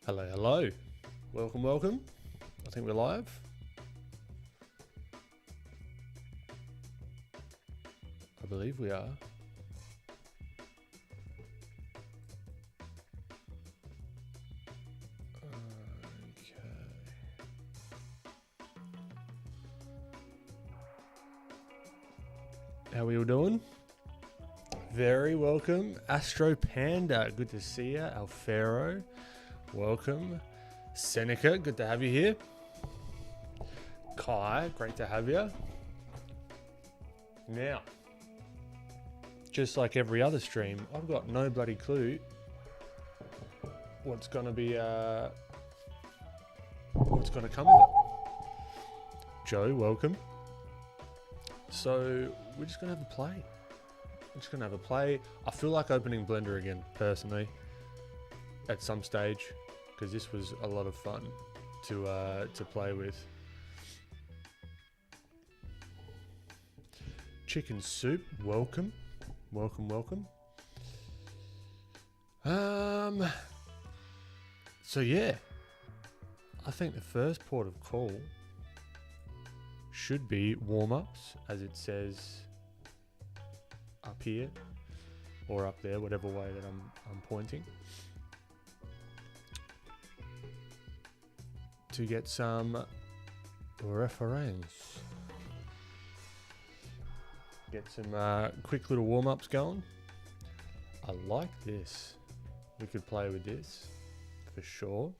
Hello, hello. Welcome, welcome. I think we're live. I believe we are. Okay. How are you all doing? Very welcome. Astro Panda, good to see you. Alfaro, welcome. Seneca, good to have you here. Kai, great to have you. Now, just like every other stream, I've got no bloody clue what's gonna be what's gonna come of it. Joe, welcome. So we're just gonna have a play. I'm just gonna have a play. I feel like opening Blender again, personally, at some stage, because this was a lot of fun to play with. Chicken Soup, welcome, welcome, welcome. So yeah, I think the first port of call should be warm-ups, as it says up here or up there, whatever way that I'm pointing, to get some reference. Get some quick little warm-ups going. I like this. We could play with this for sure.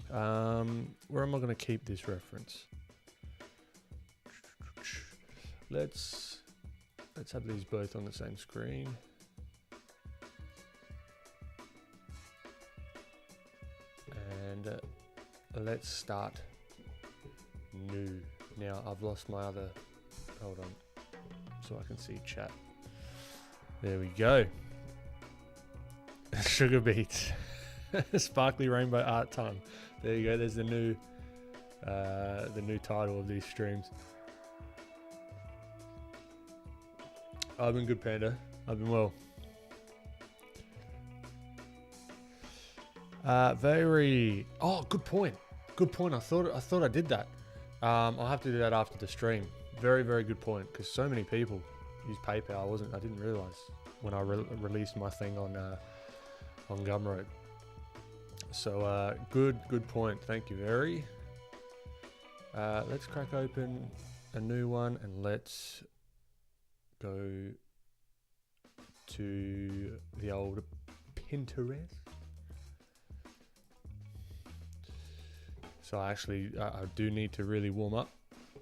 Where am I going to keep this reference? Let's have these both on the same screen. And let's start new. Now I've lost my other, hold on, so I can see chat. There we go. Sugar beets. Sparkly rainbow art time. There you go. There's the new title of these streams. I've been good, Panda. I've been well. Very. Oh, good point. Good point. I thought I did that. I'll have to do that after the stream. Very, very good point. Because so many people use PayPal. I didn't realize when I released my thing on Gumroad. So good point. Thank you, very. Let's crack open a new one and let's go to the old Pinterest. So I do need to really warm up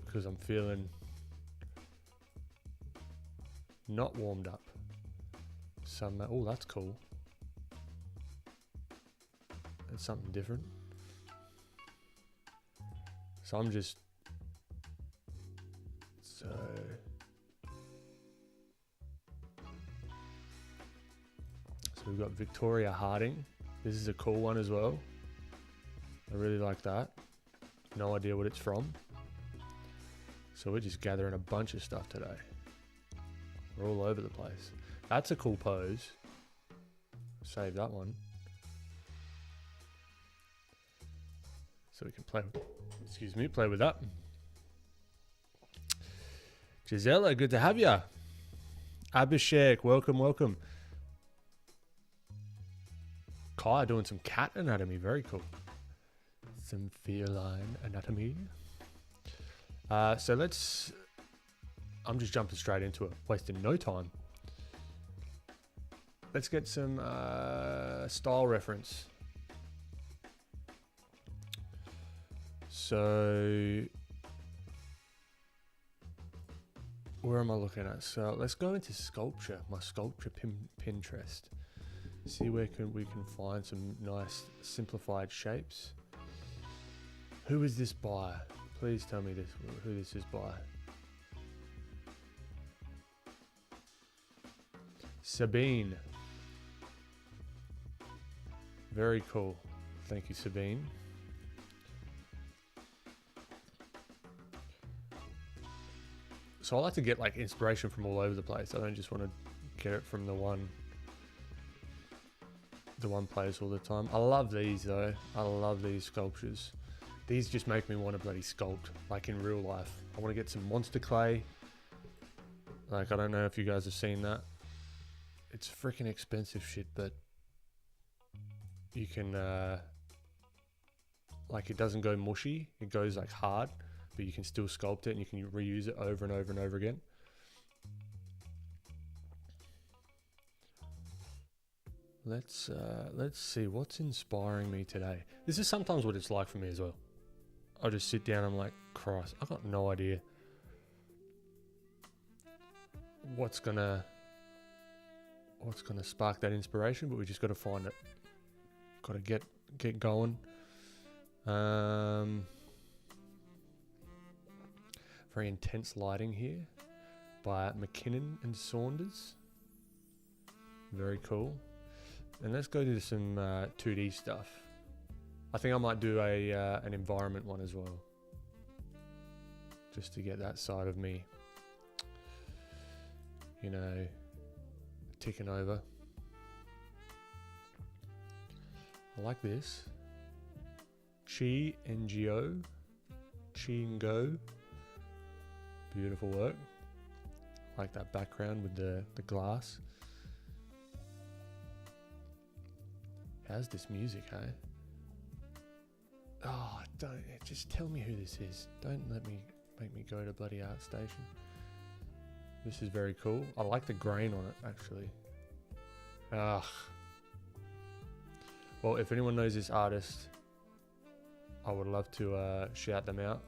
because I'm feeling not warmed up. Oh, that's cool. That's something different. So I'm just So we've got Victoria Harding. This is a cool one as well. I really like that. No idea what it's from. So we're just gathering a bunch of stuff today. We're all over the place. That's a cool pose. Save that one. So we can play with that. Gisela, good to have you. Abhishek, welcome, welcome. Kai doing some cat anatomy, very cool. Some feline anatomy. So I'm just jumping straight into it, wasting no time. Let's get some style reference. So where am I looking at? So let's go into sculpture, my sculpture Pinterest. See where we can find some nice simplified shapes. Who is this by? Please tell me who this is by. Sabine. Very cool. Thank you, Sabine. So I like to get like inspiration from all over the place. I don't just want to get it from the one the one place all the time. I love these though. I love these sculptures. These just make me want to bloody sculpt, like in real life. I want to get some monster clay. Like, I don't know if you guys have seen that. It's freaking expensive shit, but you can, like, it doesn't go mushy. It goes like hard, but you can still sculpt it and you can reuse it over and over and over again. Let's see what's inspiring me today. This is sometimes what it's like for me as well. I'll just sit down and I'm like, Christ, I've got no idea what's gonna spark that inspiration, but we just got to find it. Got to get going. Very intense lighting here by McKinnon and Saunders. Very cool. And let's go do some 2D stuff. I think I might do an environment one as well, just to get that side of me, you know, ticking over. I like this. Chi NGO. Chi and Go. Beautiful work. I like that background with the glass. How's this music, hey? Oh, don't just tell me who this is. Don't make me go to bloody art station. This is very cool. I like the grain on it, actually. Well, if anyone knows this artist, I would love to shout them out.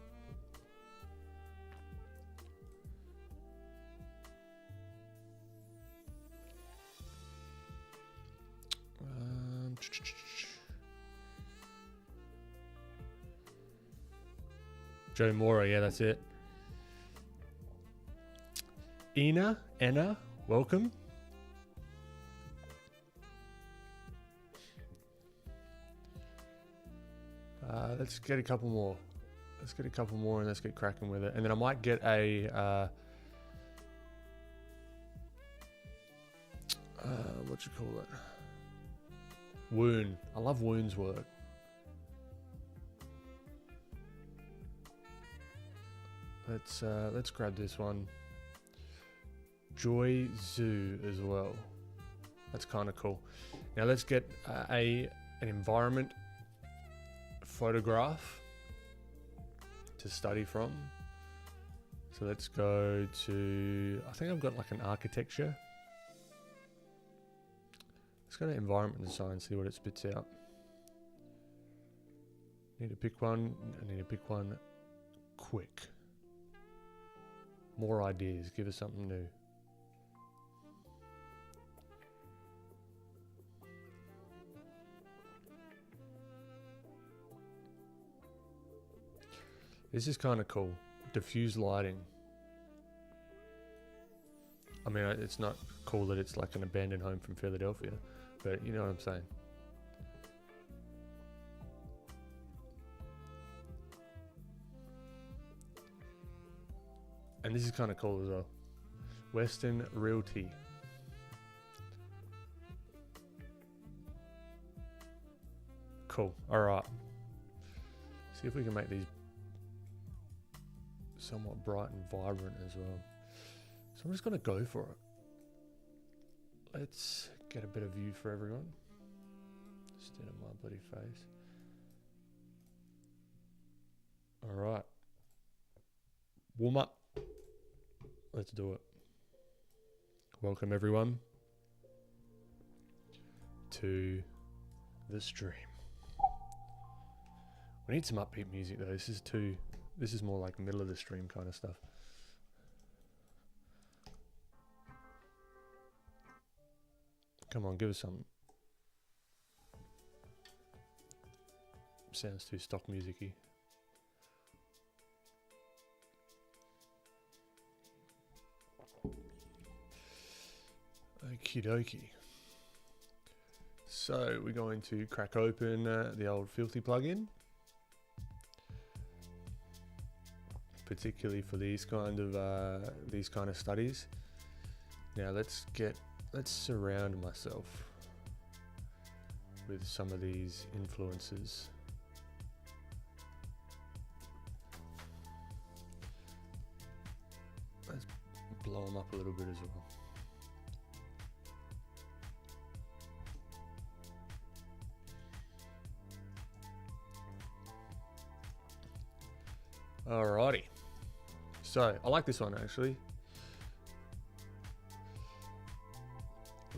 Joe Mora, yeah, that's it. Anna, welcome. Let's get a couple more. And let's get cracking with it. And then I might get a what you call it? Woon. I love Woon's work. Let's grab this one. Joy Zoo as well. That's kind of cool. Now let's get an environment photograph to study from. So let's go to, I think I've got like an architecture. Let's go to environment design, see what it spits out. Need to pick one. I need to pick one quick. More ideas, give us something new. This is kind of cool. Diffuse lighting. I mean, it's not cool that it's like an abandoned home from Philadelphia, but you know what I'm saying. And this is kind of cool as well. Western Realty. Cool. All right. See if we can make these somewhat bright and vibrant as well. So I'm just going to go for it. Let's get a bit of view for everyone instead of my bloody face. All right. Warm up. Let's do it. Welcome everyone to the stream. We need some upbeat music though. This is more like middle of the stream kind of stuff. Come on, give us some. Sounds too stock music-y. Okie dokie. So we're going to crack open the old Filthy plugin, particularly for these kind of studies. Now let's surround myself with some of these influences. Let's blow them up a little bit as well. Alrighty. So, I like this one actually.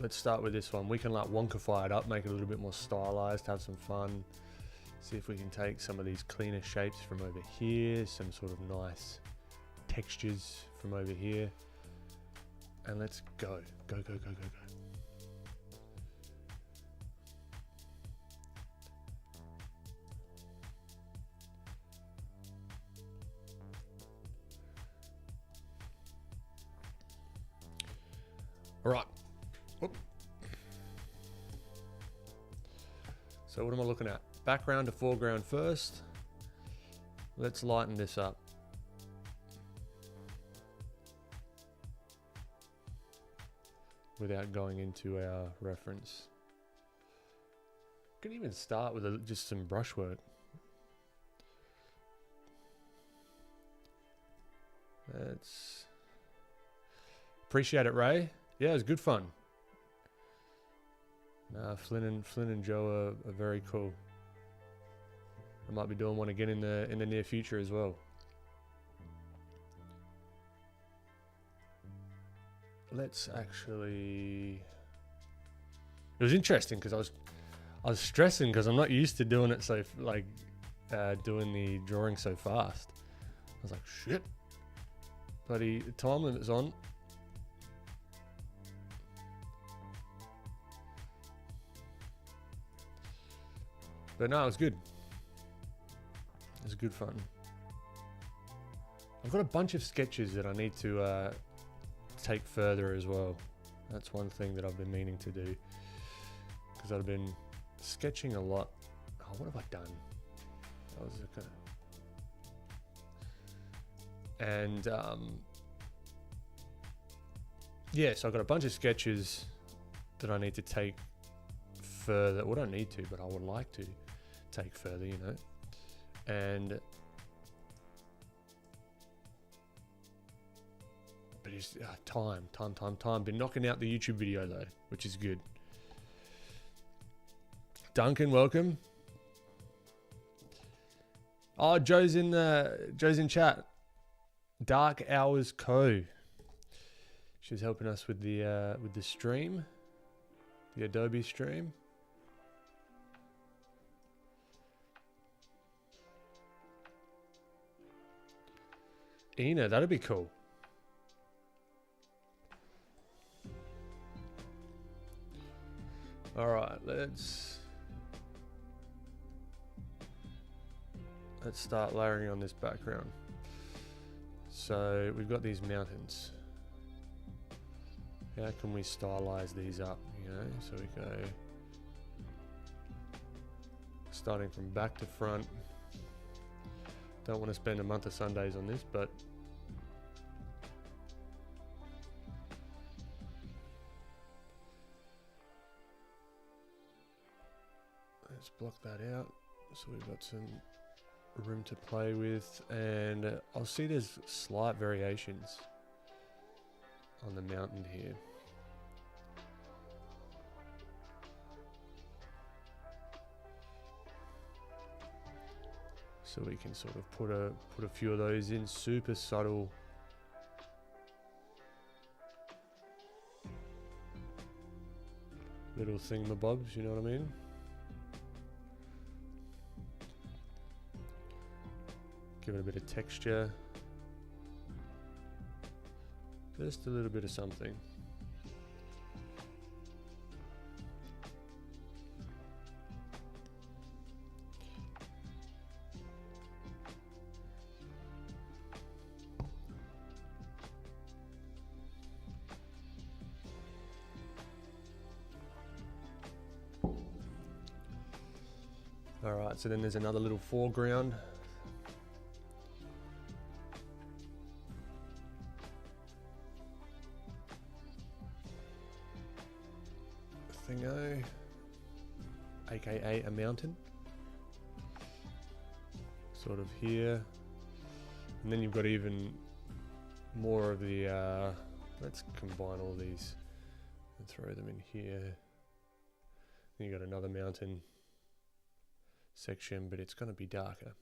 Let's start with this one. We can like wonkify it up, make it a little bit more stylized, have some fun. See if we can take some of these cleaner shapes from over here, some sort of nice textures from over here. And let's go. Go, go, go, go, go. All right. Whoop. So what am I looking at? Background to foreground first. Let's lighten this up. Without going into our reference. Can even start with just some brushwork. Let's appreciate it, Ray. Yeah, it was good fun. Flynn and Joe are very cool. I might be doing one again in the near future as well. Let's actually. It was interesting because I was stressing because I'm not used to doing it so doing the drawing so fast. I was like, shit. Bloody time limit's on. But no, it was good. It was good fun. I've got a bunch of sketches that I need to take further as well. That's one thing that I've been meaning to do. Because I've been sketching a lot. Oh, what have I done? That was and yeah, so I've got a bunch of sketches that I need to take further. Well, I don't need to, but I would like to take further, you know. And but it's time. Been knocking out the YouTube video though, which is good. Duncan, welcome. Oh, Joe's in chat. Dark Hours Co. She's helping us with the stream, the Adobe stream. Ina, that'd be cool. All right, let's start layering on this background. So we've got these mountains. How can we stylize these up, you know? So we go starting from back to front. Don't want to spend a month of Sundays on this, but let's block that out. So we've got some room to play with, and I'll see there's slight variations on the mountain here. So we can sort of put a few of those in, super subtle. Little thingamabobs, you know what I mean? Give it a bit of texture. Just a little bit of something. All right, so then there's another little foreground. Thingo. aka a mountain. Sort of here. And then you've got even more of the, let's combine all these and throw them in here. Then you got another mountain section, but it's going to be darker.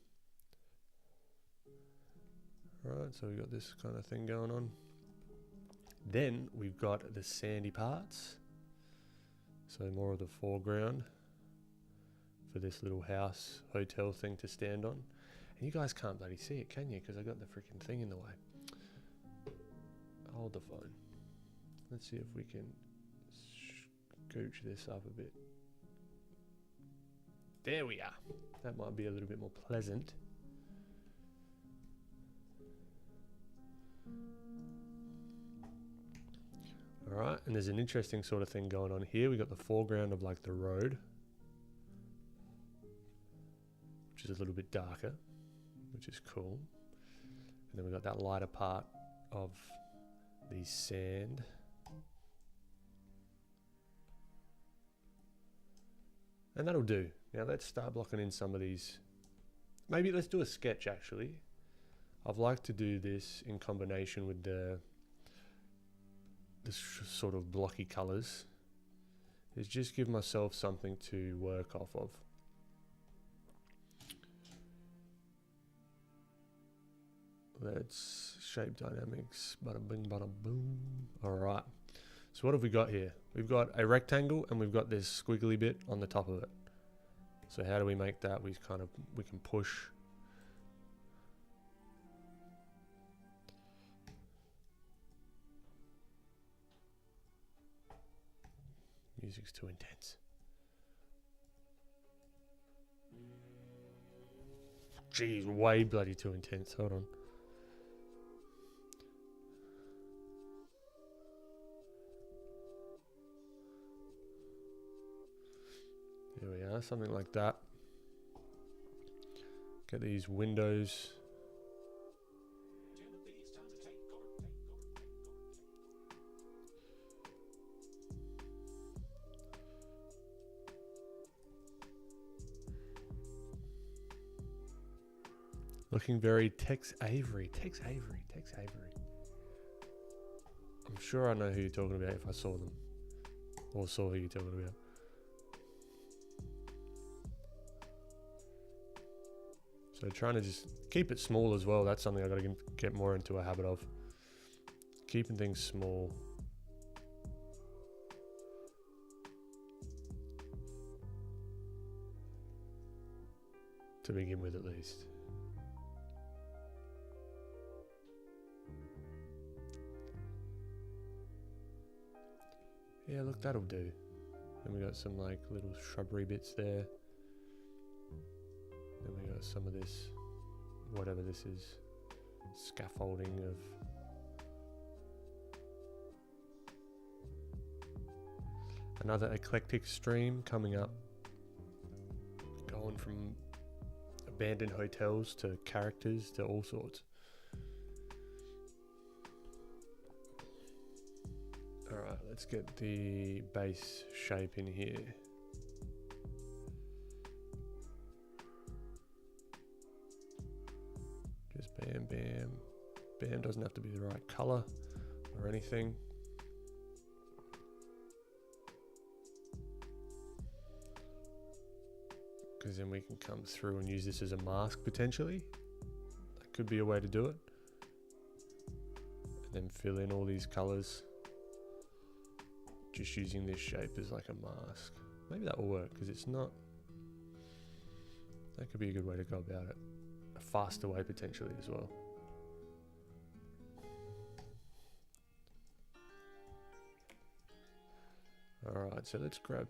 Right, so we've got this kind of thing going on. Then we've got the sandy parts. So more of the foreground for this little house, hotel thing to stand on. And you guys can't bloody see it, can you? Because I got the freaking thing in the way. Hold the phone. Let's see if we can scooch this up a bit. There we are. That might be a little bit more pleasant. Alright, and there's an interesting sort of thing going on here. We got the foreground of like the road, which is a little bit darker, which is cool. And then we got that lighter part of the sand. And that'll do. Now let's start blocking in some of these. Maybe let's do a sketch actually. I've liked to do this in combination with the sort of blocky colors, is just give myself something to work off of. Let's shape dynamics, bada bing, bada boom. All right. So what have we got here? We've got a rectangle and we've got this squiggly bit on the top of it. So how do we make that? We can push. Music's too intense. Jeez, way bloody too intense. Hold on. There we are, something like that. Get these windows. Looking very Tex Avery. Tex Avery. Tex Avery. I'm sure I know who you're talking about if I saw them. Or saw who you're talking about. So trying to just keep it small as well. That's something I've got to get more into a habit of. Keeping things small. To begin with, at least. Yeah, look, that'll do. Then we got some like little shrubbery bits there. Then we got some of this, whatever this is, scaffolding of another eclectic stream coming up, going from abandoned hotels to characters to all sorts. Alright, let's get the base shape in here. Just bam, bam. Bam doesn't have to be the right color or anything. Because then we can come through and use this as a mask potentially. That could be a way to do it. And then fill in all these colors. Just using this shape as like a mask. Maybe that will work because it's not. That could be a good way to go about it. A faster way potentially as well. Alright, so let's grab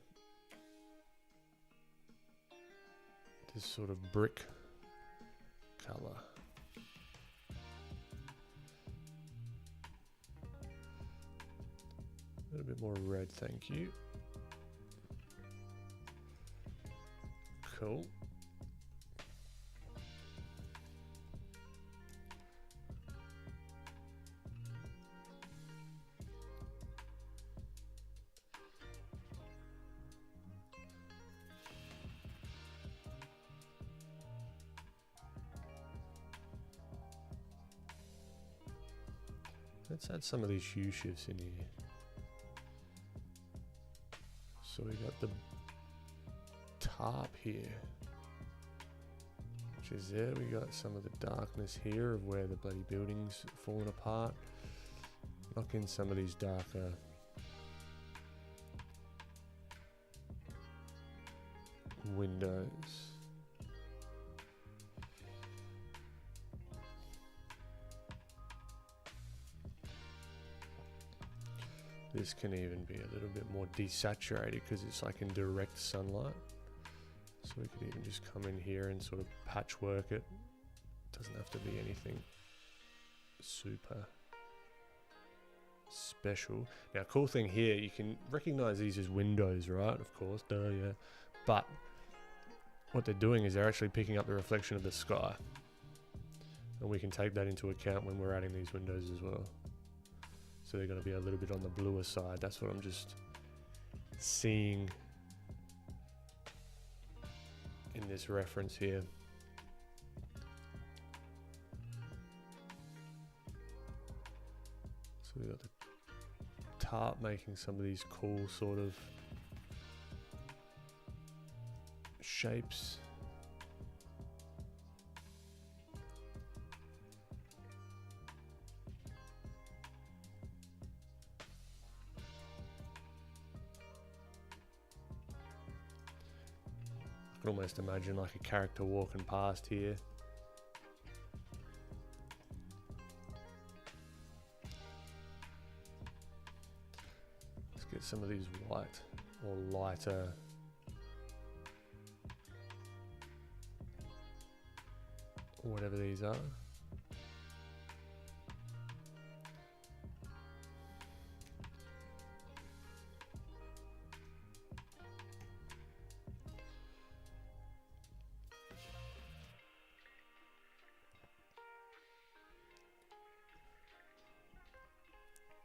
this sort of brick color. A little bit more red, thank you. Cool. Let's add some of these hue shifts in here. So we got the tarp here, which is there. We got some of the darkness here of where the bloody building's falling apart. Knock in some of these darker windows. This can even be a little bit more desaturated because it's like in direct sunlight. So we could even just come in here and sort of patchwork it. Doesn't have to be anything super special. Now, cool thing here, you can recognize these as windows, right? Of course, duh, yeah. But what they're doing is they're actually picking up the reflection of the sky. And we can take that into account when we're adding these windows as well. So they're going to be a little bit on the bluer side. That's what I'm just seeing in this reference here. So we got the tarp making some of these cool sort of shapes. I can almost imagine like a character walking past here. Let's get some of these white or lighter or whatever these are.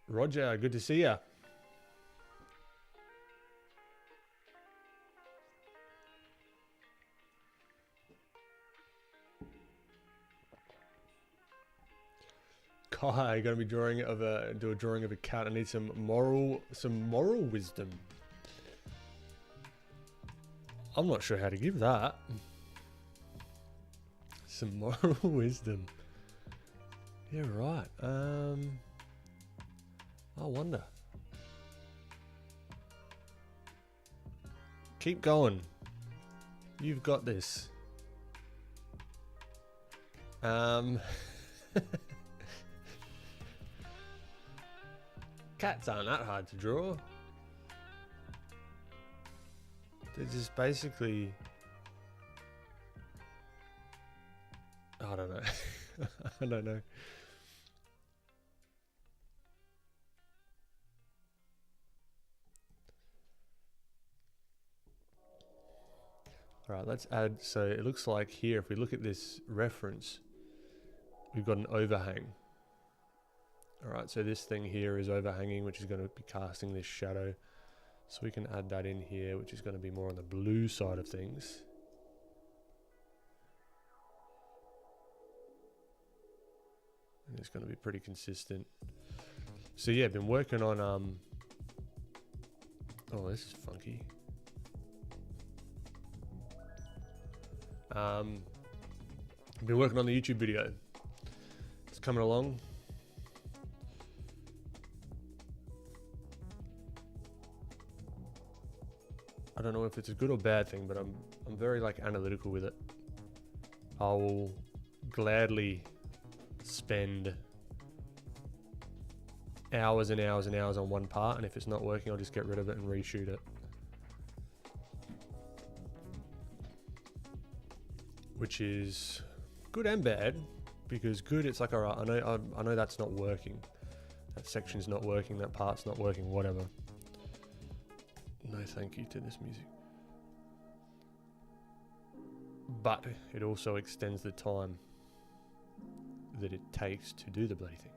Roger, good to see ya. Kai, gonna be do a drawing of a cat. I need some moral wisdom. I'm not sure how to give that. Some moral wisdom. Yeah, right. I wonder. Keep going. You've got this. Cats aren't that hard to draw. They're just basically... I don't know. I don't know. Alright, let's add, so it looks like here, if we look at this reference, we've got an overhang. Alright, so this thing here is overhanging, which is going to be casting this shadow. So we can add that in here, which is going to be more on the blue side of things. And it's going to be pretty consistent. So yeah, I've been working on, oh, this is funky. I've been working on the YouTube video. It's coming along. I don't know if it's a good or bad thing, but I'm very like analytical with it. I will gladly spend hours and hours and hours on one part, and if it's not working, I'll just get rid of it and reshoot it. Which is good and bad, because good, it's like, all right, I know that's not working. That section's not working, that part's not working, whatever. No thank you to this music. But it also extends the time that it takes to do the bloody thing.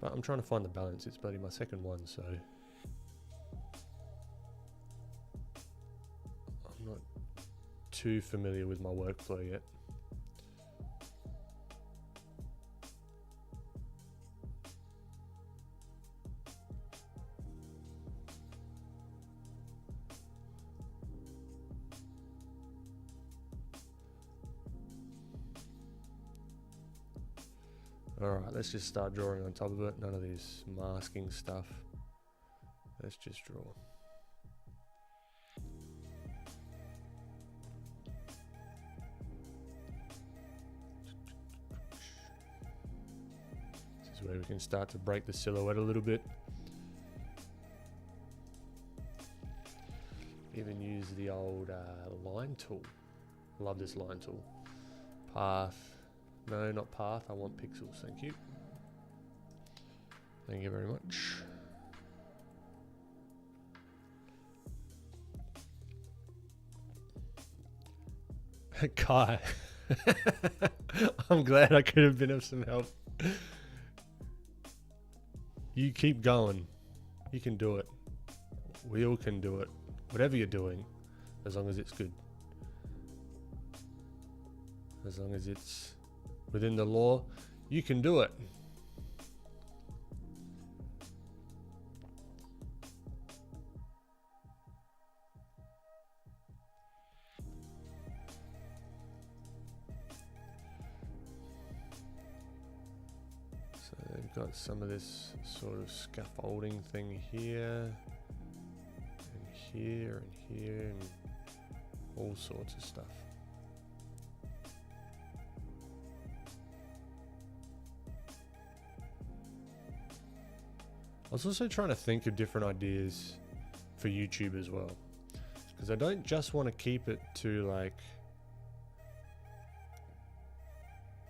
But I'm trying to find the balance. It's bloody my second one, so I'm not too familiar with my workflow yet. Alright, let's just start drawing on top of it. None of this masking stuff. Let's just draw. This is where we can start to break the silhouette a little bit. Even use the old line tool. Love this line tool. Path. No, not path. I want pixels. Thank you. Thank you very much. Kai. I'm glad I could have been of some help. You keep going. You can do it. We all can do it. Whatever you're doing, as long as it's good. As long as it's within the law, you can do it. So they've got some of this sort of scaffolding thing here, and here, and here, and all sorts of stuff. I was also trying to think of different ideas for YouTube as well, because I don't just want to keep it to like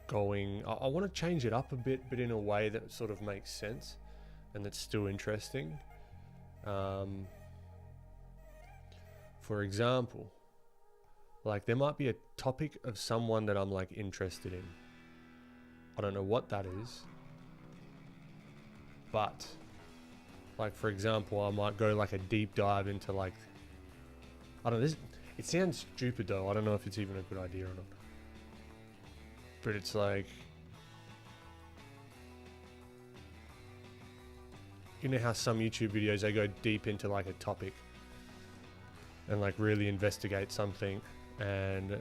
going. I want to change it up a bit, but in a way that sort of makes sense and that's still interesting. For example, like there might be a topic of someone that I'm like interested in. I don't know what that is, but like, for example, I might go like a deep dive into like, I don't know, it sounds stupid though. I don't know if it's even a good idea or not. But it's like, you know how some YouTube videos, they go deep into like a topic and like really investigate something and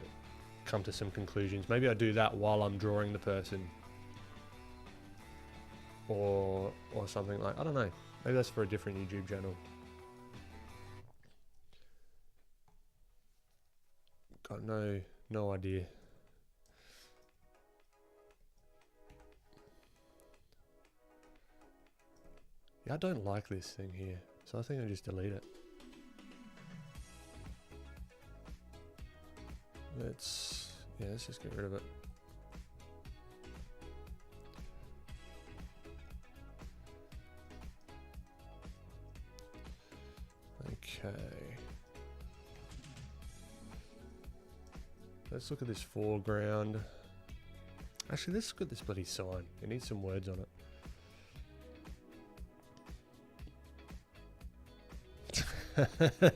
come to some conclusions. Maybe I do that while I'm drawing the person. Or something like, I don't know. Maybe that's for a different YouTube channel. Got no idea. Yeah, I don't like this thing here, so I think I'll just delete it. Let's just get rid of it. Okay. Let's look at this foreground. Actually, let's look at this bloody sign. It needs some words on it.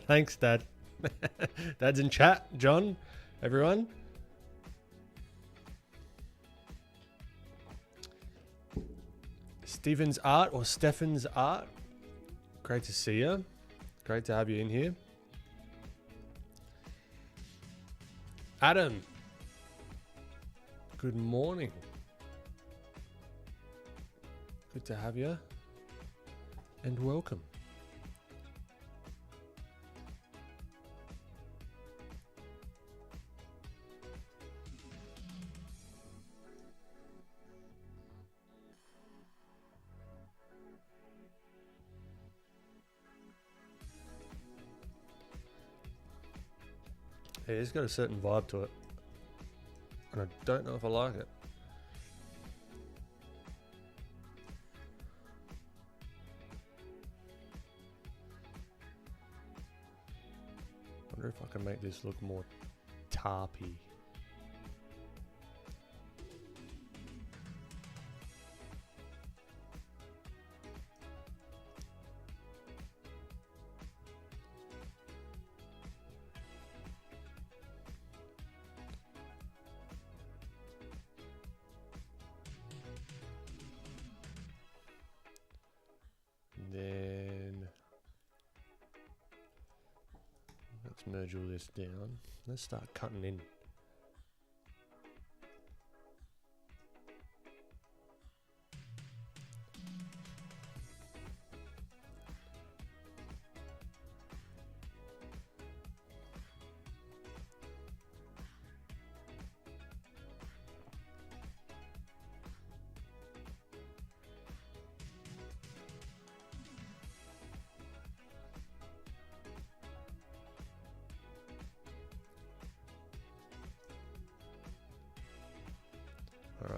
Thanks, Dad. Dad's in chat. John, everyone. Steven's art or Stefan's art. Great to see you. Great to have you in here. Adam. Good morning. Good to have you. And welcome. Yeah, it's got a certain vibe to it. And I don't know if I like it. Wonder if I can make this look more tarpy. Then let's merge all this down. Let's start cutting in.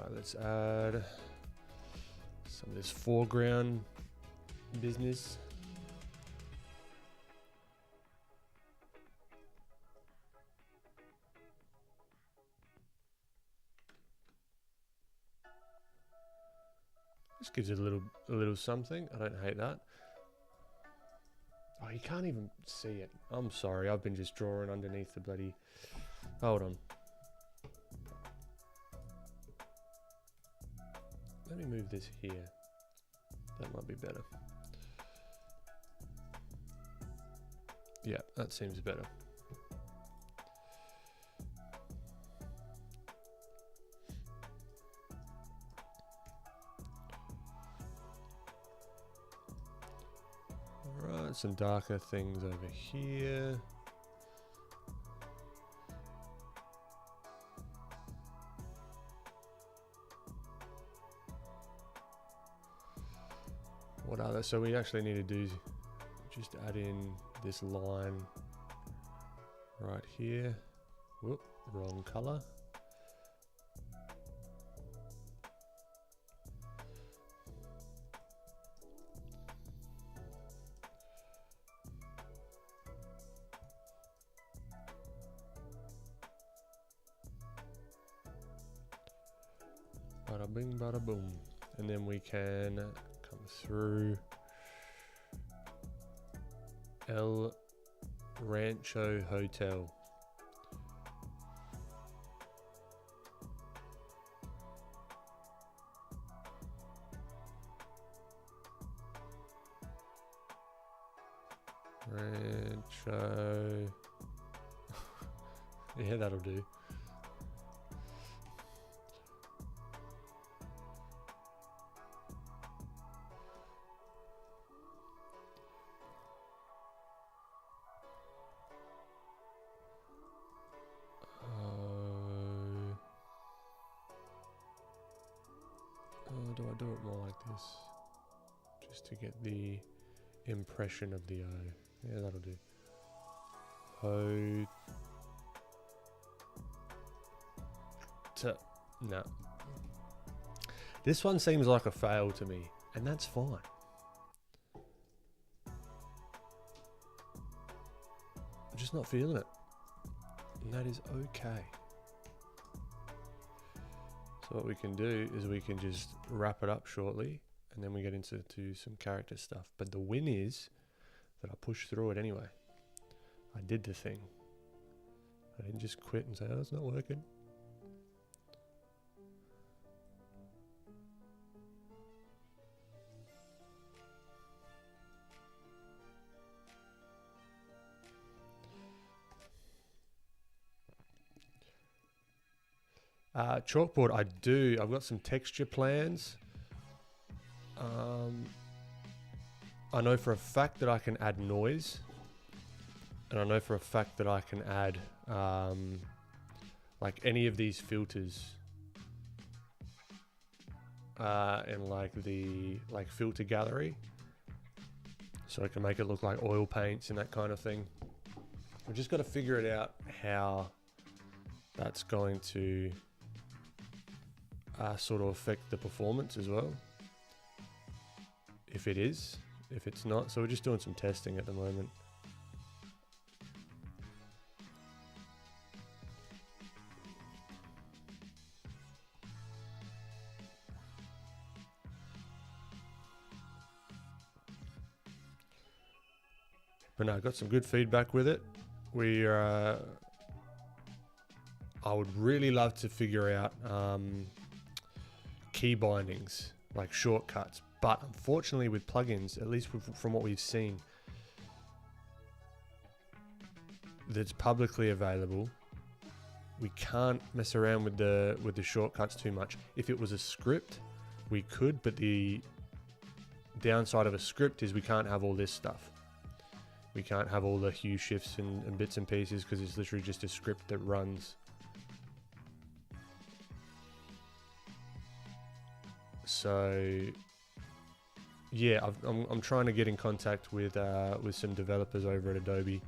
Right, let's add some of this foreground business. Just gives it a little something. I don't hate that. Oh, you can't even see it. I'm sorry. I've been just drawing underneath the bloody... Hold on. Let me move this here. That might be better. Yeah, that seems better. Alright, some darker things over here. What other? So we actually need to do, just add in this line right here. Whoop, wrong color. Bada bing, bada boom. And then we can come through El Rancho Hotel. Rancho. Yeah, that'll do. Do I do it more like this? Just to get the impression of the O. Yeah, that'll do. No. This one seems like a fail to me, and that's fine. I'm just not feeling it. And that is okay. So what we can do is we can just wrap it up shortly, and then we get into some character stuff. But the win is that I pushed through it anyway. I did the thing. I didn't just quit and say, oh, it's not working. Chalkboard, I do. I've got some texture plans. I know for a fact that I can add noise. And I know for a fact that I can add like any of these filters in like the filter gallery. So I can make it look like oil paints and that kind of thing. We've just got to figure it out how that's going to sort of affect the performance as well. If it is, if it's not. So we're just doing some testing at the moment. But no, I got some good feedback with it. I would really love to figure out key bindings, like shortcuts. But unfortunately with plugins, at least from what we've seen, that's publicly available, we can't mess around with the shortcuts too much. If it was a script, we could, but the downside of a script is we can't have all this stuff. We can't have all the hue shifts and bits and pieces because it's literally just a script that runs. So yeah, I'm trying to get in contact with some developers over at Adobe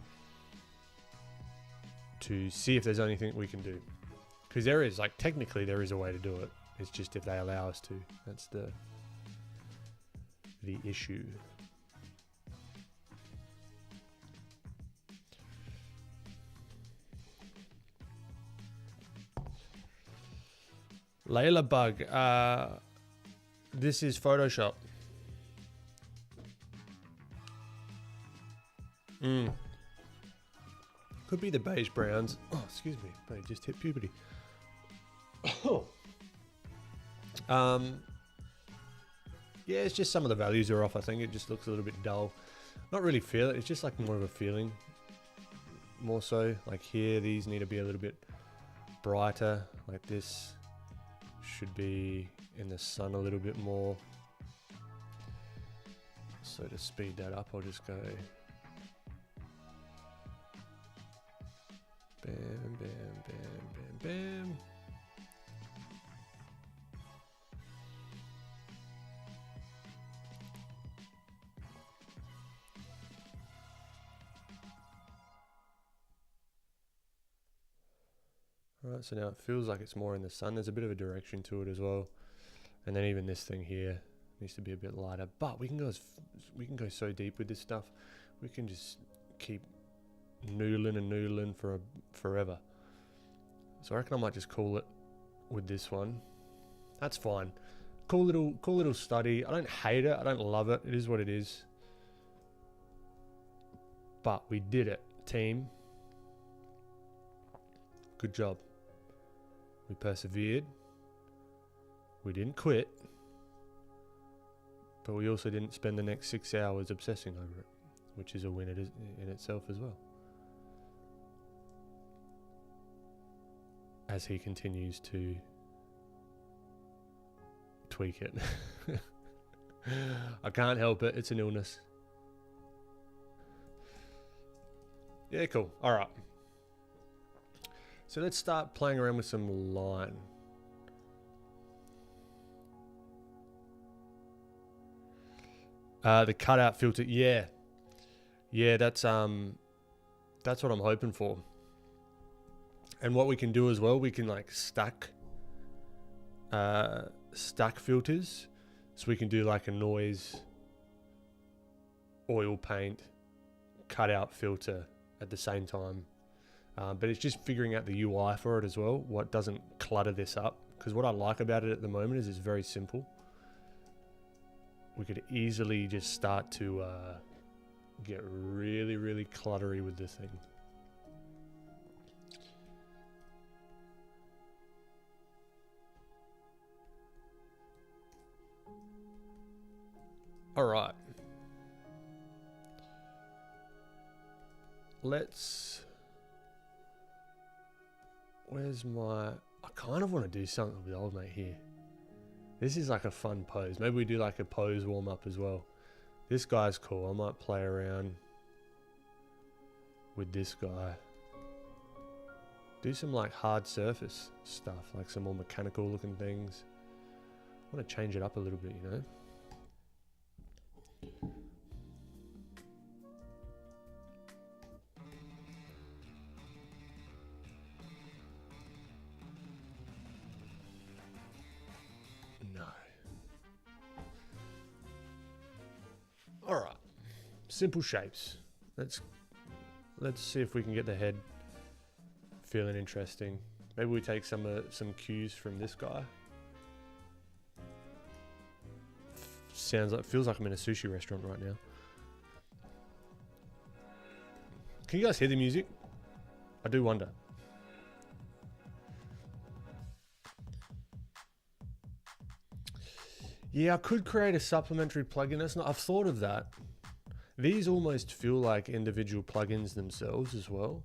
to see if there's anything we can do, because there is, like, technically there is a way to do it. It's just if they allow us to. That's the issue. Layla Bug. This is Photoshop. Could be the beige browns. Oh, excuse me. I just hit puberty. Oh. Yeah, it's just some of the values are off. I think it just looks a little bit dull. Not really feel it. It's just like more of a feeling. More so, like here, these need to be a little bit brighter. Like this should be in the sun a little bit more. So to speed that up, I'll just go bam, bam, bam, bam, bam. Alright, so now it feels like it's more in the sun. There's a bit of a direction to it as well. And then even this thing here needs to be a bit lighter. But we can go so deep with this stuff. We can just keep noodling and noodling for forever. So I reckon I might just call it with this one. That's fine. Cool little study. I don't hate it. I don't love it. It is what it is. But we did it, team. Good job. We persevered. We didn't quit. But we also didn't spend the next 6 hours obsessing over it, which is a win in itself as well. As he continues to tweak it. I can't help it. It's an illness. Yeah, cool. All right. So let's start playing around with some line. The cutout filter, yeah, that's what I'm hoping for. And what we can do as well, we can like stack filters, so we can do like a noise, oil paint, cutout filter at the same time. But it's just figuring out the UI for it as well, what doesn't clutter this up. Because what I like about it at the moment is it's very simple. We could easily just start to get really, really cluttery with this thing. All right. Where's my... I kind of want to do something with old mate here. This is like a fun pose. Maybe we do like a pose warm up as well. This guy's cool. I might play around with this guy. Do some like hard surface stuff, like some more mechanical looking things. I want to change it up a little bit, you know? Alright, simple shapes. Let's see if we can get the head feeling interesting. Maybe we take some cues from this guy. Feels like I'm in a sushi restaurant right now. Can you guys hear the music? I do wonder. Yeah, I could create a supplementary plugin. I've thought of that. These almost feel like individual plugins themselves as well.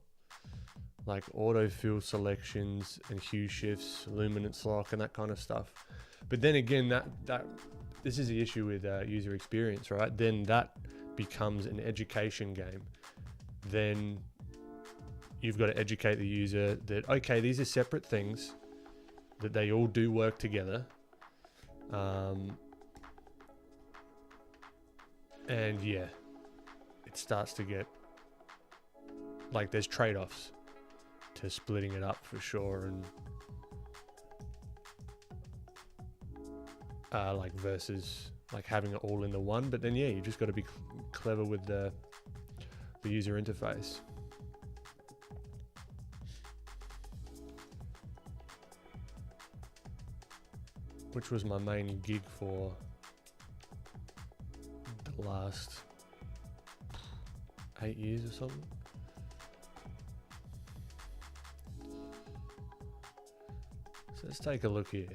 Like autofill selections and hue shifts, luminance lock and that kind of stuff. But then again, this is the issue with user experience, right? Then that becomes an education game. Then you've got to educate the user that, okay, these are separate things, that they all do work together. And yeah, it starts to get like there's trade-offs to splitting it up for sure. And like versus like having it all in the one. But then yeah, you just got to be clever with the user interface. Which was my main gig for the last 8 years or something. So let's take a look here.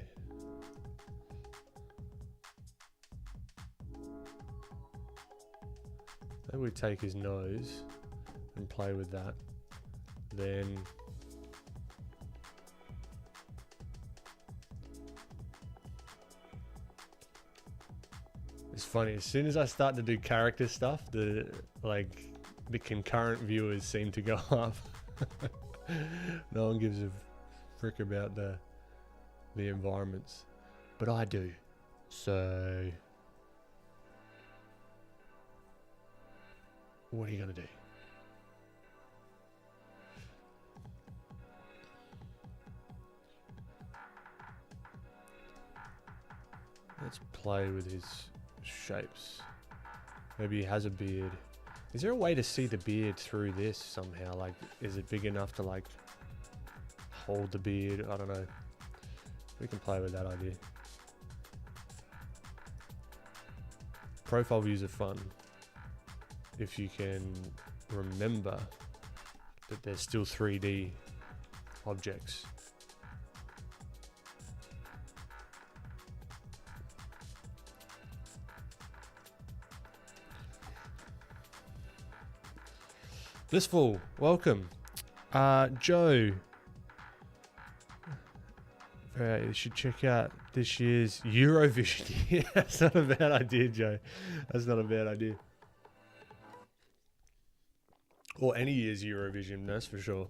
Maybe we take his nose and play with that. Then it's funny, as soon as I start to do character stuff, the concurrent viewers seem to go up. No one gives a frick about the environments, but I do. So what are you gonna do? Let's play with his shapes. Maybe he has a beard. Is there a way to see the beard through this somehow? Like, is it big enough to like hold the beard? I don't know. We can play with that idea. Profile views are fun if you can remember that there's still 3D objects. Blissful, welcome. Joe. You should check out this year's Eurovision. Yeah, that's not a bad idea, Joe. That's not a bad idea. Or any year's Eurovision, that's for sure.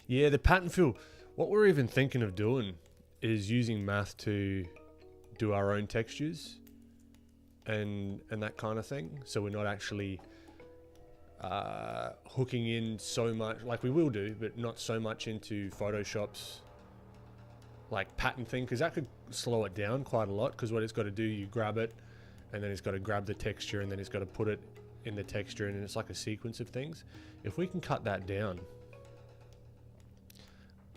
Yeah, the pattern fill. What we're even thinking of doing is using math to do our own textures and that kind of thing. So we're not actually hooking in so much, like we will do, but not so much into Photoshop's like pattern thing, because that could slow it down quite a lot. Because what it's got to do, you grab it and then it's got to grab the texture and then it's got to put it in the texture, and it's like a sequence of things. If we can cut that down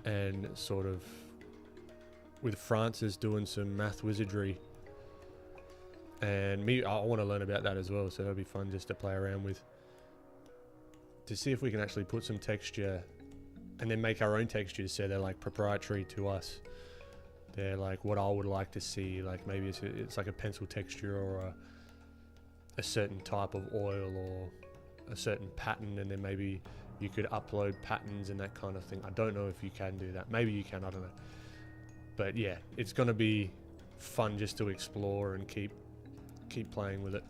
and sort of, with Francis doing some math wizardry, and me, I want to learn about that as well, so that'll be fun just to play around with, to see if we can actually put some texture and then make our own textures, so they're like proprietary to us. They're like what I would like to see, like maybe it's like a pencil texture or a certain type of oil or a certain pattern, and then maybe you could upload patterns and that kind of thing. I don't know if you can do that. Maybe you can, I don't know. But yeah, it's going to be fun just to explore and keep playing with it.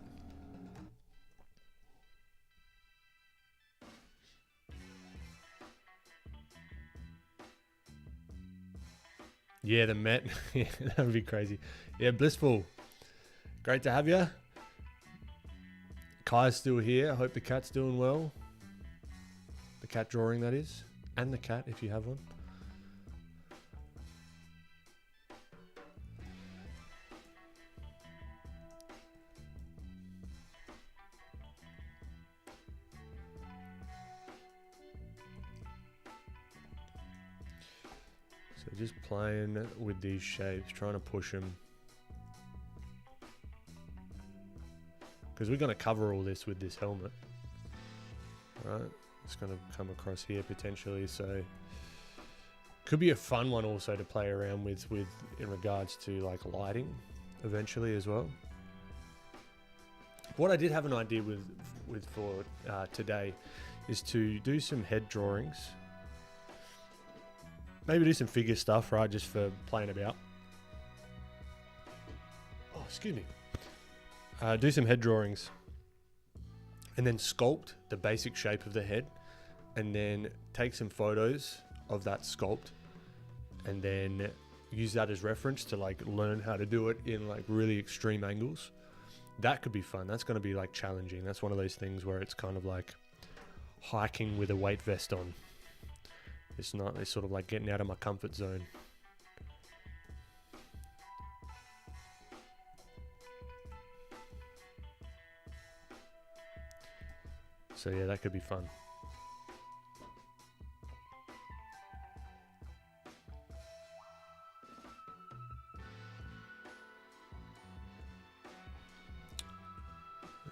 Yeah, the Met. Yeah, that would be crazy. Yeah, Blissful. Great to have you. Kai's still here. I hope the cat's doing well. The cat drawing, that is. And the cat, if you have one. So just playing with these shapes, trying to push them. Because we're going to cover all this with this helmet. Alright, it's going to come across here potentially, so could be a fun one also to play around with in regards to like lighting eventually as well. What I did have an idea with for today is to do some head drawings. Maybe do some figure stuff, right, just for playing about. Oh, excuse me. Do some head drawings and then sculpt the basic shape of the head, and then take some photos of that sculpt and then use that as reference to like learn how to do it in like really extreme angles. That could be fun. That's going to be like challenging. That's one of those things where it's kind of like hiking with a weight vest on. It's not, it's sort of like getting out of my comfort zone. So yeah, that could be fun.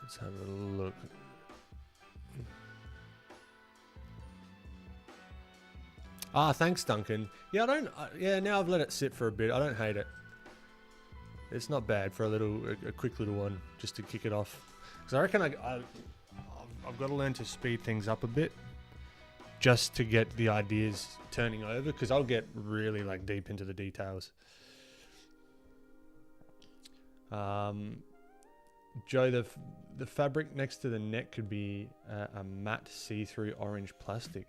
Let's have a look. Ah, thanks, Duncan. Yeah, yeah, now I've let it sit for a bit. I don't hate it. It's not bad for a quick little one, just to kick it off. Because I reckon I've got to learn to speed things up a bit, just to get the ideas turning over. Because I'll get really like deep into the details. Joe, the fabric next to the neck could be a matte see-through orange plastic,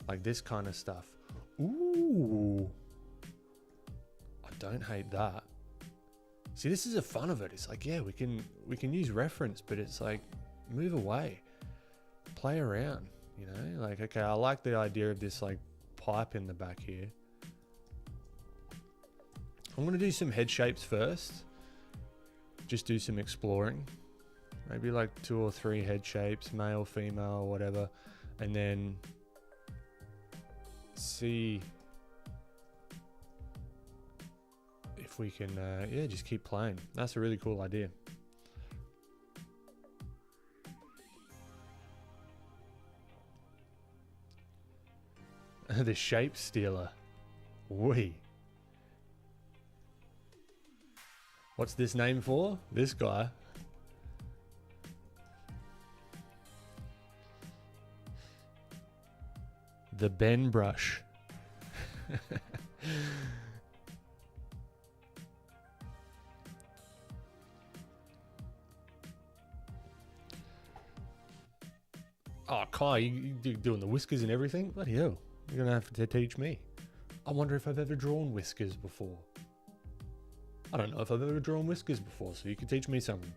like this kind of stuff. Ooh, I don't hate that. See, this is the fun of it. It's like, yeah, we can use reference, but it's like, move away, play around, you know? Like, okay, I like the idea of this like pipe in the back here. I'm gonna do some head shapes first. Just do some exploring. Maybe like 2 or 3 head shapes, male, female, whatever, and then see if we can, yeah, just keep playing. That's a really cool idea. The shape stealer. Wee. What's this name for? This guy. The Ben brush. Oh, Kai, you doing the whiskers and everything? Bloody hell. You're going to have to teach me. I wonder if I've ever drawn whiskers before. I don't know if I've ever drawn whiskers before, so you can teach me something.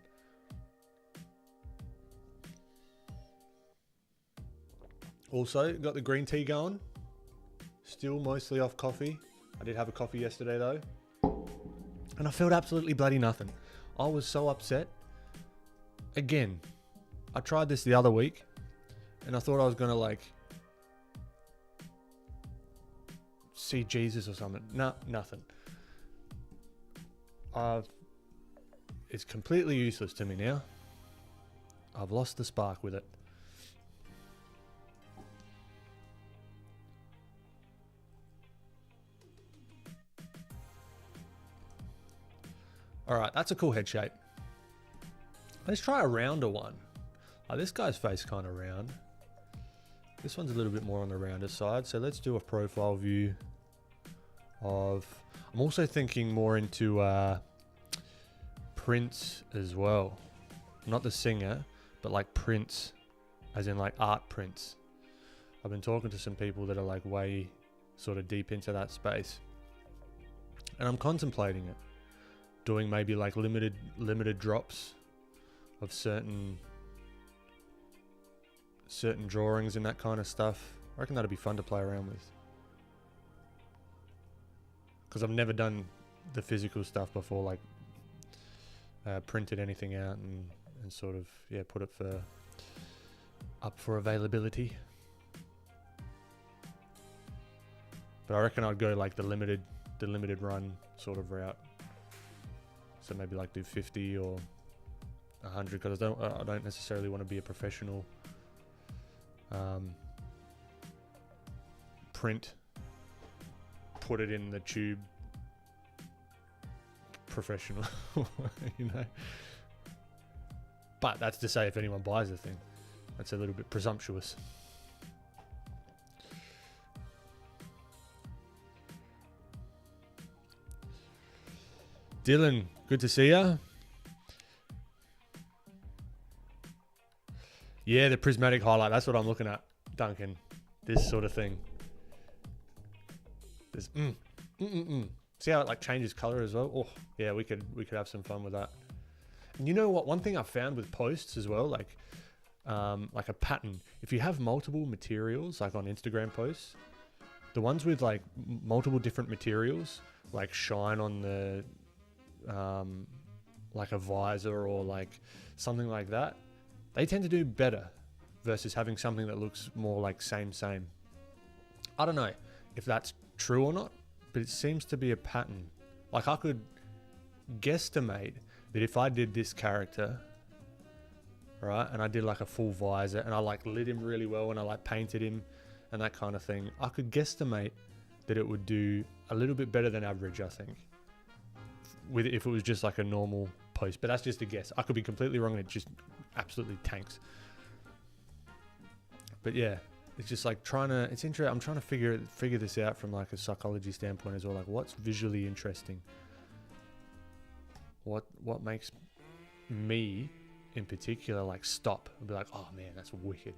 Also, got the green tea going. Still mostly off coffee. I did have a coffee yesterday though. And I felt absolutely bloody nothing. I was so upset. Again, I tried this the other week and I thought I was going to like see Jesus or something. Nah, nothing. It's completely useless to me now. I've lost the spark with it. All right, that's a cool head shape. Let's try a rounder one. This guy's face kind of round. This one's a little bit more on the rounder side. So let's do a profile view of... I'm also thinking more into Prince as well. Not the singer, but like Prince, as in like art Prince. I've been talking to some people that are like way sort of deep into that space. And I'm contemplating it. Doing maybe like limited drops of certain drawings and that kind of stuff. I reckon that'd be fun to play around with. Because I've never done the physical stuff before, like printed anything out and sort of, yeah, put it up for availability. But I reckon I'd go like the limited run sort of route. So maybe like do 50 or 100, because I don't necessarily want to be a professional print, put it in the tube professional, you know. But that's to say, if anyone buys the thing, that's a little bit presumptuous. Dylan, good to see ya. Yeah, the prismatic highlight. That's what I'm looking at, Duncan. This sort of thing. This See how it like changes color as well? Oh, yeah, we could have some fun with that. And you know what? One thing I found with posts as well, like like a pattern. If you have multiple materials, like on Instagram posts, the ones with like multiple different materials, like shine on the, like a visor or like something like that, they tend to do better versus having something that looks more like same. I don't know if that's true or not, but it seems to be a pattern. Like I could guesstimate that if I did this character, right, and I did like a full visor and I like lit him really well and I like painted him and that kind of thing, I could guesstimate that it would do a little bit better than average, I think, with if it was just like a normal post. But that's just a guess. I could be completely wrong and it just absolutely tanks. But yeah, it's just like it's interesting. I'm trying to figure this out from like a psychology standpoint as well. Like what's visually interesting? What makes me in particular like stop and be like, oh man, that's wicked.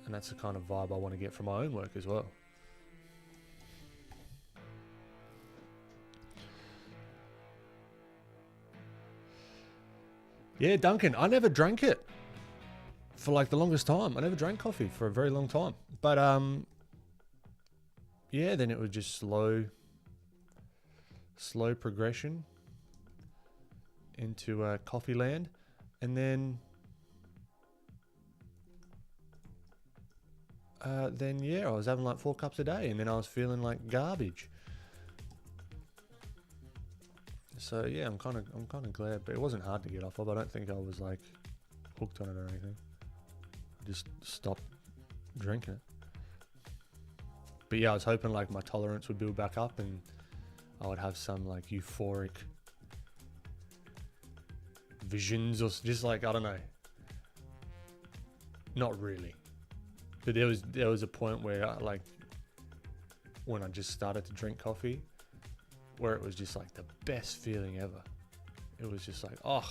And that's the kind of vibe I want to get from my own work as well. Yeah, Duncan, I never drank it for like the longest time. I never drank coffee for a very long time. But yeah, then it was just slow progression into coffee land. And then yeah, I was having like 4 cups a day and then I was feeling like garbage. So yeah, I'm kind of glad, but it wasn't hard to get off of. I don't think I was like hooked on it or anything. I just stopped drinking it. But yeah, I was hoping like my tolerance would build back up and I would have some like euphoric visions or just like, I don't know. Not really. But there was a point where like when I just started to drink coffee, where it was just like the best feeling ever. It was just like, oh,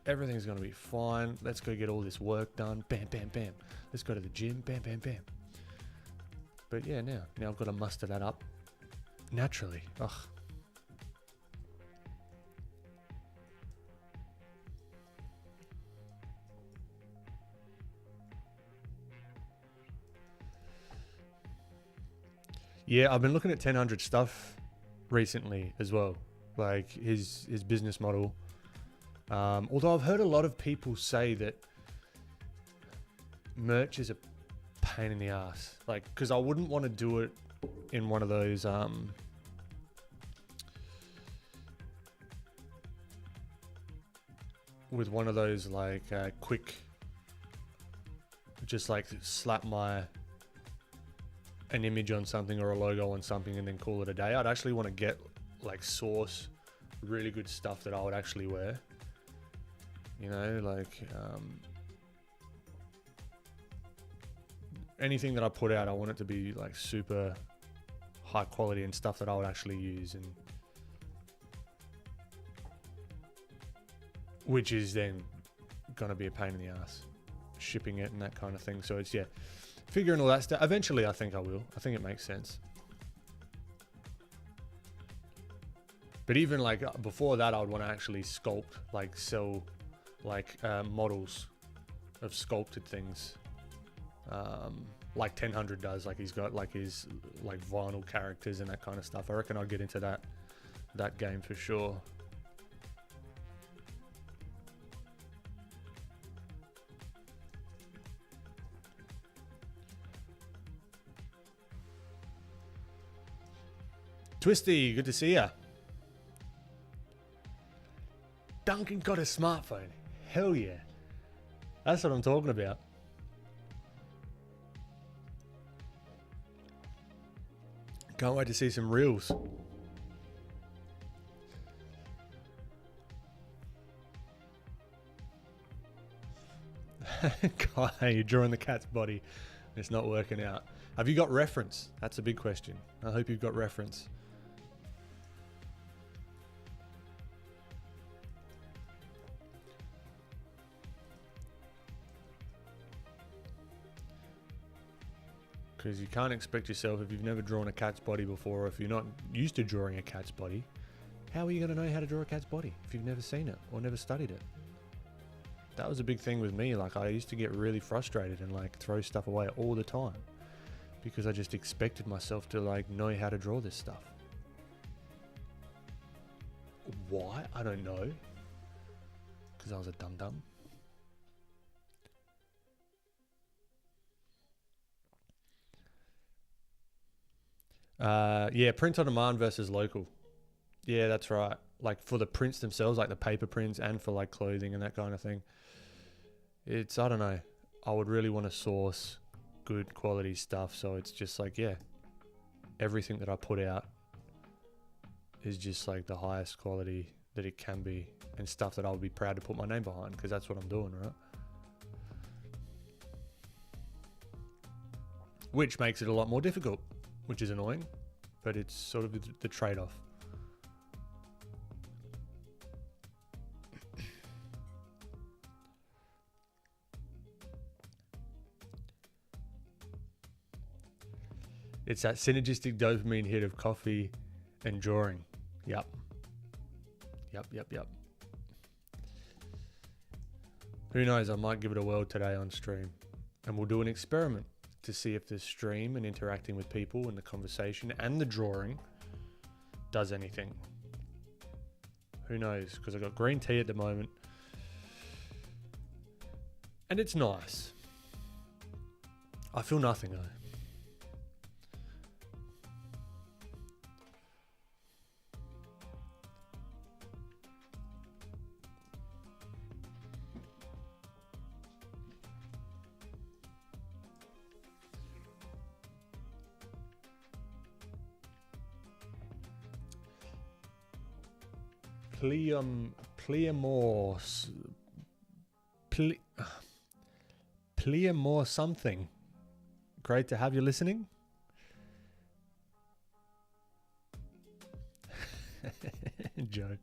everything's gonna be fine. Let's go get all this work done. Bam, bam, bam. Let's go to the gym. Bam, bam, bam. But yeah, now I've got to muster that up naturally. Ugh. Yeah, I've been looking at 1000 stuff recently as well, like his business model. Although I've heard a lot of people say that merch is a pain in the ass, like because I wouldn't want to do it in one of those with one of those like quick, just like slap an image on something or a logo on something and then call it a day. I'd actually want to get like source really good stuff that I would actually wear, you know, like anything that I put out, I want it to be like super high quality and stuff that I would actually use, and which is then gonna be a pain in the ass shipping it and that kind of thing. So it's, yeah, figuring all that stuff. Eventually I think I will. I think it makes sense. But even like before that, I would want to actually sculpt, like sell like models of sculpted things, like 1000 does. Like he's got like his like vinyl characters and that kind of stuff. I reckon I'll get into that game for sure. Twisty, good to see ya. Duncan got a smartphone. Hell yeah. That's what I'm talking about. Can't wait to see some reels. Guy, you're drawing the cat's body. It's not working out. Have you got reference? That's a big question. I hope you've got reference. Because you can't expect yourself, if you've never drawn a cat's body before, or if you're not used to drawing a cat's body, how are you going to know how to draw a cat's body if you've never seen it or never studied it? That was a big thing with me. Like, I used to get really frustrated and like throw stuff away all the time because I just expected myself to like know how to draw this stuff. Why? I don't know. Because I was a dum-dum. Yeah, print on demand versus local. Yeah, that's right. Like for the prints themselves, like the paper prints, and for like clothing and that kind of thing. It's, I don't know. I would really want to source good quality stuff. So it's just like, yeah, everything that I put out is just like the highest quality that it can be, and stuff that I would be proud to put my name behind, because that's what I'm doing, right? Which makes it a lot more difficult, which is annoying, but it's sort of the trade-off. It's that synergistic dopamine hit of coffee and drawing. Yep. Who knows, I might give it a whirl today on stream. And we'll do an experiment to see if the stream and interacting with people and the conversation and the drawing does anything. Who knows? Because I've got green tea at the moment. And it's nice. I feel nothing though. Pleamore something. Great to have you listening. Joe.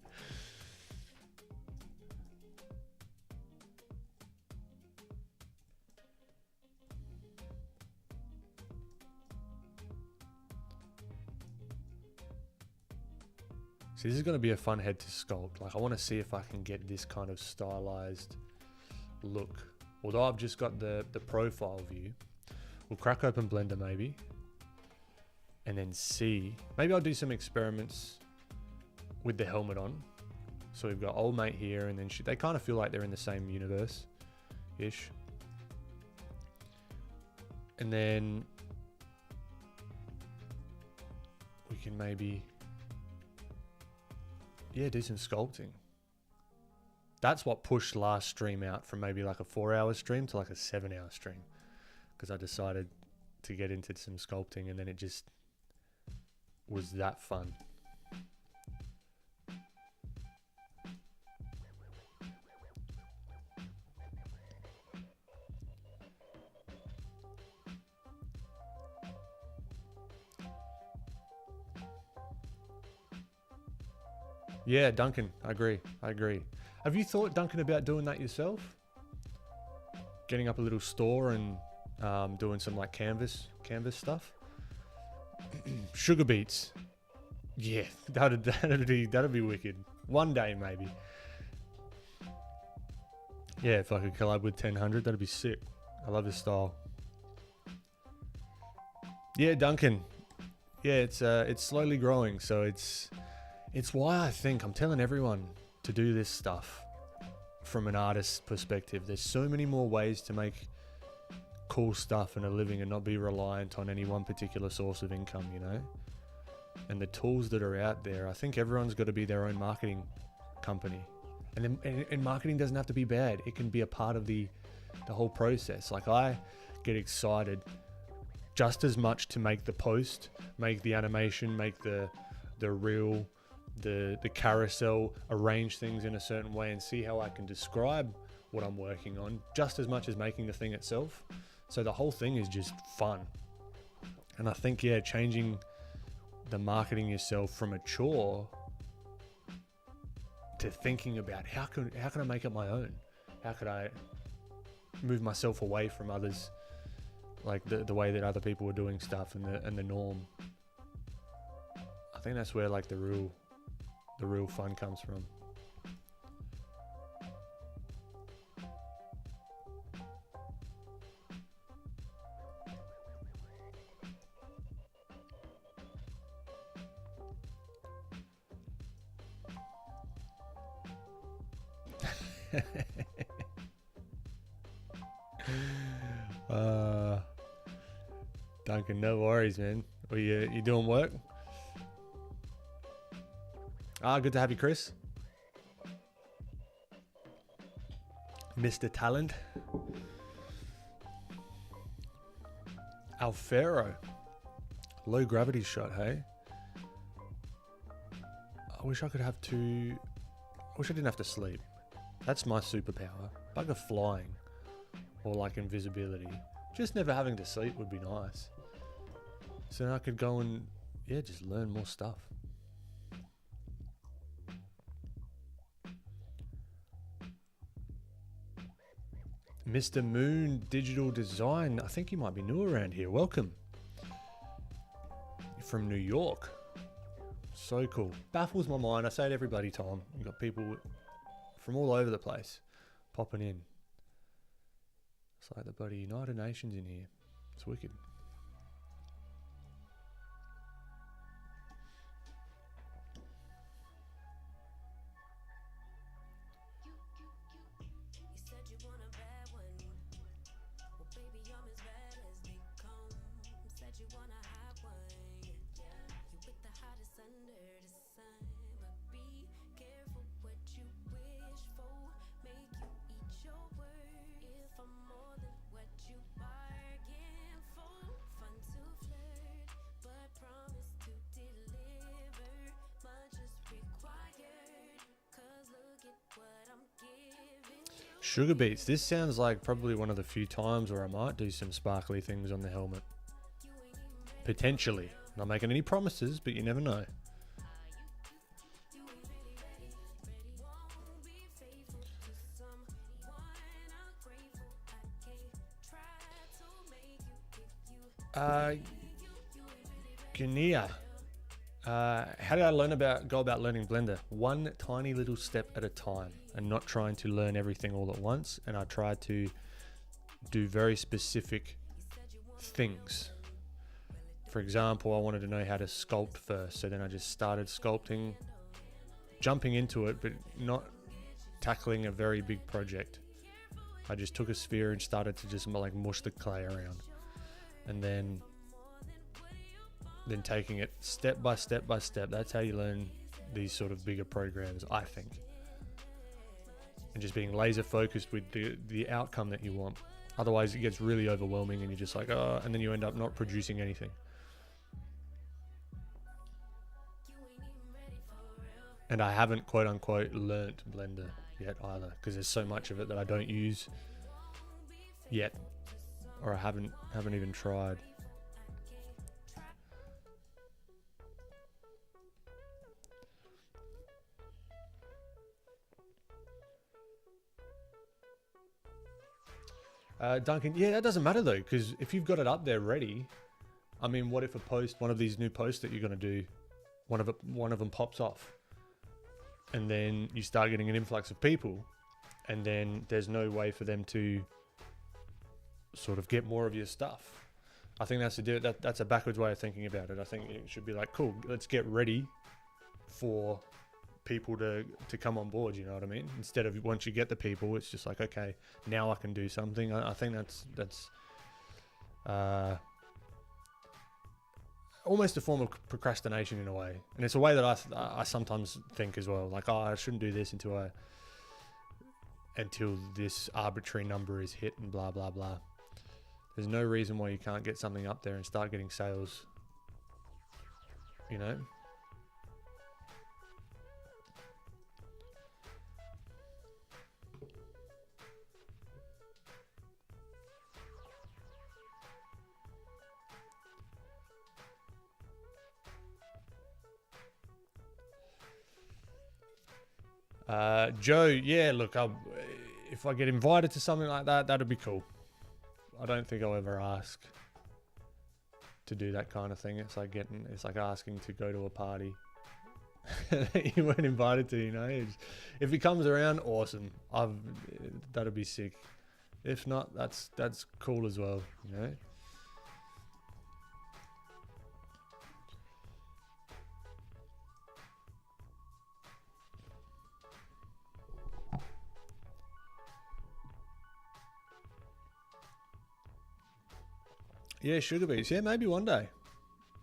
So this is going to be a fun head to sculpt. Like, I want to see if I can get this kind of stylized look. Although I've just got the profile view. We'll crack open Blender maybe. And then see. Maybe I'll do some experiments with the helmet on. So we've got old mate here, and then they kind of feel like they're in the same universe-ish. And then we can maybe... yeah, do some sculpting. That's what pushed last stream out from maybe like a 4-hour stream to like a 7-hour stream. Because I decided to get into some sculpting, and then it just was that fun. Yeah, Duncan, I agree. Have you thought, Duncan, about doing that yourself? Getting up a little store and doing some like canvas stuff? Sugar beets. Yeah, that'd be wicked. One day maybe. Yeah, if I could collab with 1000, that'd be sick. I love his style. Yeah, Duncan. Yeah, it's slowly growing, so it's why I think I'm telling everyone to do this stuff from an artist's perspective. There's so many more ways to make cool stuff and a living and not be reliant on any one particular source of income, you know? And the tools that are out there, I think everyone's got to be their own marketing company. And marketing doesn't have to be bad. It can be a part of the whole process. Like, I get excited just as much to make the post, make the animation, make the reel, the carousel, arrange things in a certain way and see how I can describe what I'm working on just as much as making the thing itself. So the whole thing is just fun. And I think, yeah, changing the marketing yourself from a chore to thinking about how can I make it my own? How could I move myself away from others, like the way that other people were doing stuff and the norm? I think that's where like the real fun comes from. Duncan, no worries, man. Are you doing work? Good to have you, Chris. Mr. Talent. Alfaro. Low gravity shot, hey? I wish I could have two... I wish I didn't have to sleep. That's my superpower. Bugger flying. Or like invisibility. Just never having to sleep would be nice. So then I could go and, yeah, just learn more stuff. Mr. Moon Digital Design. I think you might be new around here. Welcome. You're from New York. So cool. Baffles my mind. I say it every bloody time. You've got people from all over the place popping in. It's like the bloody United Nations in here. It's wicked. Sugar beets. This sounds like probably one of the few times where I might do some sparkly things on the helmet. Potentially. Not making any promises, but you never know. Guinea. How did I go about learning Blender? One tiny little step at a time, and not trying to learn everything all at once. And I tried to do very specific things. For example, I wanted to know how to sculpt first, so then I just started sculpting, jumping into it, but not tackling a very big project. I just took a sphere and started to just like mush the clay around, and then taking it step by step by step. That's how you learn these sort of bigger programs, I think. And just being laser focused with the outcome that you want. Otherwise it gets really overwhelming and you're just like, oh, and then you end up not producing anything. And I haven't quote unquote learnt Blender yet either, because there's so much of it that I don't use yet, or I haven't even tried. Duncan, yeah, that doesn't matter though, because if you've got it up there ready, I mean, what if one of these new posts that you're going to do, one of them pops off, and then you start getting an influx of people, and then there's no way for them to sort of get more of your stuff. I think that's a backwards way of thinking about it. I think it should be like, cool, let's get ready for people to come on board, you know what I mean? Instead of once you get the people, it's just like, okay, now I can do something. I think that's almost a form of procrastination in a way, and it's a way that I sometimes think as well, like, oh, I shouldn't do this until this arbitrary number is hit and blah blah blah. There's no reason why you can't get something up there and start getting sales, you know? Joe, yeah, look, if I get invited to something like that, that'd be cool. I don't think I'll ever ask to do that kind of thing. It's like asking to go to a party that you weren't invited to, you know? If it comes around, awesome. That'd be sick. If not, that's cool as well, you know? Yeah, sugar beets. Yeah, maybe one day.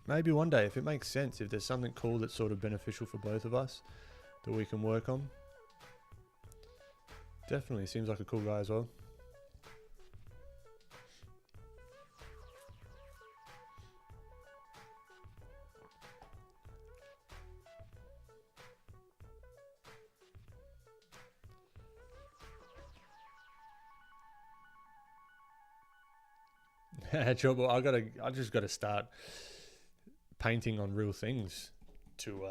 Maybe one day, if it makes sense, if there's something cool that's sort of beneficial for both of us that we can work on. Definitely seems like a cool guy as well. Trouble. I just gotta start painting on real things to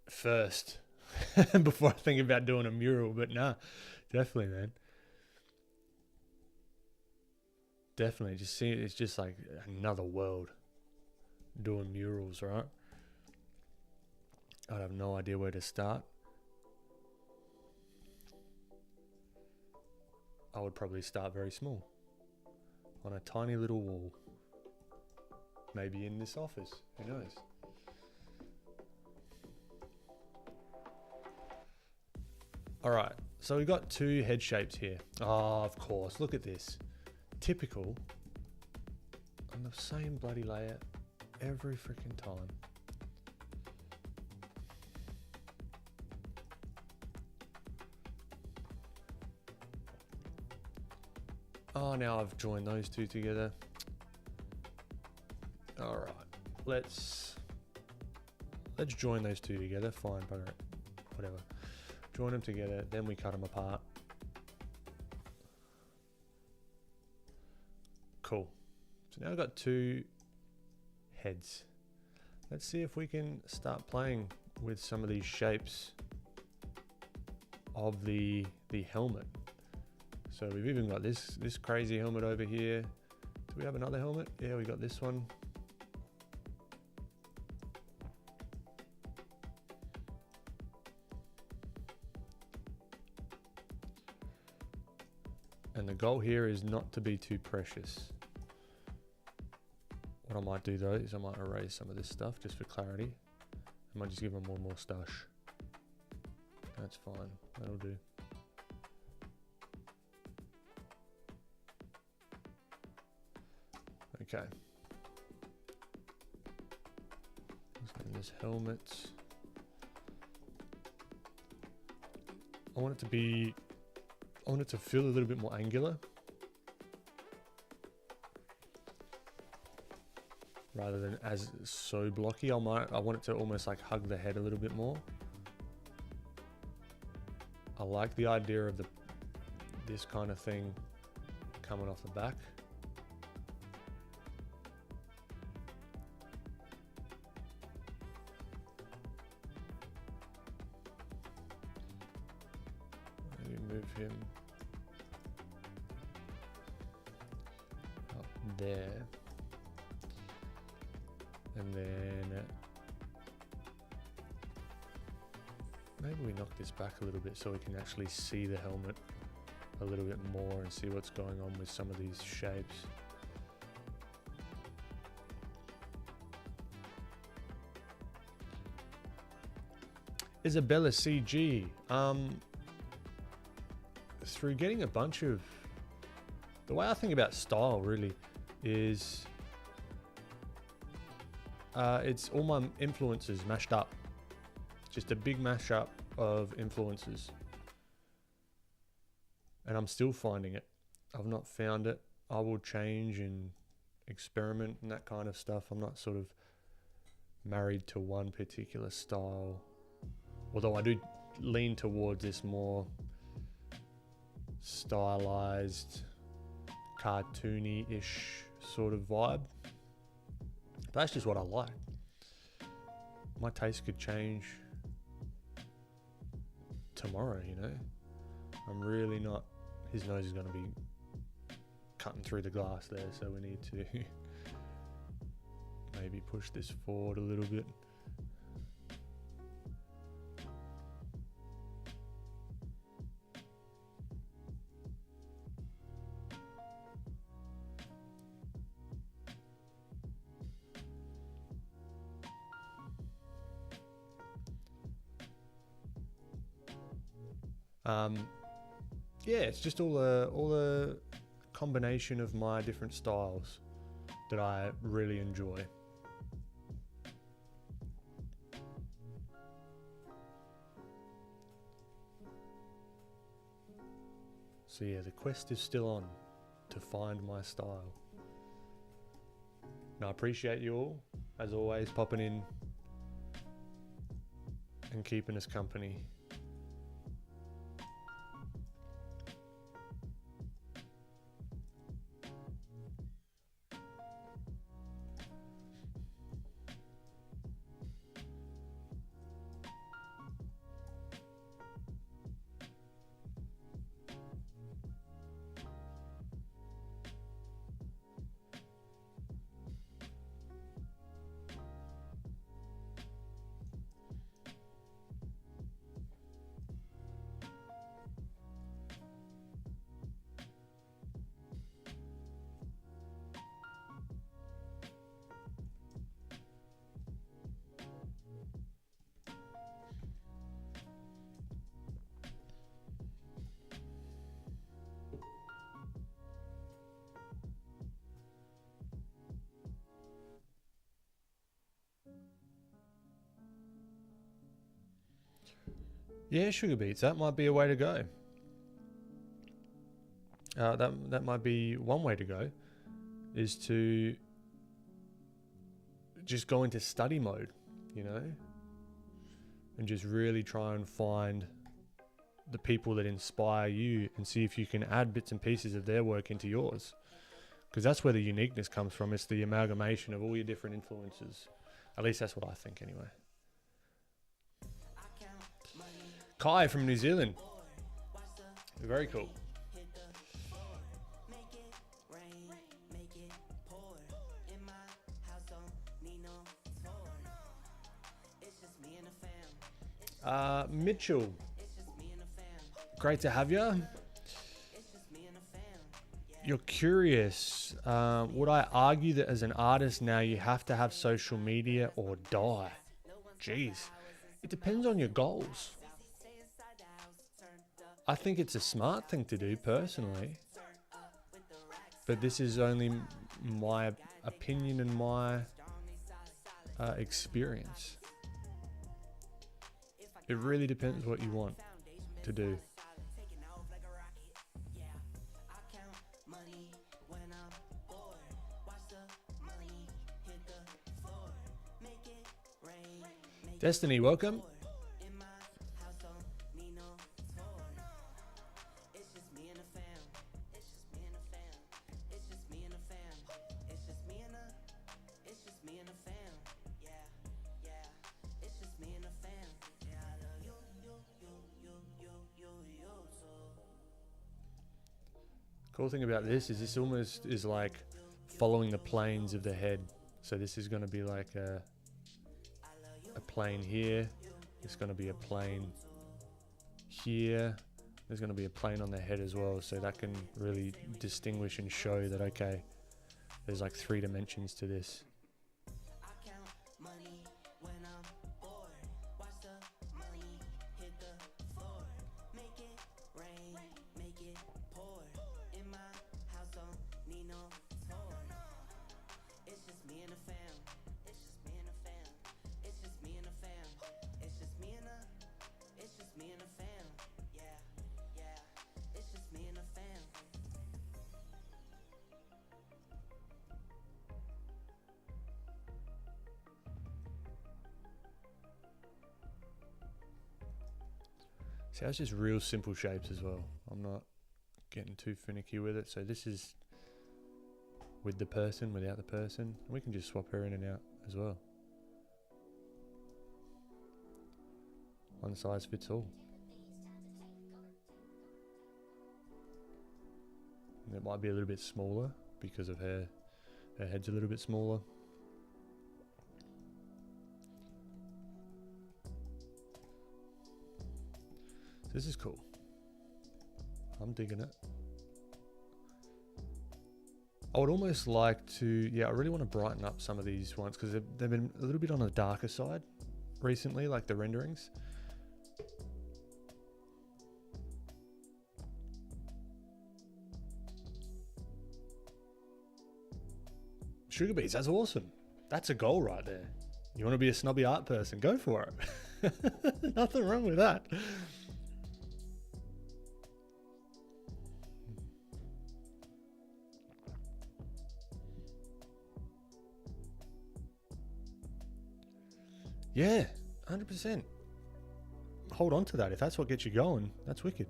first before I think about doing a mural. But nah, definitely, man. Definitely, just see it's just like another world doing murals, right? I have no idea where to start. I would probably start very small on a tiny little wall. Maybe in this office, who knows? All right, so we've got two head shapes here. Oh, of course, look at this. Typical on the same bloody layer every freaking time. Oh, now I've joined those two together. All right, let's join those two together. Fine, but whatever. Join them together, then we cut them apart. Cool. So now I've got two heads. Let's see if we can start playing with some of these shapes of the helmet. So we've even got this crazy helmet over here. Do we have another helmet? Yeah, we got this one. And the goal here is not to be too precious. What I might do though is I might erase some of this stuff just for clarity. I might just give them one more moustache. That's fine, that'll do. Okay. This helmet. I want it to feel a little bit more angular. Rather than as so blocky. I want it to almost like hug the head a little bit more. I like the idea of this kind of thing coming off the back. Maybe move him up there. And then maybe we knock this back a little bit so we can actually see the helmet a little bit more and see what's going on with some of these shapes. Isabella CG, through getting a bunch of, the way I think about style really is it's all my influences mashed up. Just a big mashup of influences. And I'm still finding it. I've not found it. I will change and experiment and that kind of stuff. I'm not sort of married to one particular style. Although I do lean towards this more stylized, cartoony-ish sort of vibe. That's just what I like. My taste could change tomorrow, you know. I'm really not. His nose is going to be cutting through the glass there, so we need to maybe push this forward a little bit. Yeah, it's just all the combination of my different styles that I really enjoy. So yeah, the quest is still on to find my style. And I appreciate you all, as always, popping in and keeping us company. Yeah, sugar beets, that might be a way to go. That might be one way to go, is to just go into study mode, you know, and just really try and find the people that inspire you and see if you can add bits and pieces of their work into yours. Because that's where the uniqueness comes from. It's the amalgamation of all your different influences. At least that's what I think anyway. Kai from New Zealand. Very cool. Mitchell. Great to have you. You're curious. Would I argue that as an artist now you have to have social media or die? Jeez. It depends on your goals. I think it's a smart thing to do personally, but this is only my opinion and my experience. It really depends what you want to do. Destiny, welcome. Cool thing about this is this almost is like following the planes of the head. So this is going to be like a plane here. There's going to be a plane here. There's going to be a plane on the head as well. So that can really distinguish and show that, okay, there's like 3 dimensions to this. See, that's just real simple shapes as well. I'm not getting too finicky with it. So this is with the person, without the person. We can just swap her in and out as well. One size fits all. And it might be a little bit smaller because of her head's a little bit smaller. This is cool. I'm digging it. I would almost like to, yeah, I really want to brighten up some of these ones because they've been a little bit on the darker side recently, like the renderings. Sugar beets, that's awesome. That's a goal right there. You want to be a snobby art person, go for it. Nothing wrong with that. Yeah, 100%. Hold on to that. If that's what gets you going, that's wicked.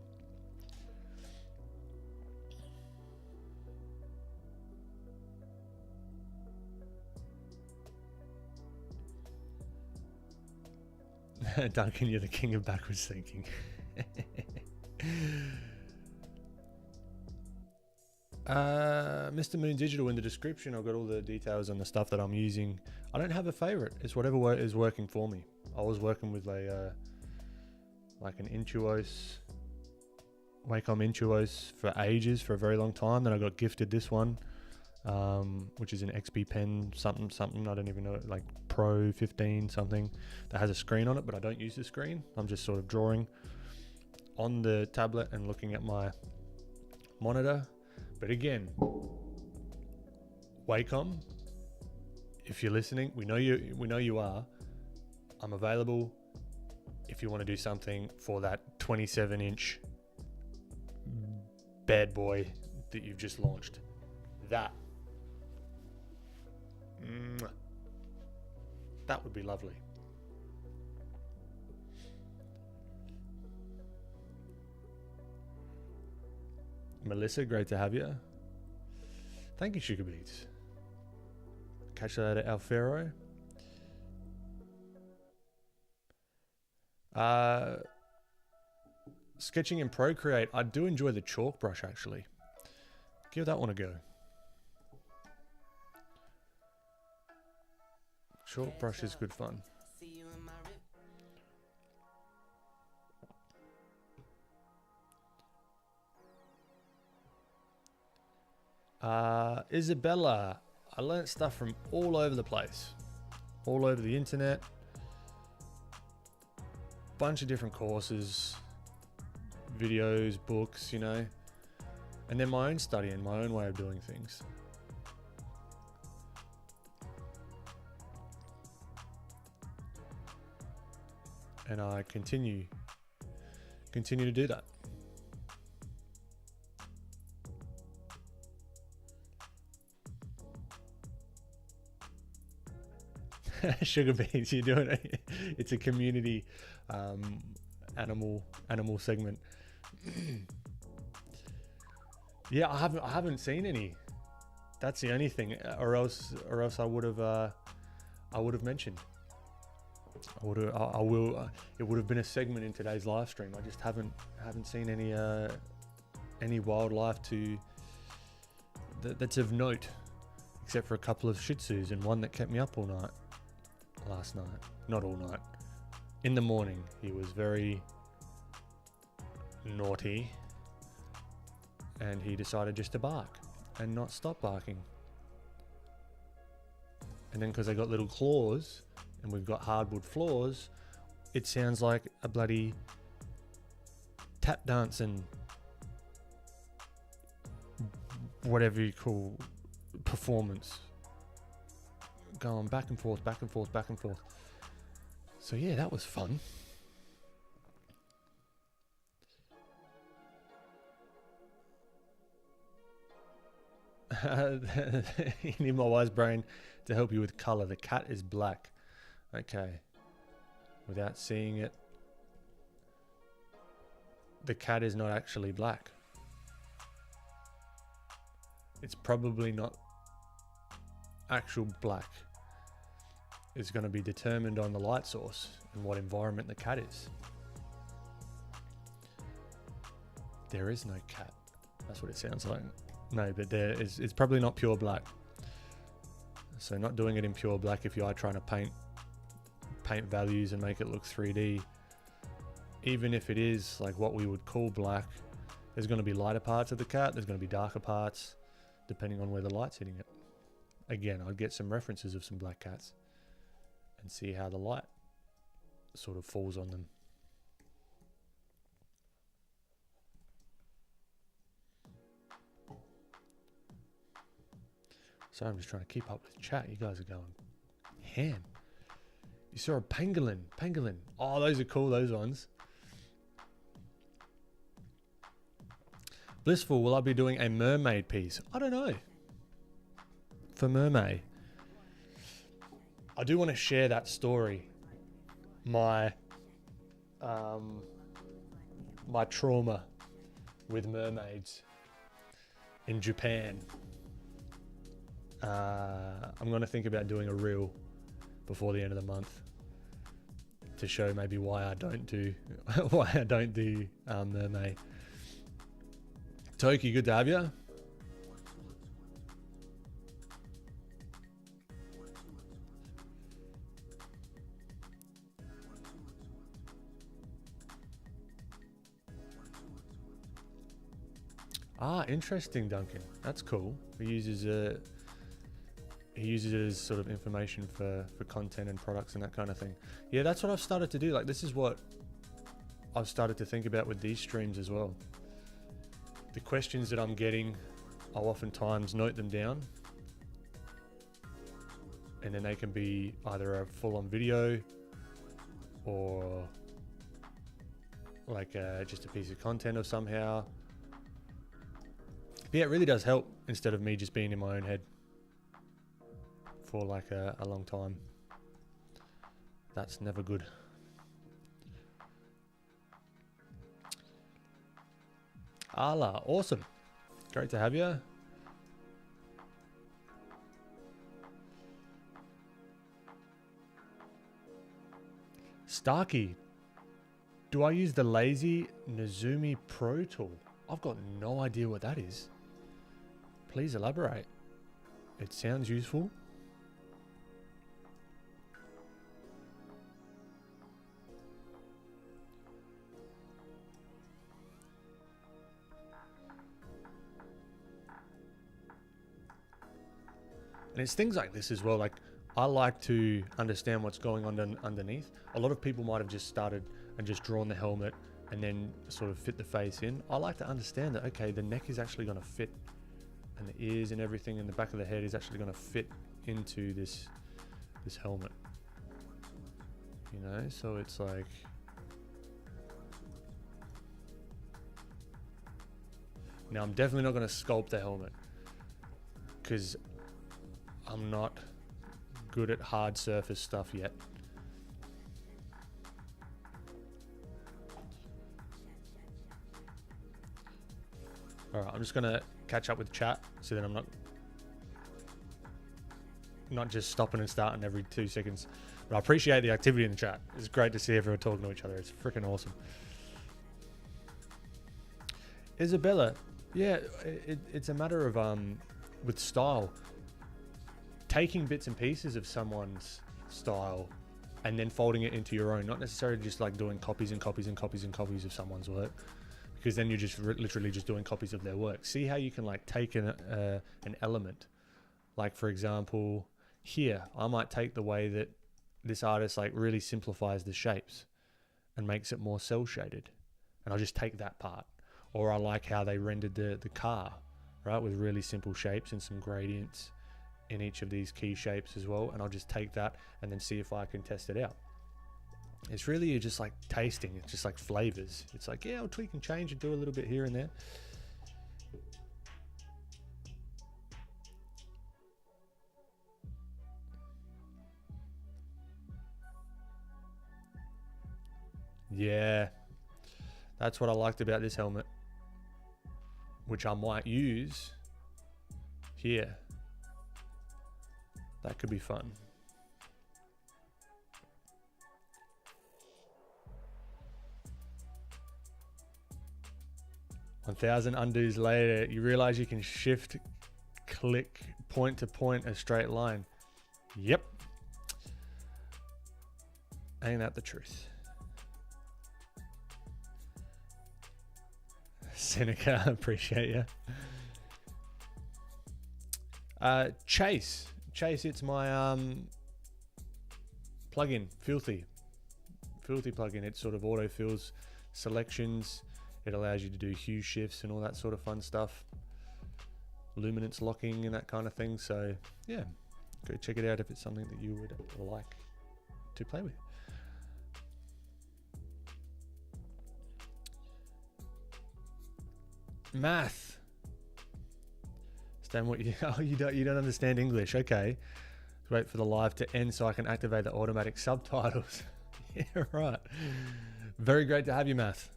Duncan, you're the king of backwards thinking. Mr. Moon Digital, in the description, I've got all the details on the stuff that I'm using. I don't have a favorite. It's whatever is working for me. I was working with a like an Intuos, Wacom Intuos for ages, for a very long time. Then I got gifted this one, which is an XP Pen something. I don't even know, like Pro 15 something, that has a screen on it, but I don't use the screen. I'm just sort of drawing on the tablet and looking at my monitor. But again, Wacom, if you're listening, we know you are. I'm available if you want to do something for that 27-inch bad boy that you've just launched. That would be lovely. Melissa, great to have you. Thank you, Sugar Beats. Catch that at Alfero. Sketching in Procreate. I do enjoy the chalk brush, actually. Give that one a go. Chalk brush is good fun. Isabella, I learned stuff from all over the place, all over the internet, bunch of different courses, videos, books, you know, and then my own study and my own way of doing things. And I continue to do that. Sugar beets, you're doing it. It's a community animal segment. Yeah, I haven't seen any. That's the only thing, or else I would have mentioned. I will. It would have been a segment in today's live stream. I just haven't seen any wildlife that's of note, except for a couple of Shih Tzus and one that kept me up all night last night. Not all night. In the morning, he was very naughty, and he decided just to bark and not stop barking. And then because they got little claws, and we've got hardwood floors, it sounds like a bloody tap dancing, whatever you call, performance, going back and forth, back and forth, back and forth. So yeah, that was fun. You need my wise brain to help you with color. The cat is black. Okay. Without seeing it, the cat is not actually black. It's probably not actual black. It's going to be determined on the light source and what environment the cat is. There is no cat. That's what it sounds like. No, but it's probably not pure black. So not doing it in pure black. If you are trying to paint values and make it look 3D, even if it is like what we would call black, there's going to be lighter parts of the cat, there's going to be darker parts, depending on where the light's hitting it. Again, I'd get some references of some black cats and see how the light sort of falls on them. Sorry, I'm just trying to keep up with chat. You guys are going ham. You saw a pangolin. Pangolin. Oh, those are cool, those ones. Blissful, will I be doing a mermaid piece? I don't know. For mermaid. I do want to share that story. My my trauma with mermaids in Japan. I'm going to think about doing a reel before the end of the month to show maybe why I don't do mermaid. Toki, good to have you. Interesting, Duncan. That's cool. He uses it as sort of information for content and products and that kind of thing. Yeah, that's what I've started to do. Like, this is what I've started to think about with these streams as well. The questions that I'm getting, I'll oftentimes note them down, and then they can be either a full-on video or like just a piece of content of somehow. But yeah, it really does help instead of me just being in my own head for like a long time. That's never good. Ala, awesome. Great to have you. Starkey, do I use the lazy Nezumi Pro tool? I've got no idea what that is. Please elaborate. It sounds useful. And it's things like this as well. Like, I like to understand what's going on underneath. A lot of people might have just started and just drawn the helmet and then sort of fit the face in. I like to understand that, okay, the neck is actually going to fit, and the ears and everything in the back of the head is actually going to fit into this helmet. You know, so it's like, now I'm definitely not going to sculpt the helmet because I'm not good at hard surface stuff yet. All right, I'm just gonna catch up with chat so that I'm not just stopping and starting every 2 seconds. But I appreciate the activity in the chat. It's great to see everyone talking to each other. It's freaking awesome. Isabella, yeah, it's a matter of with style, taking bits and pieces of someone's style and then folding it into your own, not necessarily just like doing copies and copies and copies and copies of someone's work, because then you're just literally just doing copies of their work. See how you can like take an element, like for example here, I might take the way that this artist like really simplifies the shapes and makes it more cell shaded, and I'll just take that part. Or I like how they rendered the car, right, with really simple shapes and some gradients in each of these key shapes as well, and I'll just take that and then see if I can test it out. It's really just like tasting. It's just like flavors. It's like, yeah, I'll tweak and change and do a little bit here and there. Yeah, that's what I liked about this helmet, which I might use here. That could be fun. $1,000 undos later, you realize you can shift click point to point a straight line. Yep. Ain't that the truth? Seneca, appreciate you. Chase, it's my plugin, Filthy plugin. It sort of auto-fills selections. It allows you to do hue shifts and all that sort of fun stuff. luminance locking and that kind of thing. So yeah, go check it out if it's something that you would like to play with. Math. Stan, what you don't understand English? Okay. Wait for the live to end so I can activate the automatic subtitles. Yeah, right. Very great to have you, Math.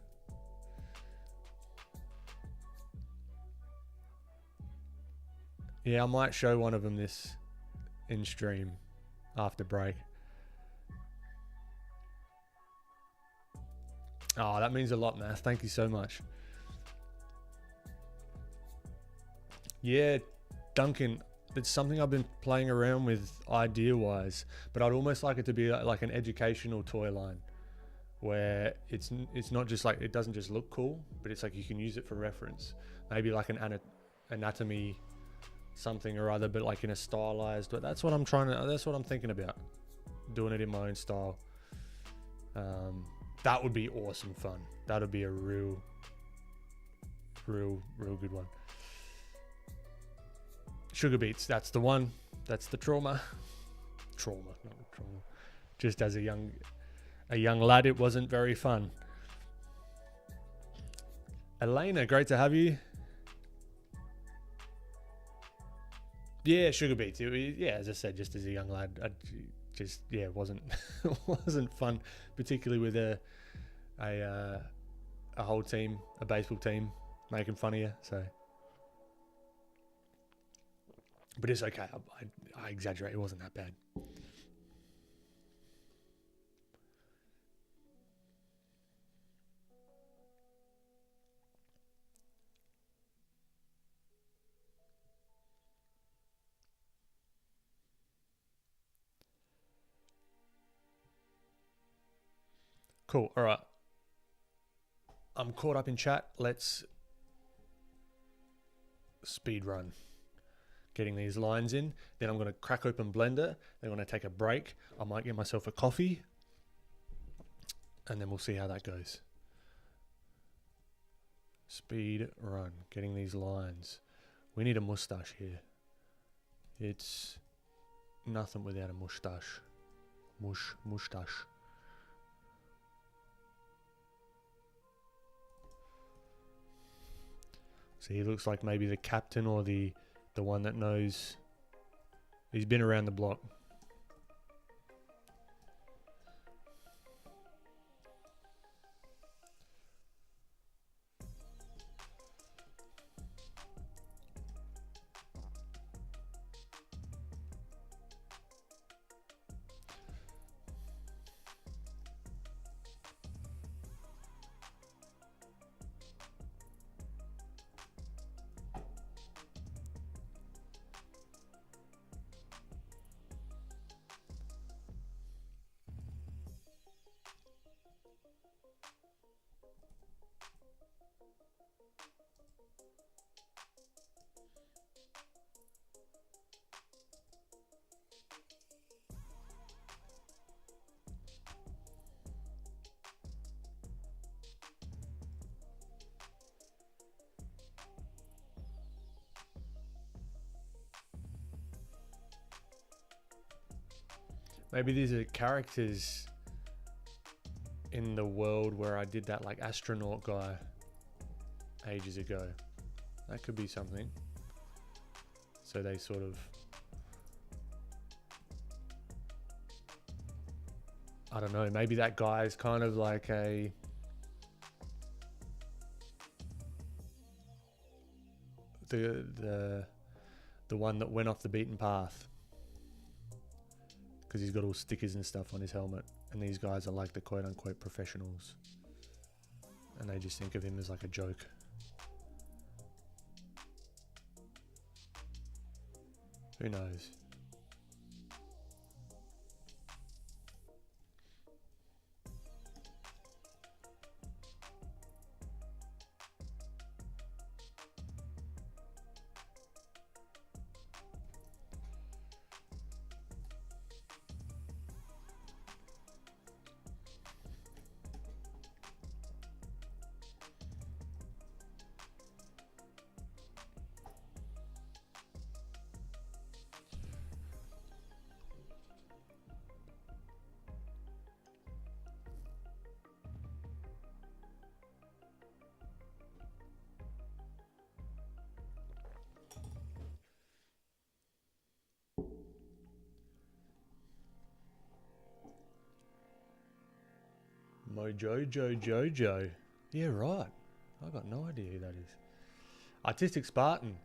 Yeah, I might show one of them this in stream after break. Oh, that means a lot, Math. Thank you so much. Yeah, Duncan, it's something I've been playing around with idea-wise, but I'd almost like it to be like an educational toy line, where it's not just like, it doesn't just look cool, but it's like you can use it for reference. Maybe like an anatomy something or other, but like in a stylized. But that's what I'm thinking about, doing it in my own style. That would be awesome fun. That would be a real good one. Sugar beets, that's the one. That's the trauma. Trauma, not trauma. Just as a young lad, it wasn't very fun. Elena, great to have you. Yeah, sugar beets. Yeah, as I said, just as a young lad, it wasn't wasn't fun, particularly with a whole team, a baseball team, making fun of you. So, but it's okay. I exaggerate. It wasn't that bad. Cool. All right. I'm caught up in chat. Let's speed run. Getting these lines in. Then I'm going to crack open Blender. Then I'm going to take a break. I might get myself a coffee. And then we'll see how that goes. Speed run. Getting these lines. We need a mustache here. It's nothing without a mustache. Mustache. So he looks like maybe the captain or the one that knows. He's been around the block. Maybe these are characters in the world where I did that like astronaut guy ages ago. That could be something. So they sort of, I don't know, maybe that guy is kind of like the one that went off the beaten path. Because he's got all stickers and stuff on his helmet. And these guys are like the quote-unquote professionals. And they just think of him as like a joke. Who knows? Jojo. Yeah, right. I got no idea who that is. Artistic Spartan.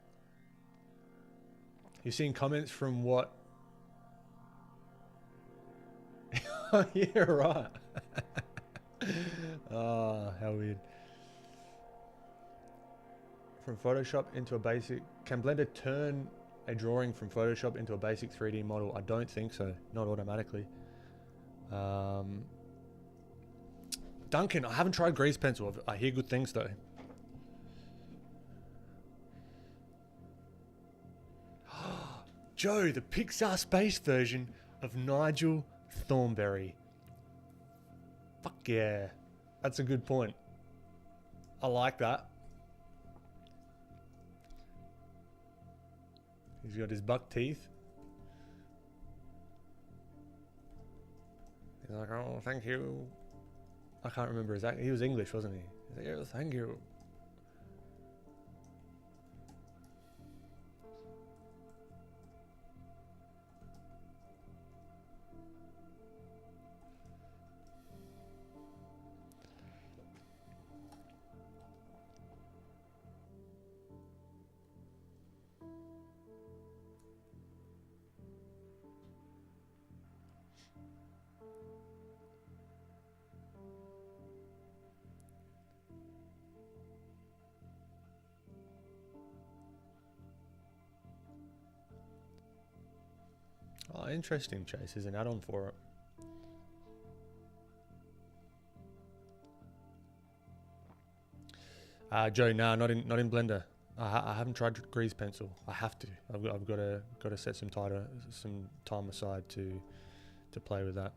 You've seen comments from what? Yeah, right. Oh, how weird. From Photoshop into a basic... Can Blender turn a drawing from Photoshop into a basic 3D model? I don't think so. Not automatically. Duncan, I haven't tried grease pencil. I hear good things though. Joe, the Pixar space version of Nigel Thornberry. Fuck yeah. That's a good point. I like that. He's got his buck teeth. He's like, oh, thank you. I can't remember his accent. He was English, wasn't he? He's like, oh, thank you. Oh, interesting, Chase. There's an add-on for it. Joe, no, not in Blender. I haven't tried grease pencil. I have to. I've got to set some time aside to play with that.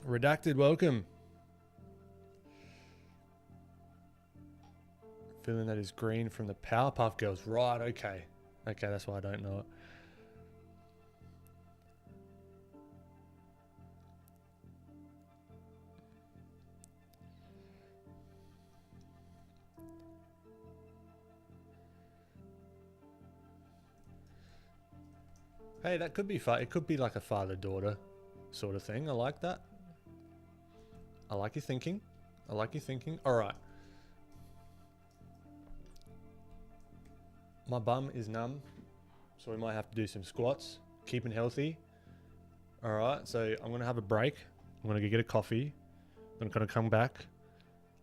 Redacted, welcome. Feeling that is green from the Powerpuff Girls. Right, okay. Okay, that's why I don't know it. Hey, that could be fun. It could be like a father-daughter sort of thing. I like that. I like your thinking. I like your thinking. All right. My bum is numb, so we might have to do some squats. Keeping healthy. All right, so I'm going to have a break. I'm going to go get a coffee. I'm going to come back.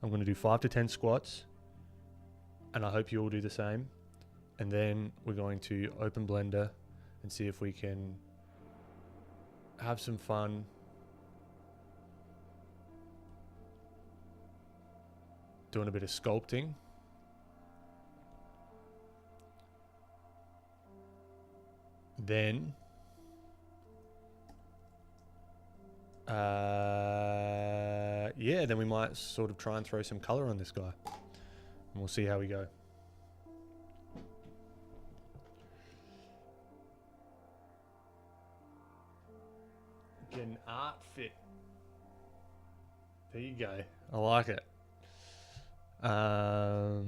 I'm going to do 5 to 10 squats. And I hope you all do the same. And then we're going to open Blender and see if we can have some fun. Doing a bit of sculpting. Then yeah, then we might sort of try and throw some color on this guy. And we'll see how we go. Get an art fit. There you go. I like it. I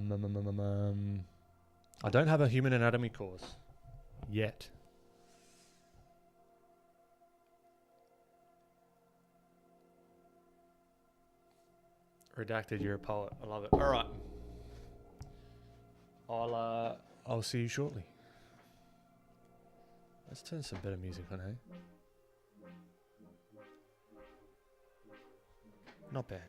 don't have a human anatomy course yet. Redacted, you're a poet. I love it. All right. I'll see you shortly. Let's turn some better music on, hey? Not bad.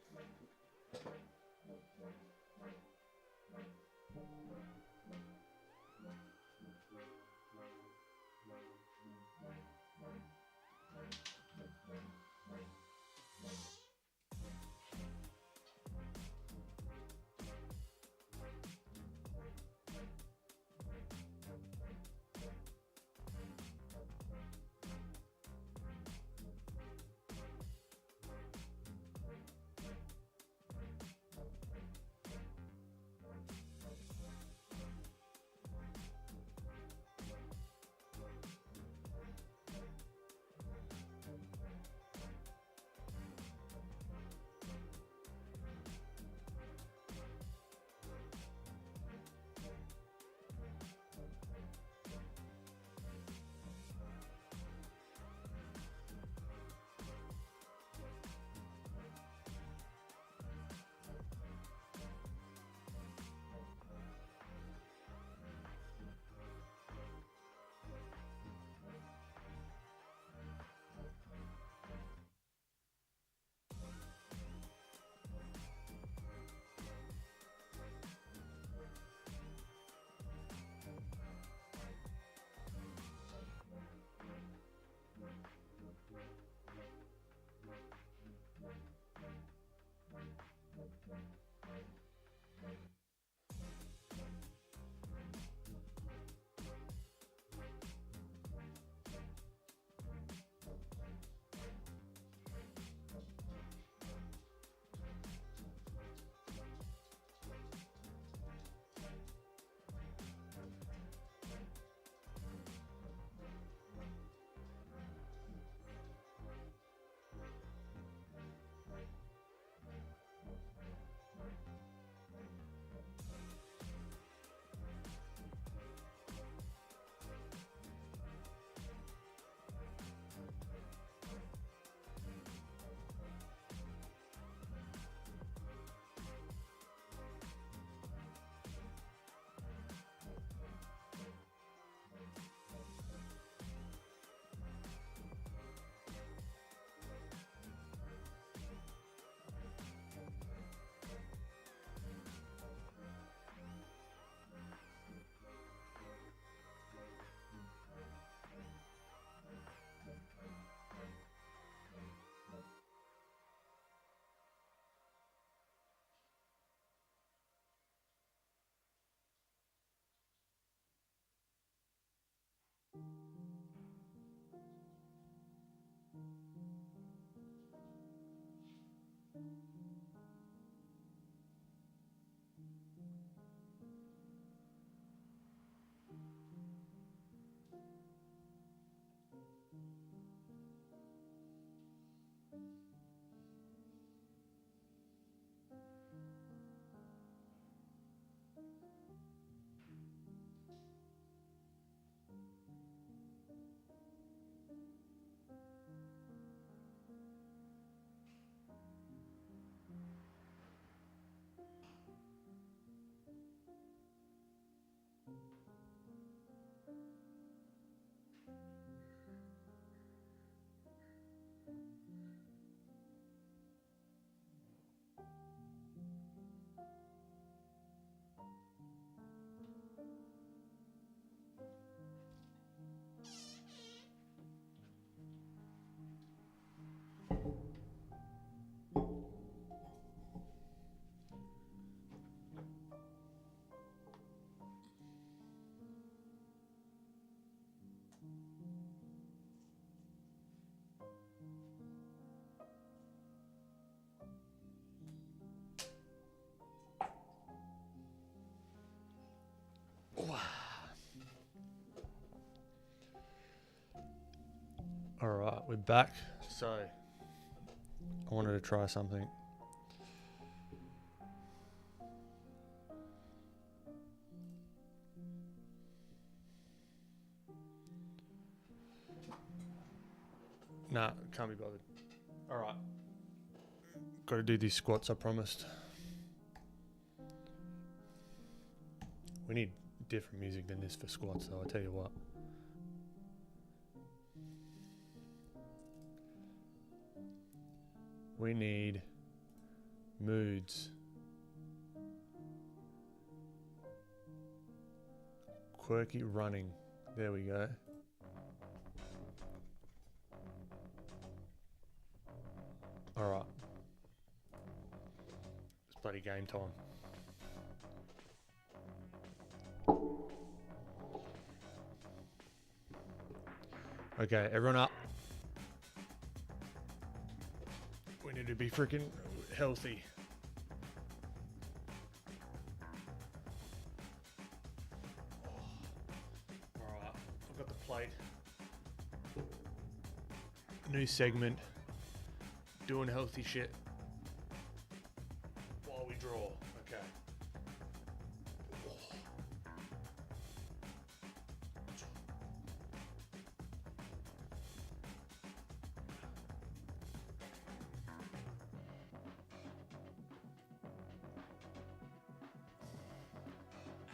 All right, we're back. So, I wanted to try something. Nah, can't be bothered. All right. Got to do these squats, I promised. We need different music than this for squats, though, I'll tell you what. We need moods. Quirky running. There we go. Alright. It's bloody game time. Okay, everyone up. We need to be freaking healthy. Alright, I've got the plate. New segment. Doing healthy shit while we draw. Okay.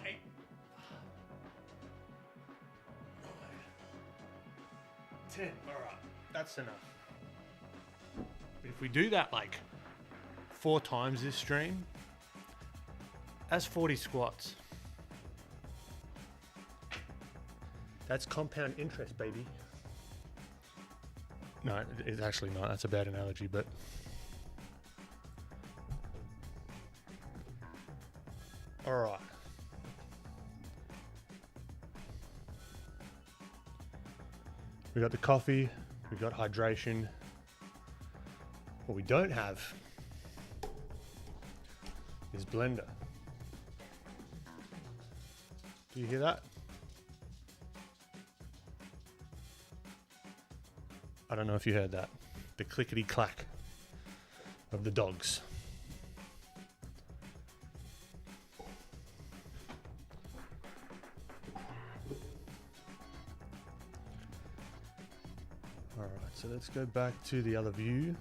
Eight. 10. All right, that's enough. If we do that like 4 times this stream, that's 40 squats. That's compound interest, baby. No, it's actually not. That's a bad analogy, but all right. We got the coffee, we got hydration. What we don't have is blender. Do you hear that? I don't know if you heard that. The clickety clack of the dogs. All right, so let's go back to the other view.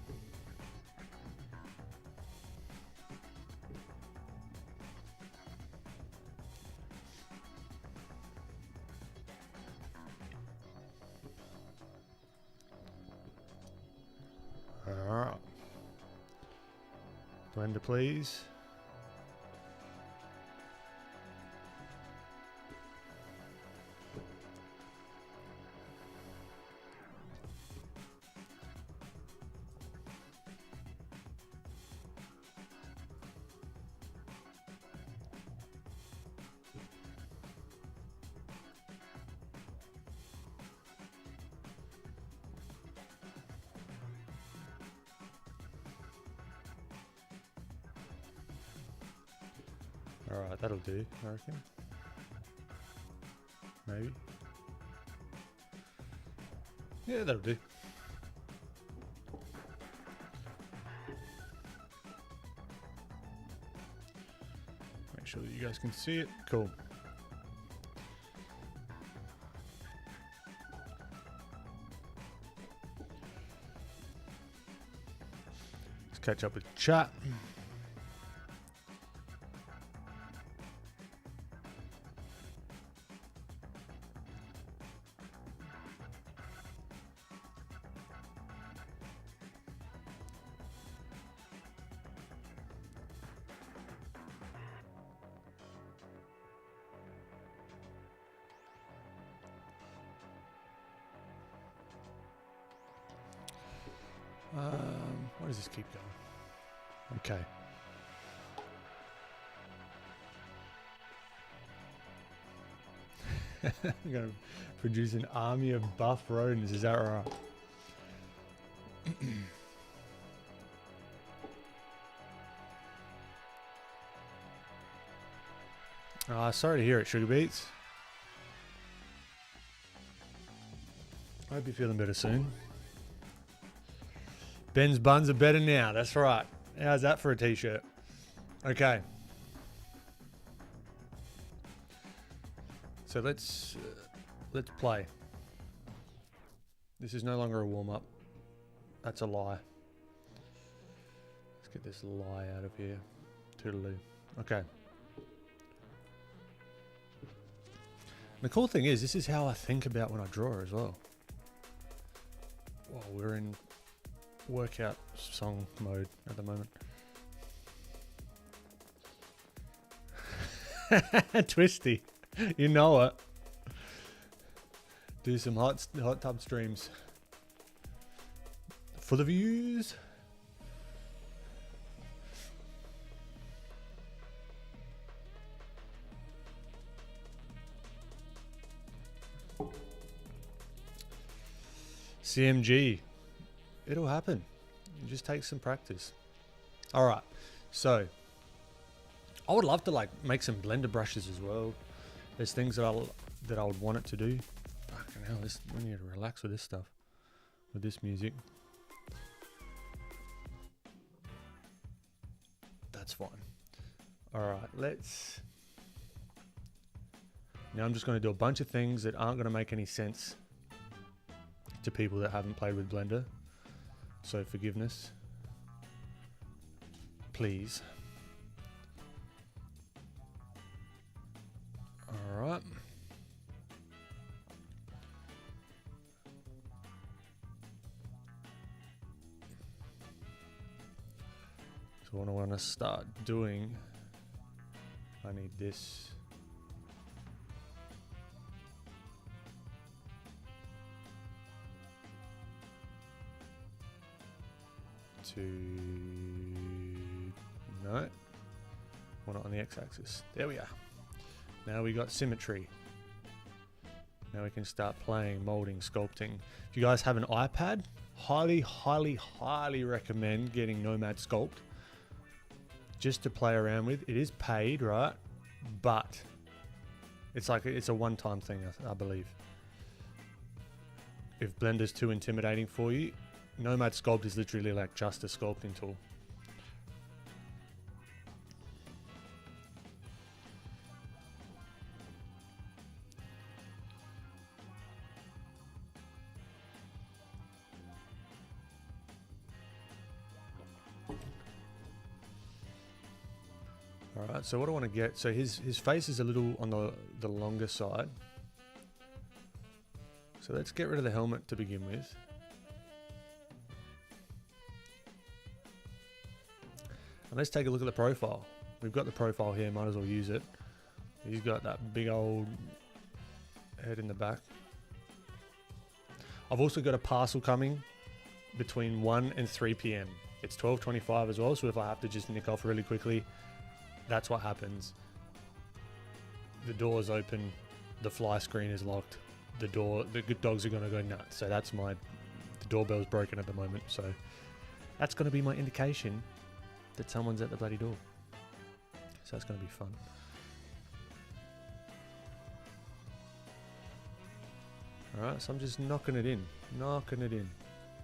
Blender, please. Alright, that'll do, I reckon. Maybe. Yeah, that'll do. Make sure that you guys can see it. Cool. Let's catch up with chat. Why does this keep going? Okay. I'm going to produce an army of buff rodents. Is that right? Sorry to hear it, Sugar Beats. I hope you're feeling better soon. Ben's buns are better now. That's right. How's that for a t-shirt? Okay. So let's play. This is no longer a warm-up. That's a lie. Let's get this lie out of here. Toodaloo. Okay. The cool thing is, this is how I think about when I draw as well. Well, we're in workout song mode at the moment. Twisty. You know it. Do some hot tub streams. For the views. CMG. It'll happen. It just takes some practice. All right. So I would love to like make some blender brushes as well. There's things that I would want it to do. Fucking hell, we need to relax with this stuff. With this music. That's fine. Alright, let's... Now I'm just going to do a bunch of things that aren't going to make any sense to people that haven't played with Blender. So forgiveness. Please. Alright. So what I want to start doing, I need this. No. Well, not on the x-axis. There we are. Now we got symmetry. Now we can start playing, molding, sculpting. If you guys have an iPad, highly recommend getting Nomad Sculpt just to play around with. It is paid, right? But it's like it's a one-time thing, I believe. If Blender's too intimidating for you, Nomad Sculpt is literally like just a sculpting tool. Alright, so what I want to get, so his face is a little on the longer side. So let's get rid of the helmet to begin with. And let's take a look at the profile. We've got the profile here, might as well use it. He's got that big old head in the back. I've also got a parcel coming between 1 and 3 p.m. It's 12:25 as well, so if I have to just nick off really quickly, that's what happens. The door's open, the fly screen is locked, the good dogs are gonna go nuts. So that's the doorbell's broken at the moment, so that's gonna be my indication that someone's at the bloody door. So that's gonna be fun. Alright, so I'm just knocking it in. I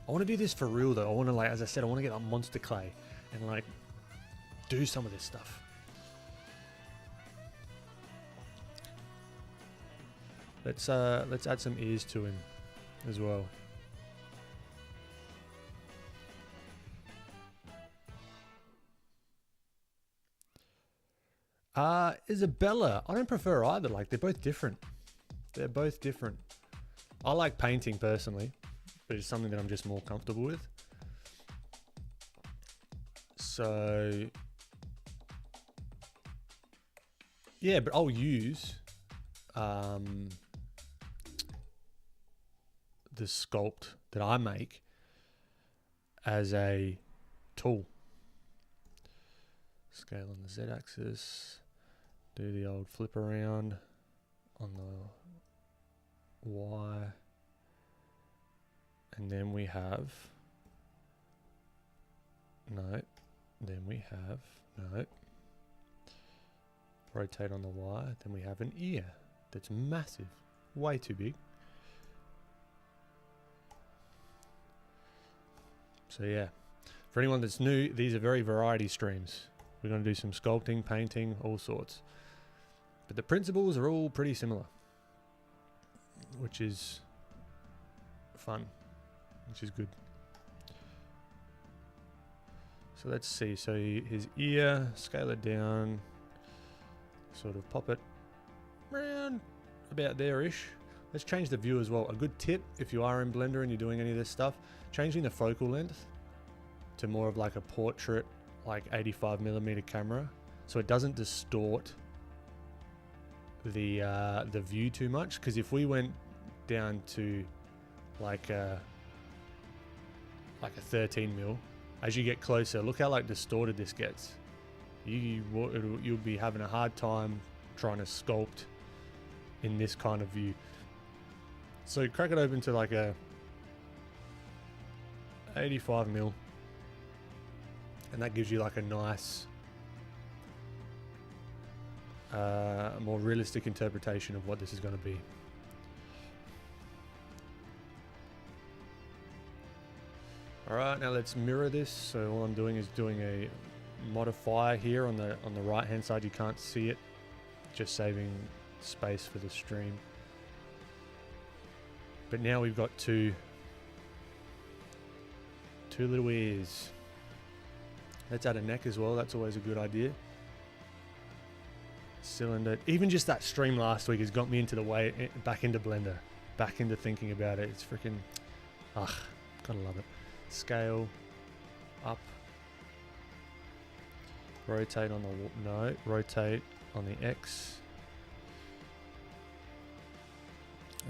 wanna do this for real though. I wanna, like, as I said, I wanna get that monster clay and like do some of this stuff. Let's add some ears to him as well. Isabella, I don't prefer either. Like, they're both different. I like painting personally, but it's something that I'm just more comfortable with. So yeah, but I'll use the sculpt that I make as a tool. Scale on the Z-axis. Do the old flip around on the Y. And then we have, rotate on the Y, then we have an ear that's massive, way too big. So yeah, for anyone that's new, these are very variety streams. We're going to do some sculpting, painting, all sorts. But the principles are all pretty similar, which is fun, which is good. So let's see. So his ear, scale it down, sort of pop it around about there-ish. Let's change the view as well. A good tip, if you are in Blender and you're doing any of this stuff, changing the focal length to more of like a portrait, like 85mm camera, so it doesn't distort the view too much. Because if we went down to like a 13mm, as you get closer, look how like distorted this gets. You'll be having a hard time trying to sculpt in this kind of view. So crack it open to like a 85mm, and that gives you like a nice, more realistic interpretation of what this is going to be. All right, now let's mirror this. So all I'm doing is doing a modifier here on the right hand side. You can't see it, just saving space for the stream. But now we've got two little ears. Let's add a neck as well. That's always a good idea. Cylinder. Even just that stream last week has got me into the way back into Blender, back into thinking about it. It's freaking, gotta love it. Scale up. Rotate on the rotate on the X.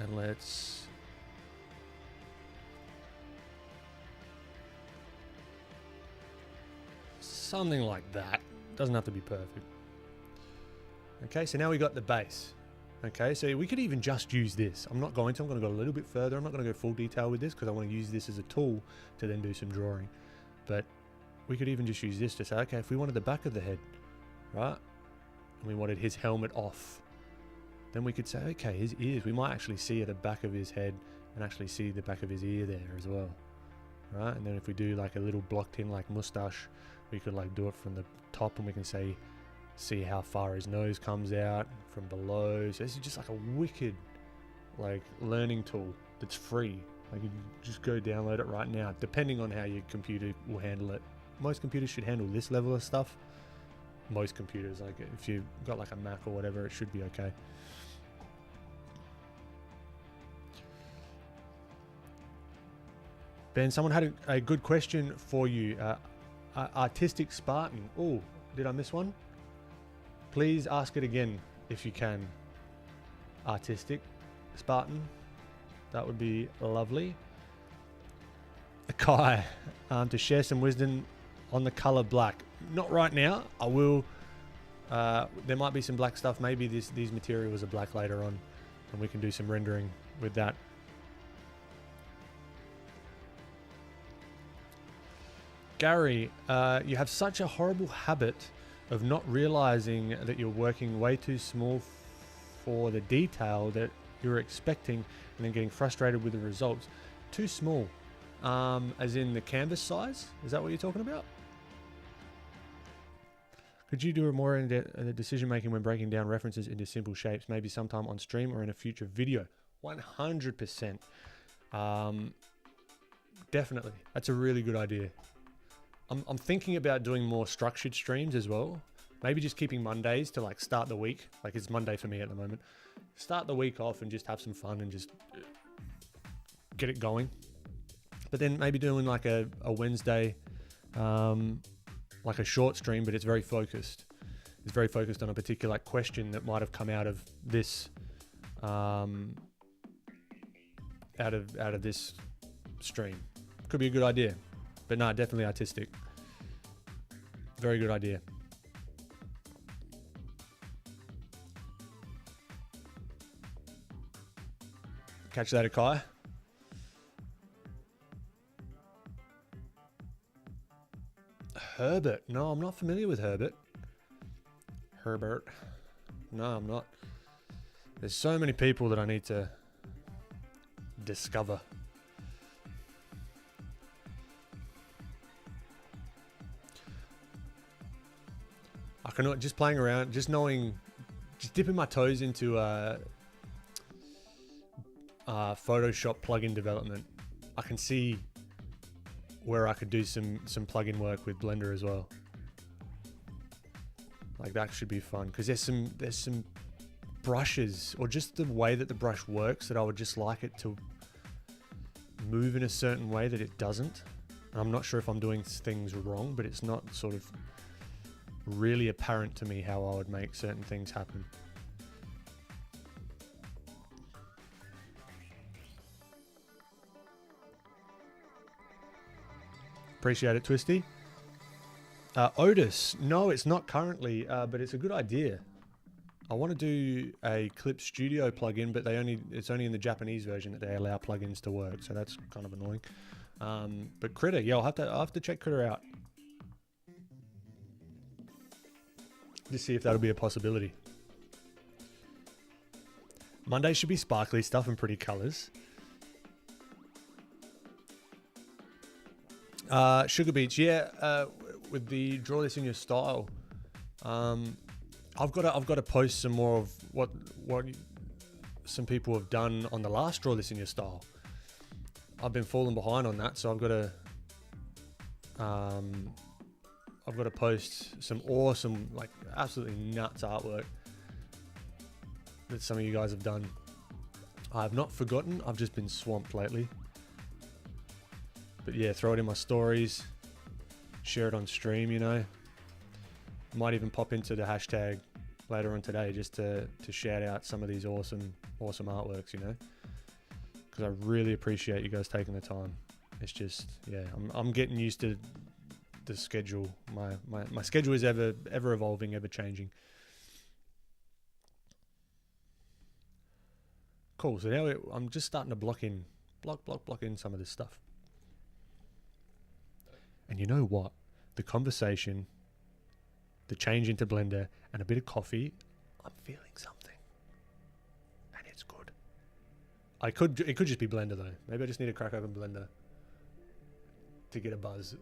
And let's something like that. Doesn't have to be perfect. Okay, so now we got the base. Okay, so we could even just use this. I'm not going to. I'm going to go a little bit further. I'm not going to go full detail with this because I want to use this as a tool to then do some drawing. But we could even just use this to say, okay, if we wanted the back of the head, right, and we wanted his helmet off, then we could say, okay, his ears, we might actually see at the back of his head and actually see the back of his ear there as well, right? And then if we do like a little blocked in like mustache, we could like do it from the top, and we can say, see how far his nose comes out from below. So this is just like a wicked like learning tool that's free. Like you just go download it right now, depending on how your computer will handle it. Most computers should handle this level of stuff. Most computers, like if you've got like a Mac or whatever, it should be okay. Ben, someone had a good question for you. Artistic Spartan. Oh, did I miss one? Please ask it again if you can. Artistic Spartan. That would be lovely. Kai, to share some wisdom on the color black. Not right now. I will. There might be some black stuff. Maybe these materials are black later on, and we can do some rendering with that. Gary, you have such a horrible habit of not realizing that you're working way too small for the detail that you're expecting, and then getting frustrated with the results. Too small, as in the canvas size? Is that what you're talking about? Could you do a more in decision making when breaking down references into simple shapes, maybe sometime on stream or in a future video? 100%. Definitely. That's a really good idea. I'm thinking about doing more structured streams as well. Maybe just keeping Mondays to like start the week. Like it's Monday for me at the moment. Start the week off and just have some fun and just get it going. But then maybe doing like a Wednesday, like a short stream, but it's very focused. It's very focused on a particular question that might have come out of this, out of this stream. Could be a good idea. But no, definitely artistic. Very good idea. Catch that, Akai. Herbert. No, I'm not familiar with Herbert. Herbert. No, I'm not. There's so many people that I need to discover. I can just playing around, just knowing, just dipping my toes into Photoshop plugin development. I can see where I could do some plugin work with Blender as well. Like that should be fun because there's some brushes or just the way that the brush works that I would just like it to move in a certain way that it doesn't. And I'm not sure if I'm doing things wrong, but it's not sort of really apparent to me how I would make certain things happen. Appreciate it, Twisty. Otis, no, it's not currently, but it's a good idea. I want to do a Clip Studio plugin, but it's only in the Japanese version that they allow plugins to work, so that's kind of annoying. But Critter, yeah, I'll have to check Critter out. Just see if that'll be a possibility. Monday should be sparkly stuff and pretty colors. Sugar Beach, yeah, with the draw this in your style. I've got to post some more of what some people have done on the last draw this in your style. I've been falling behind on that, so I've got to post some awesome, like absolutely nuts artwork that some of you guys have done. I have not forgotten. I've just been swamped lately. But yeah, throw it in my stories, share it on stream, you know. Might even pop into the hashtag later on today just to shout out some of these awesome artworks, you know. Because I really appreciate you guys taking the time. It's just, yeah, I'm getting used to the schedule. My schedule is ever evolving, ever changing. Cool. So now I'm just starting to block in some of this stuff. And you know what? The conversation, the change into Blender, and a bit of coffee, I'm feeling something. And it's good. It could just be Blender though. Maybe I just need to crack open Blender to get a buzz.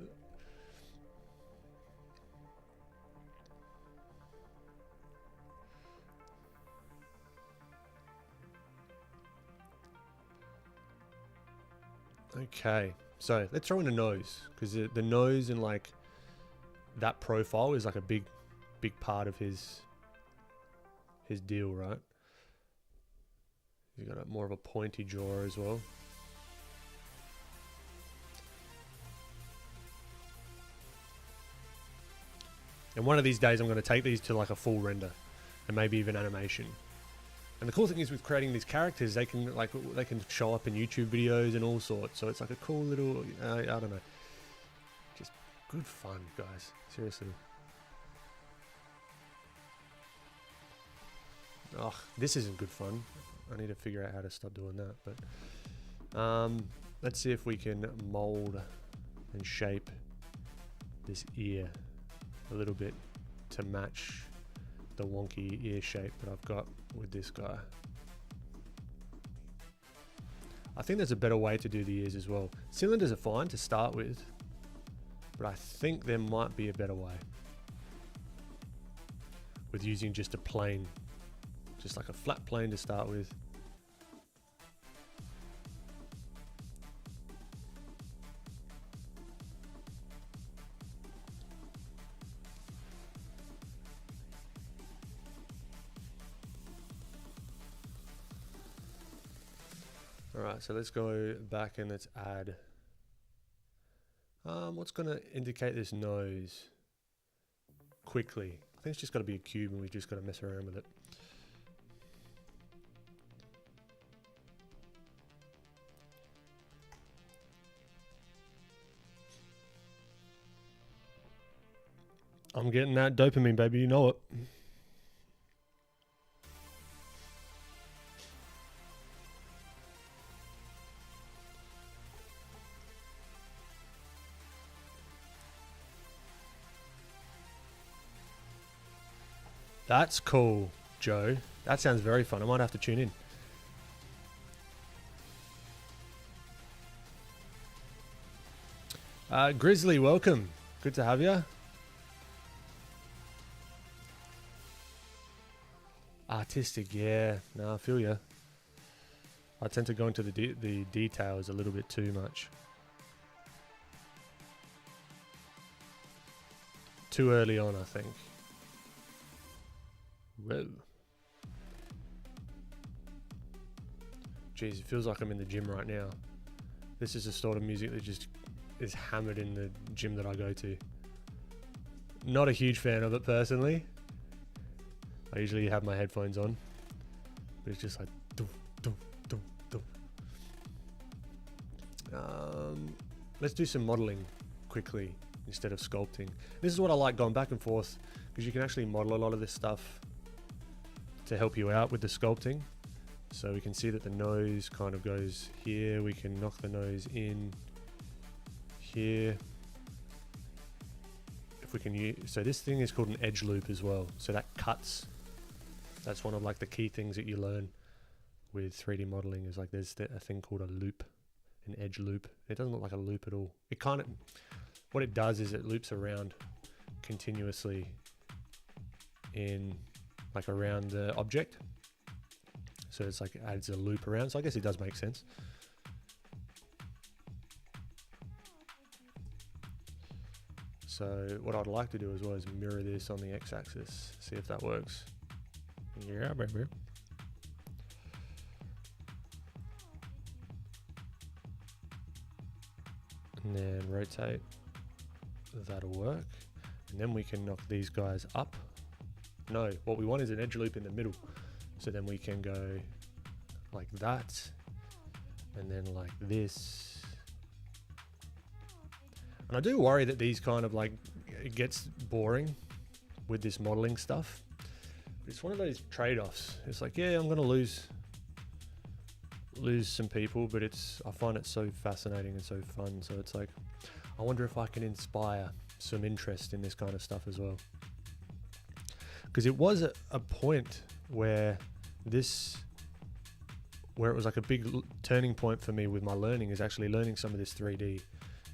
Okay, so let's throw in a nose, because the nose and like that profile is like a big part of his deal, right? He's got more of a pointy jaw as well. And one of these days I'm going to take these to like a full render and maybe even animation. And the cool thing is with creating these characters, they can show up in YouTube videos and all sorts. So it's like a cool little, I don't know, just good fun, guys. Seriously. Oh, this isn't good fun. I need to figure out how to stop doing that. But let's see if we can mold and shape this ear a little bit to match the wonky ear shape that I've got with this guy. I think there's a better way to do the ears as well. Cylinders are fine to start with, but I think there might be a better way with using just a plane, just like a flat plane to start with. Alright, so let's go back and let's add what's going to indicate this nose quickly. I think it's just got to be a cube and we've just got to mess around with it. I'm getting that dopamine, baby. You know it. That's cool, Joe. That sounds very fun. I might have to tune in. Grizzly, welcome. Good to have you. Artistic, yeah. No, I feel you. I tend to go into the details a little bit too much. Too early on, I think. Whoa. Jeez, it feels like I'm in the gym right now. This is the sort of music that just is hammered in the gym that I go to. Not a huge fan of it personally. I usually have my headphones on, but it's just like doof, doof, doof, doof. Let's do some modeling quickly instead of sculpting. This is what I like, going back and forth, because you can actually model a lot of this stuff to help you out with the sculpting. So we can see that the nose kind of goes here. We can knock the nose in here. If we can use, so this thing is called an edge loop as well. So that cuts. That's one of like the key things that you learn with 3D modeling, is like there's a thing called a loop, an edge loop. It doesn't look like a loop at all. It kind of, what it does is it loops around continuously in like around the object. So it's like it adds a loop around. So I guess it does make sense. So what I'd like to do as well is mirror this on the x-axis, see if that works. Yeah, baby. And then rotate. That'll work. And then we can knock these guys up. No, what we want is an edge loop in the middle. So then we can go like that, and then like this. And I do worry that these kind of like, it gets boring with this modeling stuff. But it's one of those trade-offs. It's like, yeah, I'm gonna lose some people, but I find it so fascinating and so fun. So it's like, I wonder if I can inspire some interest in this kind of stuff as well. Because it was a point where it was like a big turning point for me with my learning, is actually learning some of this 3D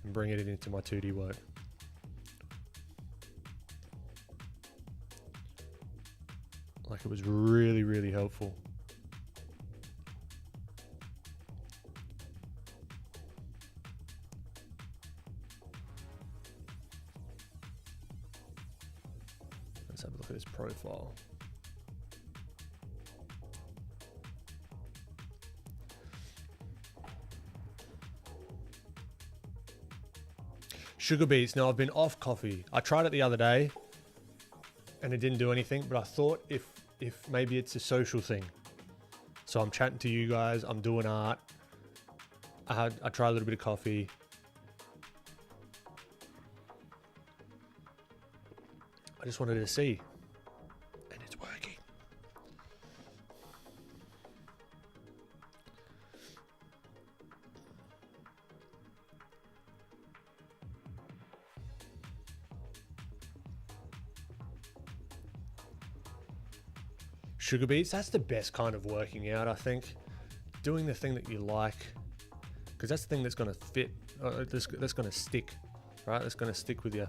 and bringing it into my 2D work. Like it was really, really helpful. Let's have a look at his profile. Sugar beets. Now I've been off coffee. I tried it the other day and it didn't do anything, but I thought if maybe it's a social thing. So I'm chatting to you guys, I'm doing art. I tried a little bit of coffee. I just wanted to see. And it's working. Sugar beets, that's the best kind of working out, I think. Doing the thing that you like, because that's the thing that's going to fit, that's going to stick, right? That's going to stick with you.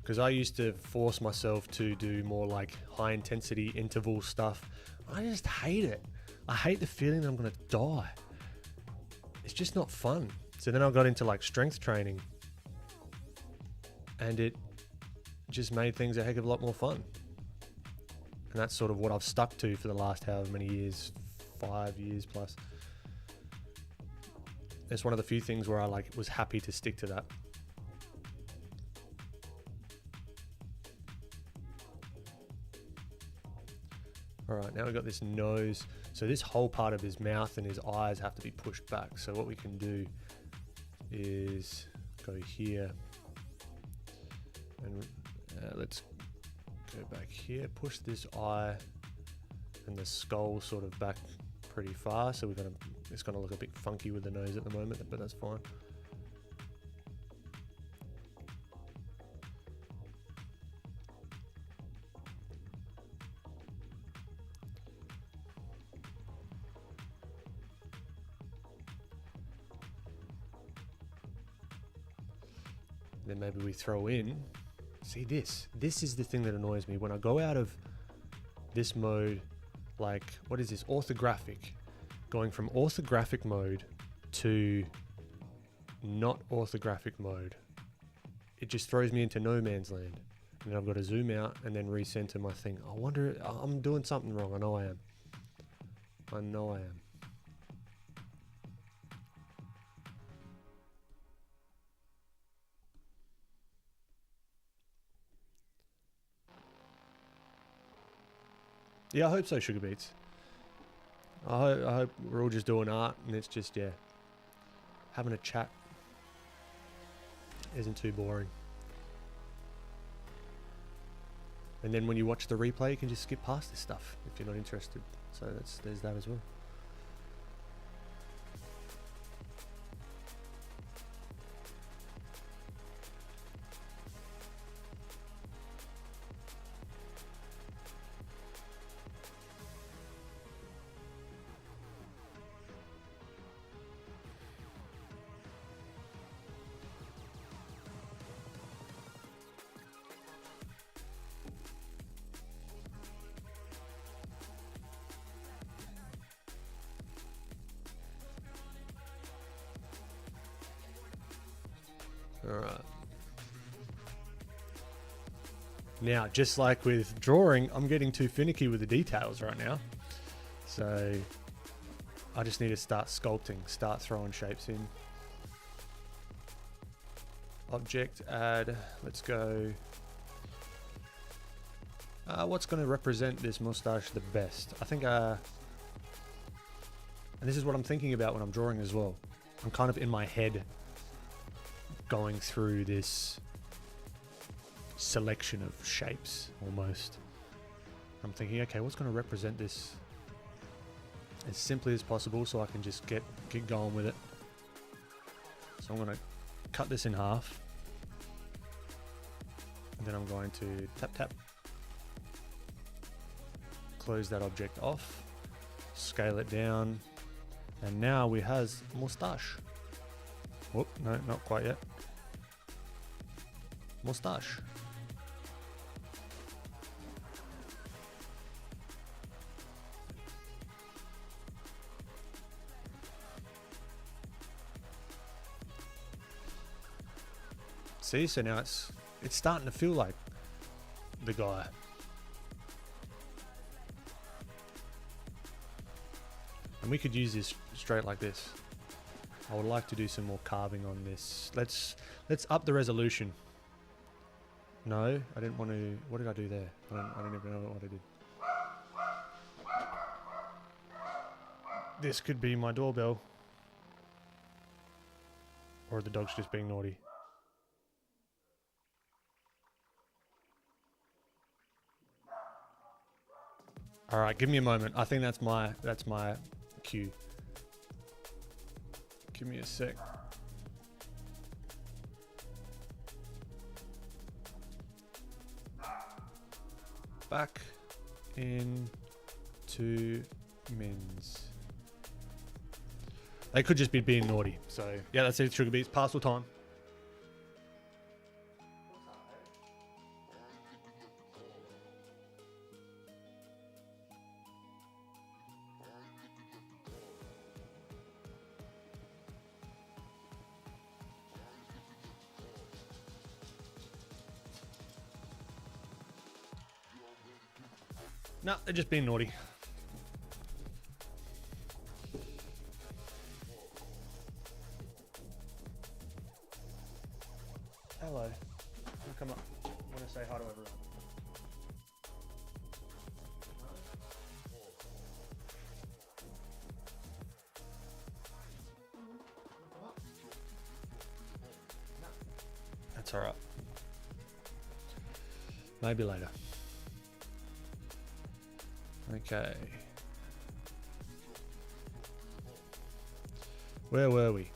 Because I used to force myself to do more like high intensity interval stuff. I just hate it. I hate the feeling that I'm going to die. It's just not fun. So then I got into like strength training, and it just made things a heck of a lot more fun. And that's sort of what I've stuck to for the last however many years, 5 years plus. It's one of the few things where I like was happy to stick to that. All right, now we've got this nose. So this whole part of his mouth and his eyes have to be pushed back. So what we can do is go here, and let's go back here, push this eye and the skull sort of back pretty far, so it's gonna look a bit funky with the nose at the moment, but that's fine. Then maybe we throw in, see this is the thing that annoys me when I go out of this mode, like, what is this, orthographic, going from orthographic mode to not orthographic mode. It just throws me into no man's land. And then I've got to zoom out and then recenter my thing. I wonder, I'm doing something wrong. I know I am. I know I am. Yeah, I hope so, Sugar Beats. I hope we're all just doing art and it's just, yeah, having a chat isn't too boring. And then when you watch the replay, you can just skip past this stuff if you're not interested. So there's that as well. Alright. Now, just like with drawing, I'm getting too finicky with the details right now. So I just need to start sculpting, start throwing shapes in. Object, add, let's go. What's going to represent this mustache the best? I think, and this is what I'm thinking about when I'm drawing as well. I'm kind of in my head going through this selection of shapes almost. I'm thinking, okay, what's going to represent this as simply as possible so I can just get going with it. So I'm going to cut this in half, and then I'm going to tap, close that object off, scale it down, and now we have mustache. Whoop, no, not quite yet. Mustache. See, so now it's starting to feel like the guy. And we could use this straight like this. I would like to do some more carving on this. Let's up the resolution. No, I didn't want to. What did I do there? I don't even know what I did. This could be my doorbell. Or the dog's just being naughty. All right, give me a moment. I think that's my cue. Give me a sec. Back into Mins. They could just be being naughty. So yeah, that's it. Sugar Beats. Parcel time. No, they're just being naughty. Hello. You come up. I want to say hi to everyone. That's all right. Maybe later. Okay. Where were we?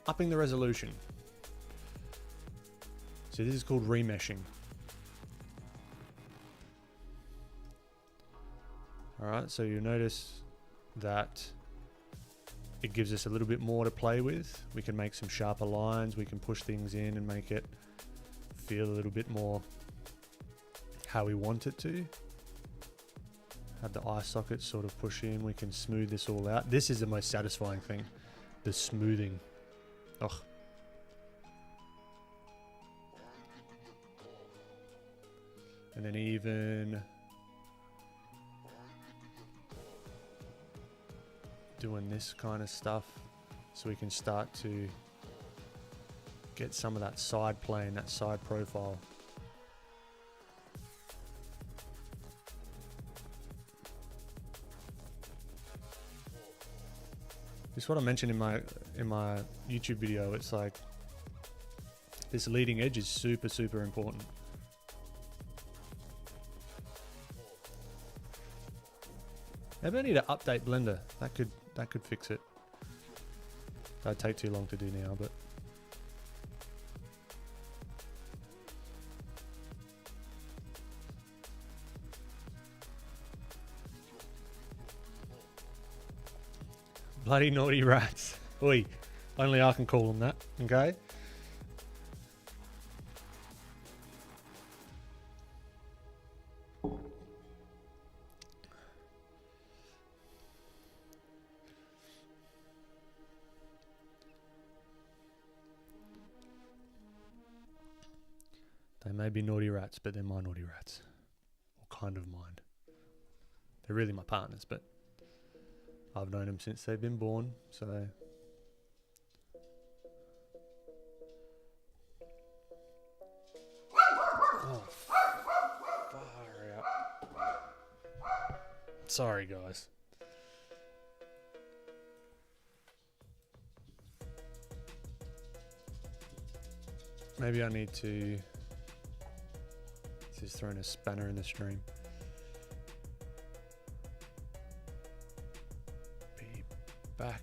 Upping the resolution. So this is called remeshing. Alright, so you notice that it gives us a little bit more to play with. We can make some sharper lines, we can push things in and make it feel a little bit more how we want it to. Have the eye sockets sort of push in, we can smooth this all out. This is the most satisfying thing, the smoothing. Ugh. And then even doing this kind of stuff so we can start to get some of that side plane, that side profile. This is what I mentioned in my YouTube video. It's like this leading edge is super, super important. Maybe I need to update Blender. That could fix it. That'd take too long to do now, but bloody naughty rats. Oi, only I can call them that, okay? They may be naughty rats, but they're my naughty rats. Or kind of mine. They're really my partners, but I've known them since they've been born, so... Oh, far out. Sorry, guys. Maybe I need to... This is throwing a spanner in the stream. Be back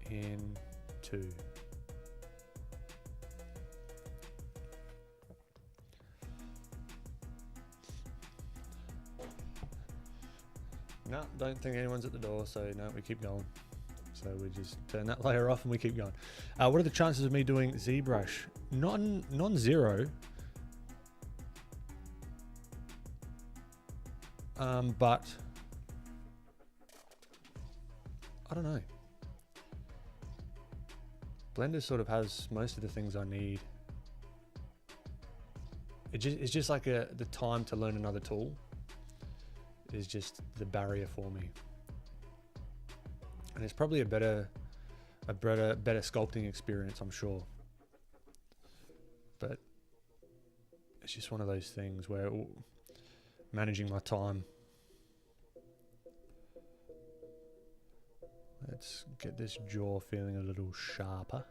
in 2. No, don't think anyone's at the door, so no, we keep going. So we just turn that layer off and we keep going. What are the chances of me doing ZBrush? Non-zero. But I don't know. Blender sort of has most of the things I need. It's just like the time to learn another tool is just the barrier for me. And it's probably a better sculpting experience, I'm sure. But it's just one of those things where managing my time. Let's get this jaw feeling a little sharper.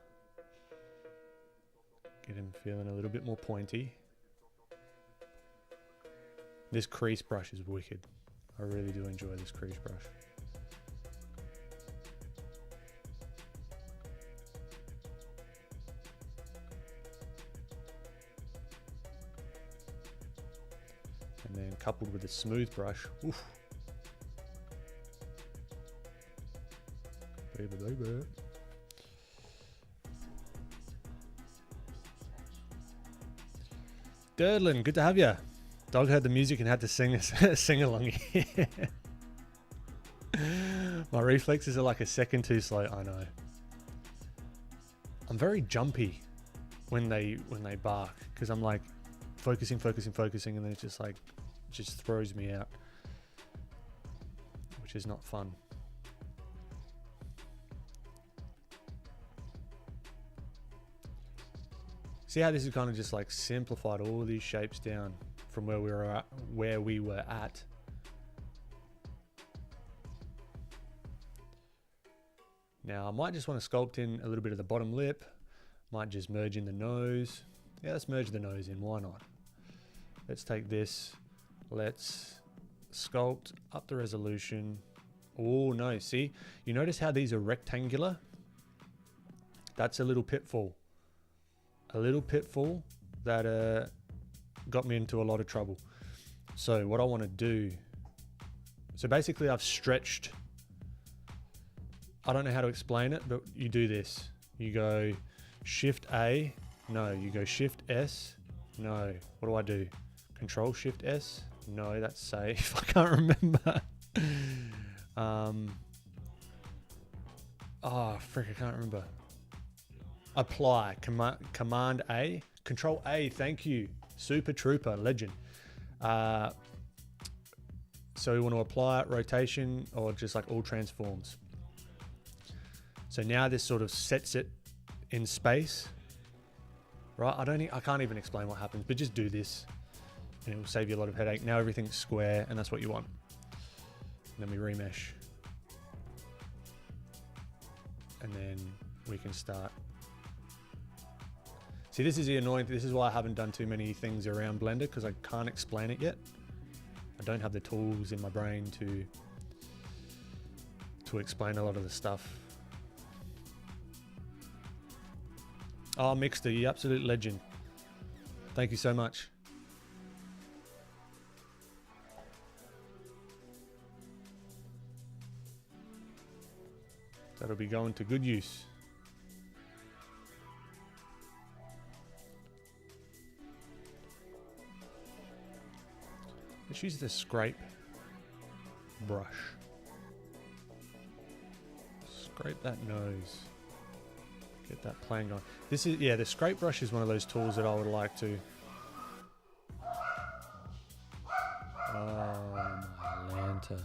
Get him feeling a little bit more pointy. This crease brush is wicked. I really do enjoy this crease brush. And then coupled with a smooth brush, oof. Baby, baby. Durdlin, good to have you. Dog heard the music and had to sing along here. My reflexes are like a second too slow. I know. I'm very jumpy when they bark because I'm like focusing, and then it's just like just throws me out, which is not fun. See how this is kind of just like simplified all these shapes down from where we were at. Now I might just want to sculpt in a little bit of the bottom lip, Might just merge in the nose. Yeah, let's merge the nose in, why not? Let's take this, let's sculpt up the resolution. Oh no, see? You notice how these are rectangular? That's a little pitfall. A little pitfall that got me into a lot of trouble. So what I want to do, so basically I've stretched, I don't know how to explain it, but you do this. You go Shift A, no, you go Shift S, no. What do I do? Control Shift S, no, that's safe. I can't remember. Oh, frick, I can't remember. Apply, Command A, Control A, thank you. Super Trooper, legend. So we want to apply it, rotation, or just like all transforms. So now this sort of sets it in space, right? I can't even explain what happens, but just do this and it will save you a lot of headache. Now everything's square and that's what you want. And then we remesh. And then we can start. See, this is the annoying thing. This is why I haven't done too many things around Blender, because I can't explain it yet. I don't have the tools in my brain to explain a lot of the stuff. Oh, Mixter, you absolute legend. Thank you so much. That'll be going to good use. Let's use the scrape brush. Scrape that nose. Get that plane going. This is, yeah, the scrape brush is one of those tools that I would like to. Oh, my Lanta.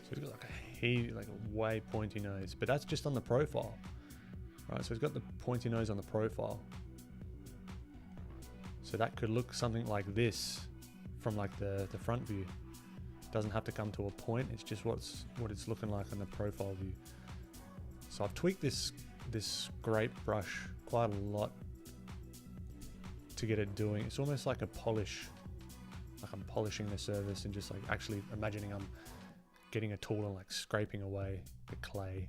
So he's got like a way pointy nose, but that's just on the profile, right? So he's got the pointy nose on the profile. So that could look something like this from like the front view. It doesn't have to come to a point. It's just what it's looking like on the profile view. So I've tweaked this scrape brush quite a lot to get it doing. It's almost like a polish, like I'm polishing the surface and just like actually imagining I'm getting a tool and like scraping away the clay.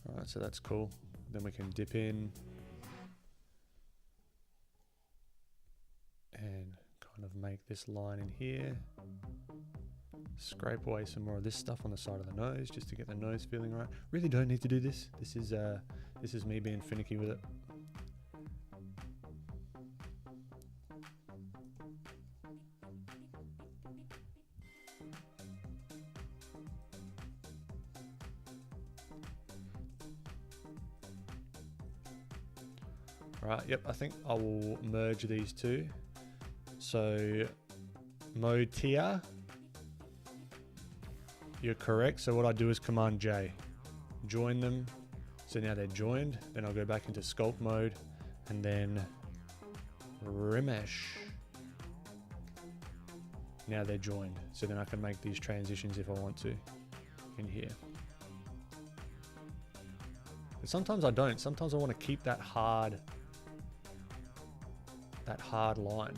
All right, so that's cool. Then we can dip in and kind of make this line in here. Scrape away some more of this stuff on the side of the nose just to get the nose feeling right. Really don't need to do this. This is me being finicky with it. Right, yep, I think I will merge these two. So mode tier, you're correct. So what I do is Command J, join them. So now they're joined. Then I'll go back into sculpt mode and then remesh. Now they're joined. So then I can make these transitions if I want to in here. But sometimes I don't. Sometimes I want to keep that hard line.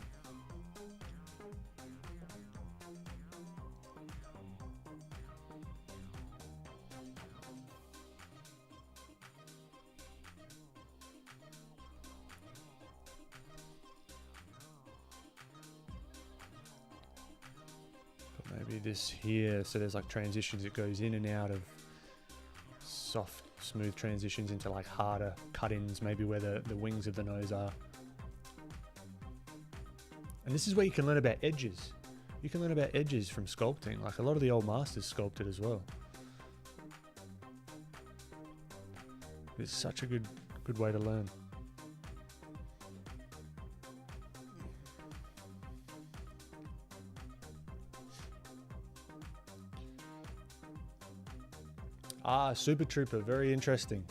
Maybe this here, so there's like transitions, it goes in and out of soft, smooth transitions into like harder cut-ins, maybe where the wings of the nose are. And this is where you can learn about edges. You can learn about edges from sculpting, like a lot of the old masters sculpted as well. is such a good way to learn. Ah, Super Trooper, very interesting.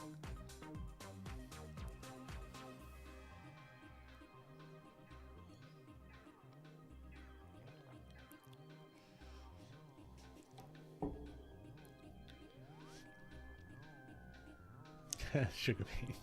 Sugar beans.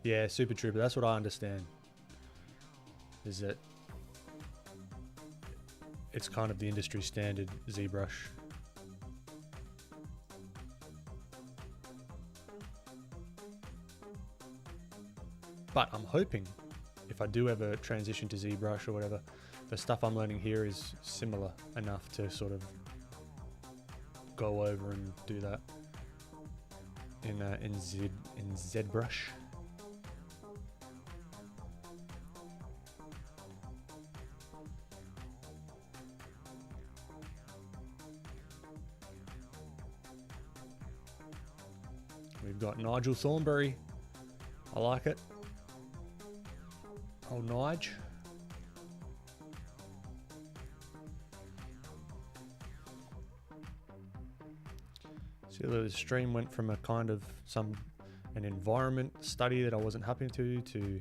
Yeah, Super Trooper, that's what I understand. Is that it's kind of the industry standard ZBrush. But I'm hoping if I do ever transition to ZBrush or whatever, the stuff I'm learning here is similar enough to sort of go over and do that in ZBrush. We've got Nigel Thornberry. I like it. Oh, Nige. See, the stream went from a kind of an environment study that I wasn't happy to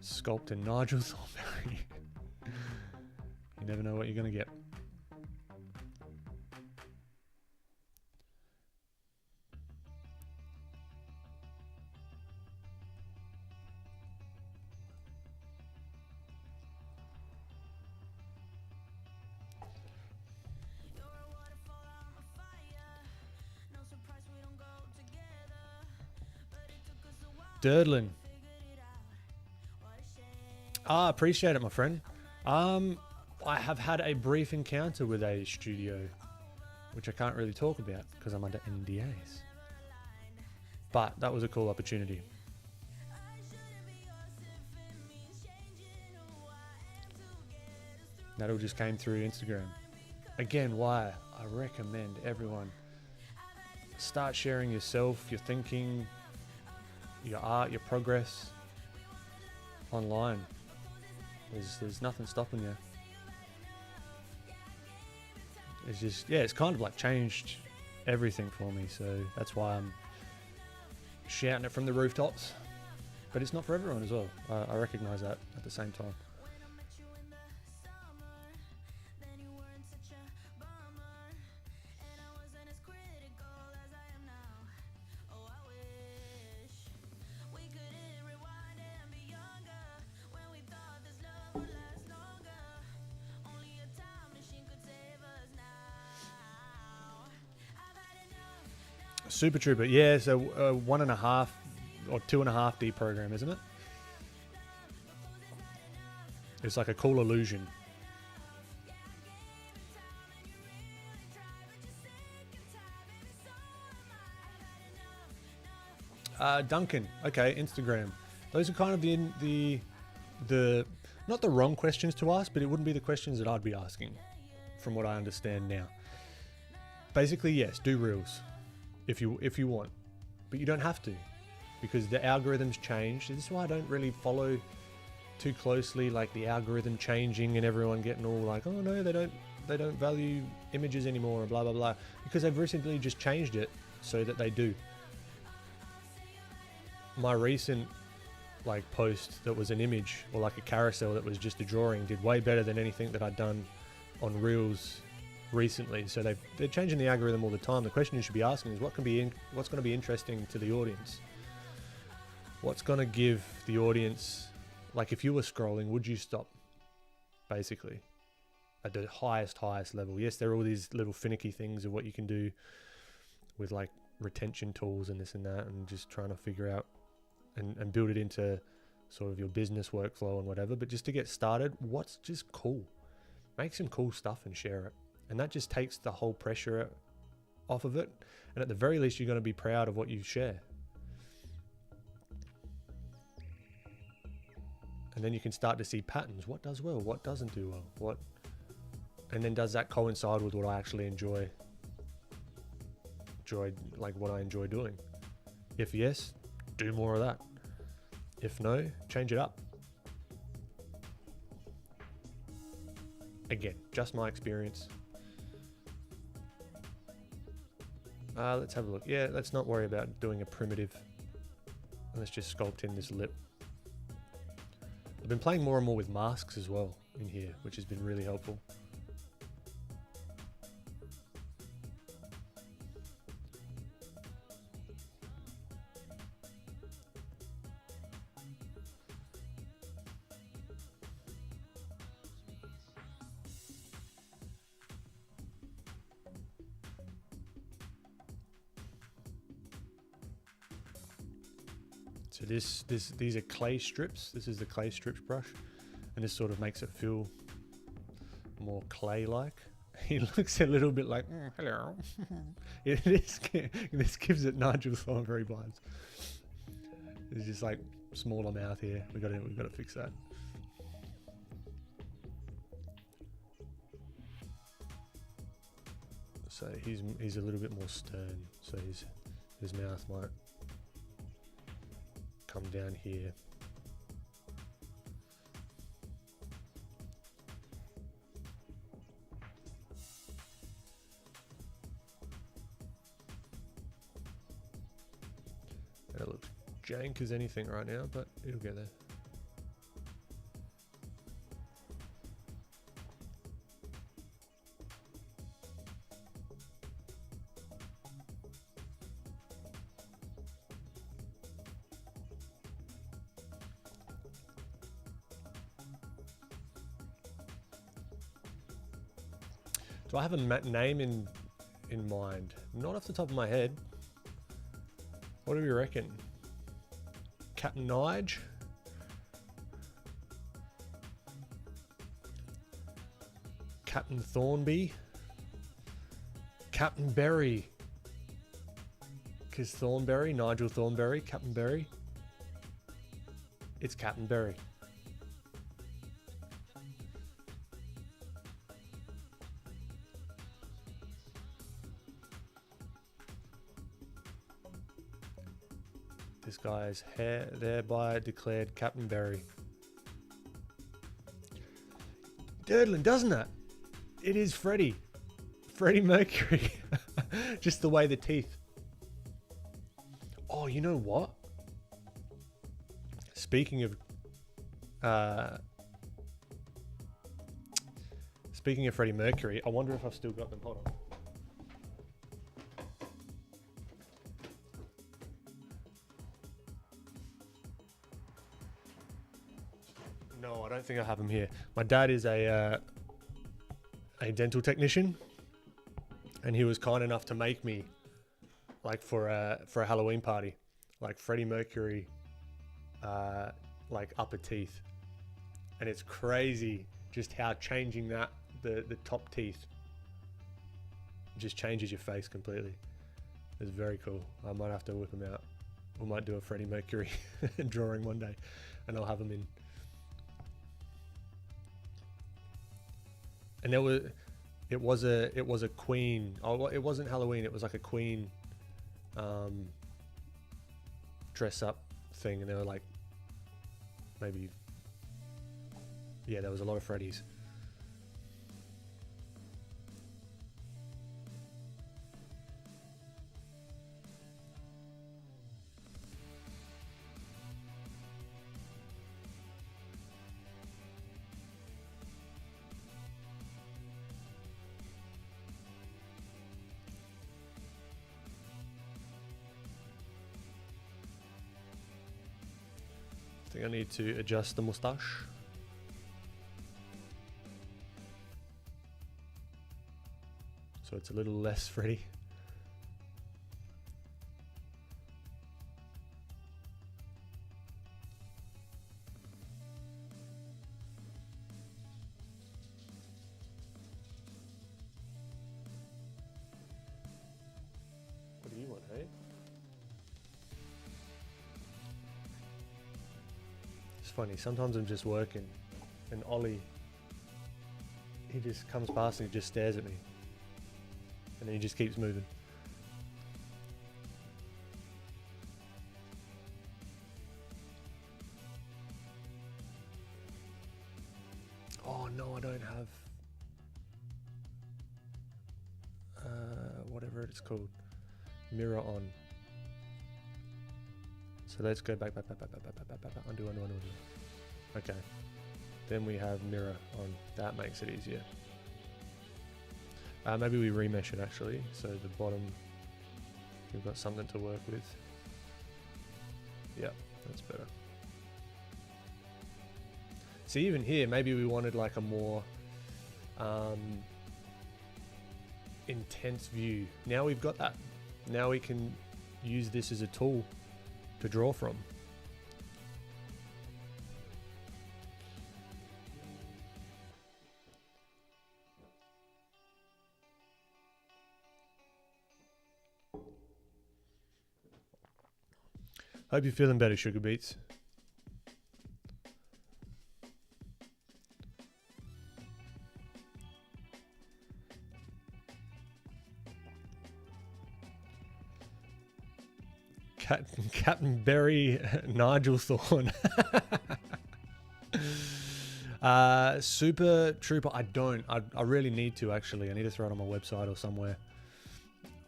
sculpting Nigel Thornberry. You never know what you're going to get. Durdlin. Ah, appreciate it, my friend. I have had a brief encounter with a studio, which I can't really talk about because I'm under NDAs. But that was a cool opportunity. That all just came through Instagram. Again, why I recommend everyone start sharing yourself, your thinking, your art, your progress online. There's nothing stopping you. It's just, yeah, it's kind of like changed everything for me. So that's why I'm shouting it from the rooftops. But it's not for everyone as well. I recognize that at the same time. Super Trooper, yeah, so 1.5 or 2.5D program, isn't it? It's like a cool illusion. Duncan, okay, Instagram. Those are kind of the not the wrong questions to ask, but it wouldn't be the questions that I'd be asking, from what I understand now. Basically, yes, do reels. If you want, but you don't have to, because the algorithms change. This is why I don't really follow too closely, like the algorithm changing and everyone getting all like, oh no, they don't value images anymore and blah blah blah, because they've recently just changed it so that they do. My recent like post that was an image or like a carousel that was just a drawing did way better than anything that I'd done on reels recently. So they're changing the algorithm all the time. The question you should be asking is what's going to be interesting to the audience? What's going to give the audience, like if you were scrolling, would you stop basically at the highest level? Yes, there are all these little finicky things of what you can do with like retention tools and this and that, and just trying to figure out and build it into sort of your business workflow and whatever. But just to get started, what's just cool? Make some cool stuff and share it. And that just takes the whole pressure off of it. And at the very least, you're going to be proud of what you share. And then you can start to see patterns. What does well? What doesn't do well? And then does that coincide with what I actually enjoy, like what I enjoy doing? If yes, do more of that. If no, change it up. Again, just my experience. Let's have a look. Yeah, let's not worry about doing a primitive. Let's just sculpt in this lip. I've been playing more and more with masks as well in here, which has been really helpful. So these are clay strips. This is the clay strips brush, and this sort of makes it feel more clay-like. He looks a little bit like hello. This gives it Nigel Thornberry vibes. It's just like smaller mouth here. We've got to fix that. So he's a little bit more stern. So his mouth might come down here. And it looks jank as anything right now, but it'll get there. Do I have a name in mind? Not off the top of my head. What do we reckon? Captain Nige? Captain Thornby? Captain Berry? Because Thornberry, Nigel Thornberry, Captain Berry. It's Captain Berry. This guy's thereby declared Captain Berry. Durdlin, doesn't it? It is Freddie Mercury. Just the way the teeth. Oh, you know what? Speaking of Freddie Mercury, I wonder if I've still got them. Hold on. No, I don't think I have them here. My dad is a dental technician, and he was kind enough to make me, like for a Halloween party, like Freddie Mercury, like upper teeth, and it's crazy just how changing that the top teeth just changes your face completely. It's very cool. I might have to whip them out. We might do a Freddie Mercury drawing one day, and I'll have them in. And it was a Queen. Oh, it wasn't Halloween. It was like a Queen dress up thing, and they were like, maybe, yeah, there was a lot of Freddies. I think I need to adjust the moustache. So it's a little less Freddy. What do you want, hey? funny. Sometimes I'm just working, and Ollie, he just comes past and he just stares at me, and then he just keeps moving. Oh no, I don't have whatever it's called, mirror on. So let's go back, undo. Okay, then we have mirror on. That makes it easier. Maybe we remesh it actually, so the bottom, we've got something to work with. Yeah, that's better. See, even here, maybe we wanted like a more intense view. Now we've got that. Now we can use this as a tool to draw from. Hope you're feeling better, Sugar Beats. Captain Berry, Nigel Thorne. Super Trooper, I don't. I really need to, actually. I need to throw it on my website or somewhere,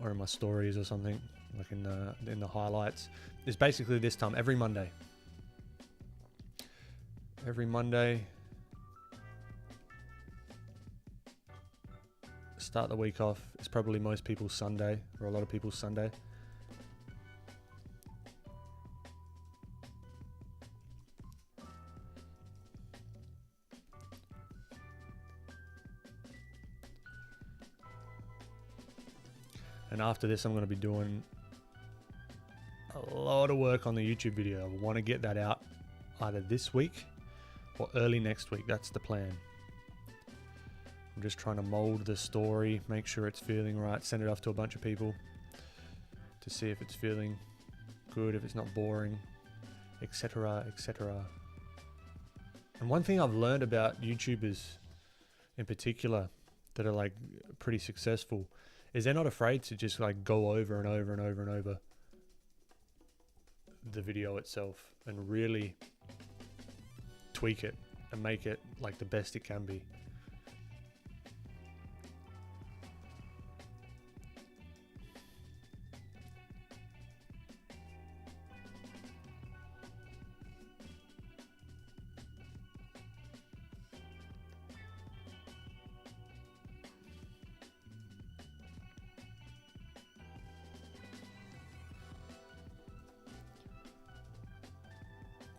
or in my stories or something, like in the highlights. It's basically this time, every Monday. Every Monday. Start the week off. It's probably most people's Sunday, or a lot of people's Sunday. And after this, I'm going to be doing a lot of work on the YouTube video. I want to get that out either this week or early next week. That's the plan. I'm just trying to mold the story, make sure it's feeling right, send it off to a bunch of people to see if it's feeling good, if it's not boring, etc., etc. And one thing I've learned about YouTubers in particular that are like pretty successful is they're not afraid to just like go over and over and over and over the video itself and really tweak it and make it like the best it can be.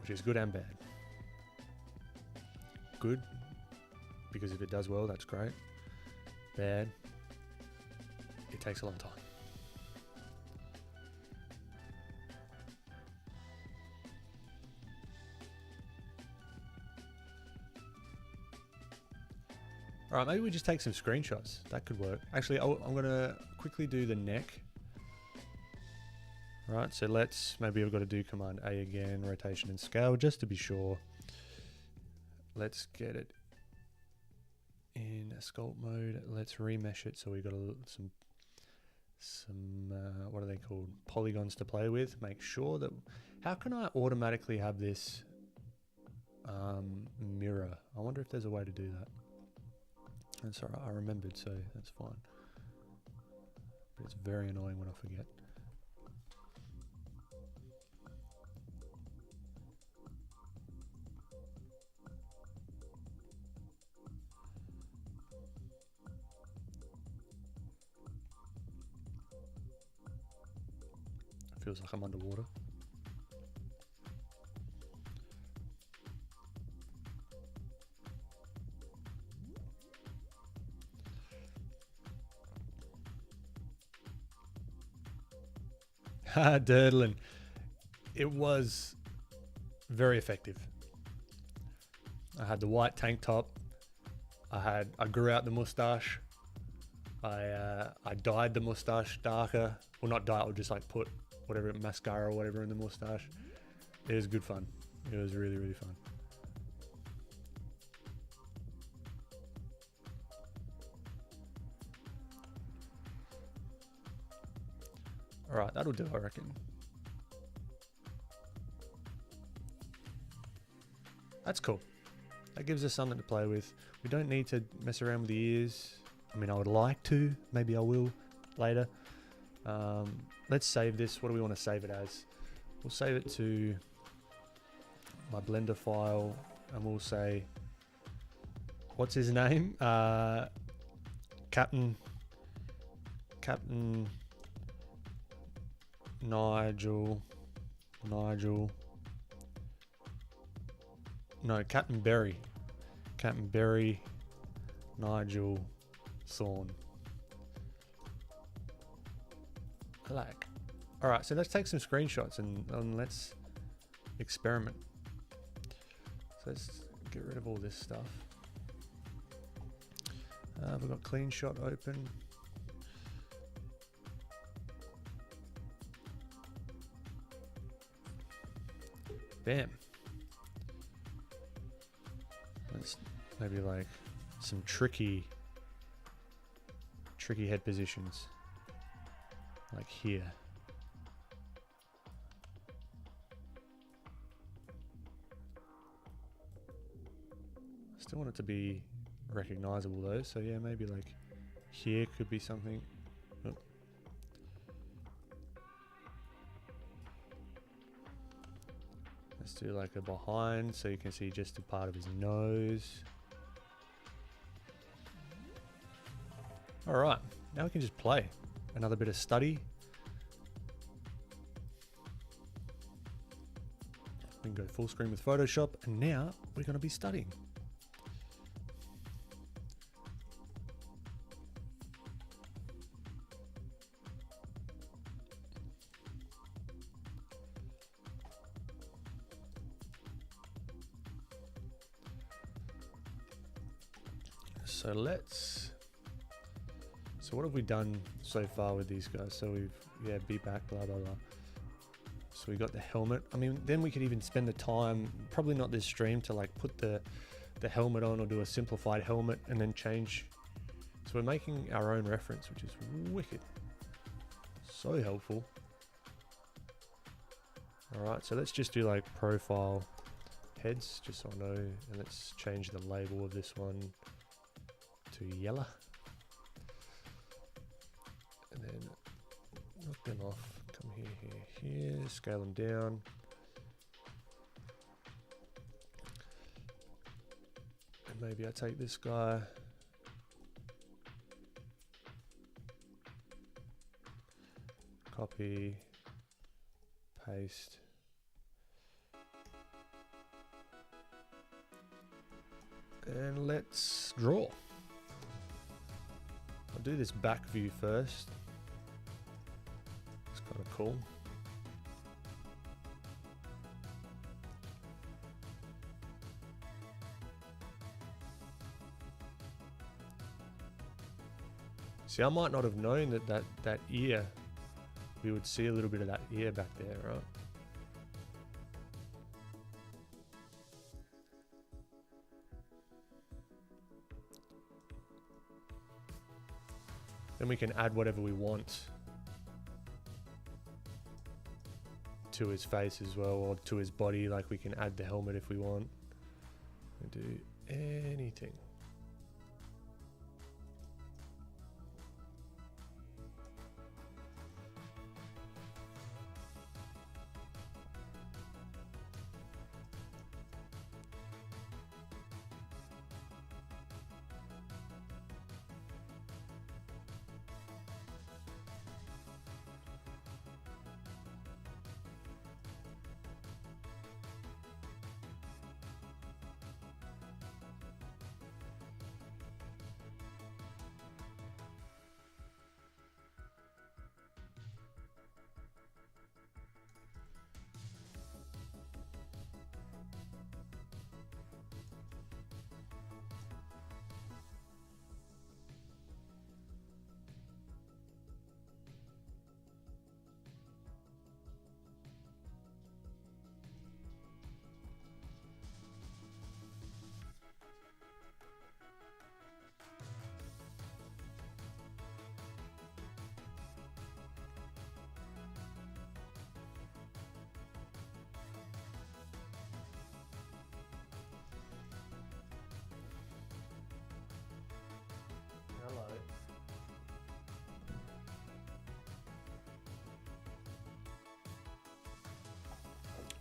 Which is good and bad. Good, because if it does well, that's great. Bad, it takes a long time. All right, maybe we just take some screenshots. That could work. Actually, I'm gonna quickly do the neck. Right, so maybe I've got to do Command A again, rotation and scale, just to be sure. Let's get it in a sculpt mode. Let's remesh it so we've got some what are they called? Polygons to play with. Make sure that, how can I automatically have this mirror? I wonder if there's a way to do that. That's all right, I remembered, so that's fine. But it's very annoying when I forget. Feels like I'm underwater. Durdlin. It was very effective. I had the white tank top. I grew out the mustache. I dyed the mustache darker. Well, not dye, I would just like put whatever mascara or whatever in the mustache. It was good fun. It was really, really fun. All right, that'll do, I reckon. That's cool. That gives us something to play with. We don't need to mess around with the ears. I mean, I would like to. Maybe I will later. Let's save this. What do we want to save it as? We'll save it to my Blender file, and we'll say, what's his name? Captain Nigel. No, Captain Berry. Captain Berry Nigel Thorne. Like. Alright, so let's take some screenshots and let's experiment. So let's get rid of all this stuff. We've got clean shot open. Bam. Let's maybe like some tricky head positions. Like here. Still want it to be recognizable though, so yeah, maybe like here could be something. Oh. Let's do like a behind so you can see just a part of his nose. Alright, now we can just play. Another bit of study. We can go full screen with Photoshop, and now we're going to be studying. So what have we done so far with these guys? So we've, be back, blah, blah, blah. So we got the helmet. I mean, then we could even spend the time, probably not this stream, to like put the helmet on or do a simplified helmet and then change. So we're making our own reference, which is wicked. So helpful. All right, so let's just do like profile heads, just so I know. And let's change the label of this one to yellow. And then knock them off. Come here, scale them down. And maybe I take this guy. Copy, paste. And let's draw. I'll do this back view first. It's kind of cool. See, I might not have known that ear, we would see a little bit of that ear back there, right? Then we can add whatever we want to his face as well, or to his body. Like we can add the helmet if we want. We can do anything.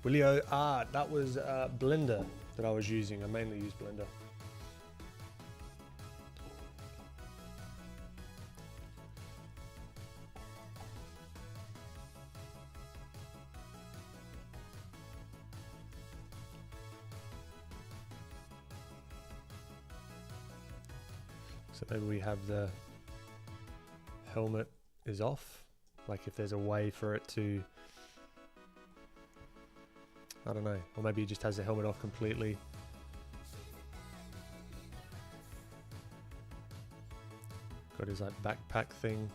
Willio Art, that was Blender that I was using. I mainly use Blender. So maybe we have the helmet is off. Like if there's a way for it to, I don't know, or maybe he just has the helmet off completely. Got his like backpack thing.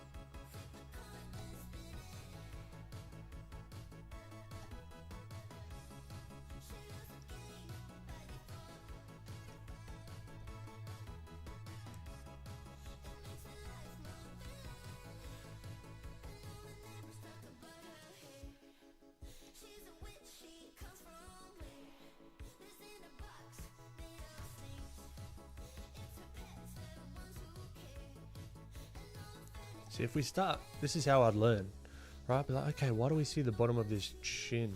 See, if we start, this is how I'd learn, right? Be like, okay, why do we see the bottom of this chin?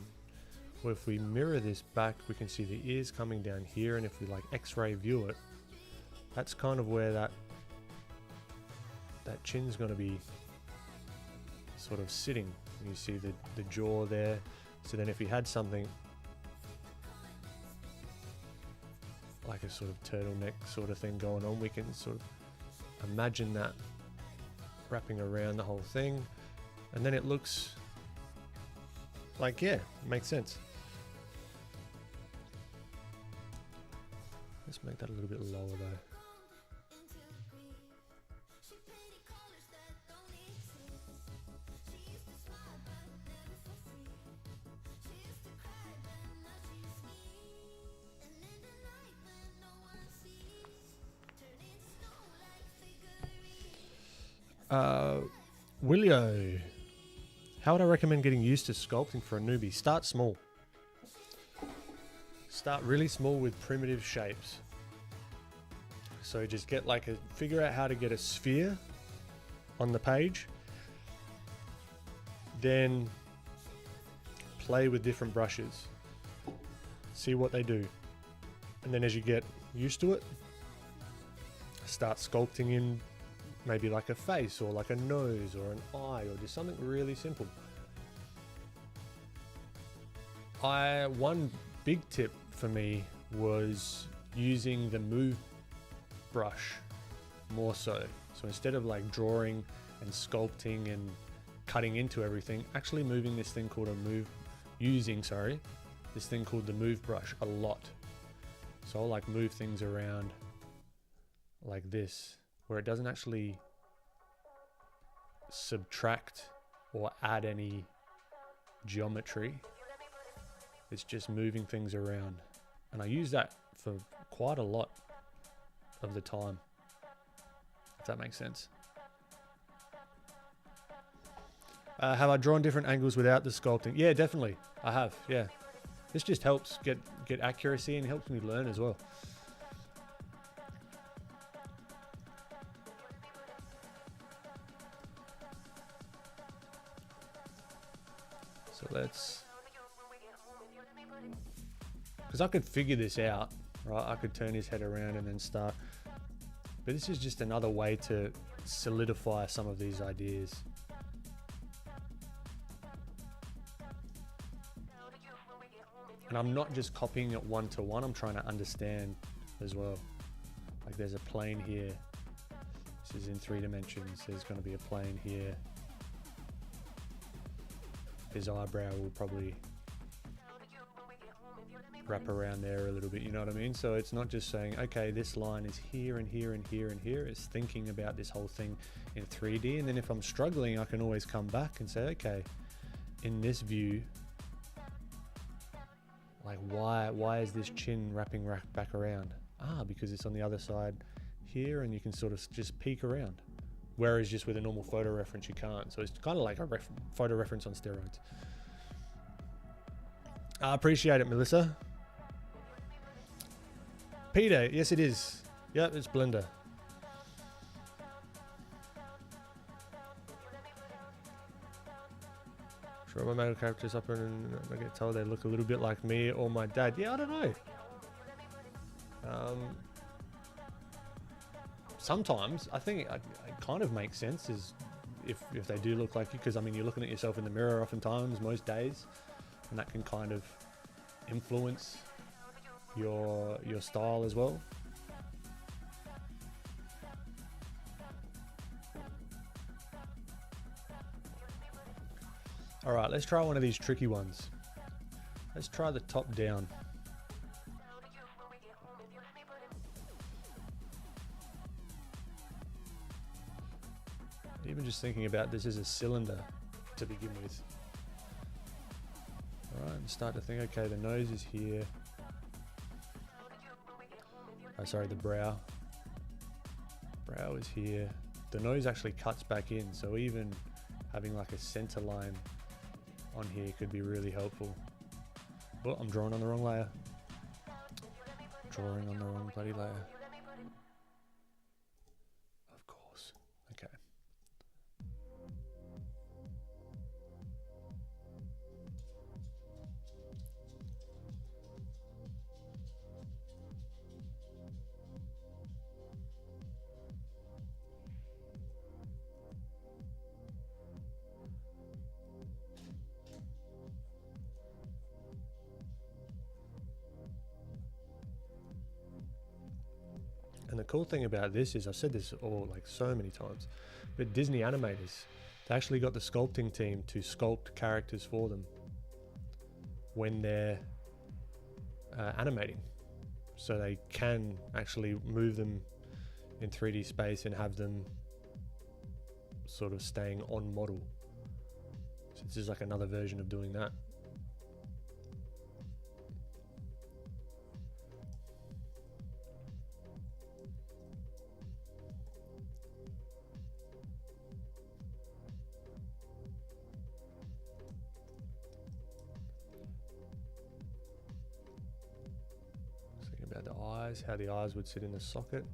Well, if we mirror this back, we can see the ears coming down here, and if we like X-ray view it, that's kind of where that chin's going to be sort of sitting. You see the jaw there. So then if we had something like a sort of turtleneck sort of thing going on, we can sort of imagine that wrapping around the whole thing, and then it looks like, yeah, makes sense. Let's make that a little bit lower though. Willio, how would I recommend getting used to sculpting for a newbie? Start small. Start really small with primitive shapes. So just get like figure out how to get a sphere on the page. Then play with different brushes. See what they do. And then as you get used to it, start sculpting in maybe like a face or like a nose or an eye or just something really simple. One big tip for me was using the move brush more so. So instead of like drawing and sculpting and cutting into everything, actually moving this thing called this thing called the move brush a lot. So I'll like move things around like this, where it doesn't actually subtract or add any geometry. It's just moving things around. And I use that for quite a lot of the time, if that makes sense. Have I drawn different angles without the sculpting? Yeah, definitely. I have, yeah. This just helps get accuracy and helps me learn as well. So because I could figure this out, right? I could turn his head around and then start. But this is just another way to solidify some of these ideas. And I'm not just copying it one to one, I'm trying to understand as well. Like there's a plane here. This is in 3 dimensions. There's going to be a plane here. His eyebrow will probably wrap around there a little bit, you know what I mean? So it's not just saying, okay, this line is here and here and here and here. It's thinking about this whole thing in 3D. And then if I'm struggling, I can always come back and say, okay, in this view, like why is this chin wrapping back around? Because it's on the other side here, and you can sort of just peek around. Whereas just with a normal photo reference, you can't. So it's kind of like a photo reference on steroids. I appreciate it, Melissa. Peter, yes it is. Yep, it's Blender. Draw my male characters up and I get told they look a little bit like me or my dad. Yeah, I don't know. Sometimes I think it kind of makes sense is if they do look like you, because I mean you're looking at yourself in the mirror oftentimes most days, and that can kind of influence your style as well. All right, let's try one of these tricky ones. Let's try the top down. Even just thinking about this as a cylinder to begin with. All right, and start to think, okay, the nose is here. Oh, sorry, the brow. Brow is here. The nose actually cuts back in, so even having like a center line on here could be really helpful. Oh, I'm drawing on the wrong layer. Drawing on the wrong bloody layer. Of course. Okay. And the cool thing about this is, I've said this all like so many times, but Disney animators, they actually got the sculpting team to sculpt characters for them when they're animating. So they can actually move them in 3D space and have them sort of staying on model. So this is like another version of doing that. The eyes, how the eyes would sit in the socket.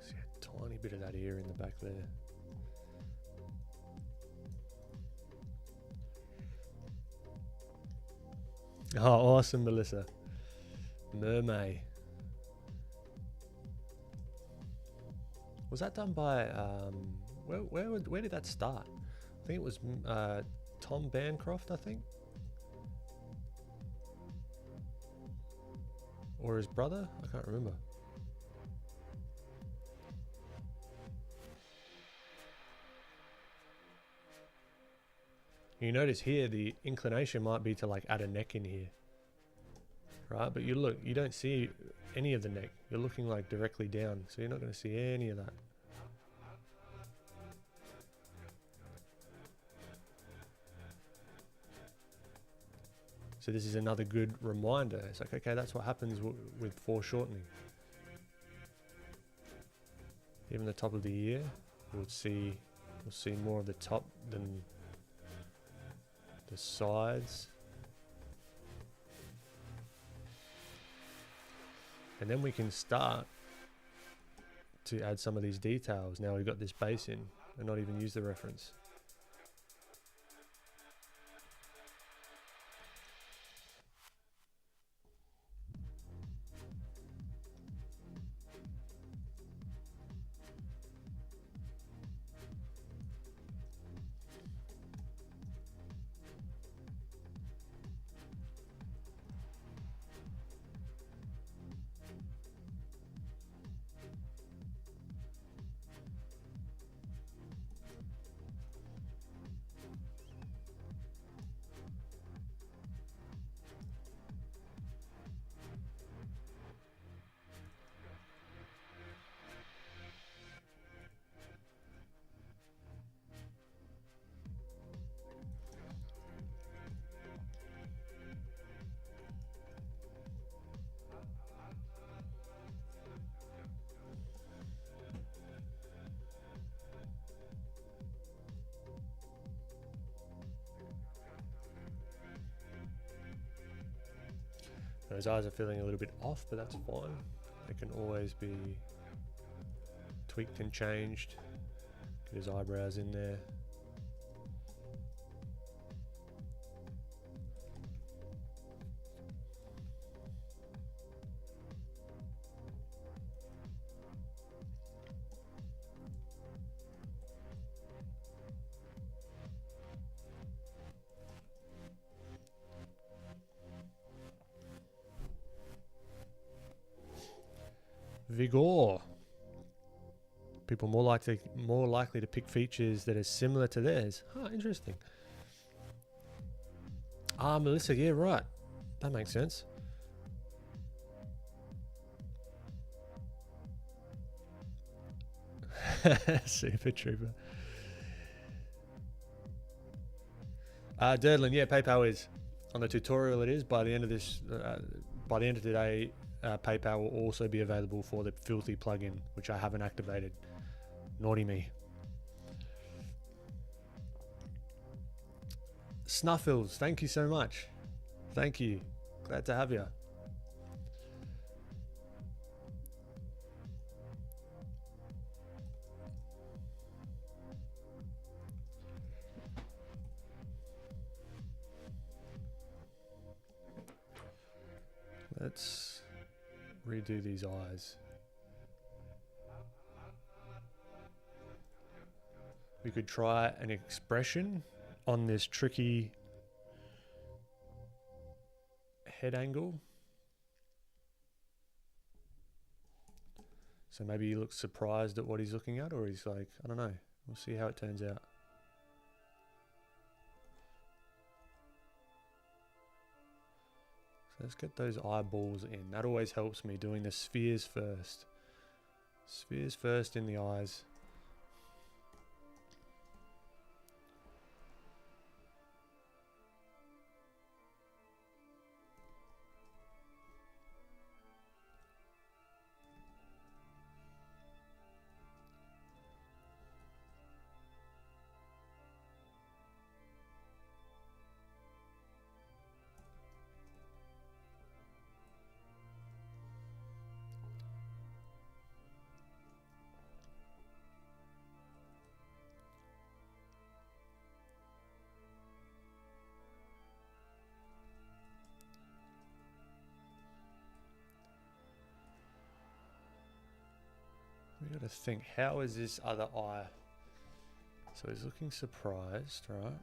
See a tiny bit of that ear in the back there. Oh, awesome, Melissa. Mermaid. Was that done by, where did that start? I think it was Tom Bancroft, I think. Or his brother? I can't remember. You notice here the inclination might be to like add a neck in here, right? But you look, you don't see any of the neck. You're looking like directly down, so you're not going to see any of that. So this is another good reminder. It's like, okay, that's what happens with foreshortening. Even the top of the ear, we'll see more of the top than the sides. And then we can start to add some of these details. Now we've got this base in and not even use the reference. So his eyes are feeling a little bit off, but that's fine. They can always be tweaked and changed. Get his eyebrows in there. Vigor. People more likely to pick features that are similar to theirs. Huh, interesting. Melissa, yeah, right. That makes sense. Super Trooper. Durdlin, yeah, PayPal is. On the tutorial it is. By the end of this, by the end of today, PayPal will also be available for the Filthy plugin, which I haven't activated. Naughty me. Snuffles, thank you so much. Thank you. Glad to have you. Let's redo these eyes. We could try an expression on this tricky head angle. So maybe he looks surprised at what he's looking at, or he's like, I don't know. We'll see how it turns out. So let's get those eyeballs in. That always helps me, doing the spheres first. Spheres first in the eyes. We got to think, how is this other eye? So he's looking surprised, right?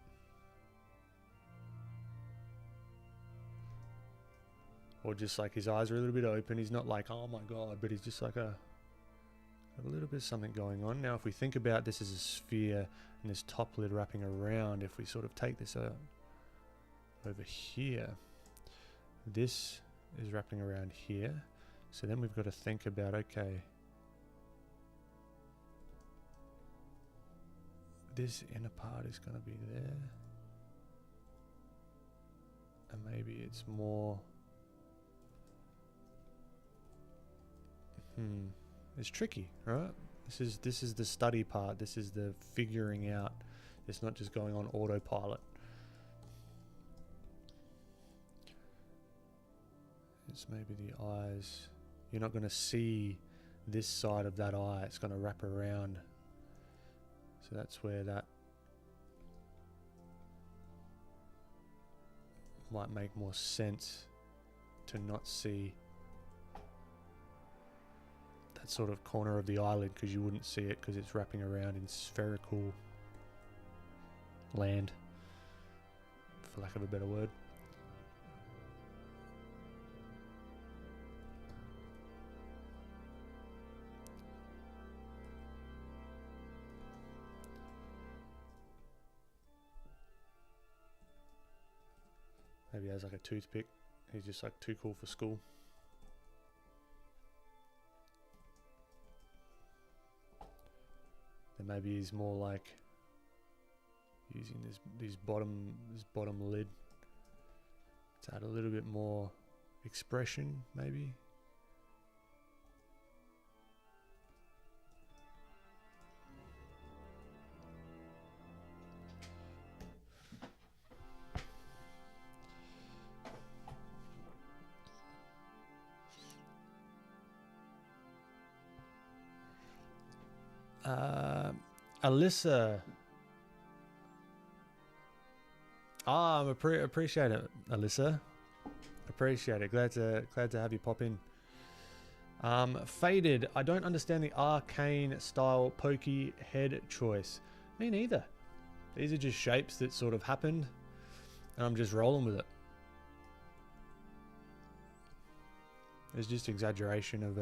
Or just like his eyes are a little bit open. He's not like, oh my God, but he's just like a little bit of something going on. Now, if we think about this as a sphere and this top lid wrapping around, if we sort of take this over here, this is wrapping around here. So then we've got to think about, okay, this inner part is going to be there. And maybe it's more... It's tricky, right? This is the study part. This is the figuring out. It's not just going on autopilot. It's maybe the eyes. You're not going to see this side of that eye. It's going to wrap around. So that's where that might make more sense, to not see that sort of corner of the eyelid, because you wouldn't see it because it's wrapping around in spherical land, for lack of a better word. Maybe he has like a toothpick. He's just like too cool for school. Then maybe he's more like using this bottom lid to add a little bit more expression, maybe. Alyssa. Ah, appreciate it, Alyssa. Appreciate it. Glad to have you pop in. Faded. I don't understand the arcane style pokey head choice. Me neither. These are just shapes that sort of happened, and I'm just rolling with it. It's just exaggeration of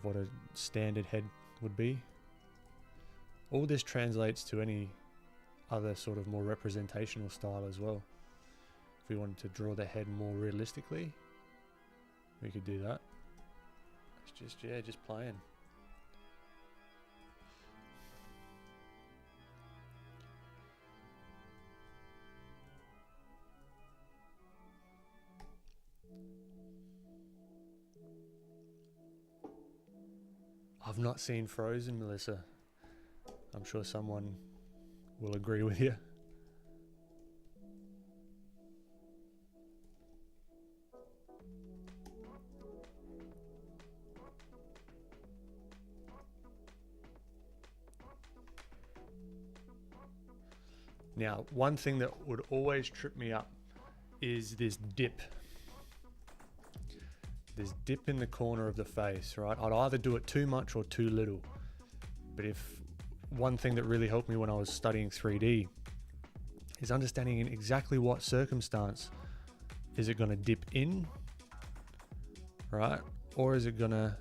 what a standard head would be. All this translates to any other sort of more representational style as well. If we wanted to draw the head more realistically, we could do that. It's just, yeah, just playing. I've not seen Frozen, Melissa. I'm sure someone will agree with you. Now, one thing that would always trip me up is this dip. This dip in the corner of the face, right? I'd either do it too much or too little. But if one thing that really helped me when I was studying 3D is understanding in exactly what circumstance is it going to dip in, right? Or is it going to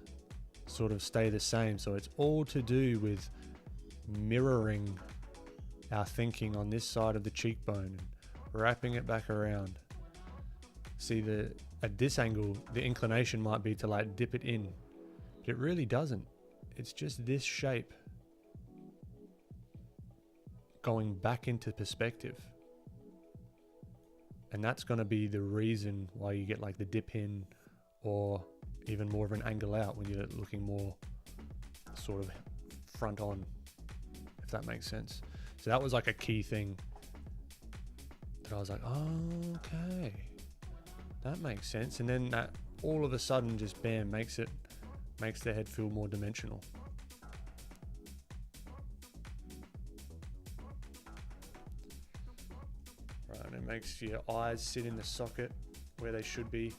sort of stay the same? So it's all to do with mirroring our thinking on this side of the cheekbone and wrapping it back around. See, at this angle, the inclination might be to like dip it in, but it really doesn't. It's just this shape going back into perspective. And that's going to be the reason why you get like the dip in or even more of an angle out when you're looking more sort of front on, if that makes sense. So that was like a key thing that I was like, oh, okay. That makes sense. And then that all of a sudden just bam, makes the head feel more dimensional. Right, and it makes your eyes sit in the socket where they should be.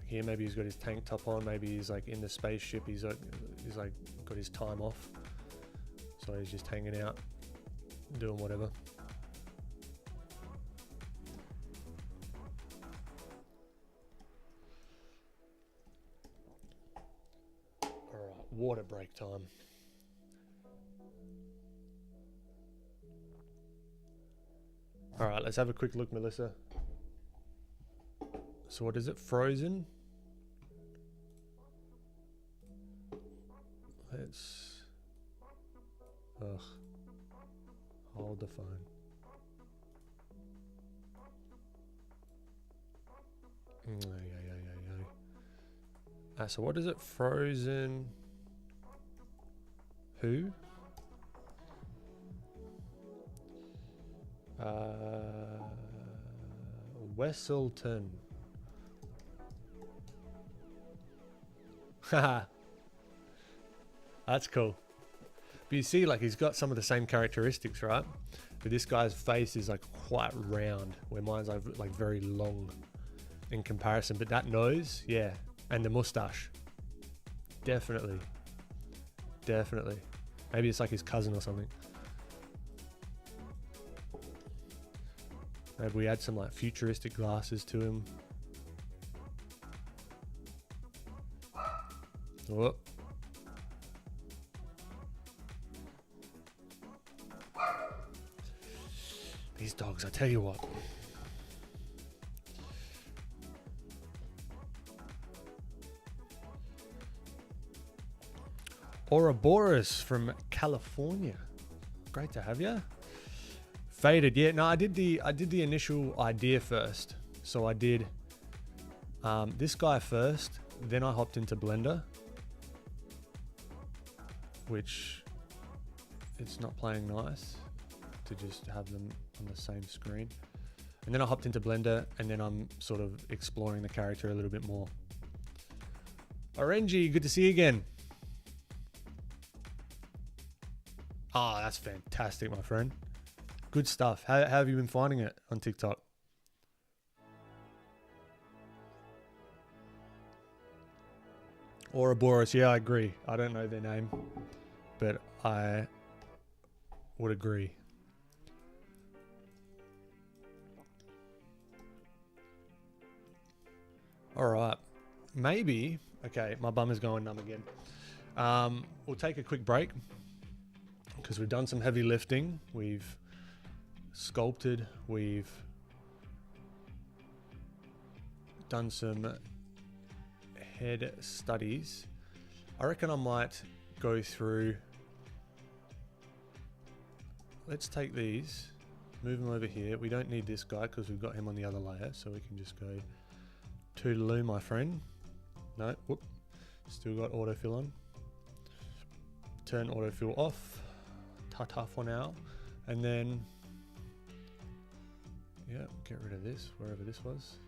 Here, maybe he's got his tank top on. Maybe he's like in the spaceship. He's like got his time off, so he's just hanging out, doing whatever. All right, water break time. All right, let's have a quick look, Melissa. So what is it? Frozen? Let's... Ugh. Hold the phone. So what is it? Frozen... Who? Wesselton. Haha. That's cool. But you see, like, he's got some of the same characteristics, right? But this guy's face is like quite round, where mine's like very long in comparison. But that nose, yeah, and the mustache, definitely. Maybe it's like his cousin or something. Maybe we add some like futuristic glasses to him. Whoop. These dogs, I tell you what. Ouroboros from California. Great to have you. Faded, yeah. No, I did the initial idea first. So I did this guy first, Then I hopped into Blender, which it's not playing nice to just have them on the same screen. And then I hopped into Blender, and then I'm sort of exploring the character a little bit more. Orenji, good to see you again. Ah, that's fantastic, my friend. Good stuff. How have you been finding it on TikTok? Ouroboros, yeah, I agree. I don't know their name, but I would agree. All right, maybe. Okay, my bum is going numb again. We'll take a quick break because we've done some heavy lifting. We've sculpted. We've done some head studies. I reckon I might go through. Let's take these, move them over here. We don't need this guy because we've got him on the other layer, so we can just go toodaloo, my friend. No, whoop. Still got autofill on. Turn autofill off. Ta-ta for now. And then, yeah, get rid of this, wherever this was.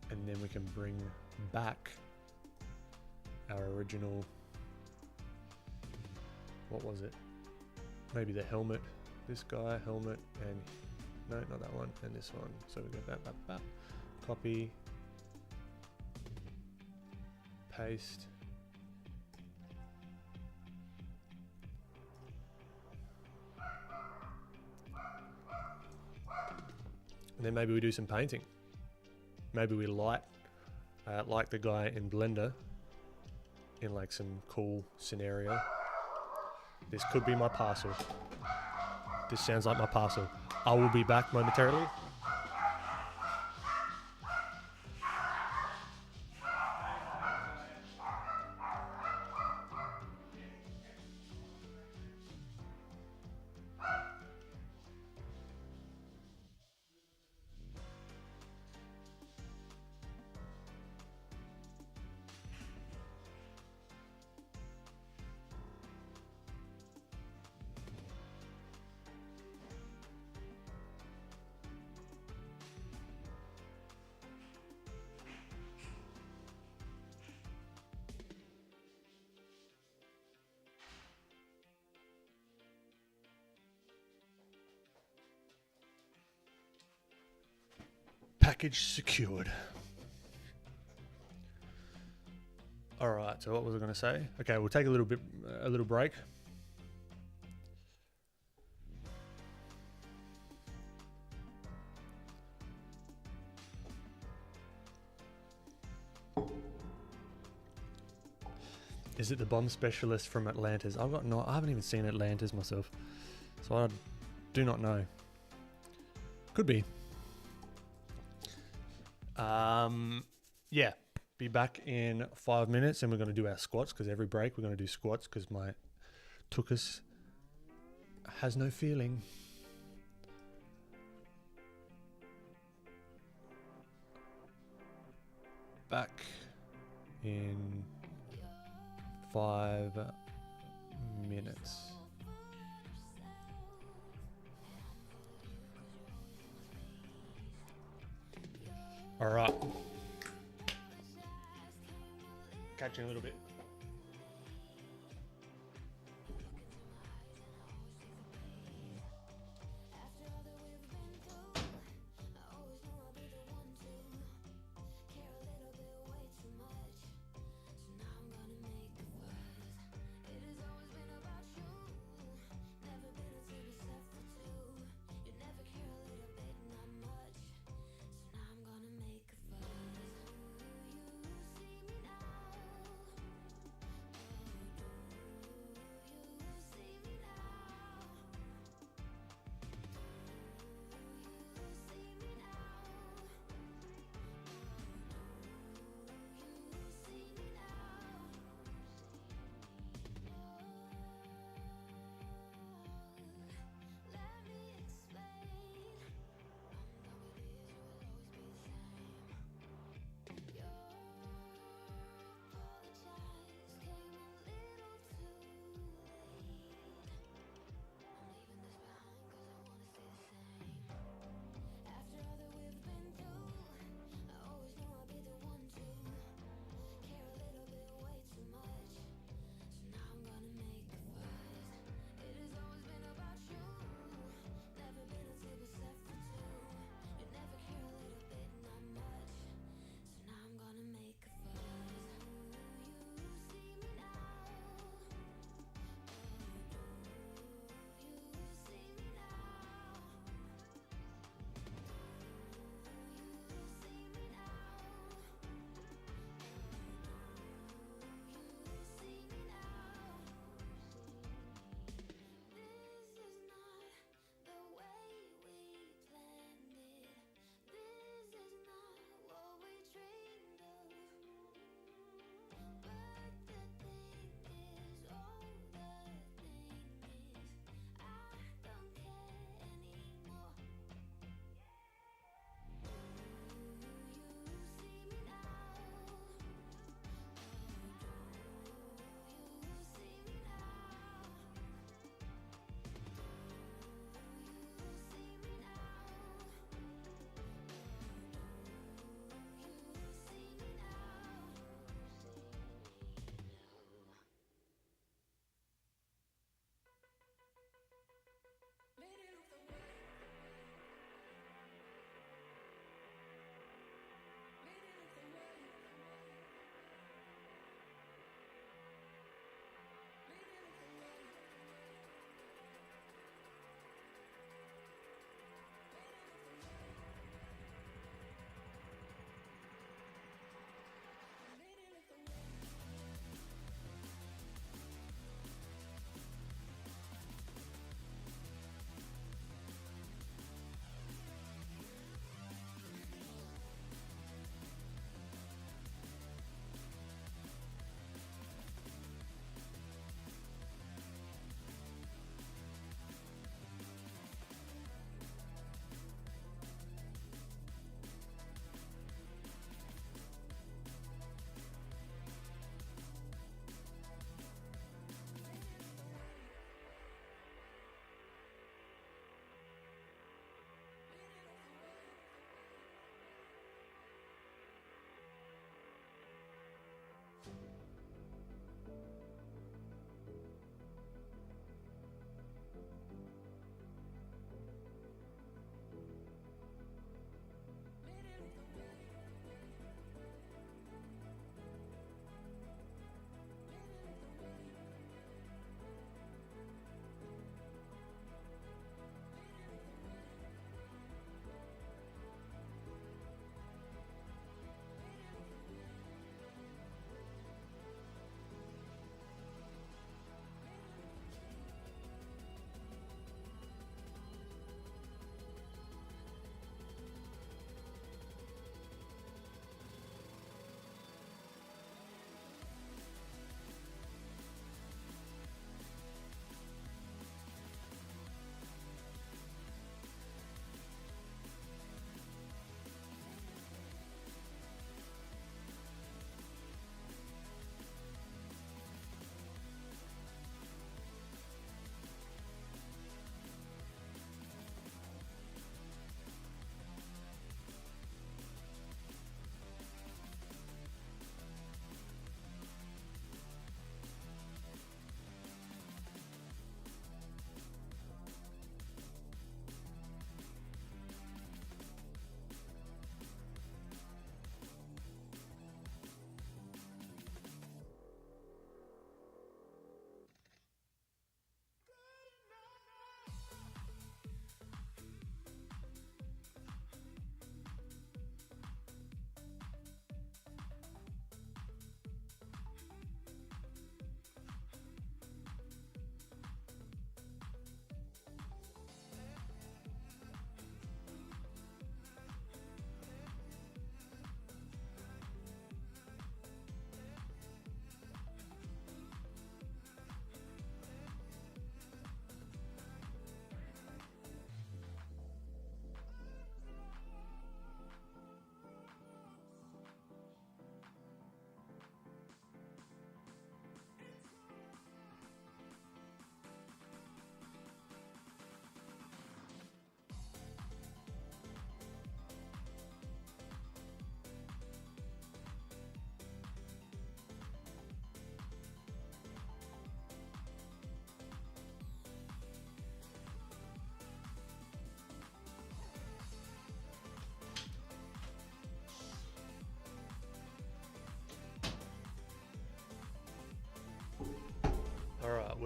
And then we can bring back our original, what was it? Maybe the helmet. This guy, helmet, and no, not that one, and this one. So we go that. Copy, paste. And then maybe we do some painting. Maybe we light, like the guy in Blender, in like some cool scenario. This could be my parcel. This sounds like my parcel. I will be back momentarily. Package secured. All right, so what was I going to say? Okay, we'll take a little break. Is it the bomb specialist from Atlantis? I haven't even seen Atlantis myself, so I do not know. Could be. Yeah, be back in 5 minutes, and we're going to do our squats, because every break we're going to do squats, because my tuchus has no feeling. Back in 5 minutes. All right. Catch you in a little bit.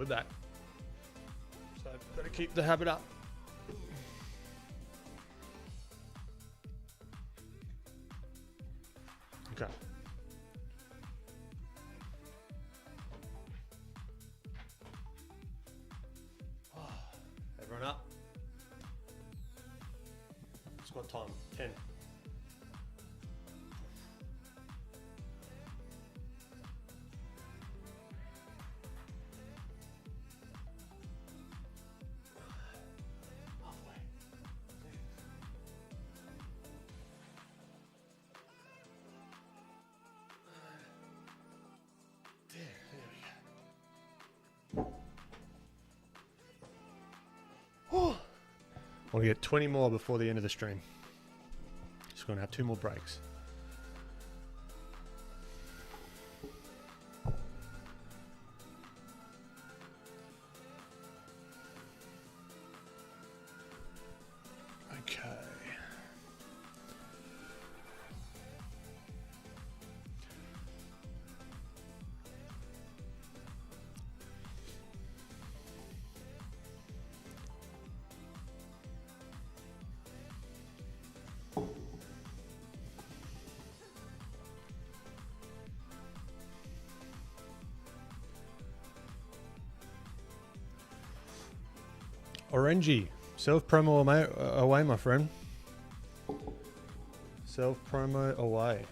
with that. So got to keep the habit up. Okay. Everyone up. Squat time, 10. We'll get 20 more before the end of the stream. Just going to have 2 more breaks. Okay. Orangey, self-promo away, my friend. Self-promo away.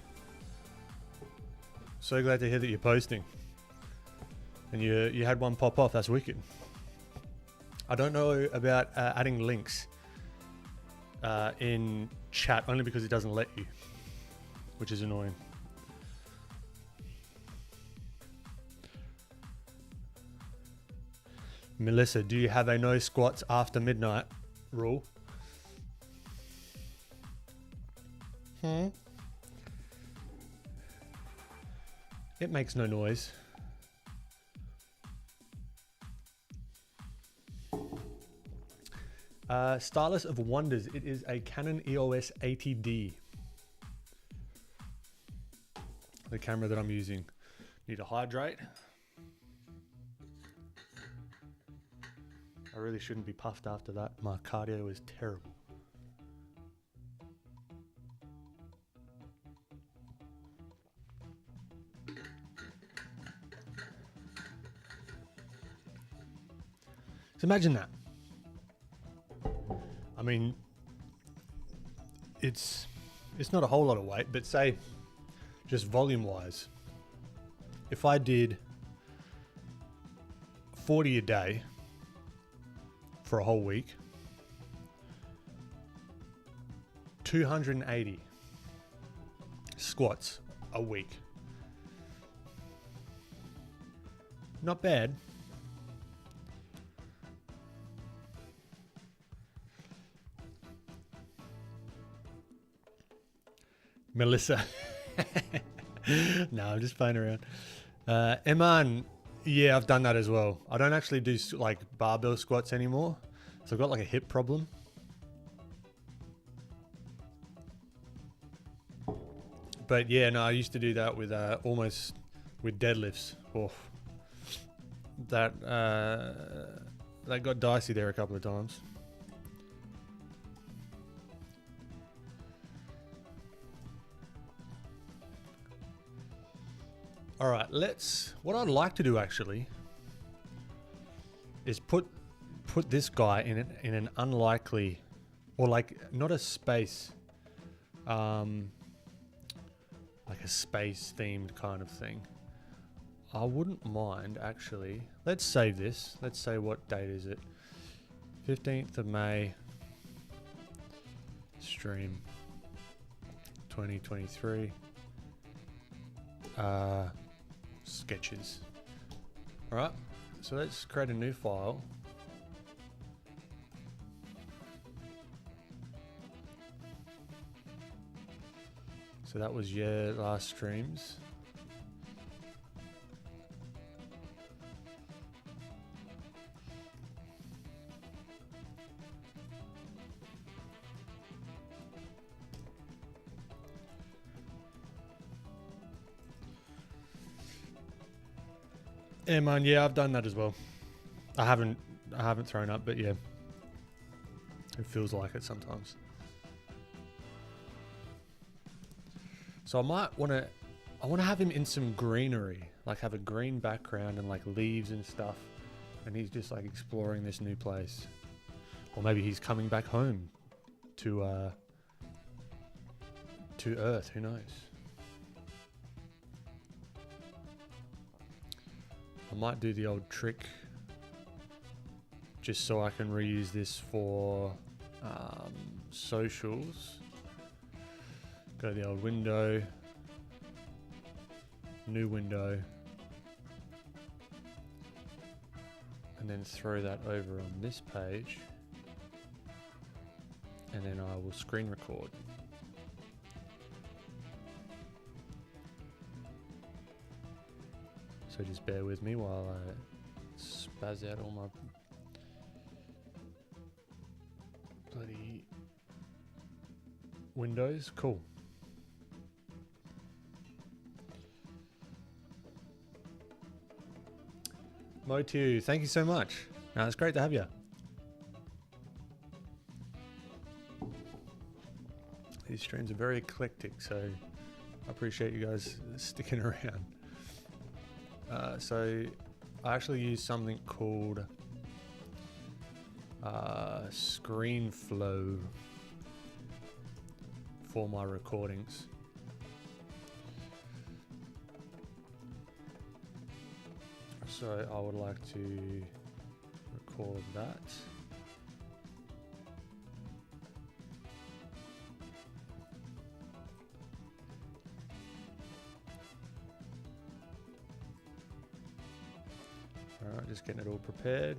So glad to hear that you're posting. And you had one pop off, that's wicked. I don't know about adding links in chat, only because it doesn't let you, which is annoying. Melissa, do you have a no squats after midnight rule? It makes no noise. Stylus of Wonders. It is a Canon EOS 80D. The camera that I'm using. Need to hydrate. I really shouldn't be puffed after that. My cardio is terrible. So imagine that. I mean, it's not a whole lot of weight, but say just volume wise, if I did 40 a day for a whole week, 280 squats a week. Not bad. Melissa. No, I'm just playing around. Ahmen, yeah, I've done that as well. I don't actually do like barbell squats anymore. So I've got like a hip problem. But yeah, no, I used to do that with almost with deadlifts. Oh, that got dicey there a couple of times. All right, what I'd like to do actually is put this guy in an unlikely, or like not a space, like a space themed kind of thing. I wouldn't mind actually. Let's save this. Let's say what date is it? 15th of May. Stream 2023. Sketches. All right, so let's create a new file. So that was your last streams. Yeah, man, yeah, I've done that as well. I haven't thrown up, but yeah, it feels like it sometimes. So I want to have him in some greenery, like have a green background and like leaves and stuff, and he's just like exploring this new place, or maybe he's coming back home to Earth. Who knows? I might do the old trick just so I can reuse this for socials. Go to the old window, new window, and then throw that over on this page, and then I will screen record. So just bear with me while I spaz out all my bloody windows. Cool. Motu, thank you so much. No, it's great to have you. These streams are very eclectic, so I appreciate you guys sticking around. So I actually use something called ScreenFlow for my recordings. So I would like to record that. Alright, just getting it all prepared.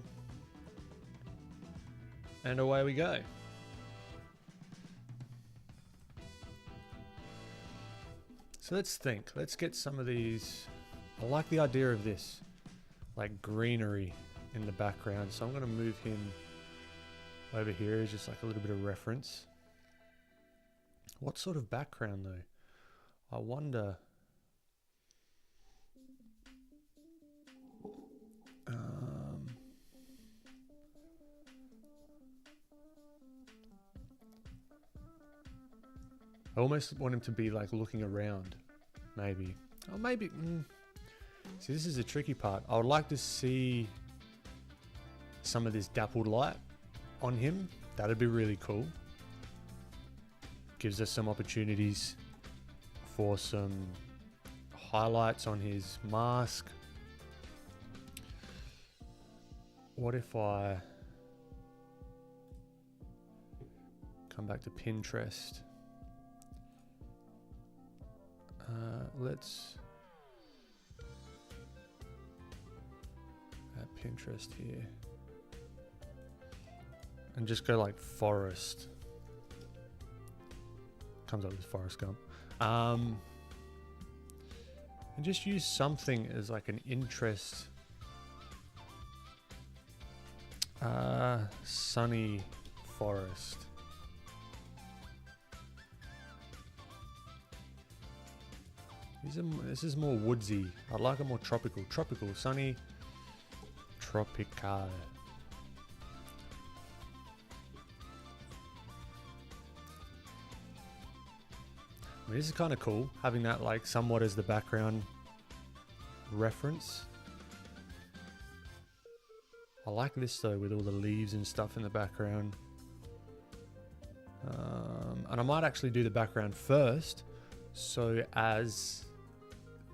And away we go. So let's think. Let's get some of these. I like the idea of this. Like greenery in the background. So I'm going to move him over here as just like a little bit of reference. What sort of background though? I wonder. I almost want him to be like looking around, maybe. Or maybe. See, this is the tricky part. I would like to see some of this dappled light on him. That'd be really cool. Gives us some opportunities for some highlights on his mask. What if I come back to Pinterest? Let's add Pinterest here and just go like forest. Comes up with Forrest Gump. And just use something as like an interest. Sunny forest. This is more woodsy. I'd like a more tropical. Tropical, sunny, tropical. I mean, this is kind of cool, having that like somewhat as the background reference. I like this though, with all the leaves and stuff in the background. And I might actually do the background first, so as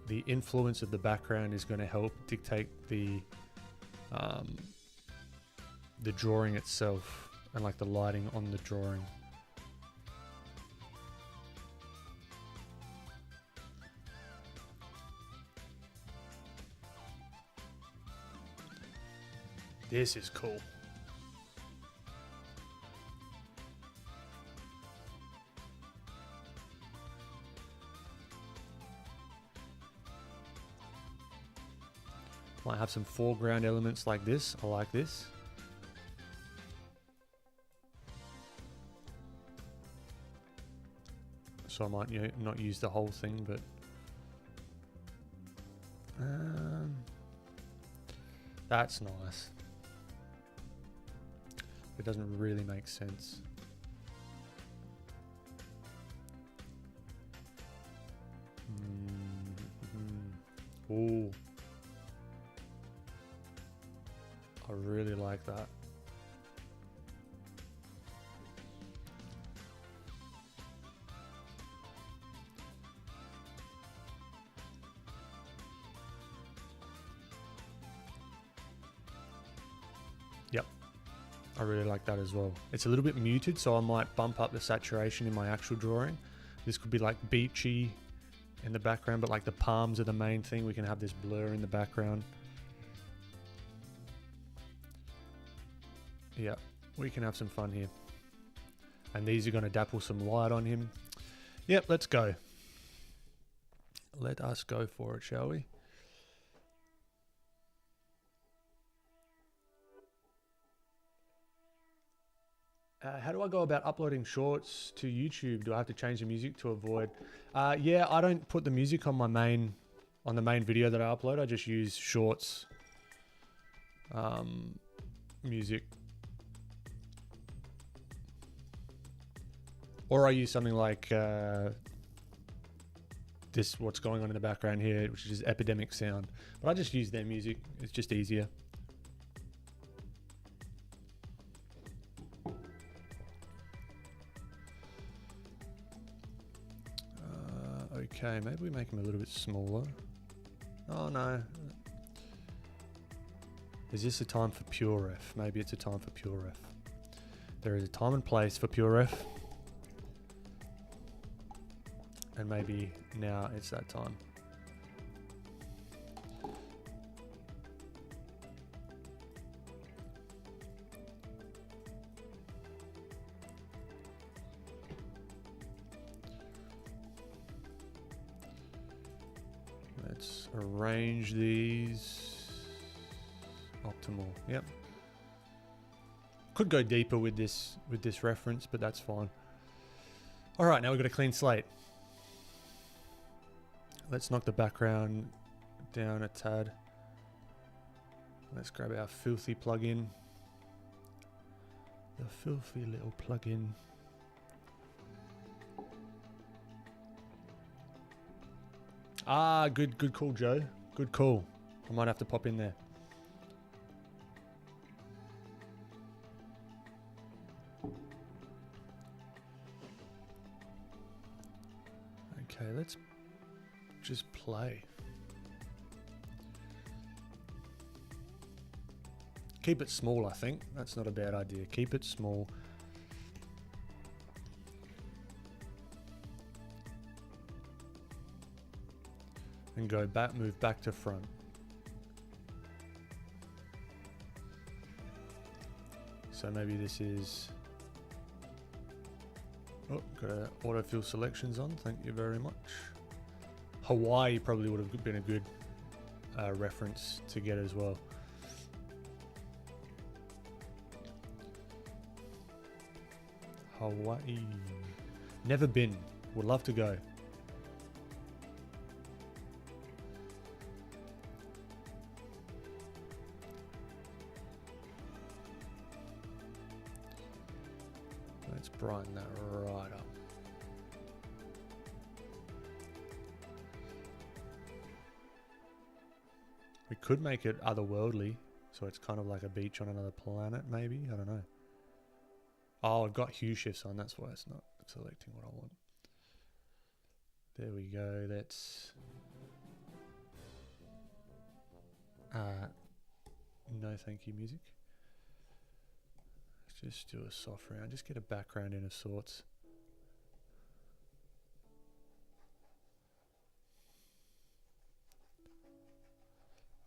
the influence of the background is going to help dictate the drawing itself and like the lighting on the drawing. This is cool. Might have some foreground elements like this. I like this. So I might not use the whole thing, but that's nice. It doesn't really make sense. Ooh. I really like that. Yep. I really like that as well. It's a little bit muted, so I might bump up the saturation in my actual drawing. This could be like beachy in the background, but like the palms are the main thing. We can have this blur in the background. Yeah, we can have some fun here. And these are going to dapple some light on him. Yep, let's go. Let us go for it, shall we? How do I go about uploading shorts to YouTube? Do I have to change the music to avoid? Yeah, I don't put the music on the main video that I upload. I just use shorts music. Or I use something like this, what's going on in the background here, which is Epidemic Sound. But I just use their music. It's just easier. Okay, maybe we make him a little bit smaller. Oh no. Is this a time for pure ref? Maybe it's a time for pure ref. There is a time and place for pure ref. And maybe now it's that time. Let's arrange these. Optimal. Yep. Could go deeper with this reference, but that's fine. All right, now we've got a clean slate. Let's knock the background down a tad. Let's grab our filthy plugin. The filthy little plugin. Ah, good call, Joe. Good call. I might have to pop in there. Okay, let's just play. Keep it small, I think. That's not a bad idea. Keep it small. And go back, move back to front. So maybe this is... Oh, got autofill selections on. Thank you very much. Hawaii probably would have been a good reference to get as well. Hawaii. Never been. Would love to go. Let's brighten that right up. We could make it otherworldly, so it's kind of like a beach on another planet, maybe? I don't know. Oh, I've got hue shifts on, that's why it's not selecting what I want. There we go, that's... no thank you music. Let's just do a soft round, just get a background in of sorts.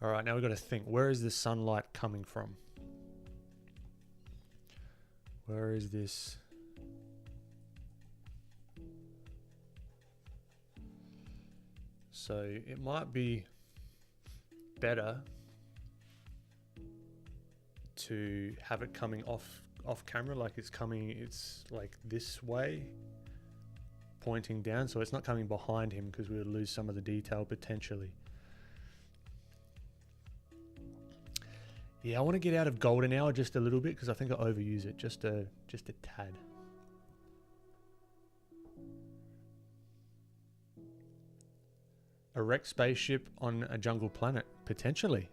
All right, now we've got to think, where is the sunlight coming from? Where is this? So it might be better to have it coming off camera, like it's like this way, pointing down, so it's not coming behind him because we would lose some of the detail potentially. Yeah, I want to get out of golden hour just a little bit because I think I overuse it just a tad. A wrecked spaceship on a jungle planet, potentially.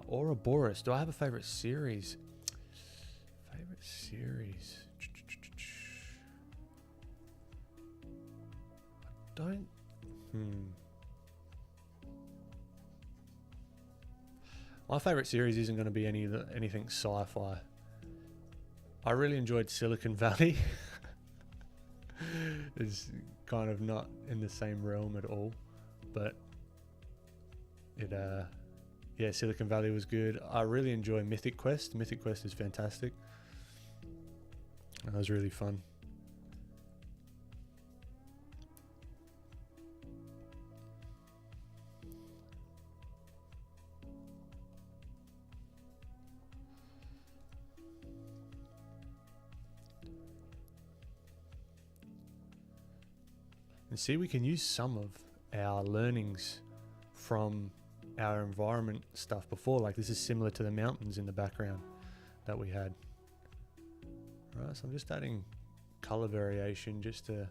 Ouroboros. Do I have a favorite series? Favorite series? I don't. My favorite series isn't going to be anything sci-fi. I really enjoyed Silicon Valley. It's kind of not in the same realm at all, but it yeah, Silicon Valley was good. I really enjoy Mythic Quest. Mythic Quest is fantastic. That was really fun. And see, we can use some of our learnings from our environment stuff before. Like this is similar to the mountains in the background that we had. Right, so I'm just adding color variation just to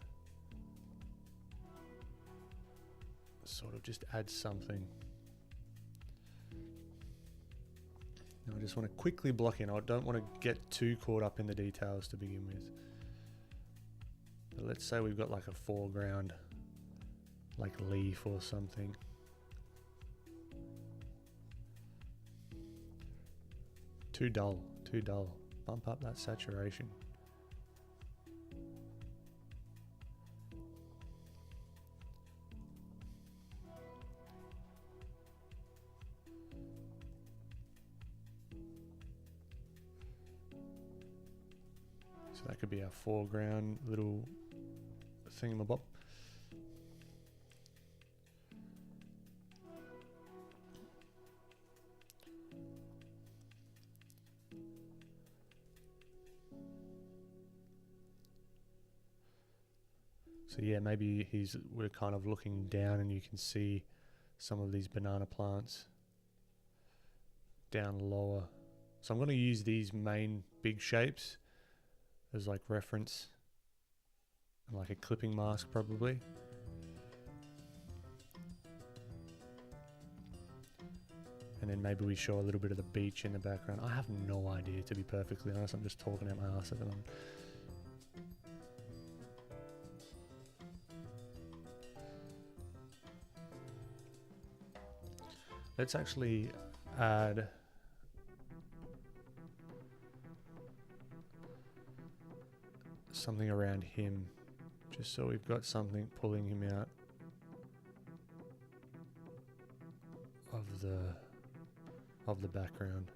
sort of just add something. Now I just want to quickly block in. I don't want to get too caught up in the details to begin with. But let's say we've got like a foreground, like leaf or something. Too dull, too dull. Bump up that saturation. So that could be our foreground little thingamabob. So yeah, maybe we're kind of looking down and you can see some of these banana plants down lower. So I'm going to use these main big shapes as like reference and like a clipping mask probably. And then maybe we show a little bit of the beach in the background. I have no idea, to be perfectly honest. I'm just talking out my ass at the moment. Let's actually add something around him, just so we've got something pulling him out of the background.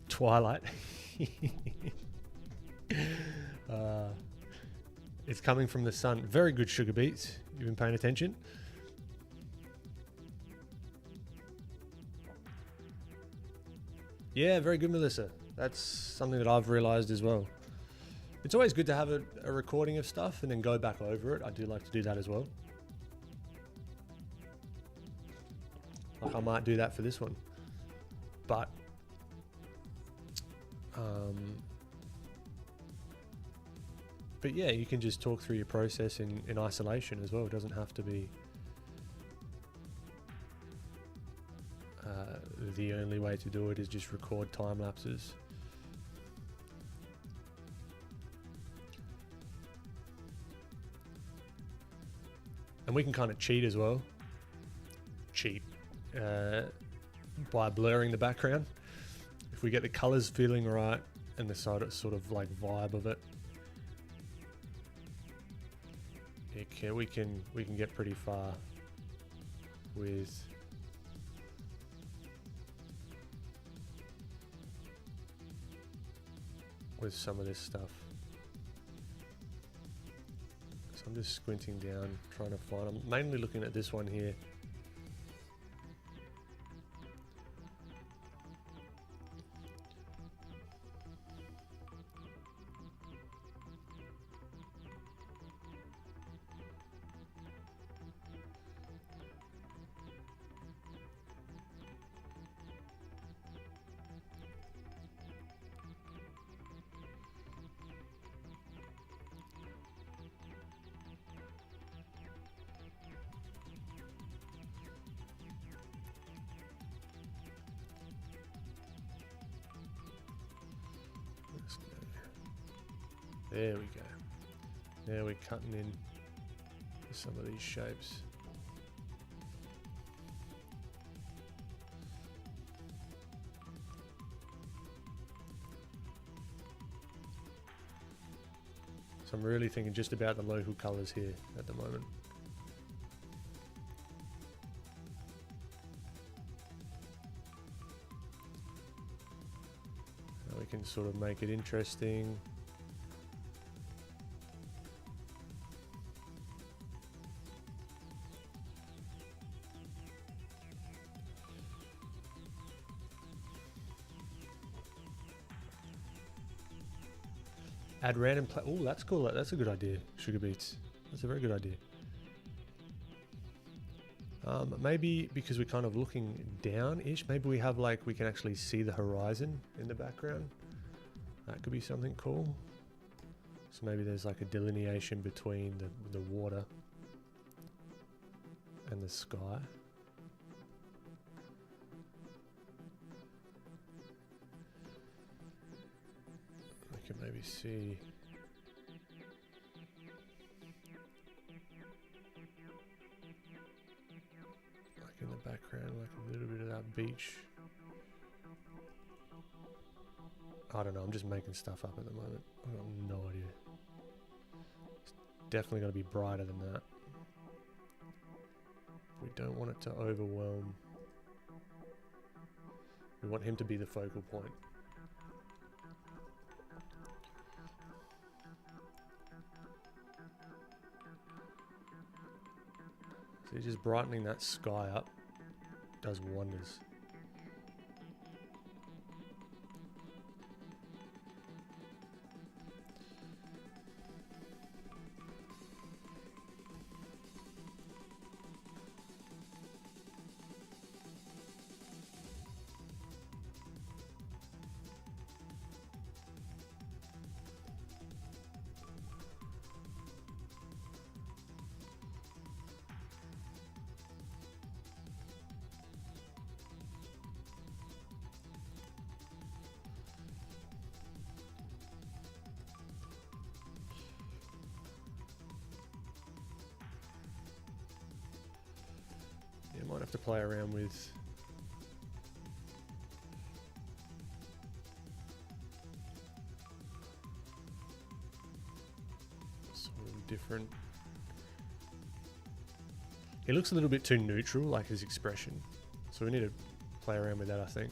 Twilight. It's coming from the sun. Very good, Sugar Beats. You've been paying attention. Yeah, very good, Melissa. That's something that I've realized as well. It's always good to have a recording of stuff and then go back over it. I do like to do that as well. Like I might do that for this one. But yeah, you can just talk through your process in isolation as well. It doesn't have to be the only way to do it is just record time lapses. And we can kind of cheat as well. Cheat. by blurring the background. If we get the colors feeling right and the sort of like vibe of it, we can get pretty far with some of this stuff. So I'm just squinting down, trying to find. I'm mainly looking at this one here. There we go. Now we're cutting in some of these shapes. So I'm really thinking just about the local colors here at the moment. Now we can sort of make it interesting. Add random oh, that's cool. That's a good idea. Sugar beets. That's a very good idea. Maybe because we're kind of looking down-ish, maybe we have like, we can actually see the horizon in the background. That could be something cool. So maybe there's like a delineation between the water and the sky. We can maybe see like in the background, like a little bit of that beach. I don't know, I'm just making stuff up at the moment. I have no idea. It's definitely going to be brighter than that. We don't want it to overwhelm. We want him to be the focal point. So just brightening that sky up does wonders. Might have to play around with sort of different. He looks a little bit too neutral, like his expression, so we need to play around with that, I think.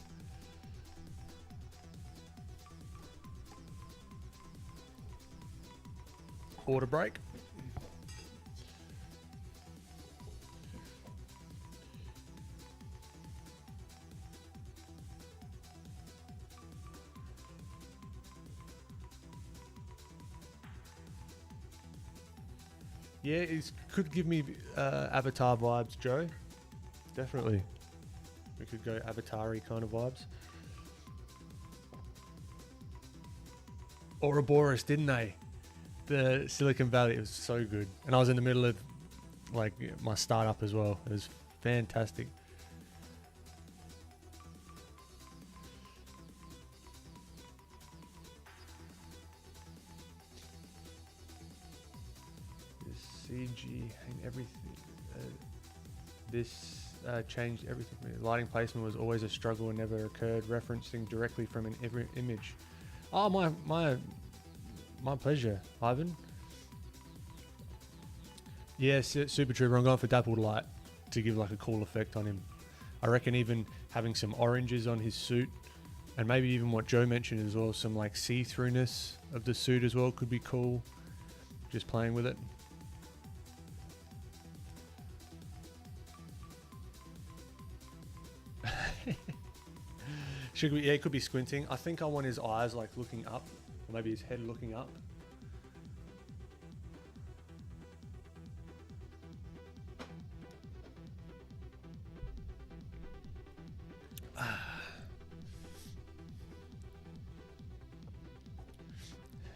Order break. Yeah, it could give me Avatar vibes, Joe. Definitely. We could go Avatar-y kind of vibes. Ouroboros, didn't they? The Silicon Valley, it was so good. And I was in the middle of like my startup as well. It was fantastic. CG and everything. This changed everything for me. Lighting placement was always a struggle and never occurred referencing directly from an image. Oh, my pleasure, Ivan. Yes, Super Trooper, I'm going for dappled light to give like a cool effect on him. I reckon even having some oranges on his suit, and maybe even what Joe mentioned as well, some like see-throughness of the suit as well could be cool. Just playing with it. Yeah, it could be squinting. I think I want his eyes like looking up, or maybe his head looking up.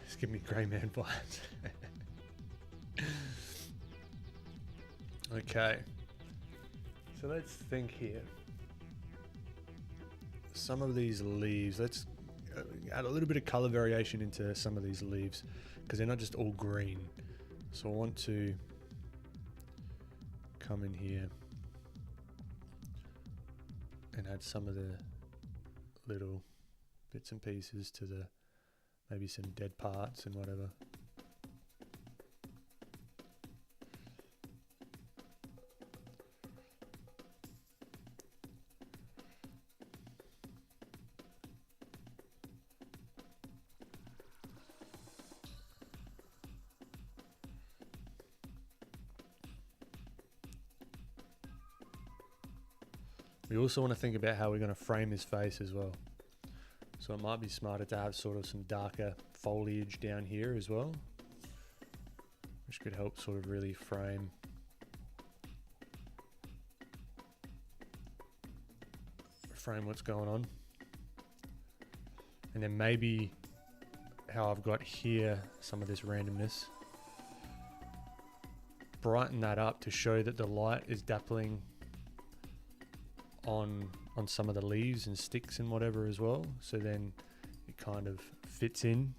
It's giving me grey man vibes. Okay, so let's think here. Some of these leaves, let's add a little bit of color variation into some of these leaves because they're not just all green. So I want to come in here and add some of the little bits and pieces to the, maybe some dead parts and whatever. We also want to think about how we're going to frame his face as well. So it might be smarter to have sort of some darker foliage down here as well, which could help sort of really frame what's going on. And then maybe how I've got here some of this randomness, brighten that up to show that the light is dappling on some of the leaves and sticks and whatever as well, so then it kind of fits in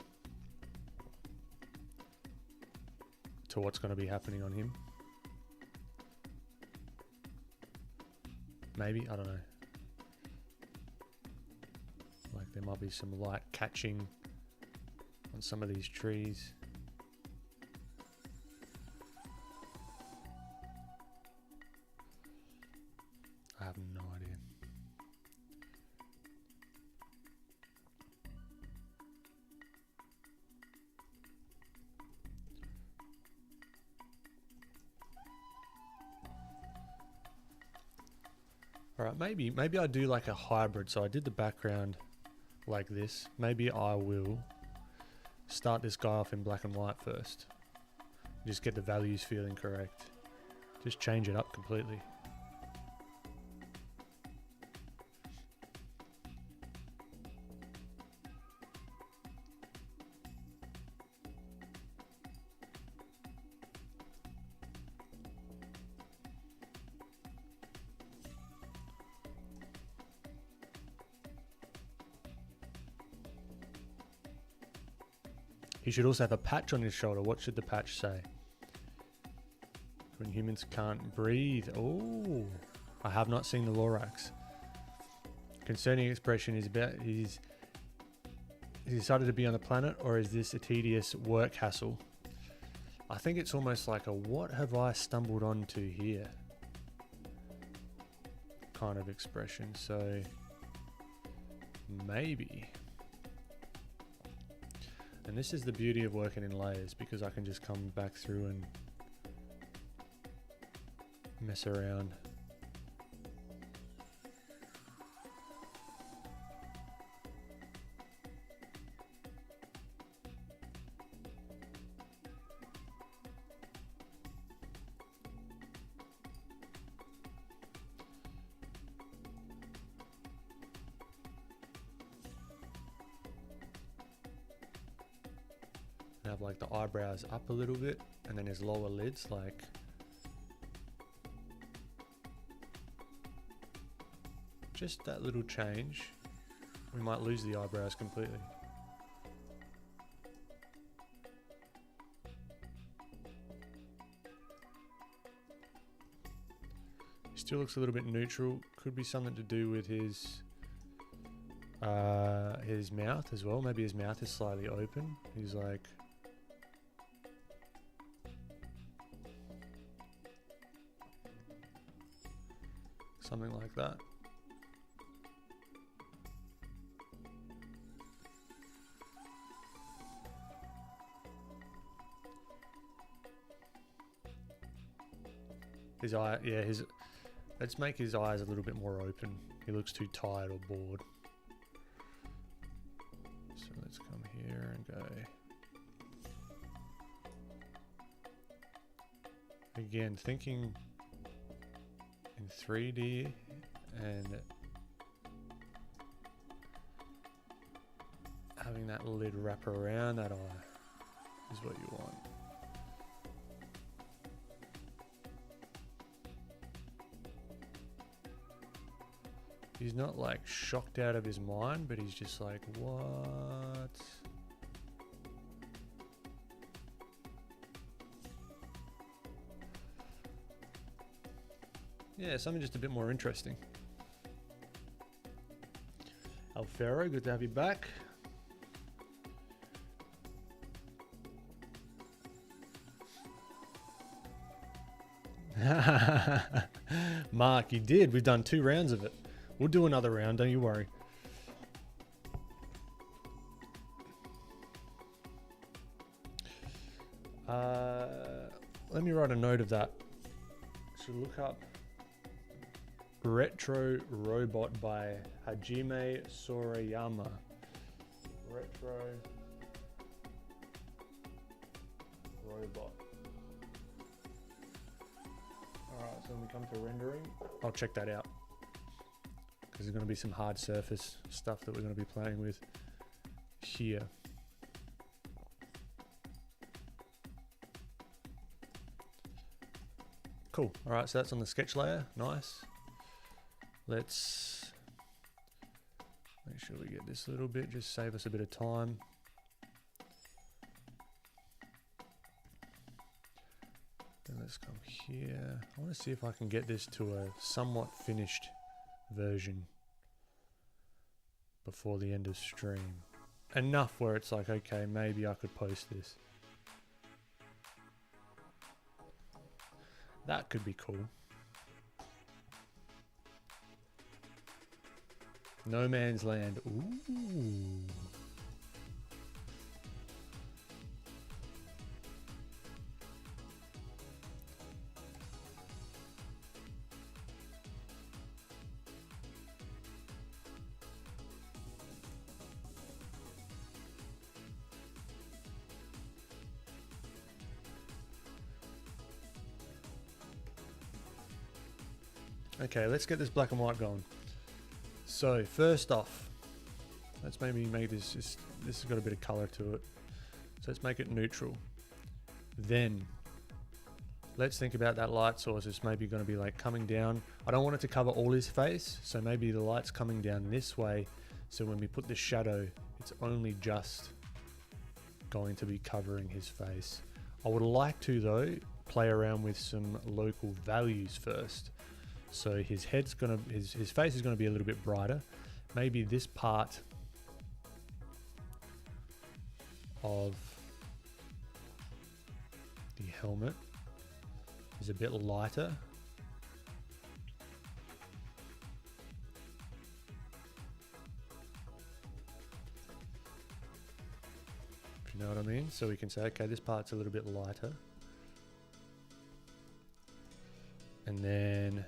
to what's going to be happening on him. Maybe, I don't know, like there might be some light catching on some of these trees. I have no idea. All right, maybe I do like a hybrid. So I did the background like this. Maybe I will start this guy off in black and white first. Just get the values feeling correct. Just change it up completely. He should also have a patch on his shoulder. What should the patch say? When humans can't breathe. Oh, I have not seen the Lorax. Concerning expression is about he's decided to be on the planet, or is this a tedious work hassle? I think it's almost like a what have I stumbled onto here kind of expression. So maybe. And this is the beauty of working in layers, because I can just come back through and mess around. Have like the eyebrows up a little bit, and then his lower lids, like just that little change. We might lose the eyebrows completely. Still looks a little bit neutral. Could be something to do with his mouth as well. Maybe his mouth is slightly open. He's like... something like that. His eye, yeah, let's make his eyes a little bit more open. He looks too tired or bored. So let's come here and go. Again, thinking in 3D and having that lid wrap around that eye is what you want. He's not like shocked out of his mind, but he's just like, what? Yeah, something just a bit more interesting. Alfaro, good to have you back. Mark, you did. We've done 2 rounds of it. We'll do another round, don't you worry. Let me write a note of that. So look up Retro Robot by Hajime Sorayama. Retro Robot. Alright, so when we come to rendering, I'll check that out. Because there's going to be some hard surface stuff that we're going to be playing with here. Cool. All right, so that's on the sketch layer. Nice. Let's make sure we get this a little bit, just save us a bit of time. Then let's come here. I want to see if I can get this to a somewhat finished version before the end of stream. Enough where it's like, okay, maybe I could post this. That could be cool. No Man's Land. Ooh. Okay, let's get this black and white going. So first off, let's maybe make this has got a bit of color to it. So let's make it neutral. Then let's think about that light source. It's maybe going to be like coming down. I don't want it to cover all his face. So maybe the light's coming down this way. So when we put the shadow, it's only just going to be covering his face. I would like to though, play around with some local values first. So his head's gonna, his face is gonna be a little bit brighter. Maybe this part of the helmet is a bit lighter. If you know what I mean? So we can say, okay, this part's a little bit lighter. And then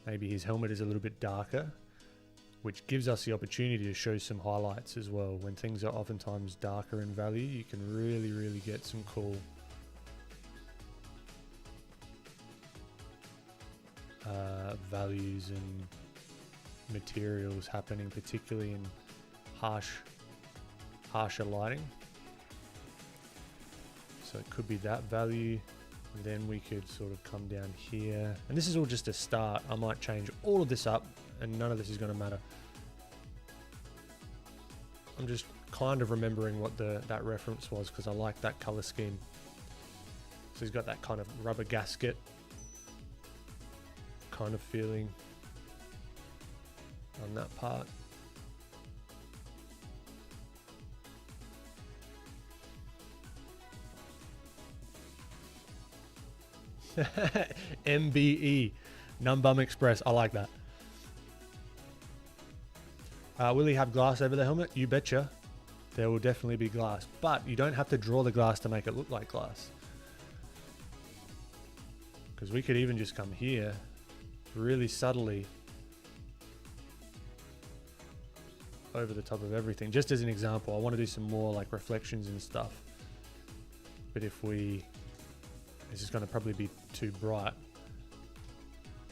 maybe his helmet is a little bit darker, which gives us the opportunity to show some highlights as well. When things are oftentimes darker in value, you can really, really get some cool values and materials happening, particularly in harsher lighting. So it could be that value. And then we could sort of come down here, and this is all just a start. I might change all of this up and none of this is going to matter. I'm just kind of remembering what that reference was because I like that color scheme. So he's got that kind of rubber gasket kind of feeling on that part. MBE, Num Bum Express. I like that. Will he have glass over the helmet? You betcha. There will definitely be glass, but you don't have to draw the glass to make it look like glass. Because we could even just come here really subtly over the top of everything. Just as an example, I want to do some more like reflections and stuff. But if we, this is going to probably be too bright.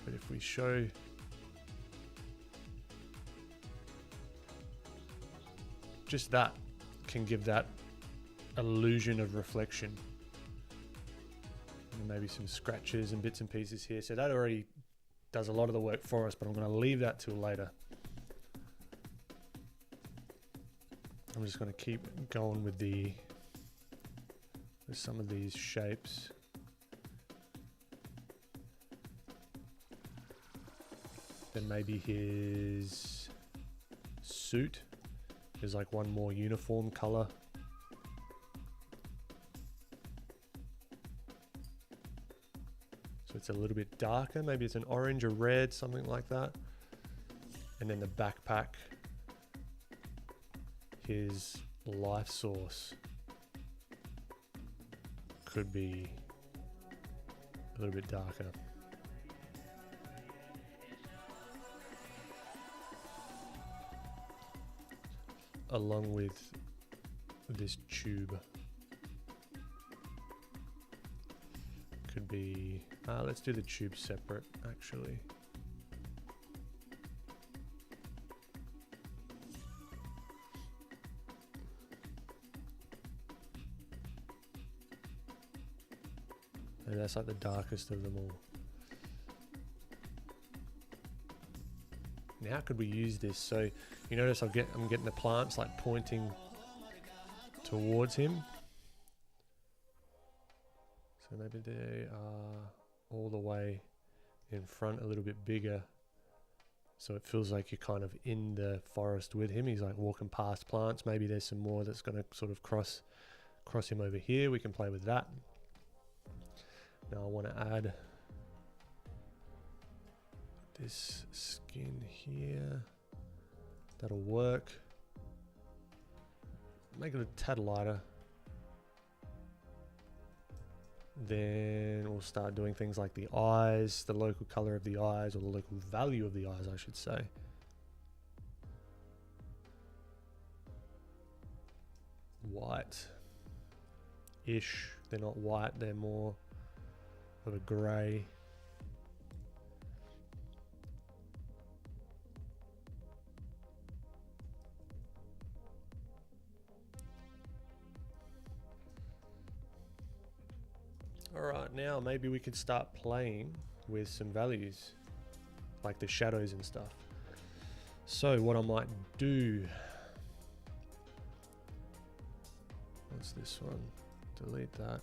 But if we show just that, can give that illusion of reflection. And maybe some scratches and bits and pieces here. So that already does a lot of the work for us, but I'm going to leave that till later. I'm just going to keep going with some of these shapes. Then maybe his suit is like one more uniform color. So it's a little bit darker. Maybe it's an orange or red, something like that. And then the backpack, his life source could be a little bit darker. Along with this tube. Could be, let's do the tube separate actually. And that's like the darkest of them all. Now how could we use this? So you notice I'm getting the plants like pointing towards him. So maybe they are all the way in front, a little bit bigger. So it feels like you're kind of in the forest with him. He's like walking past plants. Maybe there's some more that's going to sort of cross him over here. We can play with that. Now I want to add this skin here. That'll work. Make it a tad lighter. Then we'll start doing things like the eyes, the local color of the eyes, or the local value of the eyes, I should say. White-ish. They're not white, they're more of a grey. Alright, now maybe we could start playing with some values, like the shadows and stuff. So what I might do, what's this one? Delete that.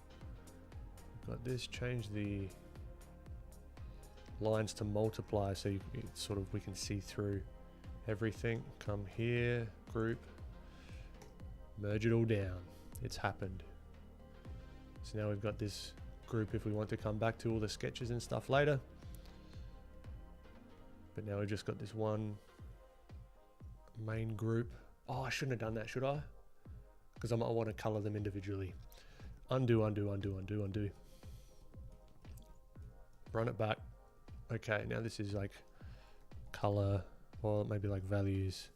Got this, change the lines to multiply so we can see through everything. Come here, group, merge it all down. It's happened. So now we've got this group if we want to come back to all the sketches and stuff later. But now we've just got this one main group. Oh, I shouldn't have done that, should I? Because I might want to color them individually. Undo, undo, undo, undo, undo. Run it back. Okay, now this is like color, or maybe like values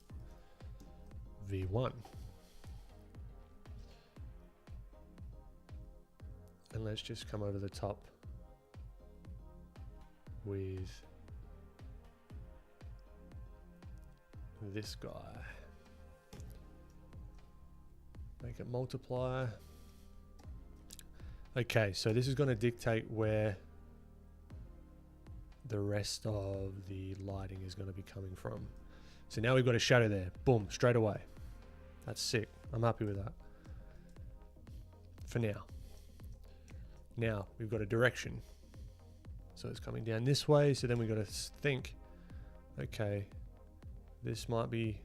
V1. And let's just come over the top with this guy. Make it multiply. Okay, so this is going to dictate where the rest of the lighting is going to be coming from. So now we've got a shadow there. Boom, straight away. That's sick. I'm happy with that. For now. Now we've got a direction. So it's coming down this way. So then we got to think, okay, this might be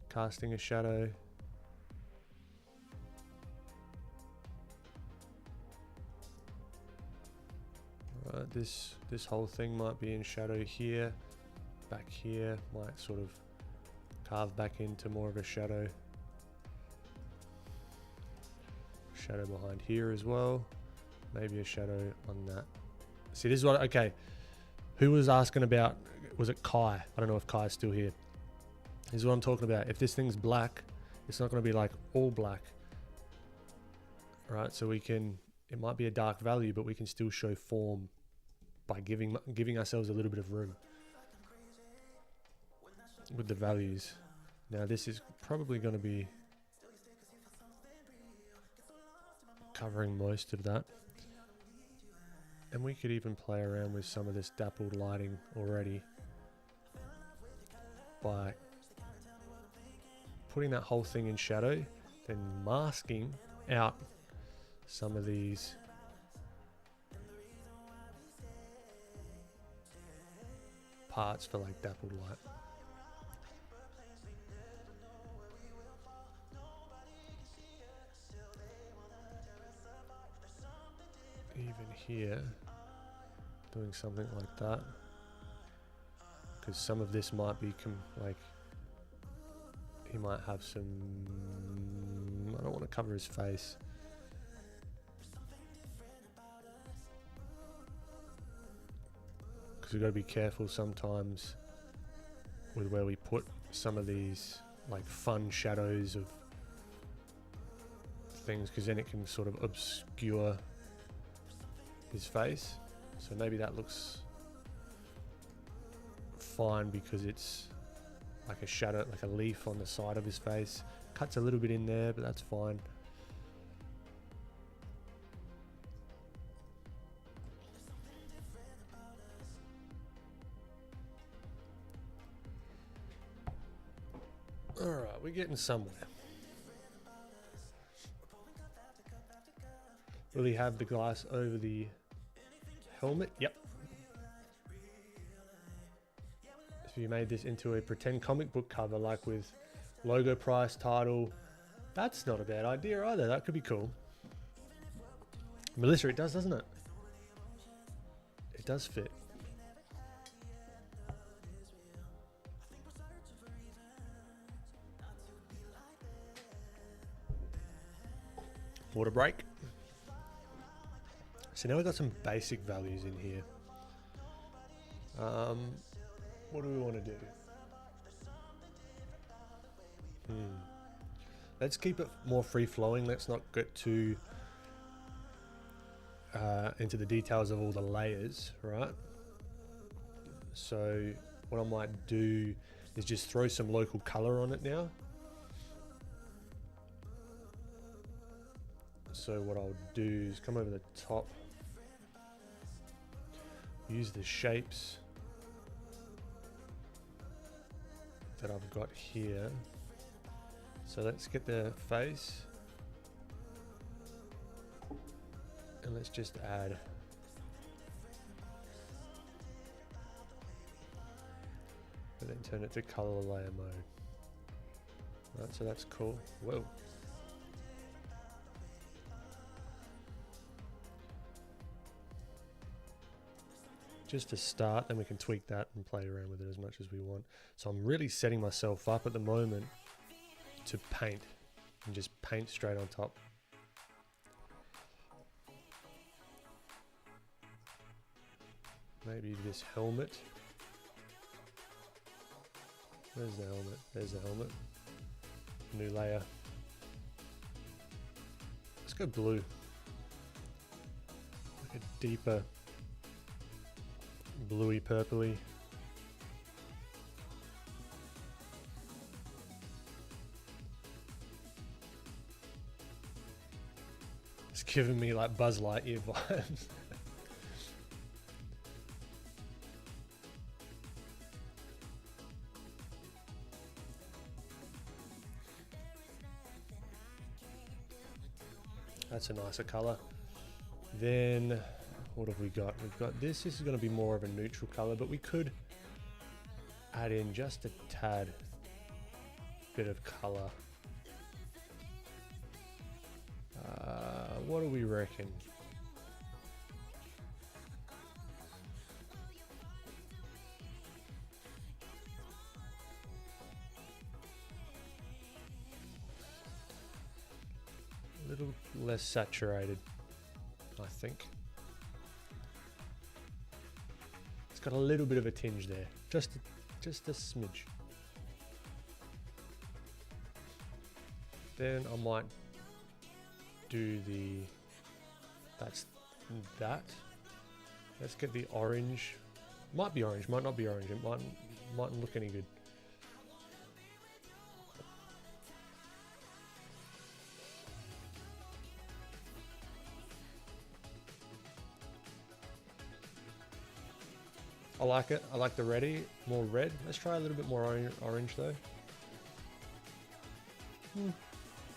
casting a shadow. Right, this whole thing might be in shadow here. Back here might sort of carve back into more of a shadow. Shadow behind here as well. Maybe a shadow on that. See, this is what, okay. Who was asking about, was it Kai? I don't know if Kai's still here. This is what I'm talking about. If this thing's black, it's not going to be like all black. Right, so we can, it might be a dark value, but we can still show form by giving ourselves a little bit of room with the values. Now this is probably going to be covering most of that. And we could even play around with some of this dappled lighting already by putting that whole thing in shadow, then masking out some of these parts for like dappled light. Even here, doing something like that, because some of this might be like, he might have some, I don't want to cover his face. Because we've got to be careful sometimes with where we put some of these like fun shadows of things, because then it can sort of obscure his face. So maybe that looks fine because it's like a shadow, like a leaf on the side of his face. Cuts a little bit in there, but that's fine. Alright, we're getting somewhere. Will he have the glass over the helmet? Yep. So you made this into a pretend comic book cover, like with logo, price, title. That's not a bad idea either. That could be cool. Melissa, it does, doesn't it? It does fit. Water break. So now we've got some basic values in here. What do we want to do? Let's keep it more free flowing. Let's not get too into the details of all the layers, right? So what I might do is just throw some local color on it now. So what I'll do is come over the top, use the shapes that I've got here. So let's get the face, and let's just add and then turn it to color layer mode. Right, so that's cool. Whoa. Just to start, then we can tweak that and play around with it as much as we want. So I'm really setting myself up at the moment to paint, and just paint straight on top. Maybe this helmet. Where's the helmet? There's the helmet. New layer. Let's go blue. Like a deeper bluey purpley. It's giving me like Buzz Lightyear vibes. That's a nicer color. Then What have we got? We've got this. This is going to be more of a neutral color, but we could add in just a tad bit of color. What do we reckon? A little less saturated, I think. It's got a little bit of a tinge there, just a smidge. Then I might do that's that. Let's get the orange. Might be orange, might not be orange. It mightn't look any good. I like it. I like the reddy, more red. Let's try a little bit more orange though.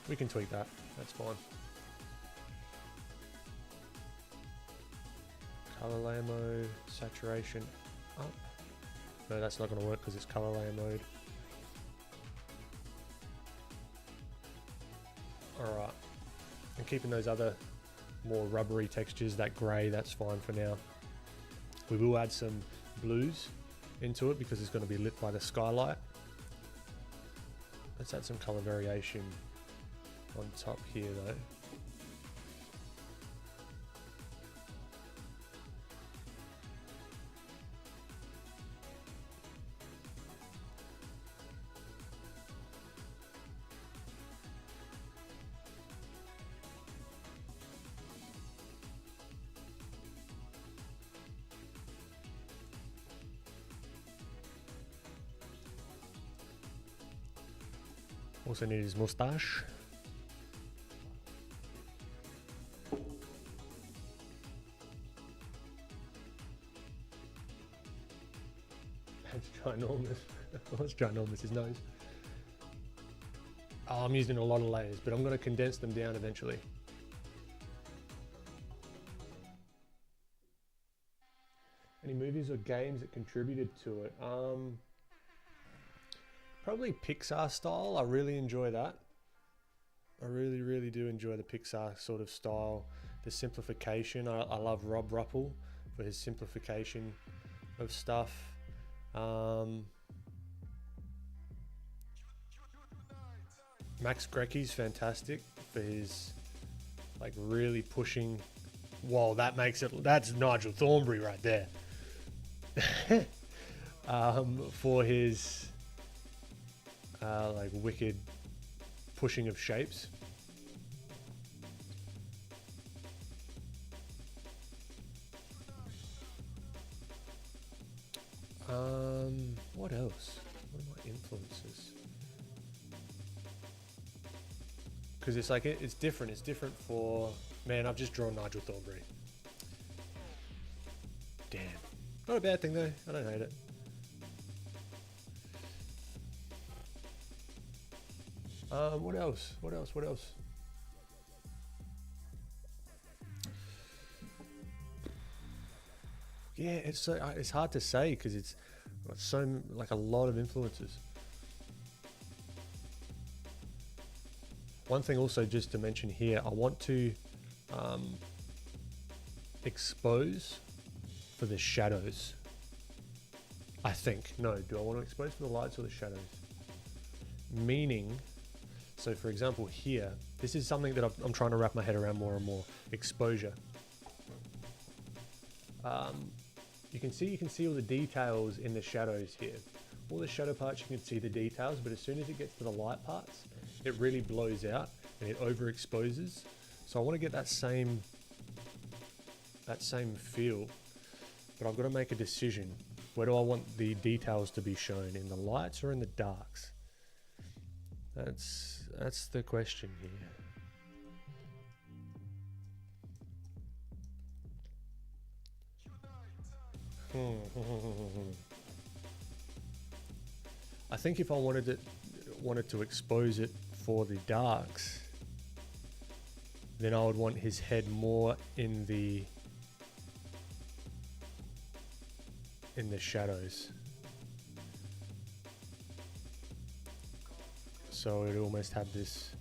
We can tweak that. That's fine. Color layer mode, saturation up. No, that's not going to work because it's color layer mode. Alright. And keeping those other more rubbery textures, that grey, that's fine for now. We will add some blues into it because it's going to be lit by the skylight. Let's add some color variation on top here though. Also need his mustache. That's ginormous. What's ginormous? His nose. Oh, I'm using a lot of layers, but I'm going to condense them down eventually. Any movies or games that contributed to it? Probably Pixar style. I really enjoy that. I really do enjoy the Pixar sort of style. The simplification. I love Rob Ruppel for his simplification of stuff. Max Grecke's fantastic for his like really pushing. Whoa, that makes it. That's Nigel Thornberry right there. For his like wicked pushing of shapes. What else? What are my influences? Because it's like it's different. It's different for man. I've just drawn Nigel Thornberry. Damn, not a bad thing though. I don't hate it. What else? What else? What else? Yeah, it's hard to say because it's got so like a lot of influences. One thing also just to mention here, I want to expose for the shadows. I think. No, do I want to expose for the lights or the shadows? Meaning, so for example here, this is something that I'm trying to wrap my head around more and more. Exposure. You can see all the details in the shadows here. All the shadow parts, you can see the details, but as soon as it gets to the light parts, it really blows out and it overexposes. So I want to get that same feel, but I've got to make a decision. Where do I want the details to be shown, in the lights or in the darks? That's the question here. I think if I wanted to expose it for the darks, then I would want his head more in the in the shadows. So it almost had this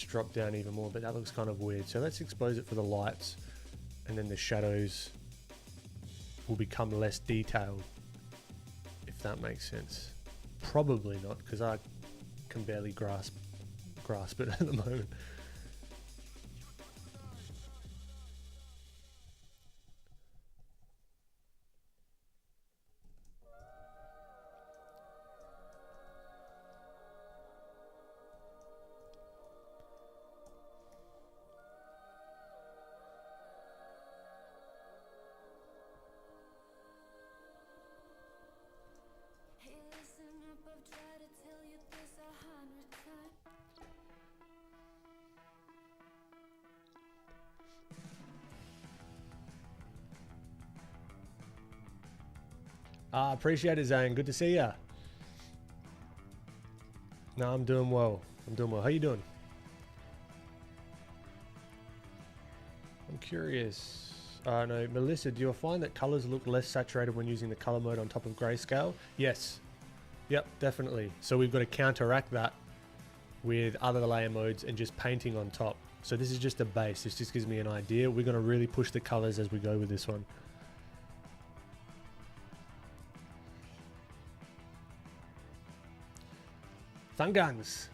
drop down even more, but that looks kind of weird. So let's expose it for the lights, and then the shadows will become less detailed, if that makes sense. Probably not, because I can barely grasp it at the moment. Appreciate it, Zane. Good to see ya. No, I'm doing well. How you doing? I'm curious. No, Melissa, do you find that colors look less saturated when using the color mode on top of grayscale? Yes. Yep, definitely. So we've got to counteract that with other layer modes and just painting on top. So this is just a base. This just gives me an idea. We're going to really push the colors as we go with this one. Thungans.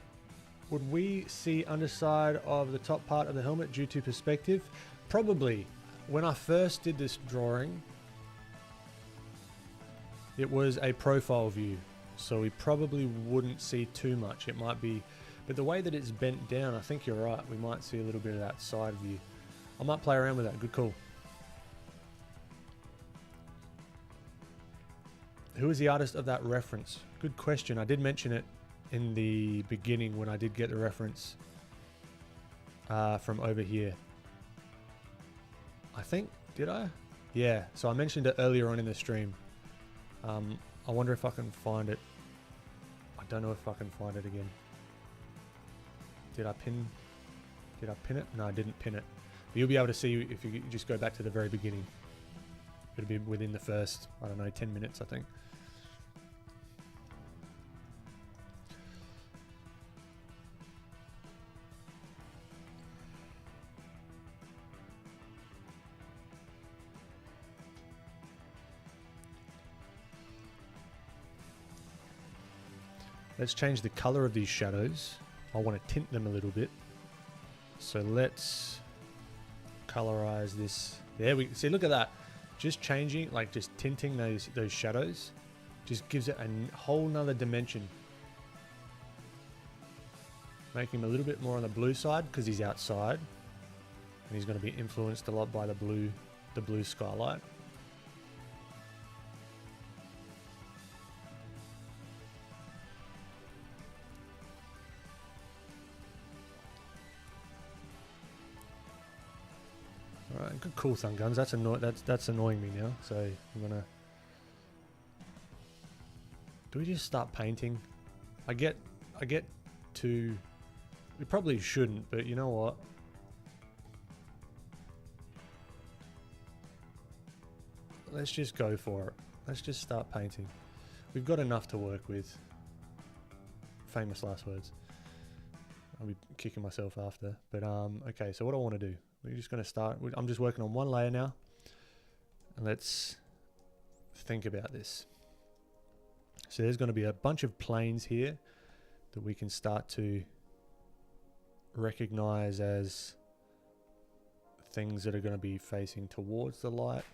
Would we see underside of the top part of the helmet due to perspective? Probably. When I first did this drawing, it was a profile view, so we probably wouldn't see too much. It might be, but the way that it's bent down, I think you're right. We might see a little bit of that side view. I might play around with that. Good call. Who is the artist of that reference? Good question. I did mention it in the beginning when I did get the reference from over here. I think, did I? Yeah, so I mentioned it earlier on in the stream. I wonder if I can find it. I don't know if I can find it again. Did I pin it? No, I didn't pin it. But you'll be able to see if you just go back to the very beginning. It'll be within the first, I don't know, 10 minutes, I think. Let's change the color of these shadows. I want to tint them a little bit. So let's colorize this. There we see, look at that. Just changing, like just tinting those shadows just gives it a whole nother dimension. Making him a little bit more on the blue side because he's outside. And he's going to be influenced a lot by the blue skylight. Alright, good call, Thunguns. That's annoying me now. So I'm gonna. Do we just start painting? I get to. We probably shouldn't, but you know what? Let's just go for it. Let's just start painting. We've got enough to work with. Famous last words. I'll be kicking myself after. But okay, so what I want to do. We're just going to start. I'm just working on one layer now. And let's think about this. So there's going to be a bunch of planes here that we can start to recognize as things that are going to be facing towards the light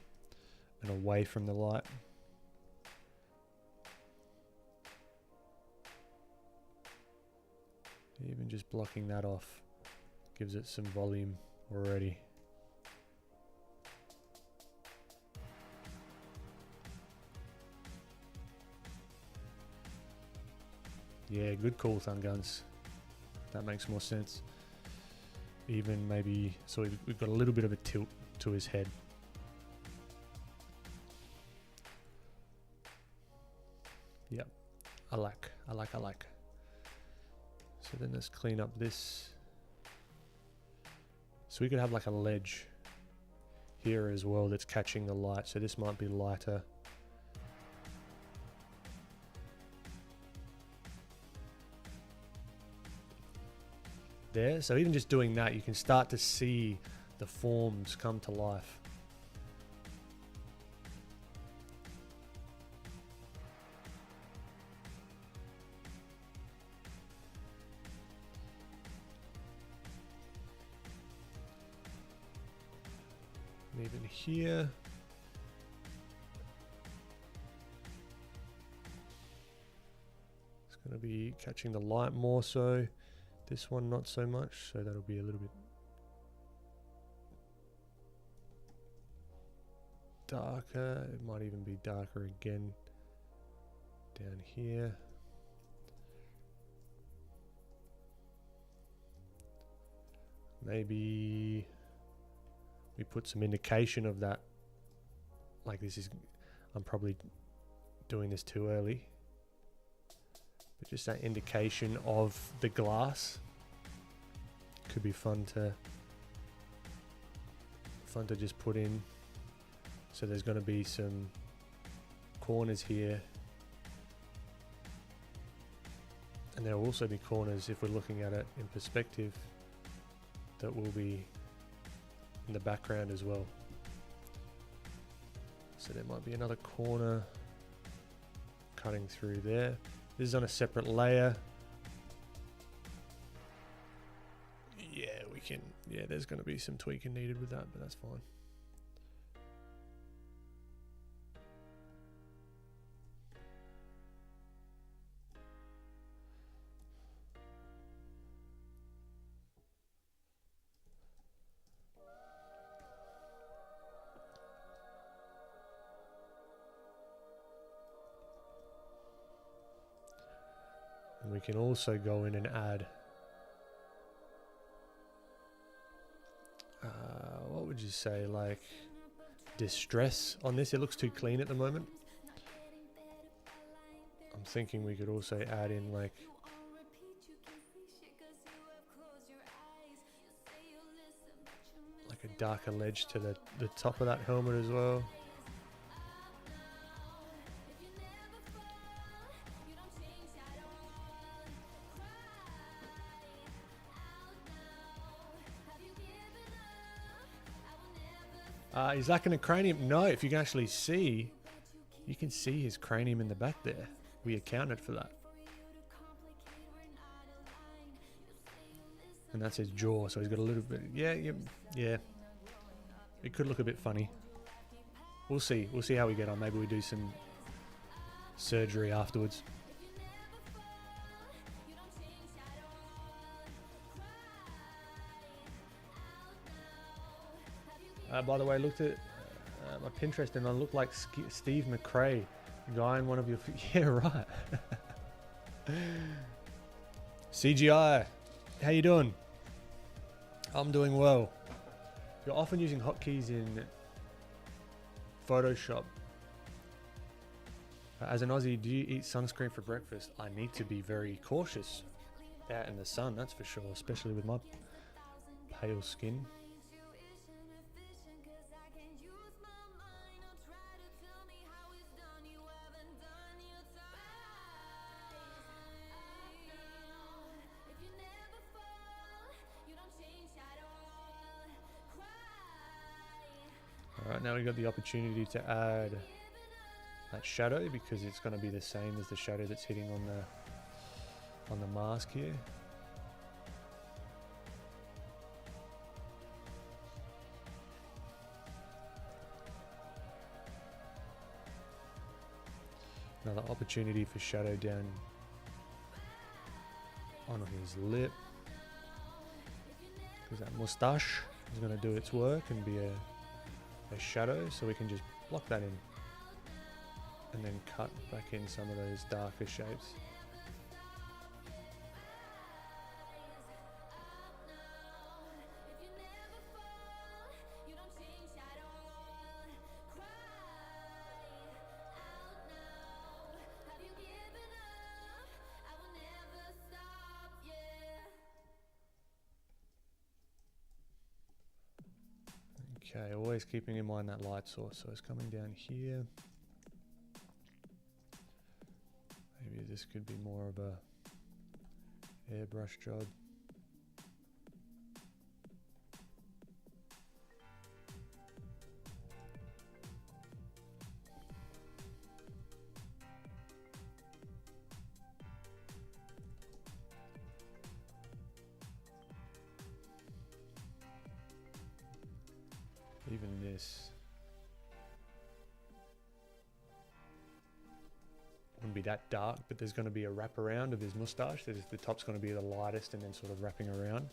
and away from the light. Even just blocking that off gives it some volume already. Yeah, good call, Thunguns. That makes more sense. Even maybe, so we've got a little bit of a tilt to his head. Yep, I like. So then let's clean up this. So we could have like a ledge here as well that's catching the light. So this might be lighter. There. So even just doing that, you can start to see the forms come to life. And even here. It's going to be catching the light more so. This one not so much, so that'll be a little bit darker. It might even be darker again down here. Maybe we put some indication of that. Like this is, I'm probably doing this too early. But just that indication of the glass could be fun to just put in. So there's going to be some corners here, and there will also be corners if we're looking at it in perspective that will be in the background as well. So there might be another corner cutting through there. This is on a separate layer. Yeah, we can. Yeah, there's going to be some tweaking needed with that, but that's fine. And we can also go in and add, what would you say, like distress on this. It looks too clean at the moment. I'm thinking we could also add in like a darker ledge to the top of that helmet as well. Is that going to cranium? No, if you can actually see, you can see his cranium in the back there. We accounted for that. And that's his jaw, so he's got a little bit, yeah. It could look a bit funny. We'll see how we get on. Maybe we do some surgery afterwards. By the way, I looked at my Pinterest and I look like Steve McRae, guy in one of your... Yeah, right. CGI, how you doing? I'm doing well. You're often using hotkeys in Photoshop. As an Aussie, do you eat sunscreen for breakfast? I need to be very cautious out in the sun, that's for sure, especially with my pale skin. Alright, now we've got the opportunity to add that shadow because it's going to be the same as the shadow that's hitting on the mask here. Another opportunity for shadow down on his lip, because that mustache is going to do its work and be a shadow, so we can just block that in and then cut back in some of those darker shapes. Okay, always keeping in mind that light source. So it's coming down here. Maybe this could be more of a airbrush job. Even this wouldn't be that dark, but there's going to be a wraparound of his mustache. The top's going to be the lightest and then sort of wrapping around.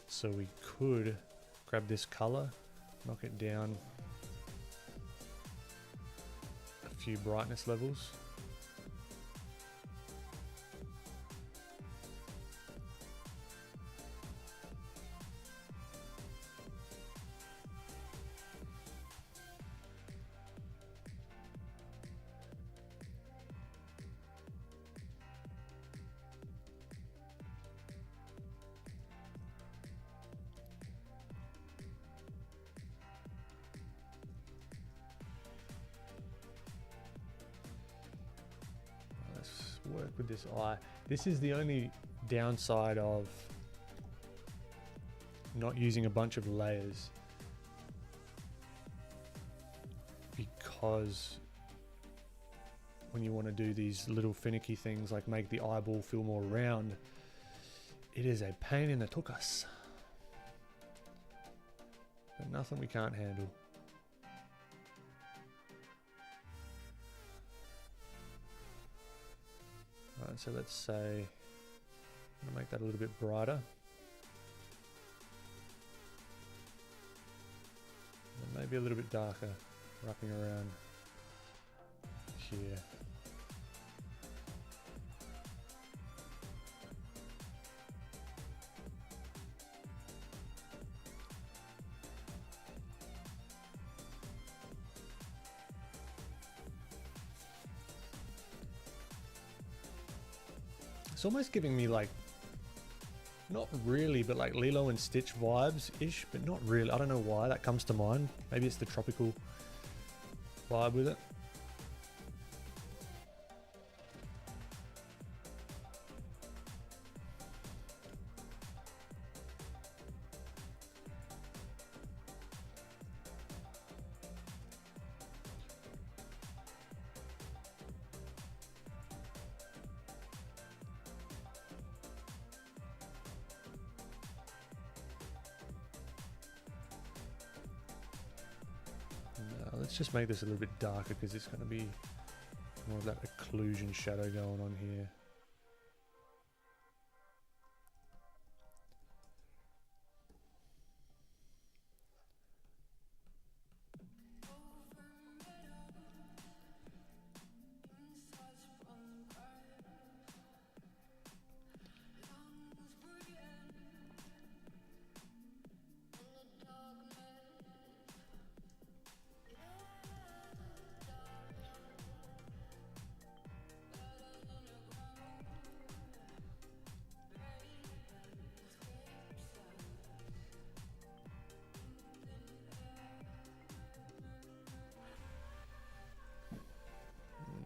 So we could grab this color, knock it down a few brightness levels. Work with this eye. This is the only downside of not using a bunch of layers, because when you want to do these little finicky things like make the eyeball feel more round, it is a pain in the tuchus, but nothing we can't handle. Right, so let's say I'm gonna make that a little bit brighter. And maybe a little bit darker, wrapping around here. It's almost giving me like, not really, but like Lilo and Stitch vibes-ish, but not really. I don't know why that comes to mind. Maybe it's the tropical vibe with it. Let's just make this a little bit darker because it's going to be more of that occlusion shadow going on here.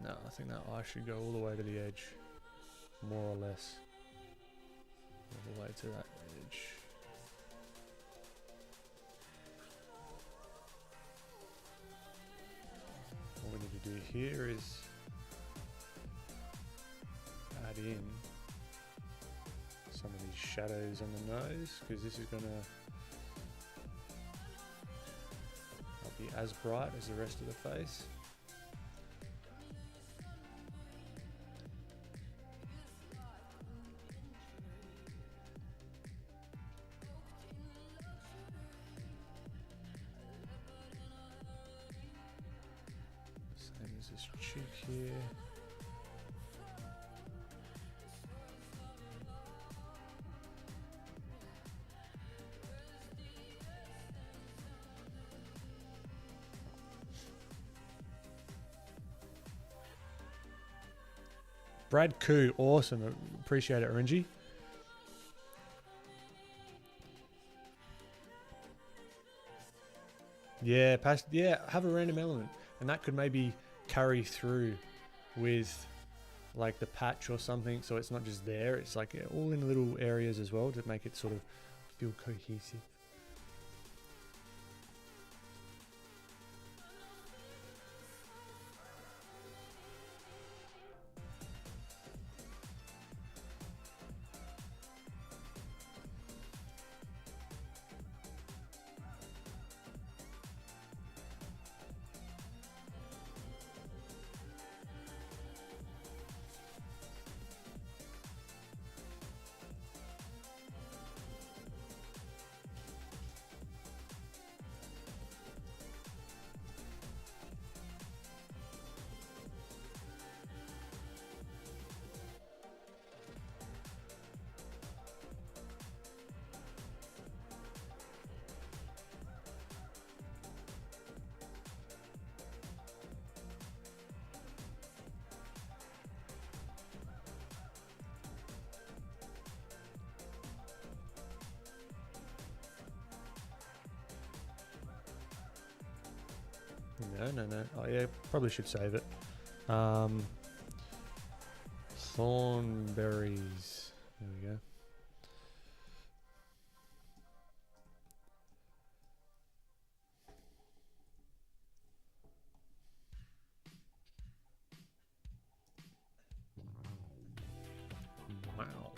No, I think that eye should go all the way to the edge, more or less. All the way to that edge. What we need to do here is add in some of these shadows on the nose, because this is going to not be as bright as the rest of the face. Same as this cheek here. Brad Koo, awesome. Appreciate it, Renji. Yeah, yeah, have a random element, and that could maybe carry through with like the patch or something, so it's not just there. It's like all in little areas as well to make it sort of feel cohesive. No. Oh yeah, probably should save it. Thornberries. There we go. Wow.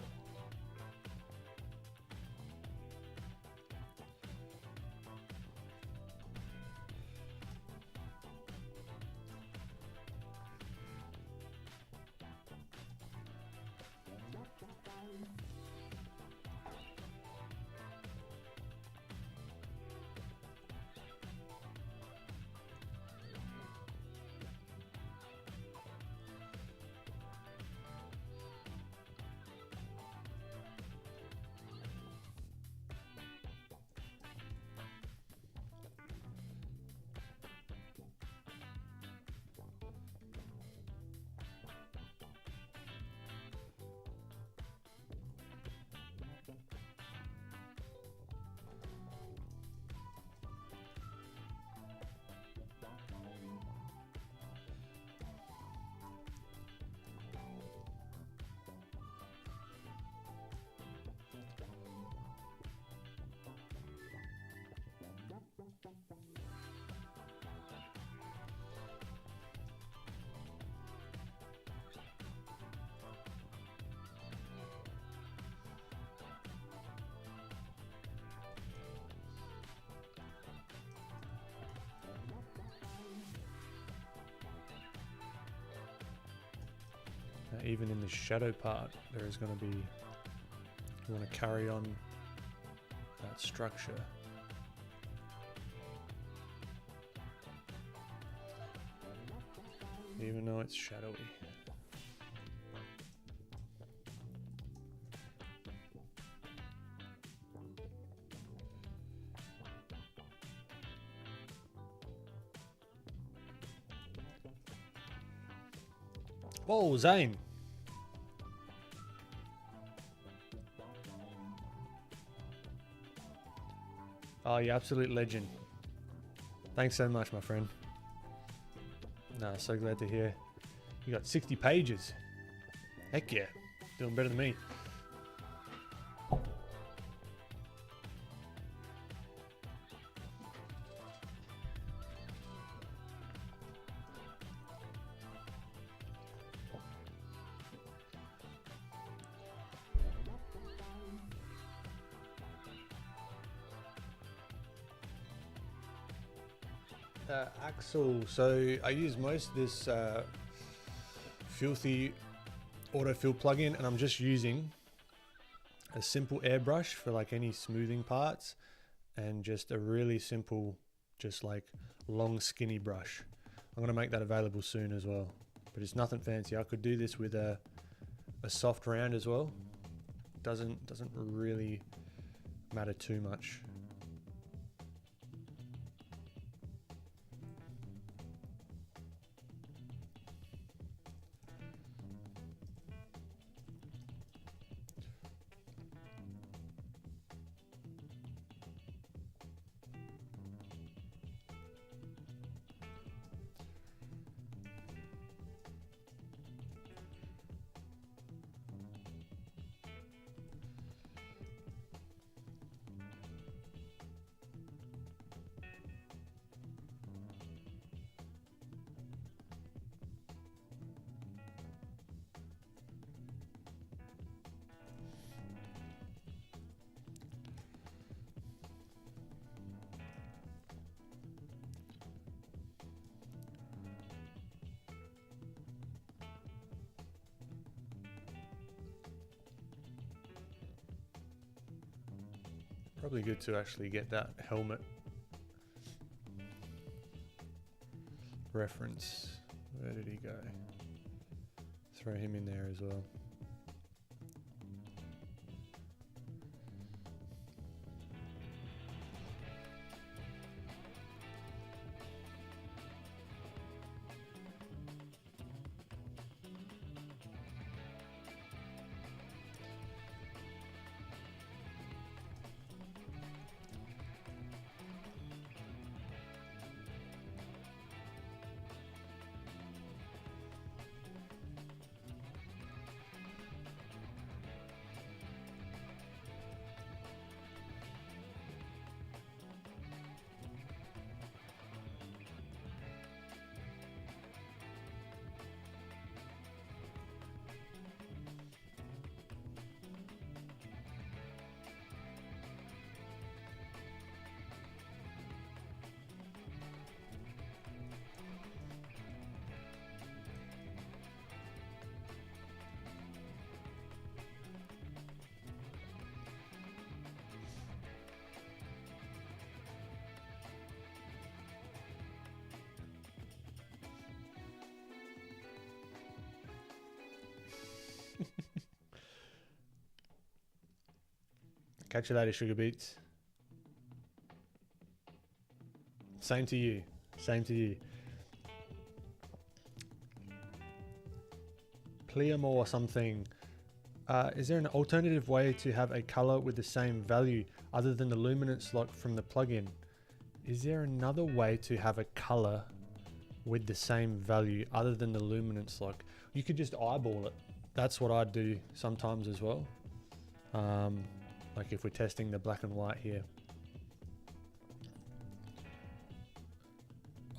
Even in the shadow part, there is going to be, you want to carry on that structure. Even though it's shadowy. Whoa, Zane. Oh, you absolute legend. Thanks so much, my friend. No, so glad to hear. You got 60 pages. Heck yeah. Doing better than me. Axle. So I use most of this filthy autofill plugin, and I'm just using a simple airbrush for like any smoothing parts, and just a really simple, just like long skinny brush. I'm gonna make that available soon as well, but it's nothing fancy. I could do this with a soft round as well. Doesn't really matter too much. Probably good to actually get that helmet reference. Where did he go? Throw him in there as well. Catch you later, Sugar Beats. Same to you. Same to you. Pliam or something. Is there an alternative way to have a color with the same value other than the luminance lock from the plugin? Is there another way to have a color with the same value other than the luminance lock? You could just eyeball it. That's what I'd do sometimes as well. Like if we're testing the black and white here,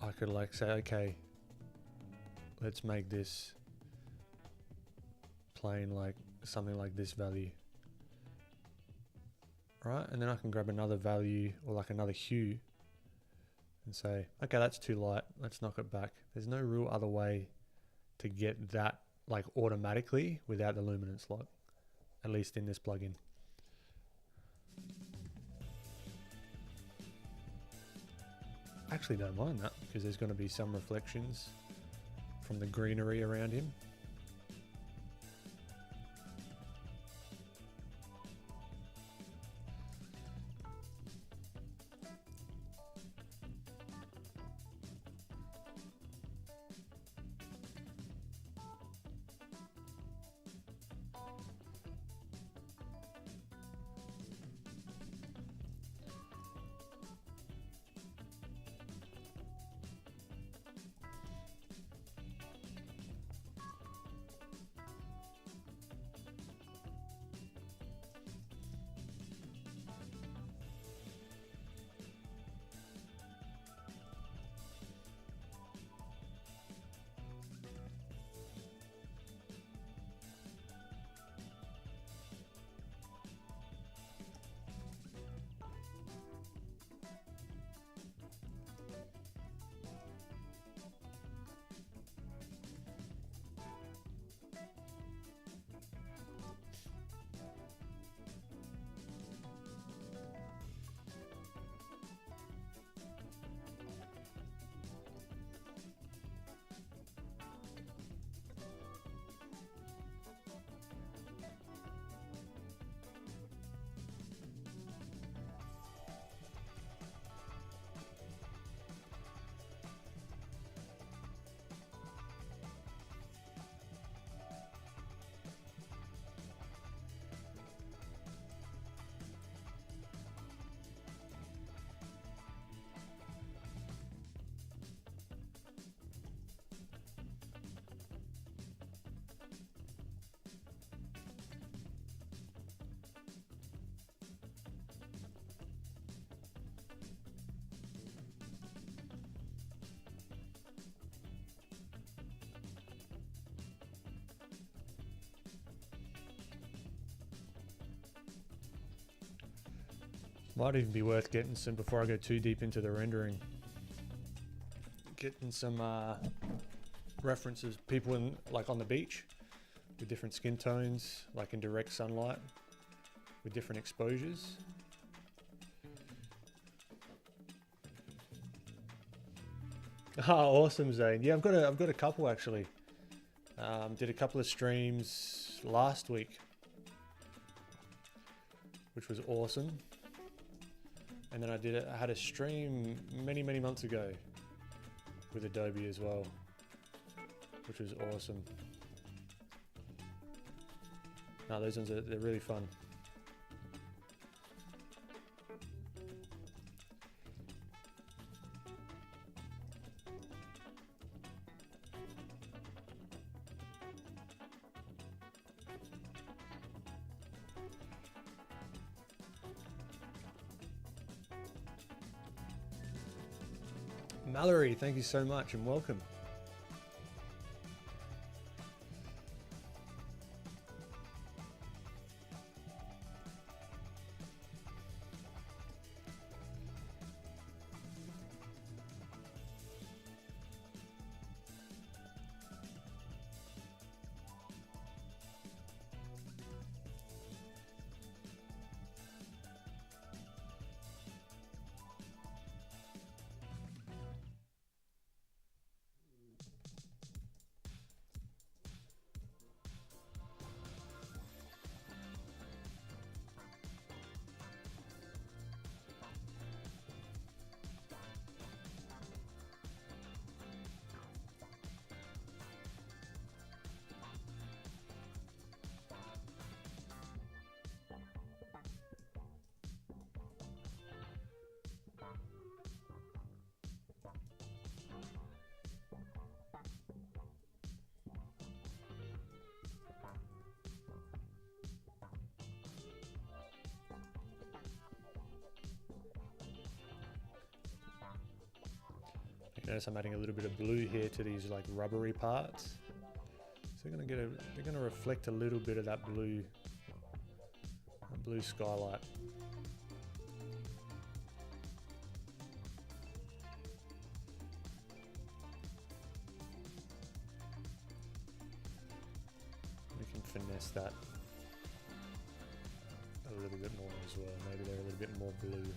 I could like say, okay, let's make this plain like something like this value, right? And then I can grab another value or like another hue and say, okay, that's too light, let's knock it back. There's no real other way to get that like automatically without the luminance lock, at least in this plugin. Actually don't mind that because there's going to be some reflections from the greenery around him. Might even be worth getting some, before I go too deep into the rendering, getting some references, people in like on the beach with different skin tones, like in direct sunlight with different exposures. Oh, awesome, Zane. Yeah, I've got a couple actually. Did a couple of streams last week, which was awesome. And then I had a stream many months ago with Adobe as well, which was awesome. No, those ones they're really fun. Mallory, thank you so much and welcome. Notice I'm adding a little bit of blue here to these like rubbery parts. So they're gonna reflect a little bit of that blue skylight. We can finesse that a little bit more as well. Maybe they're a little bit more blue.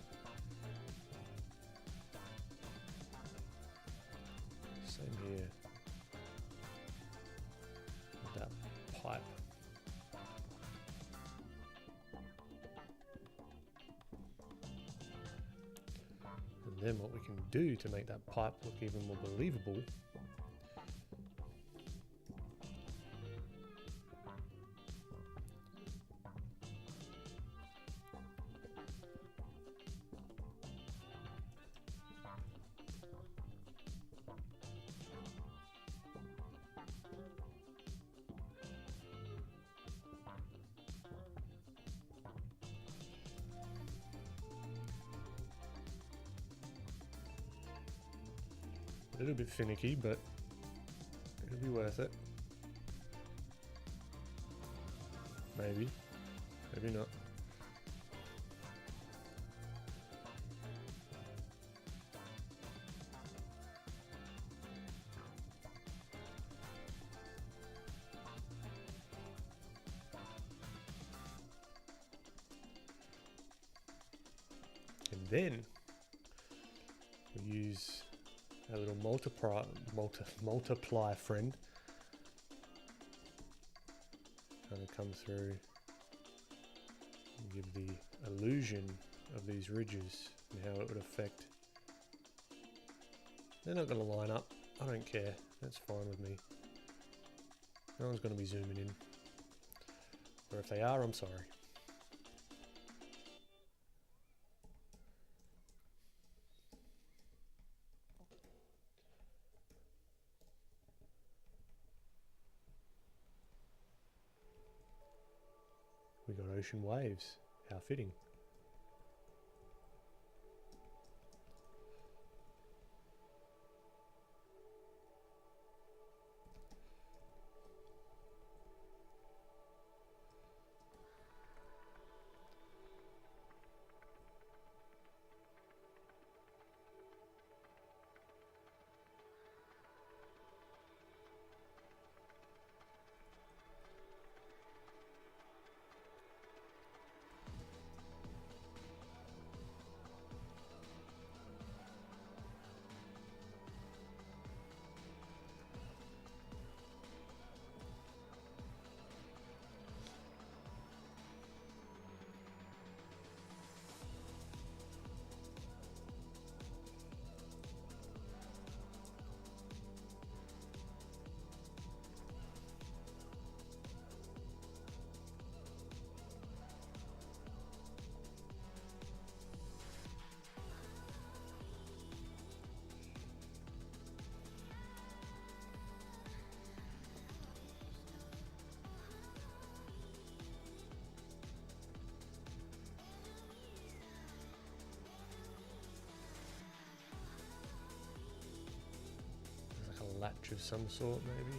Same here with that pipe. And then what we can do to make that pipe look even more believable a little bit finicky, but it'll be worth it. Maybe, maybe not. And then we use a little multiply friend kind of come through and give the illusion of these ridges and how it would affect. They're not going to line up. I don't care. That's fine with me. No one's going to be zooming in. Or if they are, I'm sorry. We got ocean waves. How fitting. patch of some sort, maybe.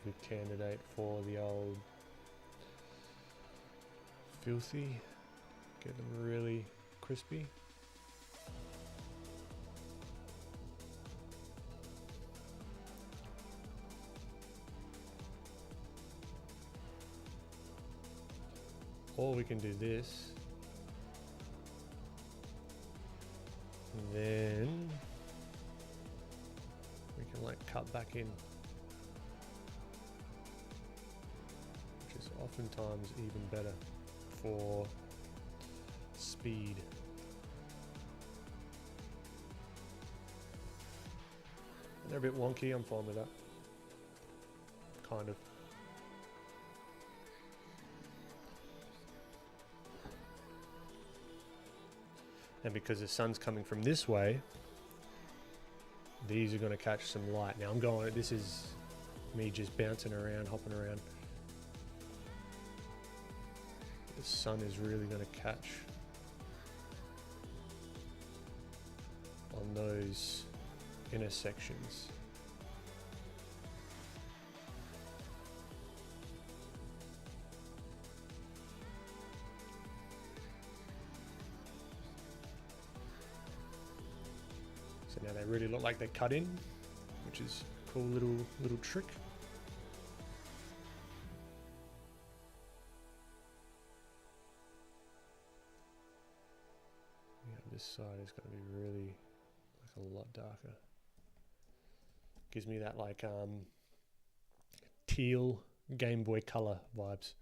Good candidate for the old filthy. Get them really crispy. Or we can do this. And then we can like cut back in. Oftentimes even better for speed. They're a bit wonky, I'm fine with that. Kind of. And because the sun's coming from this way, these are going to catch some light. Now I'm going, this is me just bouncing around, hopping around. The sun is really going to catch on those intersections. So now they really look like they're cut in, which is a cool little trick. This side is going to be really like a lot darker. Gives me that like teal Game Boy Color vibes.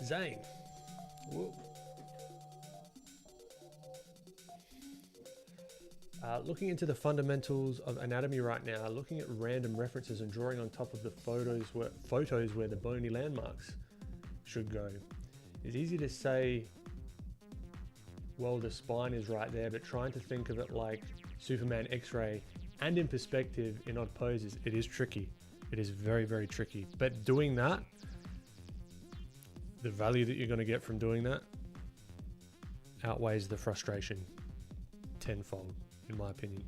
Zane. Whoa. Looking into the fundamentals of anatomy right now, looking at random references and drawing on top of the photos where the bony landmarks should go. It's easy to say, well, the spine is right there, but trying to think of it like Superman X-ray and in perspective in odd poses, it is tricky. It is very, very tricky. But doing that, the value that you're going to get from doing that outweighs the frustration tenfold, in my opinion.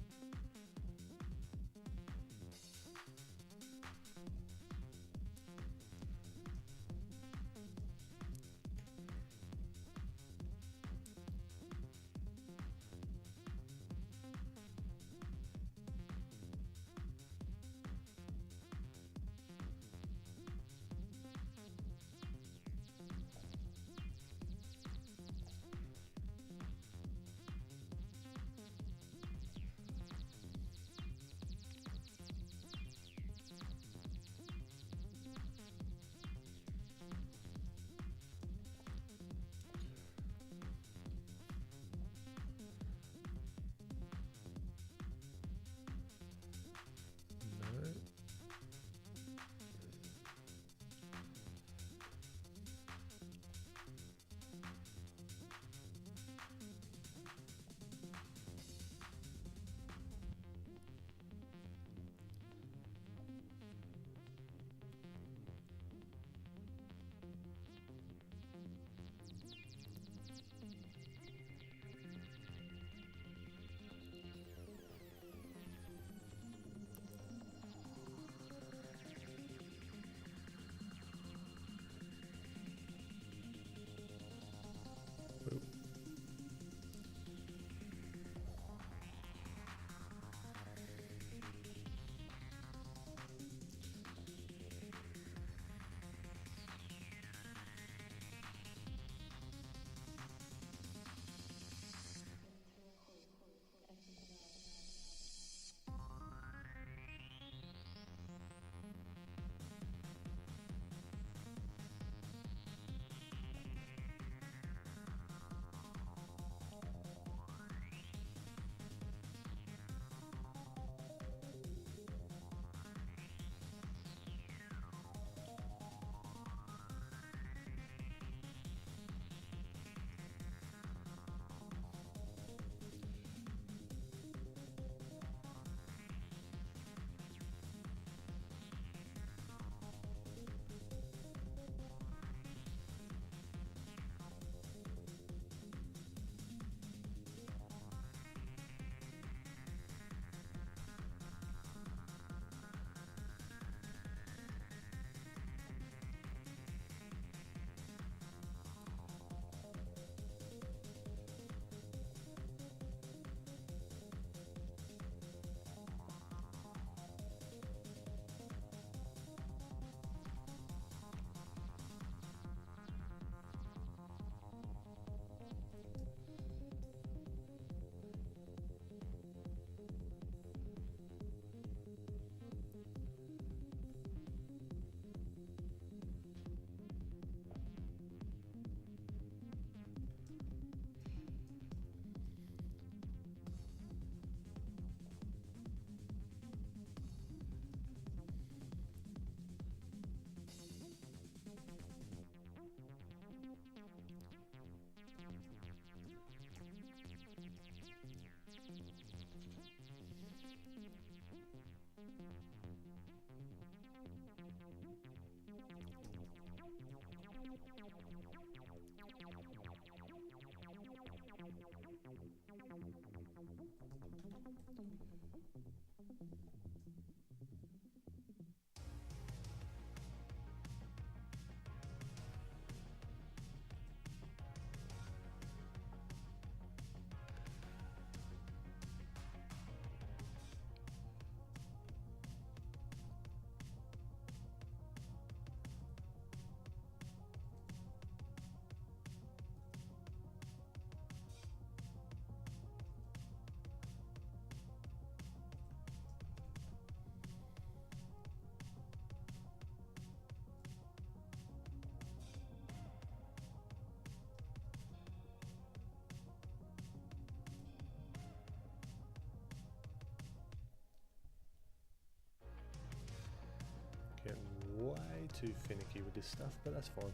too finicky with this stuff, but that's fine.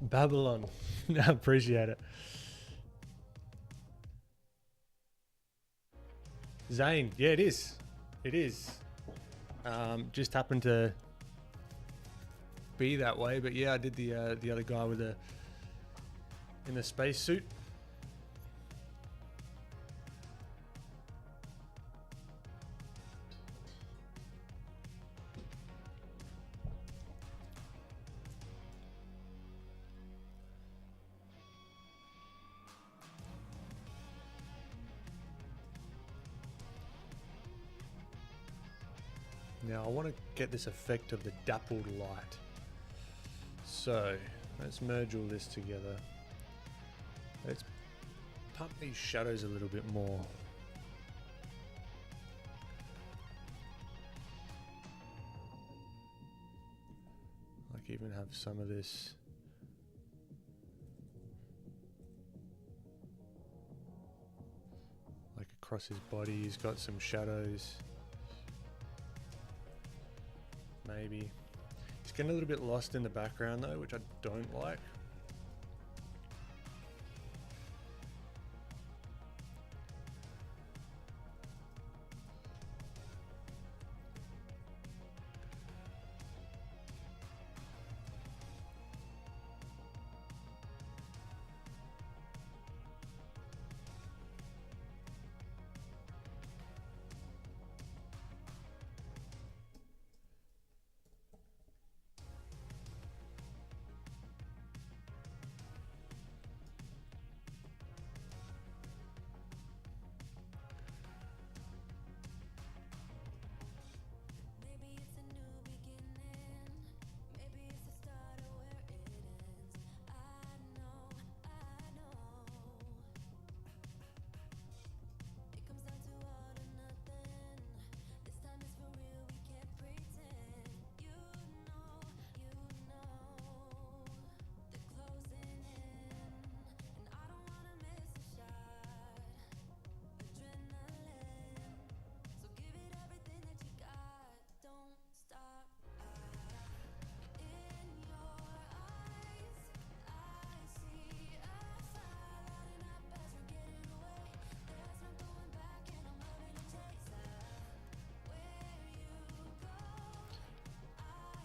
Babylon. I appreciate it. Zane. Yeah, it is. It is. Just happened to be that way, but yeah, I did the other guy with the in the space suit. Now I want to get this effect of the dappled light. So let's merge all this together. Let's pump these shadows a little bit more. Like even have some of this. Like across his body, he's got some shadows. Maybe. He's getting a little bit lost in the background though, which I don't like.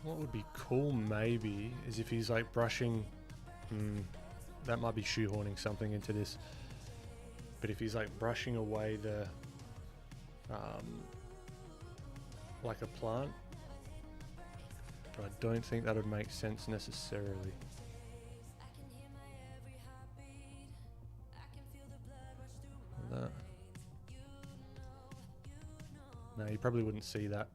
What would be cool maybe is if he's like brushing, that might be shoehorning something into this, but if he's like brushing away the, like a plant, but I don't think that would make sense necessarily. That. No, you probably wouldn't see that.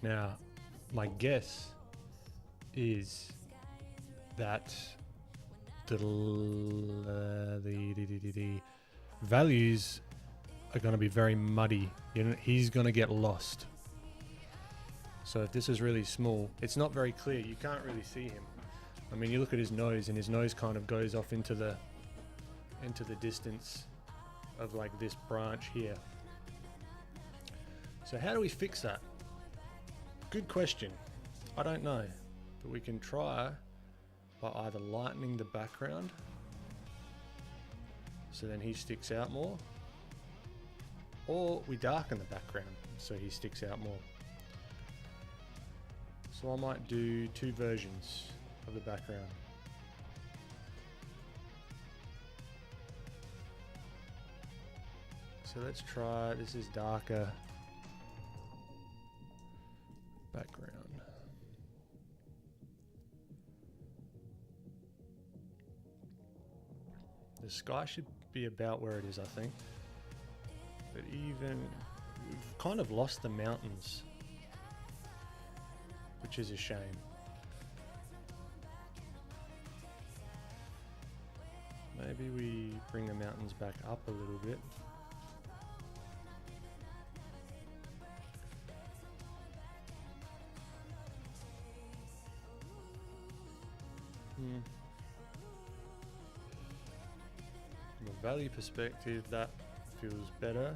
Now, my guess is that the values are going to be very muddy. You know, he's going to get lost. So if this is really small, it's not very clear. You can't really see him. I mean, you look at his nose, and his nose kind of goes off into the distance of like this branch here. So how do we fix that? Good question. I don't know, but we can try by either lightening the background so then he sticks out more, Or we darken the background so he sticks out more. So I might do 2 versions of the background. So let's try, this is darker background. The sky should be about where it is, I think. But even, we've kind of lost the mountains, which is a shame. Maybe we bring the mountains back up a little bit. From a value perspective, that feels better.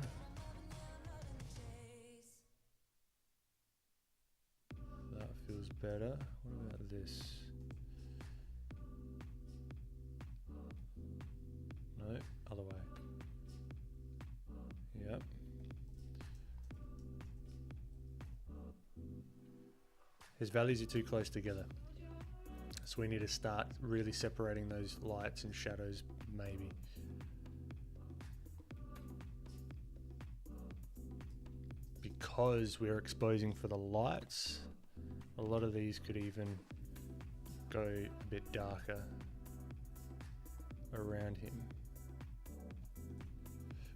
That feels better. What about this? No, other way. Yep. His values are too close together. So we need to start really separating those lights and shadows, maybe. Because we're exposing for the lights, a lot of these could even go a bit darker around him.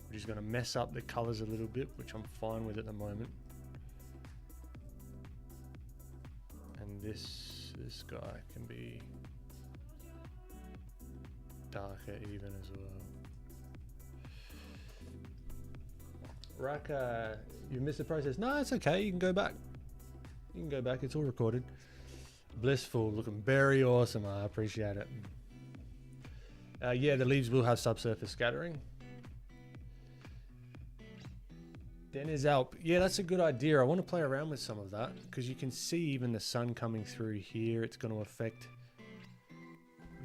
Which is going to mess up the colors a little bit, which I'm fine with at the moment. And this guy can be darker even as well. Grecke, you missed the process. No, it's okay. You can go back. You can go back. It's all recorded. Blissful, looking very awesome. I appreciate it. Yeah, the leaves will have subsurface scattering. Dennis Alp. Yeah, that's a good idea. I want to play around with some of that because you can see even the sun coming through here. It's going to affect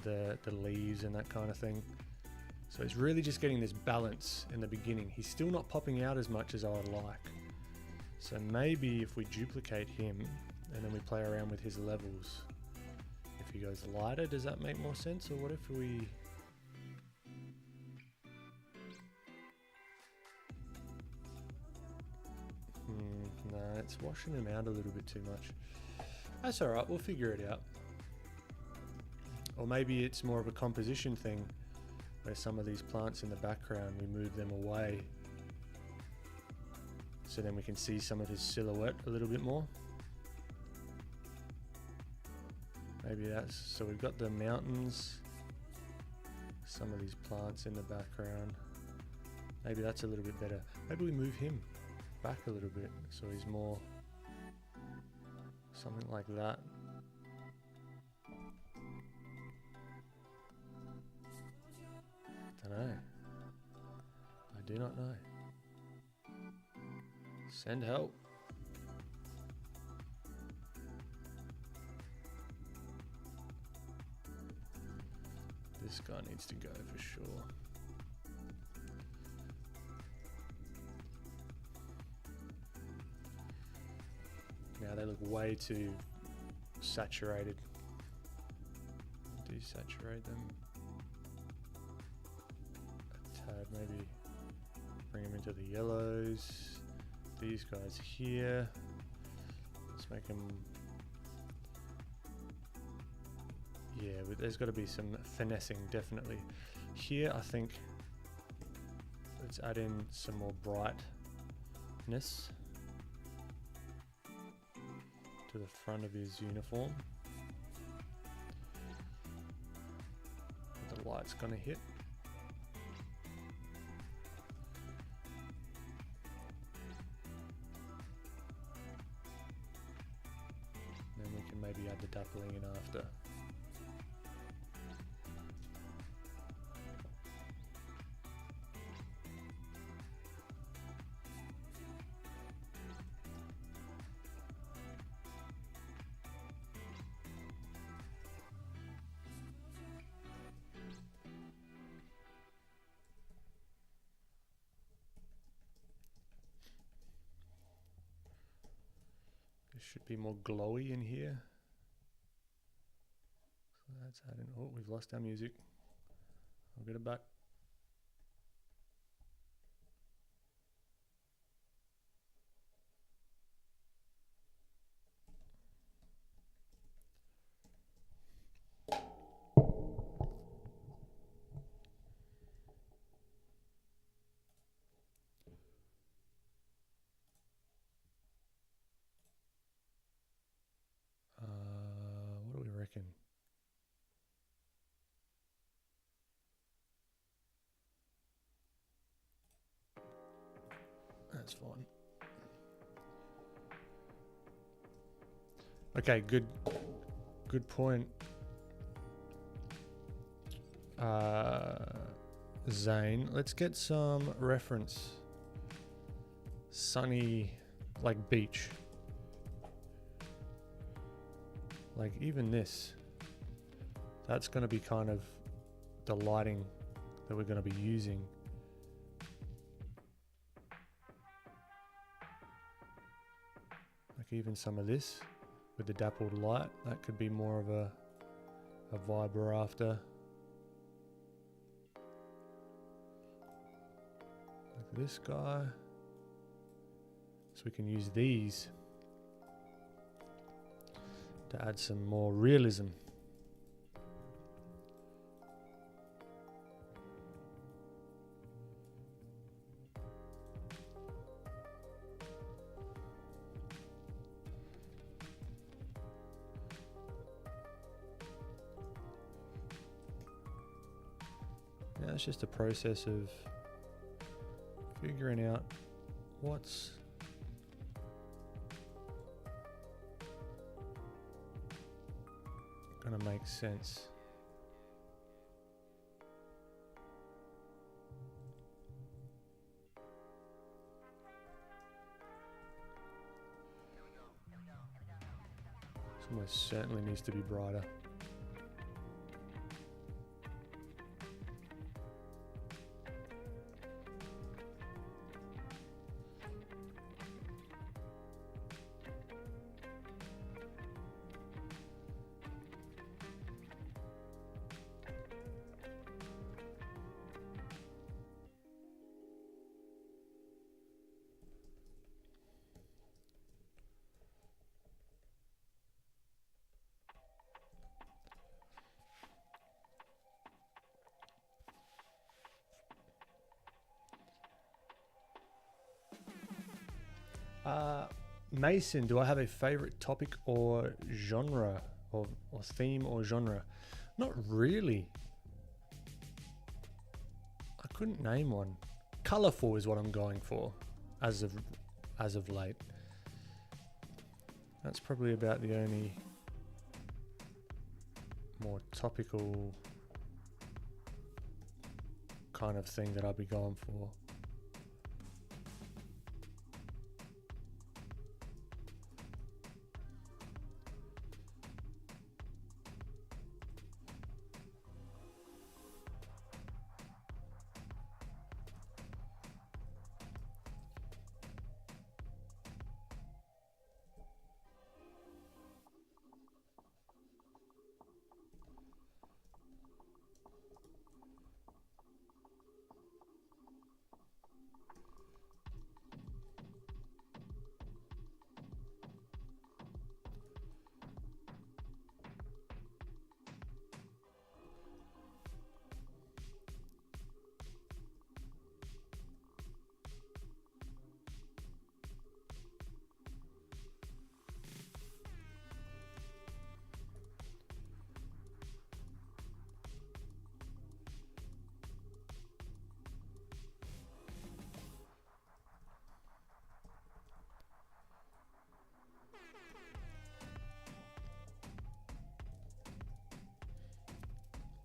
the leaves and that kind of thing. So it's really just getting this balance in the beginning. He's still not popping out as much as I would like. So maybe if we duplicate him and then we play around with his levels. If he goes lighter, does that make more sense? Or what if we... Nah, it's washing him out a little bit too much. That's alright, we'll figure it out. Or maybe it's more of a composition thing, where some of these plants in the background, we move them away. So then we can see some of his silhouette a little bit more. Maybe that's, so we've got the mountains, some of these plants in the background. Maybe that's a little bit better. Maybe we move him back a little bit so he's more something like that. I don't know. I do not know. Send help. This guy needs to go for sure. Now they look way too saturated. Desaturate them a tad, maybe bring them into the yellows. These guys here, let's make them, yeah, but there's got to be some finessing definitely. Here I think let's add in some more brightness to the front of his uniform. The light's gonna hit. Then we can maybe add the dappling in after. Should be more glowy in here. So that's adding. Oh, we've lost our music. I'll get it back. What do we reckon? That's fine. Okay, good point. Zane, let's get some reference. Sunny, like beach. Like even this, that's going to be kind of the lighting that we're going to be using. Like even some of this with the dappled light, that could be more of a vibe we're after. Like this guy. So we can use these to add some more realism. Now it's just a process of figuring out what's gonna make sense. This almost certainly needs to be brighter. Mason, do I have a favorite topic or genre or theme or genre? Not really. I couldn't name one. Colorful is what I'm going for as of late. That's probably about the only more topical kind of thing that I'll be going for.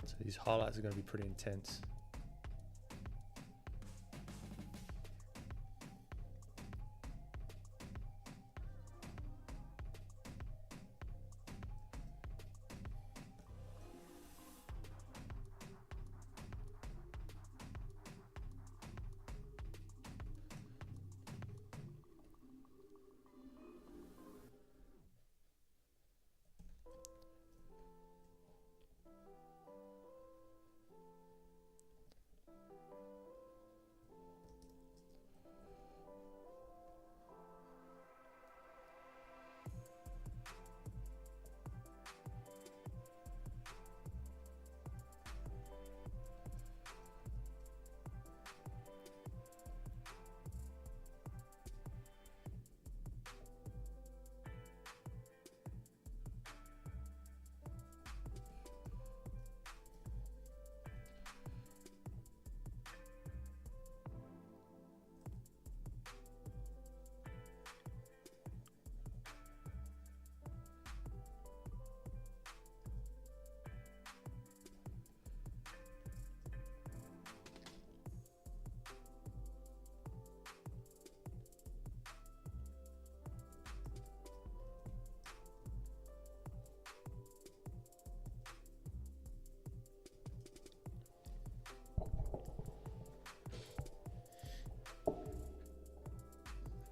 So these highlights are going to be pretty intense.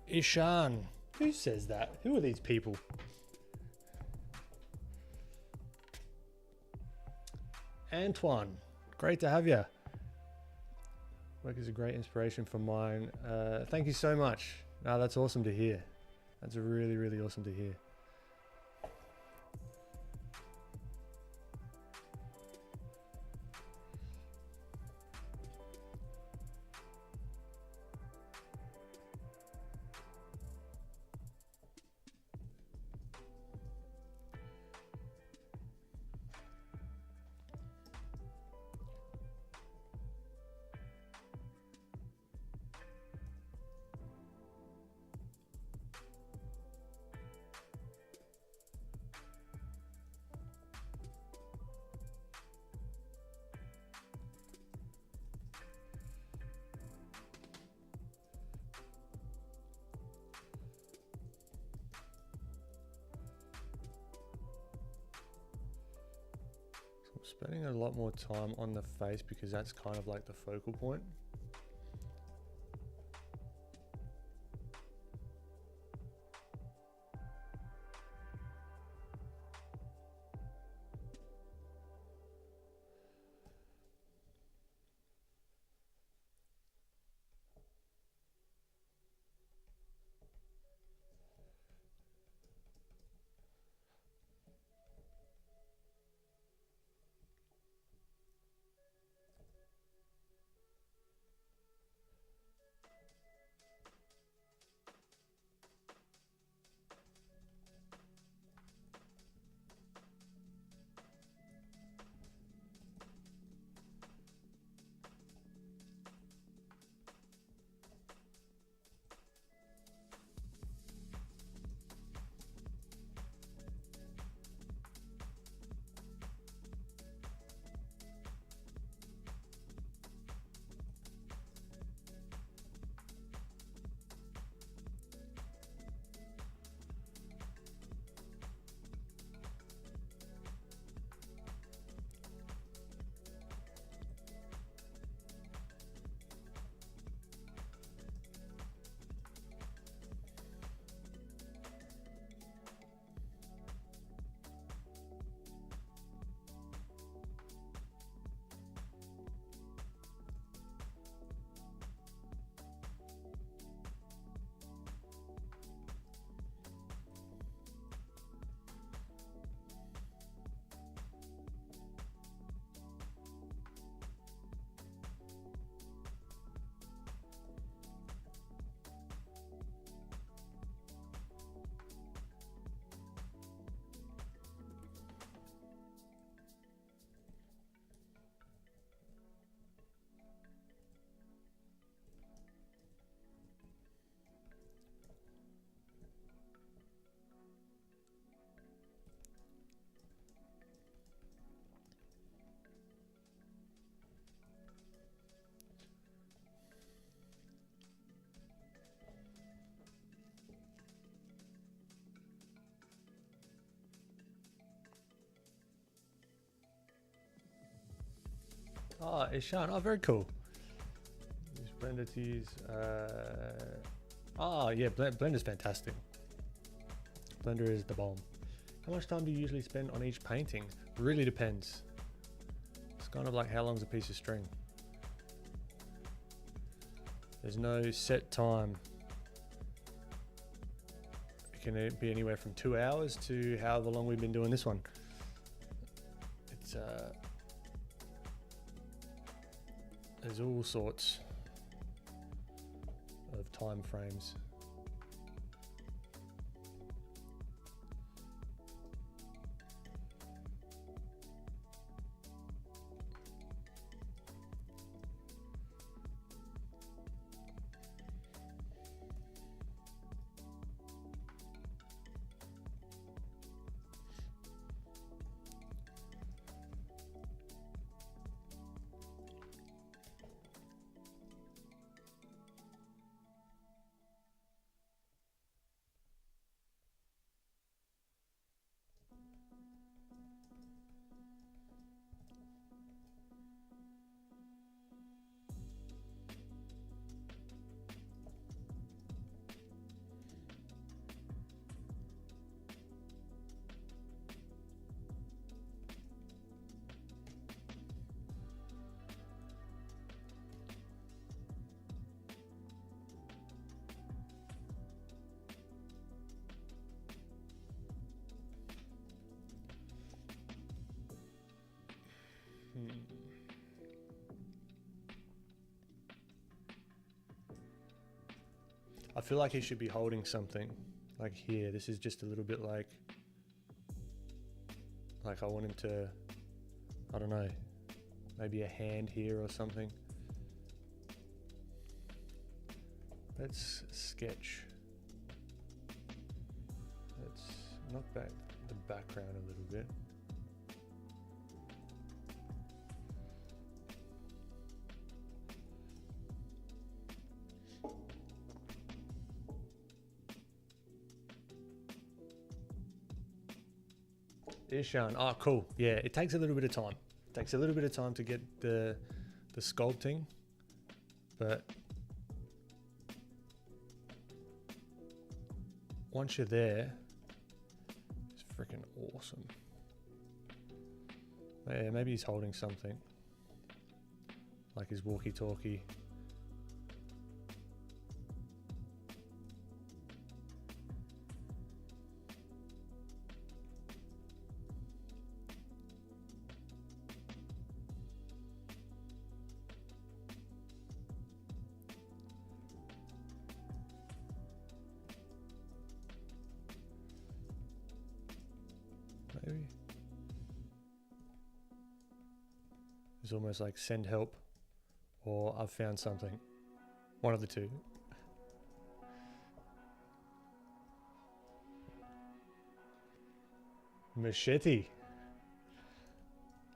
Ishan. Who says that? Who are these people? Antoine. Great to have you. Work is a great inspiration for mine. Thank you so much. No, that's awesome to hear. That's really, really awesome to hear. Spending a lot more time on the face because that's kind of like the focal point. Oh, Ishan. Oh, very cool. Use Blender to use. Yeah, Blender's fantastic. Blender is the bomb. How much time do you usually spend on each painting? Really depends. It's kind of like how long's a piece of string. There's no set time. It can be anywhere from 2 hours to however long we've been doing this one. It's there's all sorts of time frames. I feel like he should be holding something like here. This is just a little bit like I want him to, I don't know, maybe a hand here or something. Let's sketch. Let's knock back the background a little bit. Ishan, oh cool. Yeah, it takes a little bit of time. It takes a little bit of time to get the sculpting, but once you're there, it's freaking awesome. Yeah, maybe he's holding something, like his walkie-talkie. Maybe it's almost like send help or I've found something. One of the two. Machete.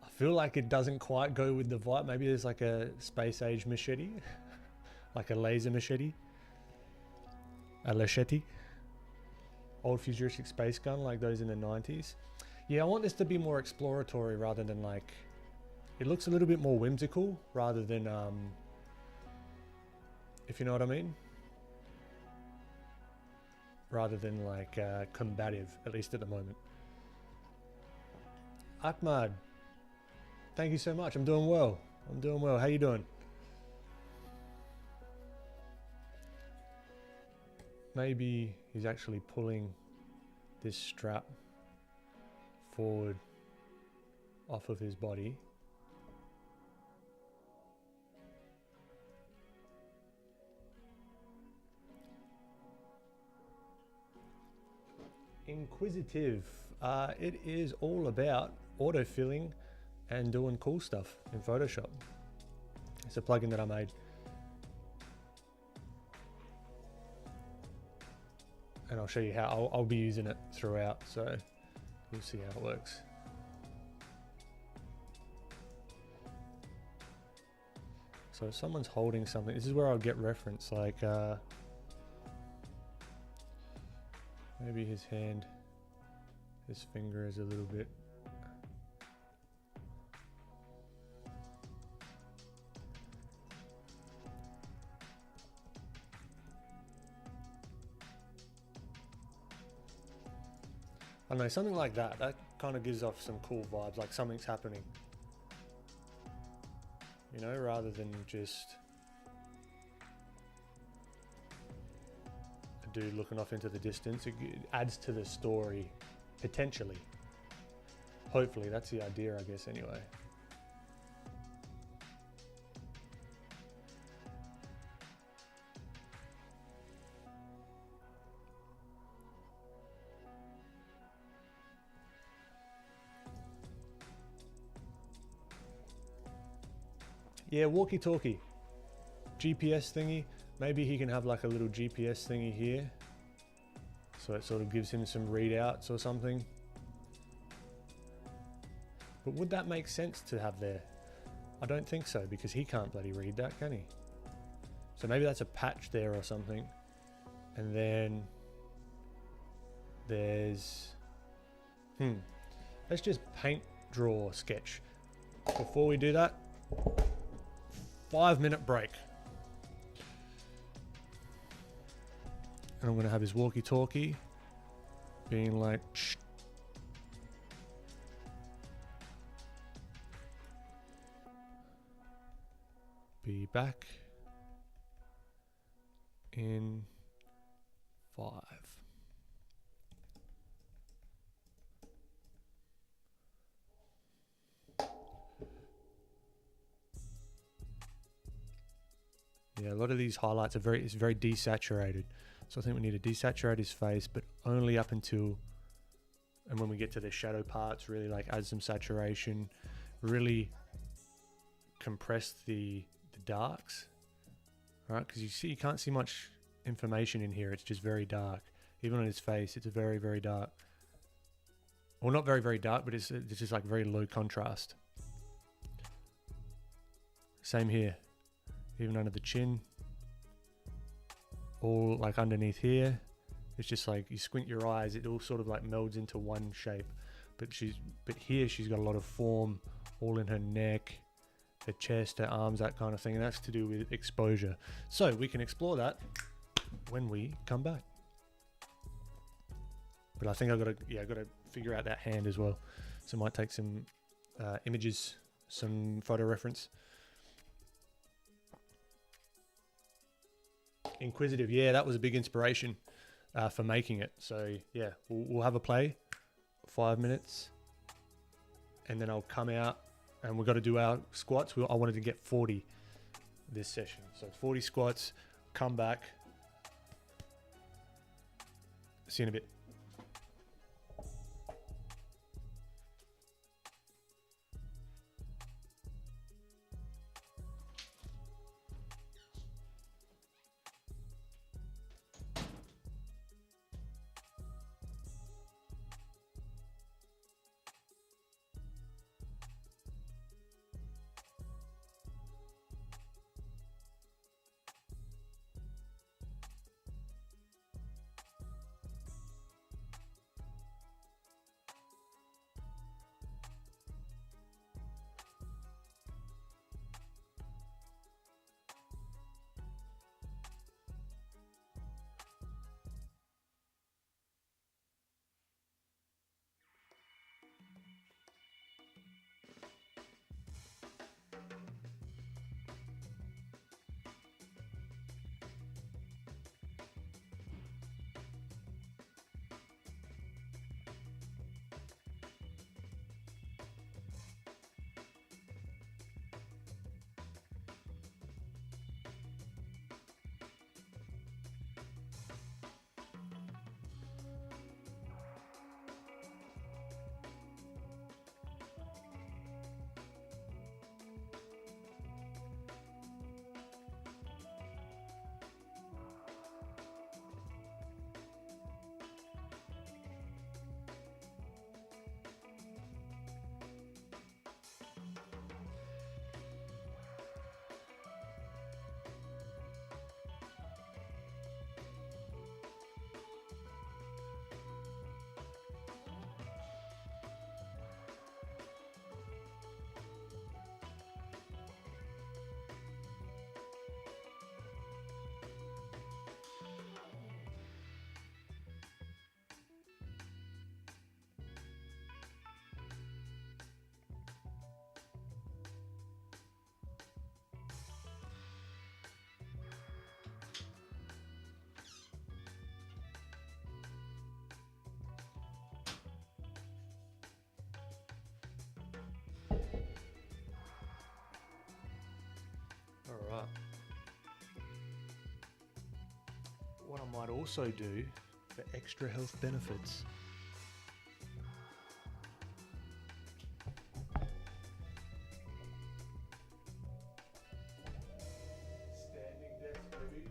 I feel like it doesn't quite go with the vibe. Maybe there's like a space age machete, like a laser machete, a machete, old futuristic space gun like those in the 90s. Yeah, I want this to be more exploratory rather than like, it looks a little bit more whimsical rather than, if you know what I mean? Rather than like combative, at least at the moment. Ahmad, thank you so much. I'm doing well. I'm doing well. How you doing? Maybe he's actually pulling this strap forward off of his body. Inquisitive. It is all about autofilling and doing cool stuff in Photoshop. It's a plugin that I made. And I'll show you how I'll be using it throughout, so you'll see how it works. So if someone's holding something, this is where I'll get reference, like maybe his hand, his finger is a little bit. I don't know, something like that. That kind of gives off some cool vibes, like something's happening. You know, rather than just a dude looking off into the distance. It adds to the story, potentially. Hopefully, that's the idea, I guess, anyway. Yeah, walkie-talkie, GPS thingy. Maybe he can have like a little GPS thingy here, so it sort of gives him some readouts or something. But would that make sense to have there? I don't think so, because he can't bloody read that, can he? So maybe that's a patch there or something. And then there's, let's just paint, draw, sketch. Before we do that, 5-minute break. And I'm going to have his walkie-talkie being like, shh. Be back in 5. Yeah, a lot of these highlights are very desaturated. So I think we need to desaturate his face, but only up until, and when we get to the shadow parts, really like add some saturation, really compress the darks, right? Because you can't see much information in here. It's just very dark. Even on his face, it's very, very dark. Well, not very, very dark, but it's just like very low contrast. Same here. Even under the chin. All like underneath here. It's just like you squint your eyes, it all sort of like melds into one shape. But here she's got a lot of form all in her neck, her chest, her arms, that kind of thing. And that's to do with exposure. So we can explore that when we come back. But I think I've got to figure out that hand as well. So I might take some images, some photo reference. Inquisitive, yeah, that was a big inspiration for making it. So yeah, we'll have a play, 5 minutes, and then I'll come out and we've got to do our squats. I wanted to get 40 this session. So 40 squats, come back. See you in a bit. All right. What I might also do for extra health benefits, standing desk, baby.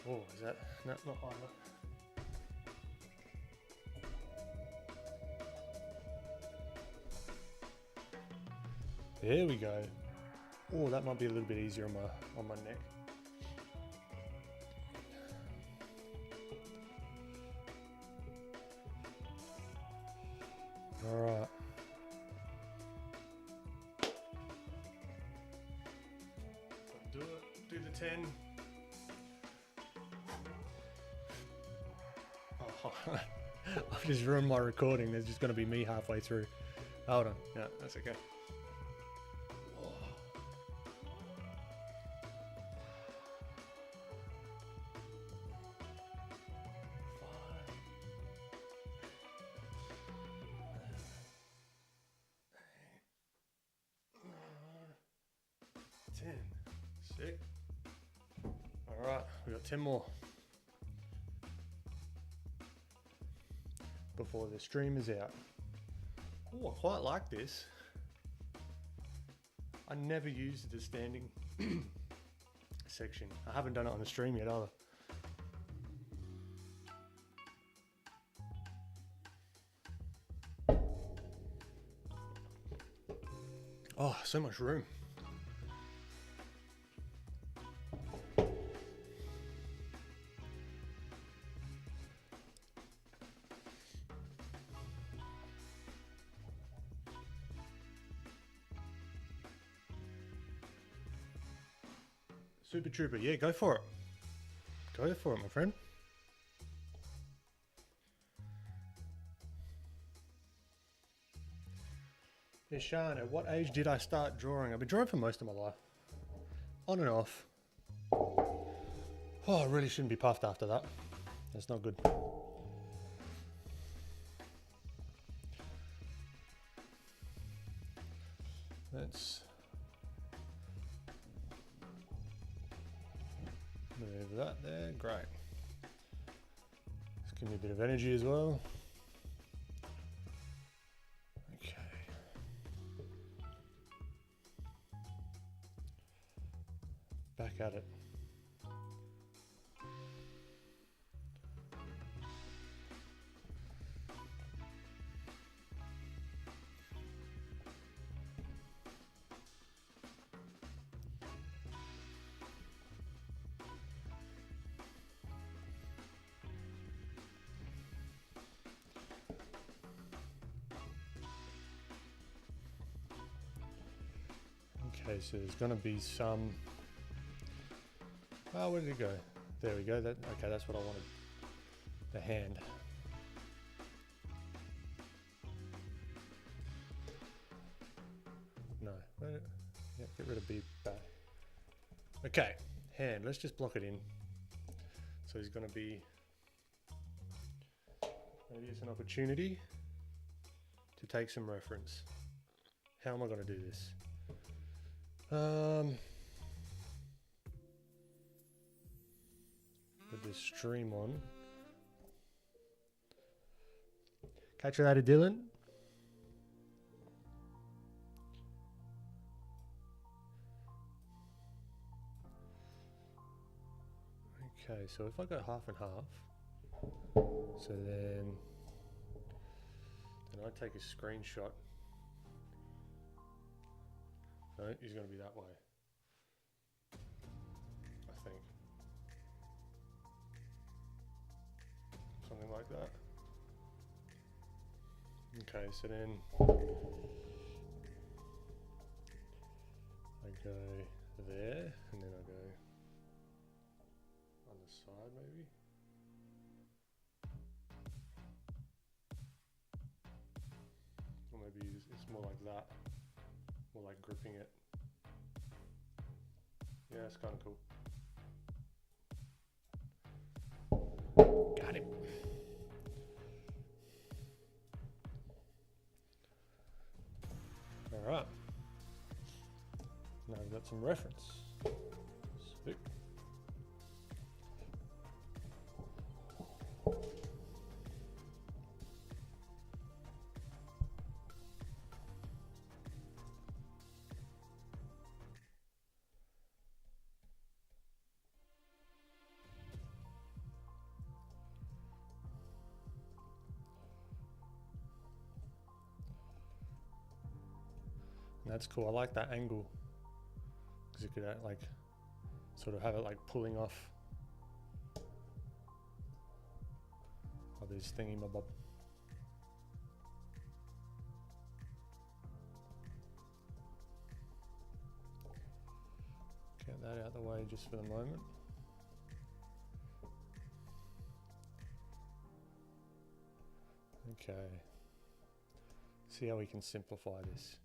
Oh, is that not high enough? There we go. Oh, that might be a little bit easier on my neck. All right. Do it. Do the 10. Oh, I've just ruined my recording. There's just going to be me halfway through. Hold on. Yeah, that's okay. Sick. All right, we got 10 more before the stream is out. Oh, I quite like this. I never used the standing section. I haven't done it on the stream yet either. Oh, so much room. Super Trooper, yeah, go for it. Go for it, my friend. Yeah, Sean, at what age did I start drawing? I've been drawing for most of my life. On and off. Oh, I really shouldn't be puffed after that. That's not good. Let's move that there. Great. Let's give me a bit of energy as well. Okay. Back at it. Okay, so there's going to be some. Oh, where did it go? There we go. Okay, that's what I wanted. The hand. No. Yeah, get rid of B back. Okay, hand. Let's just block it in. So he's going to be. Maybe it's an opportunity to take some reference. How am I going to do this? With this stream on. Catch you later, Dylan. Okay, so if I go half and half, so then I take a screenshot. No, he's going to be that way, I think. Something like that. Okay, so then I go there, and then I go on the side maybe. Or maybe it's more like that. More like gripping it. Yeah, it's kind of cool. Got him. All right. Now we've got some reference. Sick. That's cool. I like that angle because you could like sort of have it like pulling off all these thingy-mabob. Get that out of the way just for the moment. Okay. See how we can simplify this.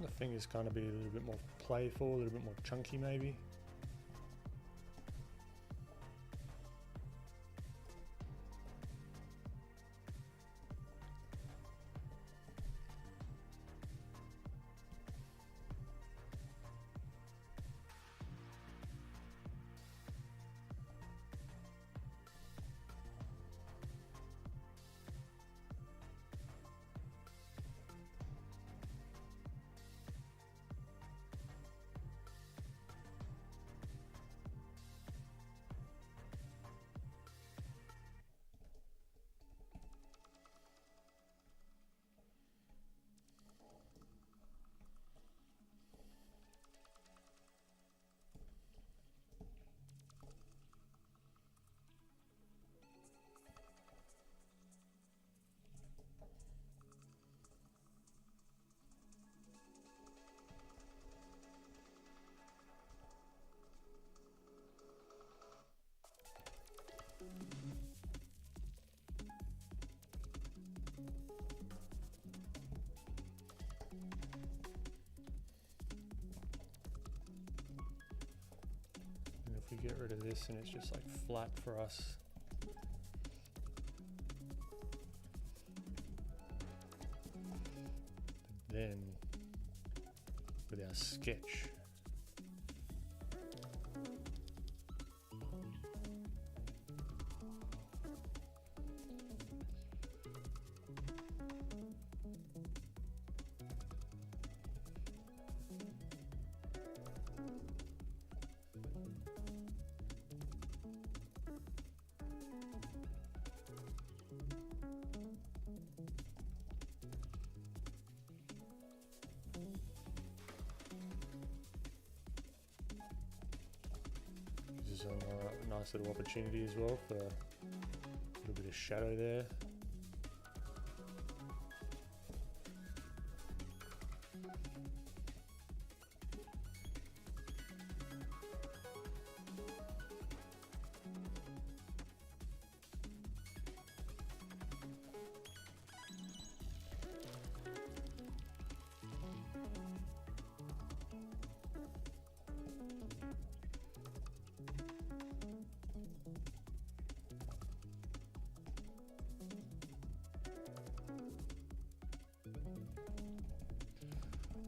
the fingers kind of be a little bit more playful, a little bit more chunky maybe. If we get rid of this and it's just like flat for us. Then with our sketch, this is a nice little opportunity as well for a little bit of shadow there.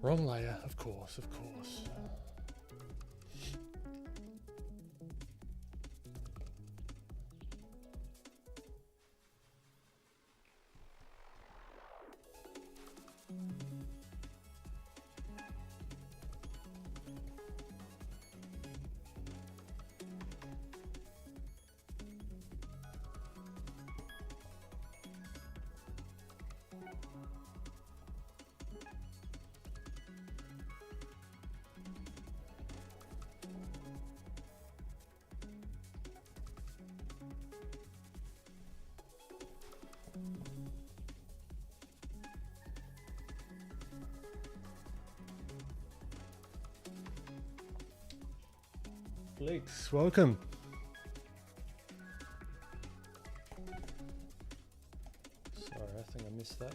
Wrong layer, of course, of course. Felix, welcome. Sorry, I think I missed that.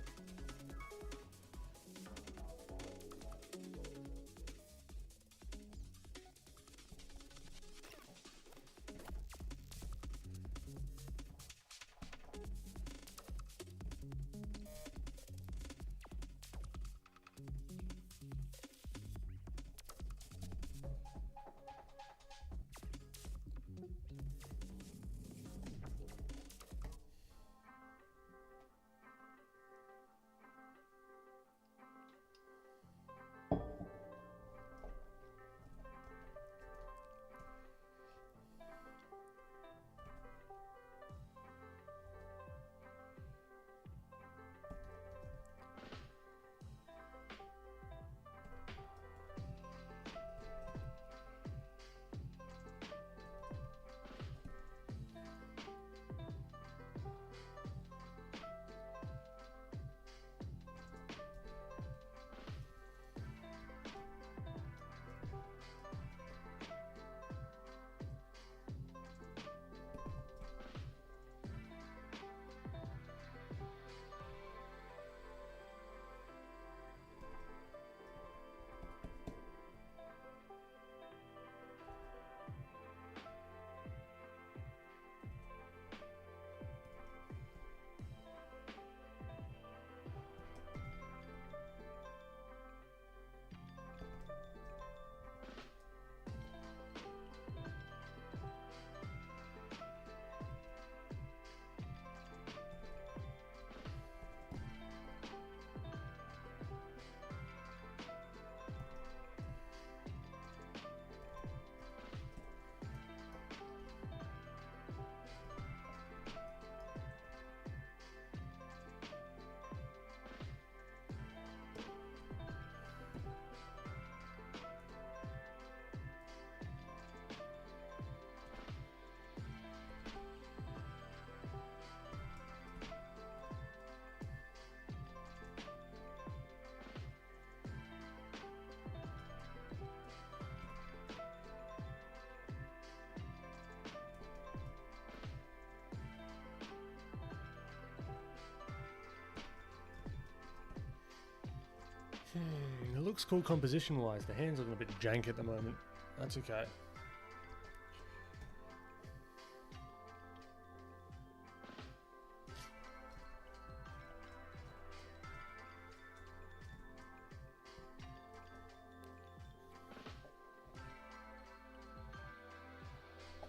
It looks cool composition-wise. The hand's looking a bit jank at the moment. That's okay.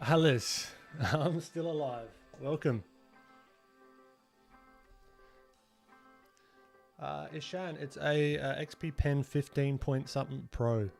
Alice, I'm still alive. Welcome. Ishan, it's a XP Pen 15 point something Pro.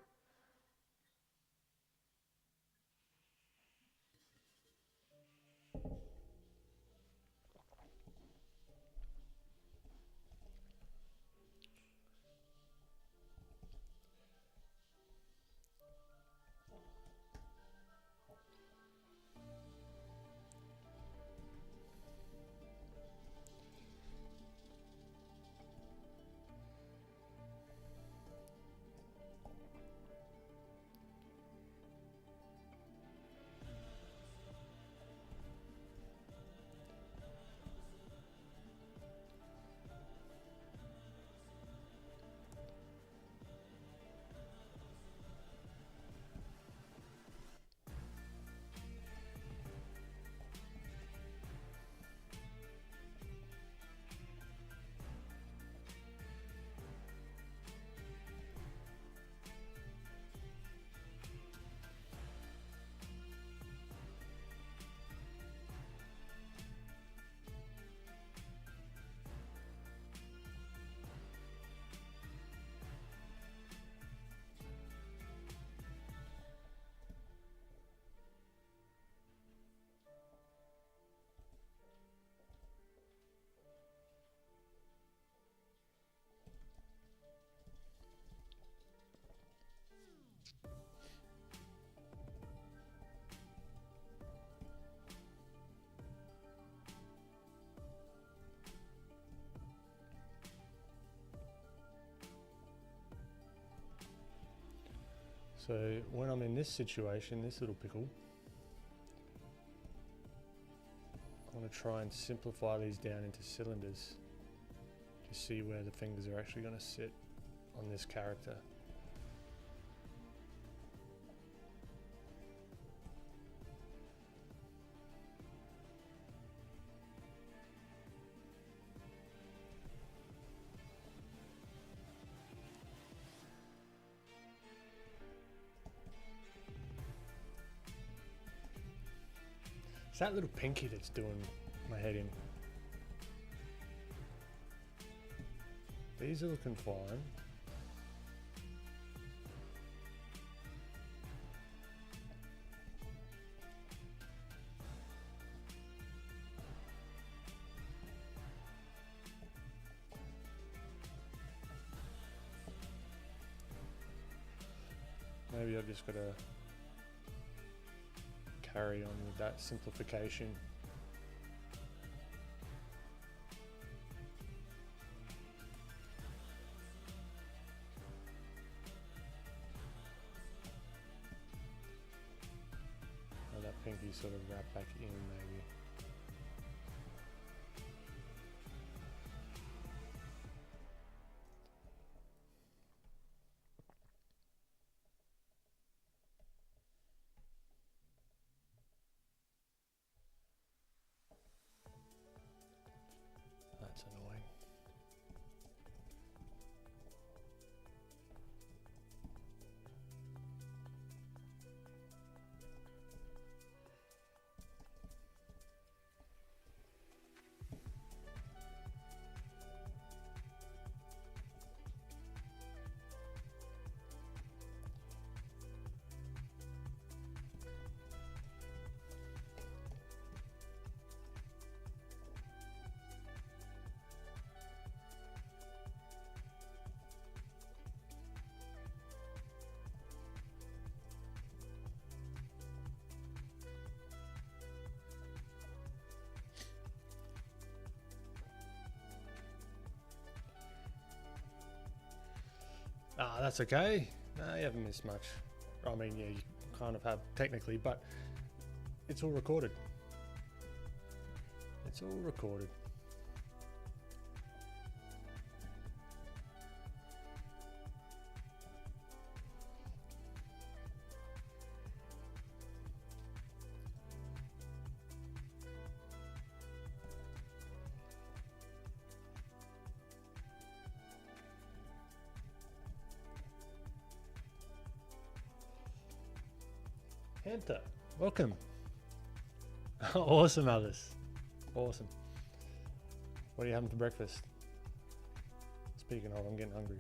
So when I'm in this situation, this little pickle, I want to try and simplify these down into cylinders to see where the fingers are actually going to sit on this character. It's that little pinky that's doing my head in. These are looking fine. Maybe I've just got to carry on with that simplification. Let that pinky sort of wrap back in maybe. That's annoying. Ah, that's okay. No, you haven't missed much. I mean, yeah, you kind of have technically, but it's all recorded. It's all recorded. Hanta, welcome. Awesome, Alice. Awesome. What are you having for breakfast? Speaking of, I'm getting hungry.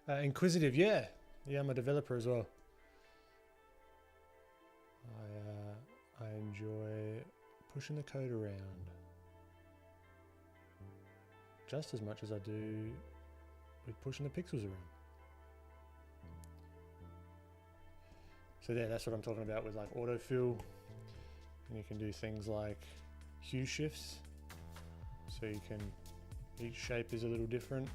Inquisitive, yeah. Yeah, I'm a developer as well. I enjoy pushing the code around just as much as I do with pushing the pixels around. So yeah, that's what I'm talking about with like autofill. And you can do things like hue shifts. So you can, each shape is a little different.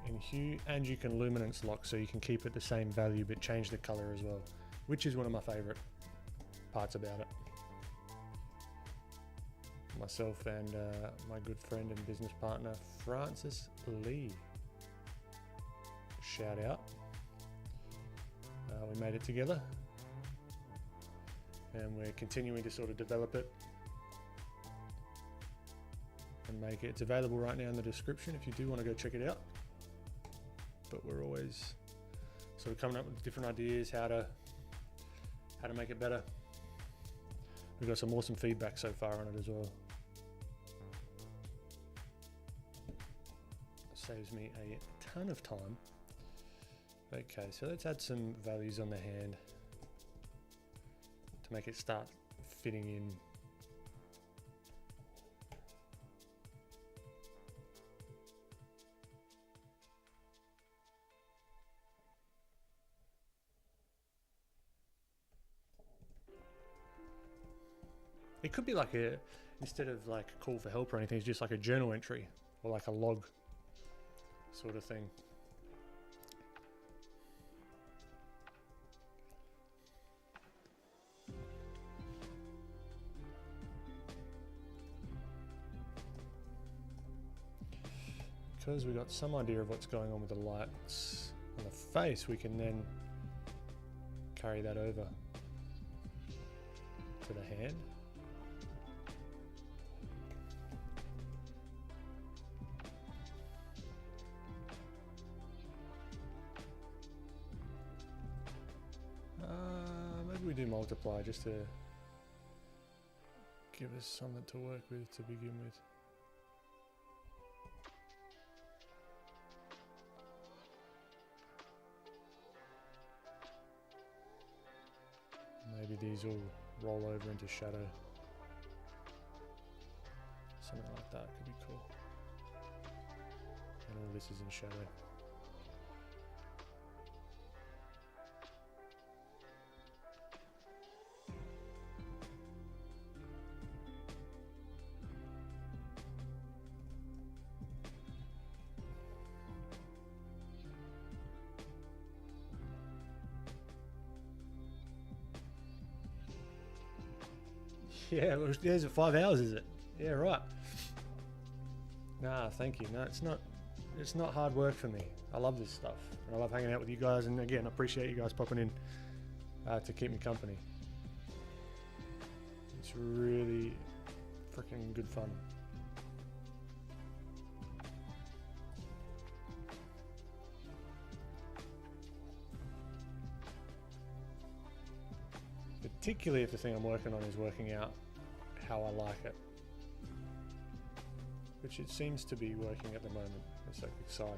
in hue, and you can luminance lock, so you can keep it the same value but change the color as well, which is one of my favorite parts about it. Myself and my good friend and business partner Francis Lee, shout out. We made it together, and we're continuing to sort of develop it and make it. It's available right now in the description if you do want to go check it out. But we're always sort of coming up with different ideas how to make it better. We've got some awesome feedback so far on it as well. Saves me a ton of time. Okay, so let's add some values on the hand to make it start fitting in. It could be like instead of like a call for help or anything, it's just like a journal entry or like a log sort of thing. Because we got some idea of what's going on with the lights on the face, we can then carry that over to the hand. Maybe we do multiply just to give us something to work with to begin with. Maybe these will roll over into shadow. Something like that could be cool. And all this is in shadow. Yeah, well, there's 5 hours, is it? Yeah, right. Nah, thank you. No, it's not hard work for me. I love this stuff. I love hanging out with you guys, and again, I appreciate you guys popping in to keep me company. It's really freaking good fun. Particularly if the thing I'm working on is working out how I like it, which it seems to be working at the moment. It's like exciting.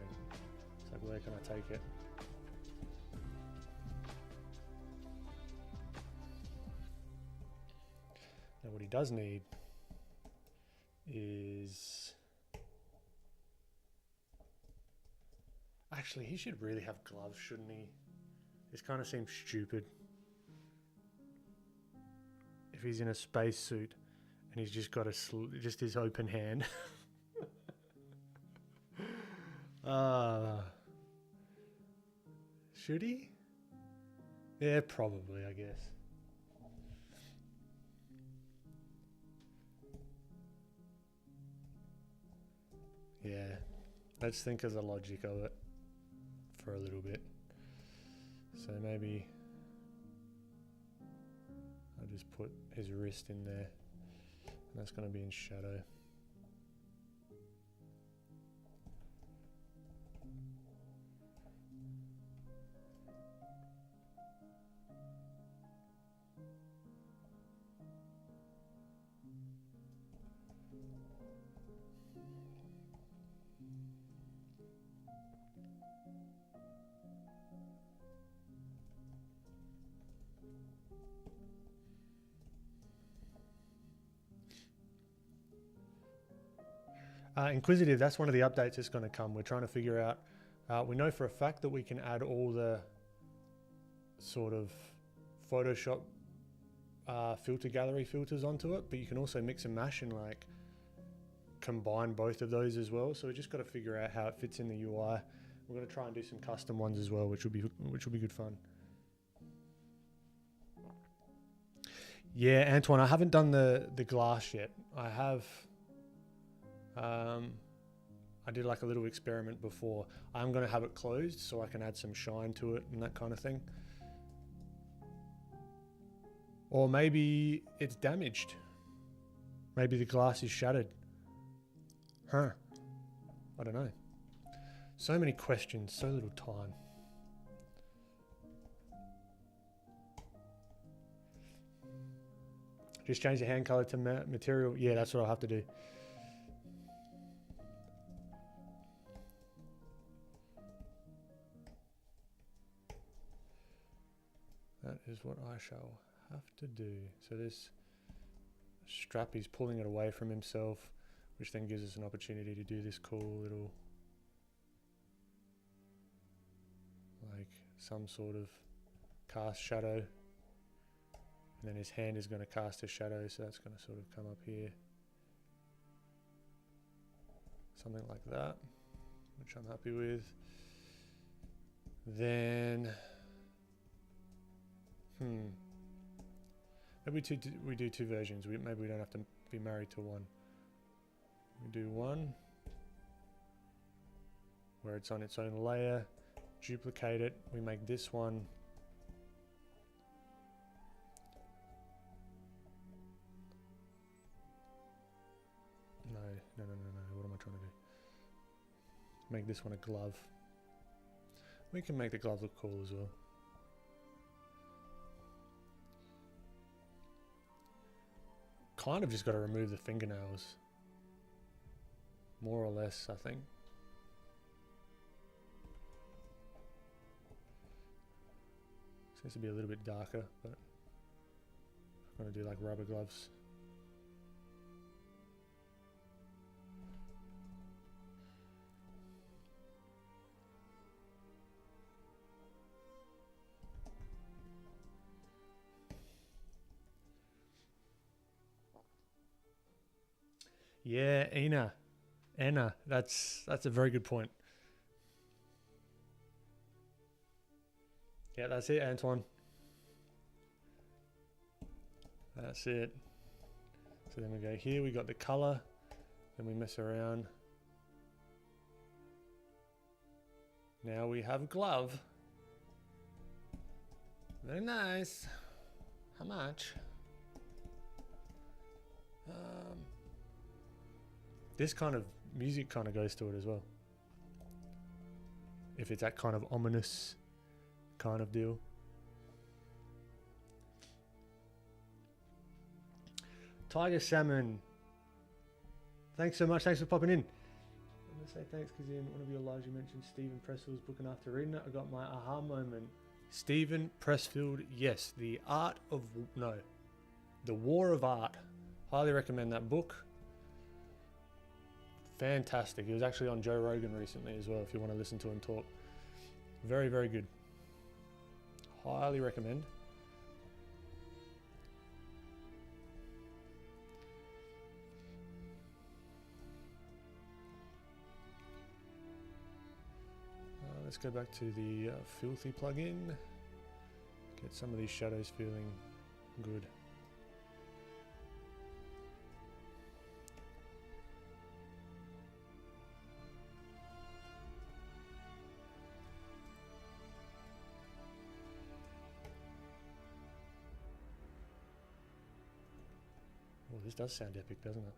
It's like, where can I take it? Now what he does need is, actually he should really have gloves, shouldn't he? This kind of seems stupid. If he's in a spacesuit and he's just got just his open hand. Should he? Yeah, probably, I guess. Yeah, let's think of the logic of it for a little bit. So maybe I'll just put his wrist in there, and that's going to be in shadow. Inquisitive, that's one of the updates that's going to come. We're trying to figure out, we know for a fact that we can add all the sort of Photoshop filter gallery filters onto it, but you can also mix and mash and like combine both of those as well. So we just got to figure out how it fits in the UI. We're going to try and do some custom ones as well, which will be good fun. Yeah, Antoine, I haven't done the glass yet. I have. I did like a little experiment before. I'm going to have it closed so I can add some shine to it and that kind of thing. Or maybe it's damaged. Maybe the glass is shattered. Huh. I don't know. So many questions, so little time. Just change the hand color to material. Yeah, that's what I'll have to do. That is what I shall have to do. So this strap, he's pulling it away from himself, which then gives us an opportunity to do this cool little, like some sort of cast shadow. And then his hand is going to cast a shadow, so that's going to sort of come up here. Something like that, which I'm happy with. Then, maybe we do two versions. Maybe we don't have to be married to one. We do one where it's on its own layer, duplicate it. We make this one No. What am I trying to do? Make this one a glove. We can make the glove look cool as well. Kind of just got to remove the fingernails. More or less, I think. Seems to be a little bit darker, but I'm going to do like rubber gloves. Yeah, Anna, that's a very good point. Yeah, that's it, Antoine. That's it. So then we go here, we got the color, then we mess around. Now we have glove. Very nice. How much? This kind of music kind of goes to it as well. If it's that kind of ominous kind of deal. Tiger Salmon. Thanks so much. Thanks for popping in. I'm going to say thanks because in one of your lives you mentioned Stephen Pressfield's book, and after reading it, I got my aha moment. Stephen Pressfield, yes. The War of Art. Highly recommend that book. Fantastic. He was actually on Joe Rogan recently as well, if you want to listen to him talk. Very, very good. Highly recommend. Let's go back to the Filthy plugin. Get some of these shadows feeling good. Oh, this does sound epic, doesn't it?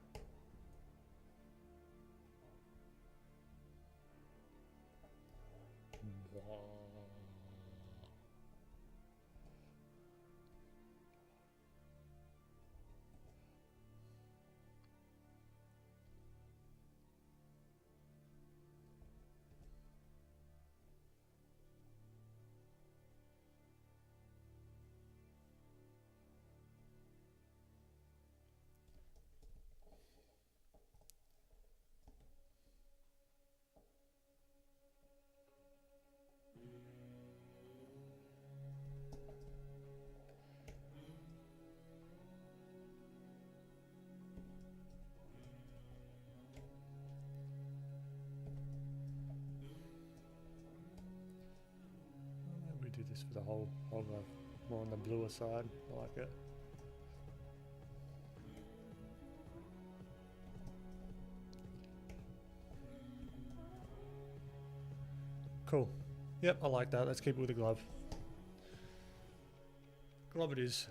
this for the whole glove. More on the bluer side. I like it. Cool. Yep, I like that. Let's keep it with the glove. Glove it is.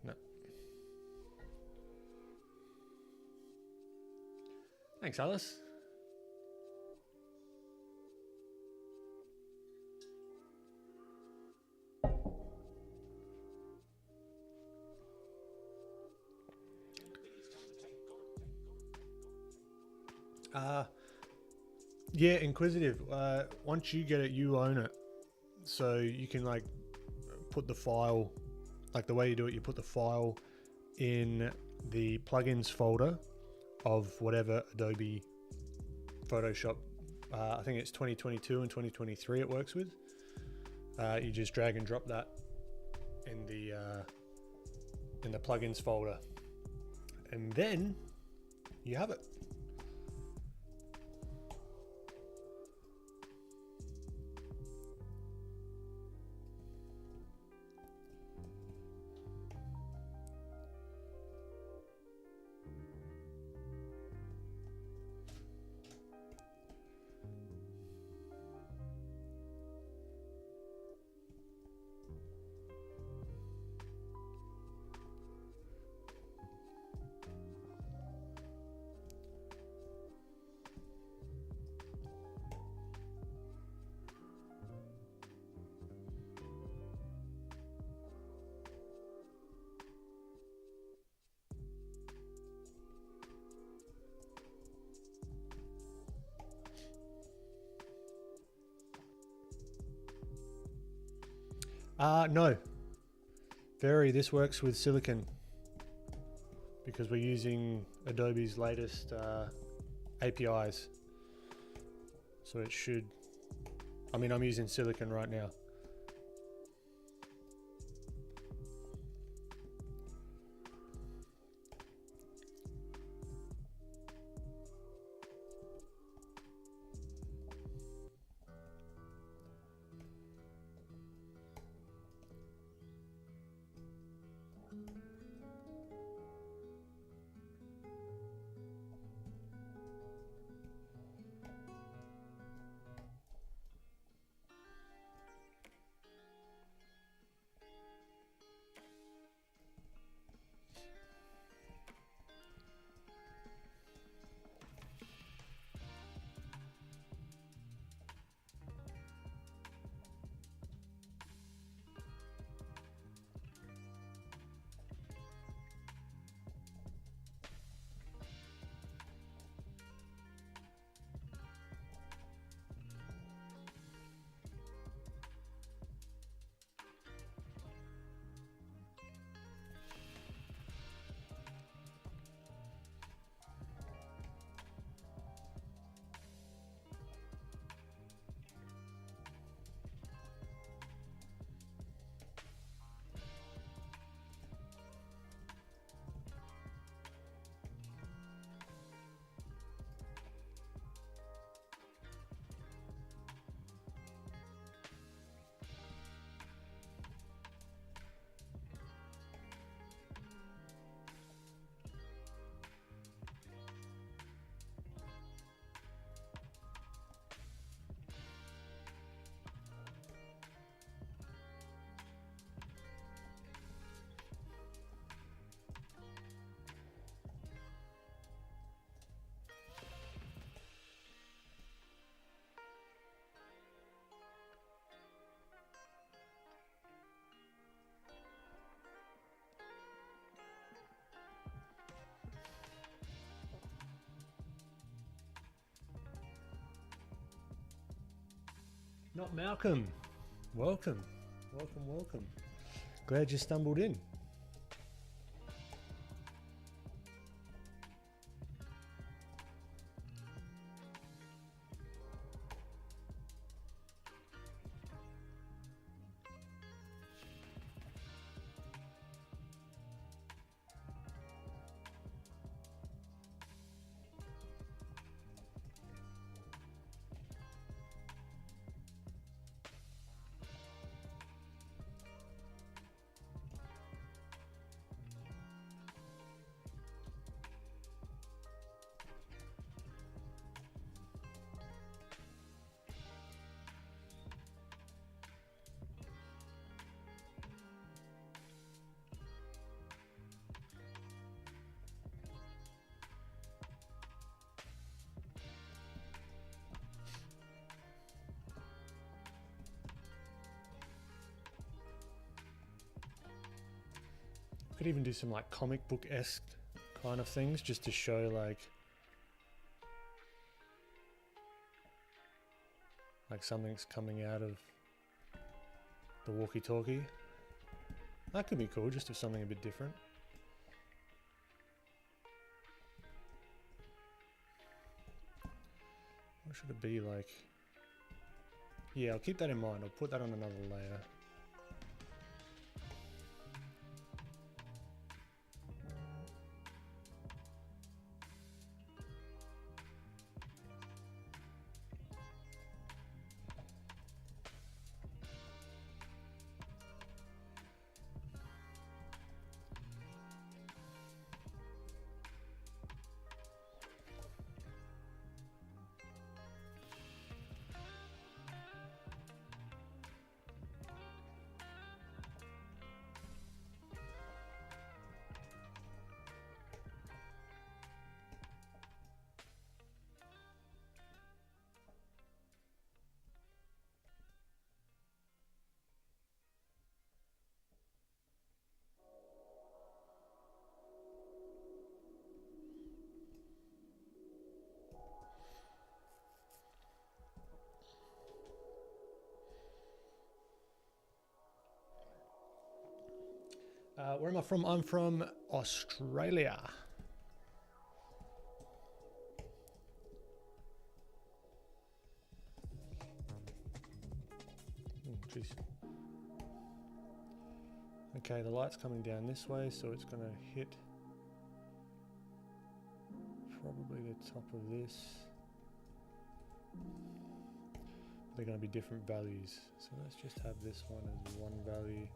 No. Thanks, Alice. Yeah, inquisitive. Once you get it, you own it. So you can like put the file, like the way you do it, you put the file in the plugins folder of whatever Adobe Photoshop. I think it's 2022 and 2023 it works with. You just drag and drop that in the plugins folder, and then you have it. No. This works with silicon because we're using Adobe's latest APIs. So it should, I mean, I'm using silicon right now. Not Malcolm. Welcome. Welcome, welcome. Glad you stumbled in. Could even do some like comic book-esque kind of things just to show like something's coming out of the walkie-talkie. That could be cool, just do something a bit different. What should it be like? Yeah, I'll keep that in mind. I'll put that on another layer. Where am I from? I'm from Australia. Jeez. Okay, the light's coming down this way, so it's going to hit probably the top of this. They're going to be different values. So let's just have this one as one value.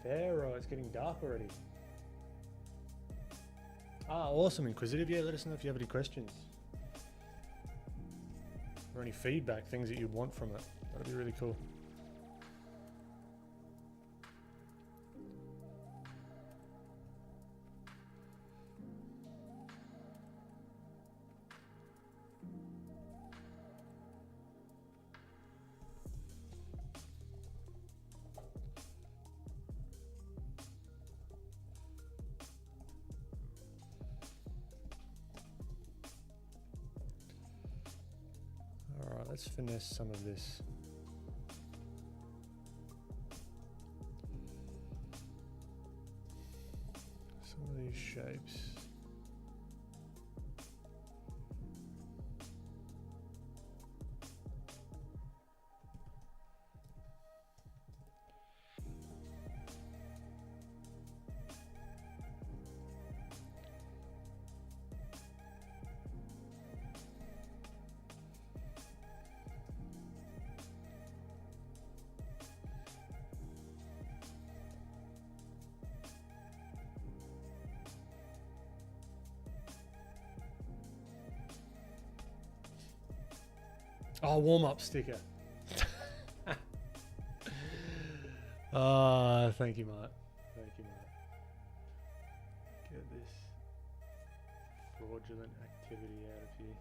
Pharaoh, it's getting dark already. Ah, awesome, Inquisitive. Yeah, let us know if you have any questions. Or any feedback, things that you'd want from it. That'd be really cool. Let's finesse some of this. Some of these shapes. Oh, warm-up sticker. Thank you, Mark. Thank you, Mark. Get this fraudulent activity out of here.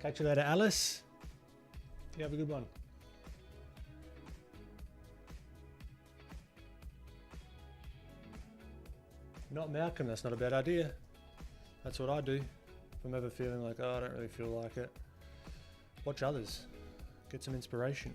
Catch you later, Alice. You have a good one. Not Malcolm, that's not a bad idea. That's what I do. If I'm ever feeling like, oh, I don't really feel like it. Watch others. Get some inspiration.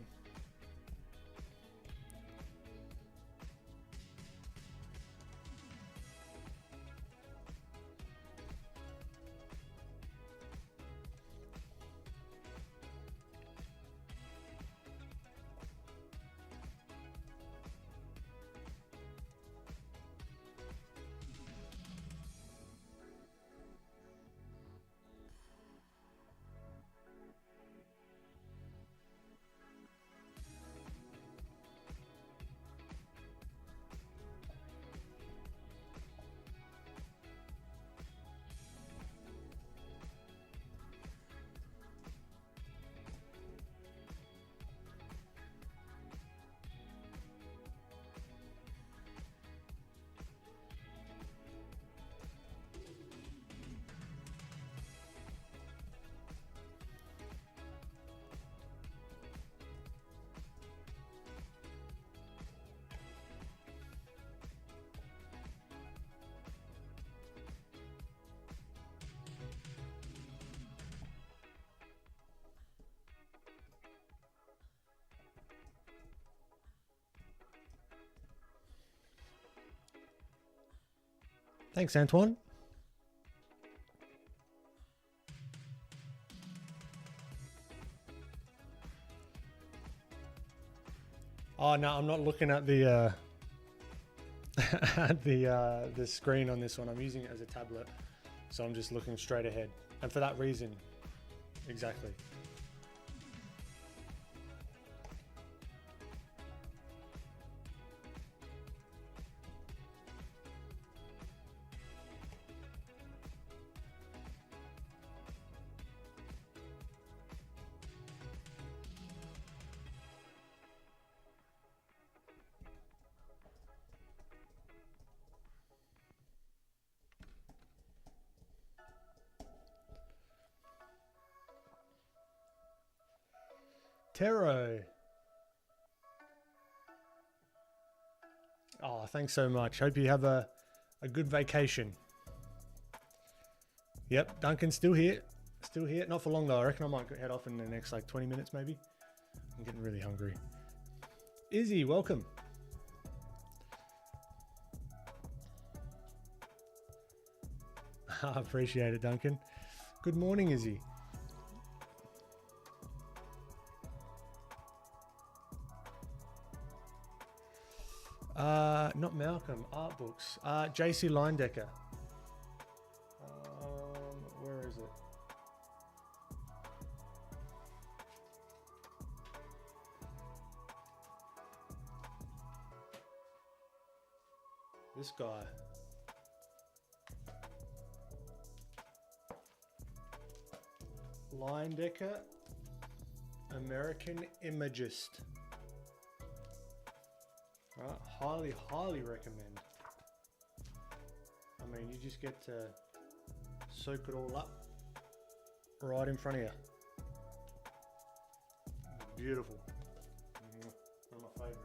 Thanks, Antoine. Oh no, I'm not looking at the at the screen on this one. I'm using it as a tablet, so I'm just looking straight ahead, and for that reason, exactly. Tero. Oh, thanks so much. Hope you have a good vacation. Yep, Duncan's still here. Still here. Not for long though. I reckon I might head off in the next like 20 minutes maybe. I'm getting really hungry. Izzy, welcome. I appreciate it, Duncan. Good morning, Izzy. Not Malcolm. Art books. JC Linedecker. Where is it? This guy. Linedecker, American Imagist. Right, highly recommend. I mean, you just get to soak it all up right in front of you. Beautiful. One of my favorite.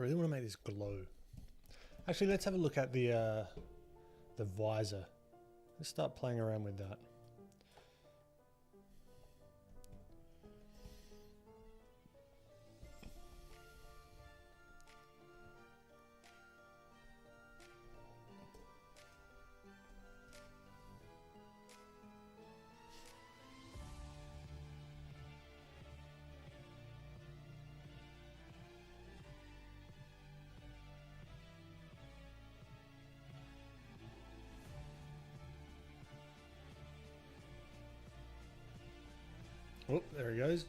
I really want to make this glow. Actually, let's have a look at the visor. Let's start playing around with that. Oh, there he goes.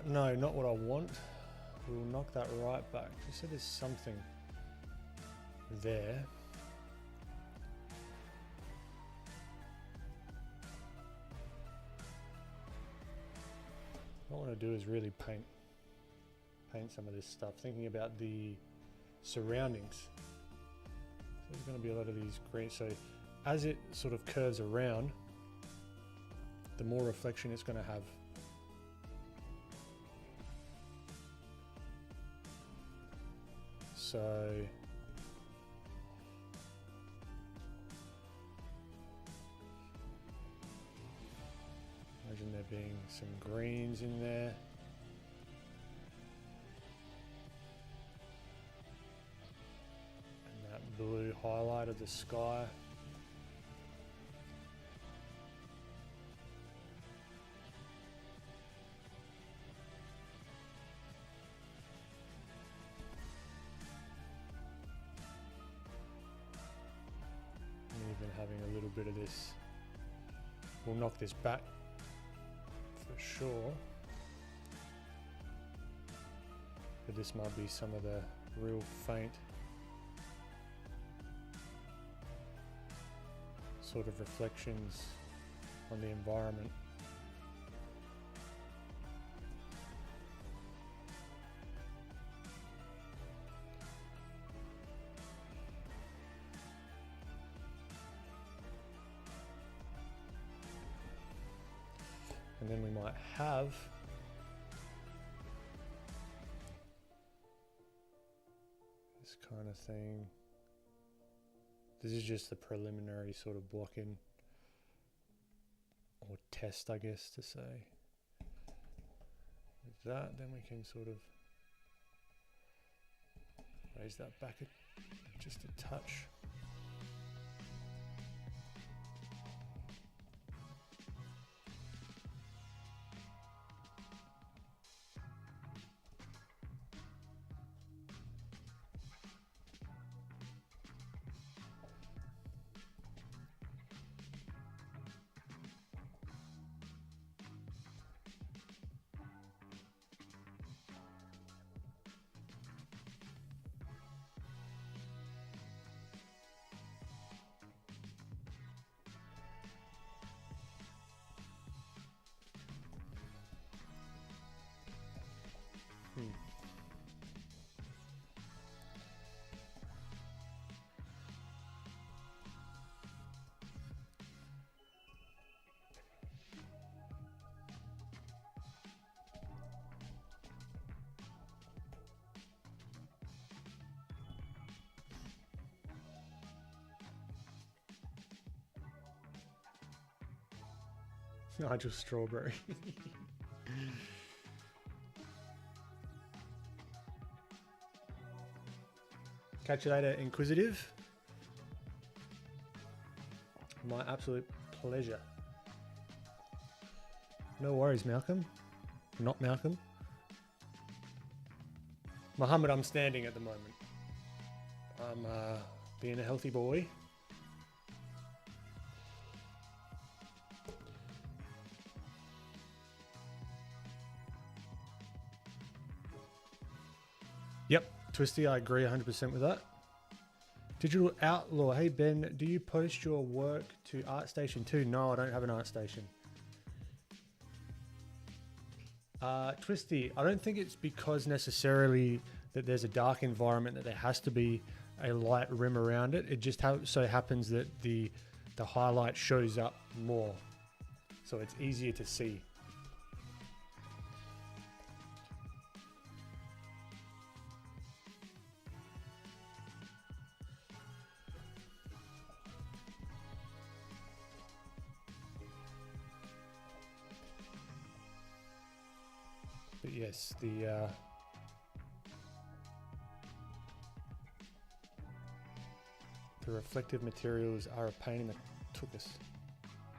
No, not what I want. We'll knock that right back. You said there's something there. What I want to do is really paint some of this stuff, thinking about the surroundings. So there's going to be a lot of these green, so as it sort of curves around, the more reflection it's going to have. So imagine there being some greens in there. And that blue highlight of the sky. Even having a little bit of this, we'll knock this back for sure, but this might be some of the real faint sort of reflections on the environment. And then we might have this kind of thing. This is just the preliminary sort of blocking or test, I guess, to say. With that, then we can sort of raise that back just a touch. Nigel Strawberry. Catch you later, Inquisitive. My absolute pleasure. No worries, Malcolm. Not Malcolm. Muhammad, I'm standing at the moment. I'm being a healthy boy. Yep, Twisty, I agree 100% with that. Digital Outlaw, hey Ben, do you post your work to ArtStation too? No, I don't have an ArtStation. Twisty, I don't think it's because necessarily that there's a dark environment that there has to be a light rim around it. It just so happens that the highlight shows up more, so it's easier to see. But yes, the reflective materials are a pain in the tuchus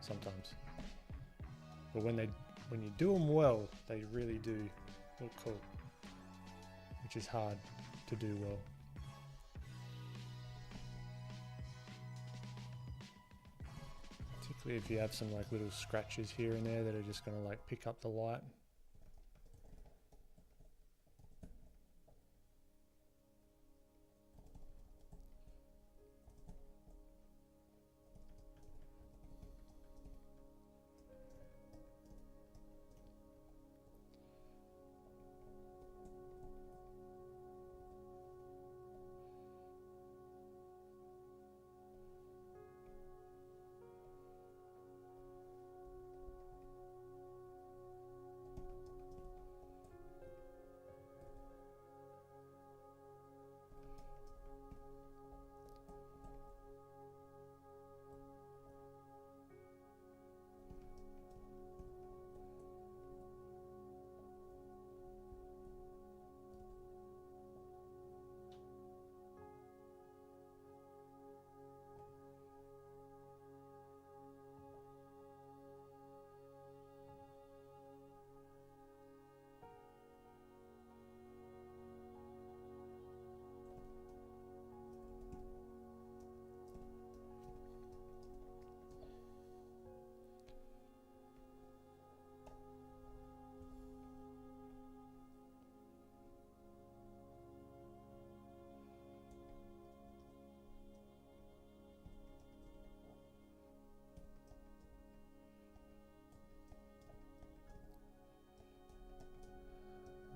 sometimes, but when you do them well, they really do look cool, which is hard to do well. Particularly if you have some like little scratches here and there that are just going to like pick up the light.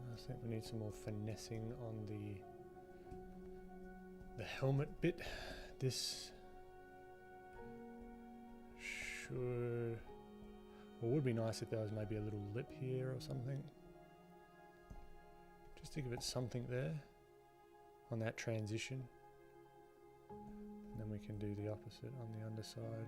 I think we need some more finessing on the helmet bit. This should, well, would be nice if there was maybe a little lip here or something. Just to give it something there on that transition. And then we can do the opposite on the underside.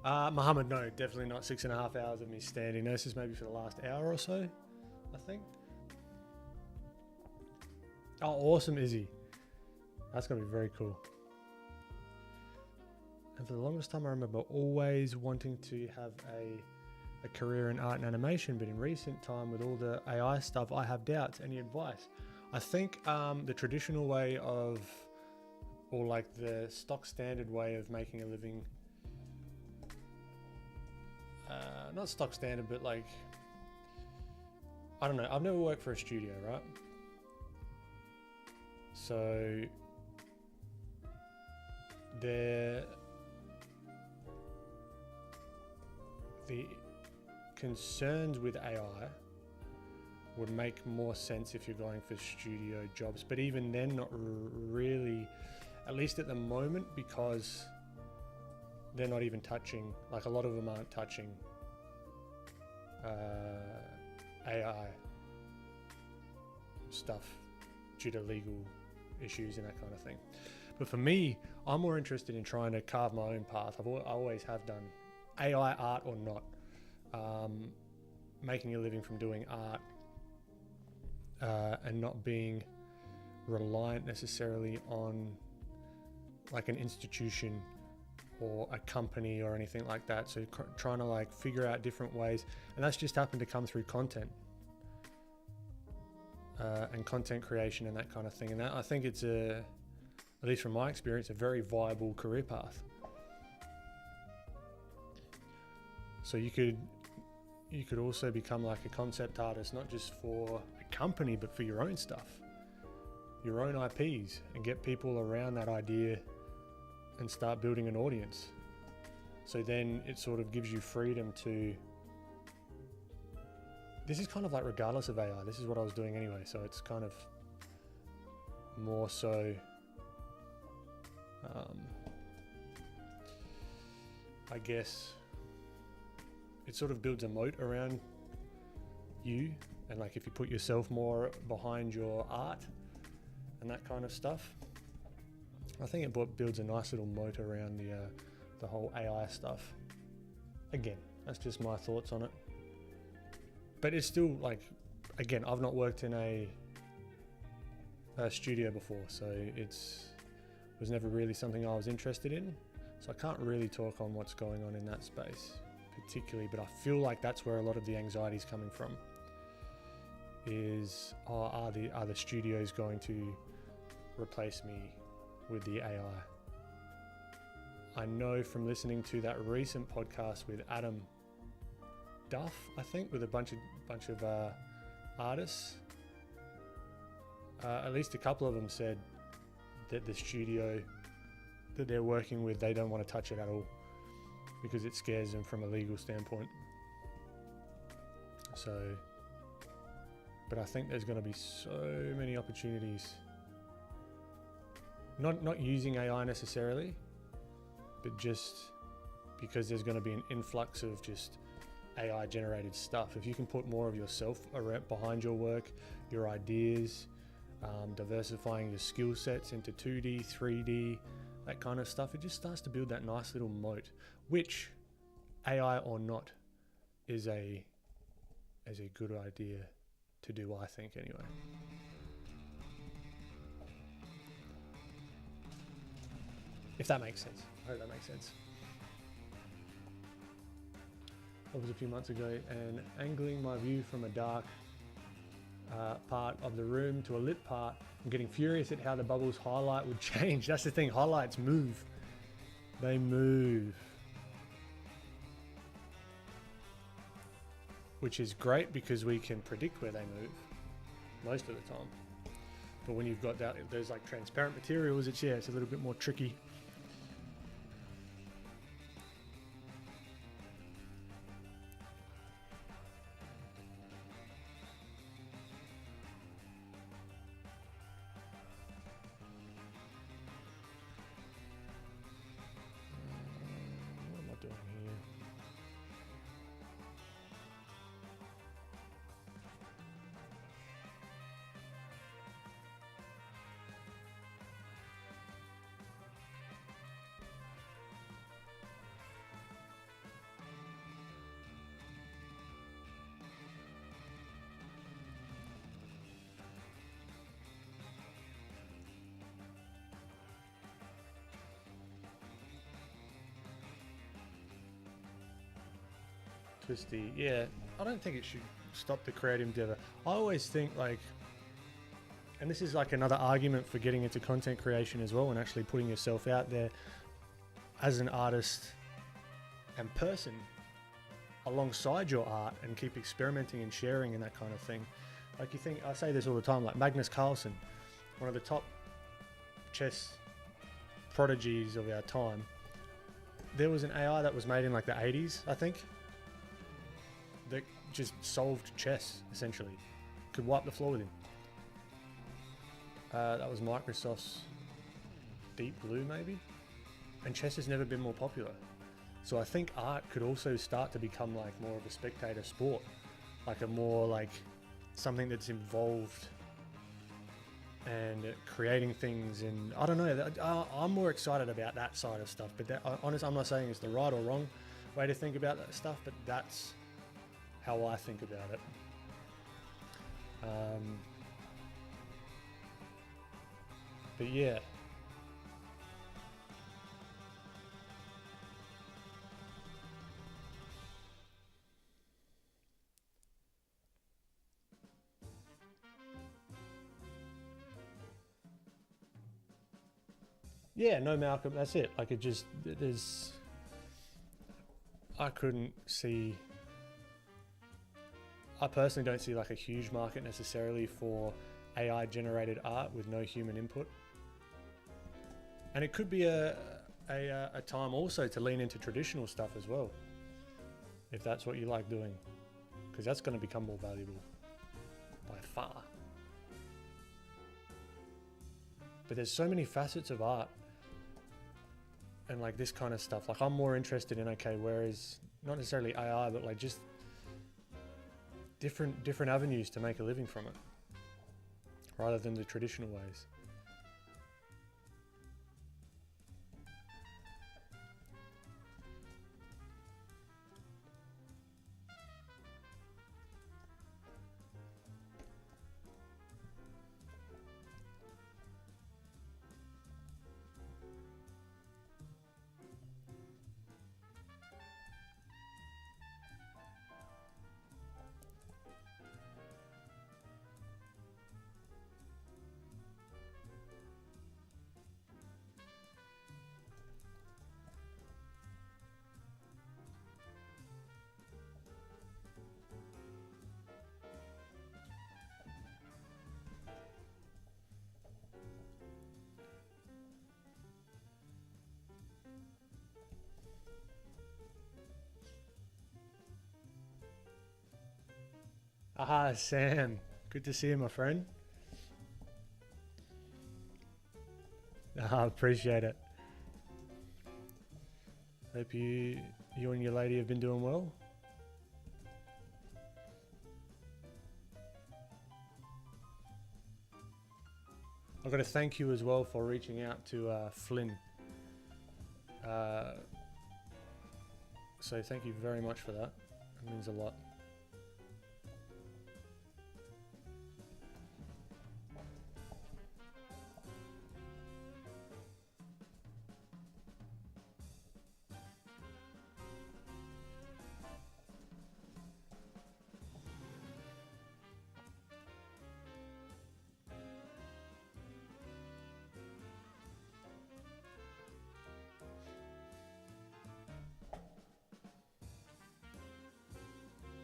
Muhammad, no, definitely not 6.5 hours of me standing. This is maybe for the last hour or so, I think. Oh, awesome, Izzy. That's going to be very cool. And for the longest time, I remember always wanting to have a career in art and animation, but in recent time, with all the AI stuff, I have doubts. Any advice? I think the traditional way of, or like the stock standard way of making a living, not stock standard, but like, I don't know, I've never worked for a studio, right? So the concerns with AI would make more sense if you're going for studio jobs, but even then not really, at least at the moment, because they're not even touching, like a lot of them aren't touching AI stuff due to legal issues and that kind of thing. But for me, I'm more interested in trying to carve my own path. I always have done, AI art or not, making a living from doing art and not being reliant necessarily on like an institution or a company or anything like that. So trying to like figure out different ways, and that's just happened to come through content and content creation and that kind of thing. And that, I think it's at least from my experience, a very viable career path. So you could also become like a concept artist, not just for a company, but for your own stuff, your own IPs, and get people around that idea and start building an audience. So then it sort of gives you freedom to, this is kind of like regardless of AI, this is what I was doing anyway. So it's kind of more so, I guess, it sort of builds a moat around you, and like if you put yourself more behind your art and that kind of stuff, I think it builds a nice little moat around the whole AI stuff. Again, that's just my thoughts on it. But it's still like, again, I've not worked in a studio before, so was never really something I was interested in. So I can't really talk on what's going on in that space particularly, but I feel like that's where a lot of the anxiety is coming from. Is are the studios going to replace me with the AI? I know from listening to that recent podcast with Adam Duff, I think, with a bunch of artists, at least a couple of them said that the studio that they're working with, they don't want to touch it at all because it scares them from a legal standpoint. So, but I think there's going to be so many opportunities, not using AI necessarily, but just because there's going to be an influx of just AI generated stuff. If you can put more of yourself behind your work, your ideas, diversifying your skill sets into 2D, 3D, that kind of stuff, it just starts to build that nice little moat, which, AI or not, is a good idea to do, I think, anyway. If that makes sense. I hope that makes sense. That was a few months ago, and angling my view from a dark part of the room to a lit part, I'm getting furious at how the bubble's highlight would change. That's the thing, highlights move. They move. Which is great because we can predict where they move most of the time. But when you've got that, those like transparent materials, it's a little bit more tricky. What am I doing here? Twisty, yeah. I don't think it should stop the creative endeavor. I always think like, and this is like another argument for getting into content creation as well, and actually putting yourself out there as an artist and person alongside your art, and keep experimenting and sharing and that kind of thing. Like you think, I say this all the time, like Magnus Carlsen, one of the top chess prodigies of our time, there was an AI that was made in like the 80s, I think, that just solved chess, essentially. Could wipe the floor with him. That was Microsoft's Deep Blue, maybe? And chess has never been more popular. So I think art could also start to become like more of a spectator sport. Like a more like something that's involved and creating things, and I don't know, I'm more excited about that side of stuff. But honestly, I'm not saying it's the right or wrong way to think about that stuff, but that's how I think about it. But yeah. Yeah, no, Malcolm, that's it. Like, I couldn't see, I personally don't see like a huge market necessarily for AI generated art with no human input. And it could be a time also to lean into traditional stuff as well, if that's what you like doing, because that's going to become more valuable by far. But there's so many facets of art and like this kind of stuff. Like, I'm more interested in, okay, where is not necessarily AI, but like just different avenues to make a living from it, rather than the traditional ways. Ah, Sam. Good to see you, my friend. Appreciate it. Hope you and your lady have been doing well. I've got to thank you as well for reaching out to Flynn. So thank you very much for that. It means a lot.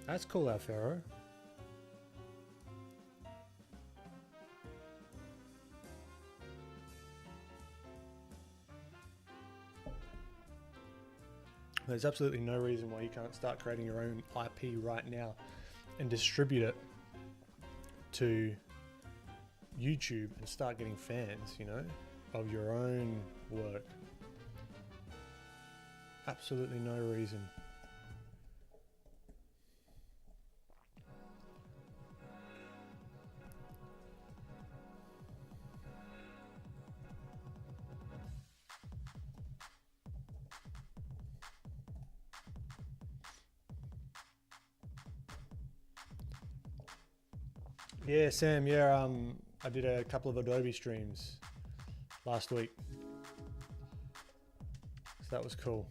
That's cool, Alfaro. There's absolutely no reason why you can't start creating your own IP right now and distribute it to YouTube and start getting fans, you know, of your own work. Absolutely no reason. Yeah, Sam, yeah, I did a couple of Adobe streams last week. So that was cool.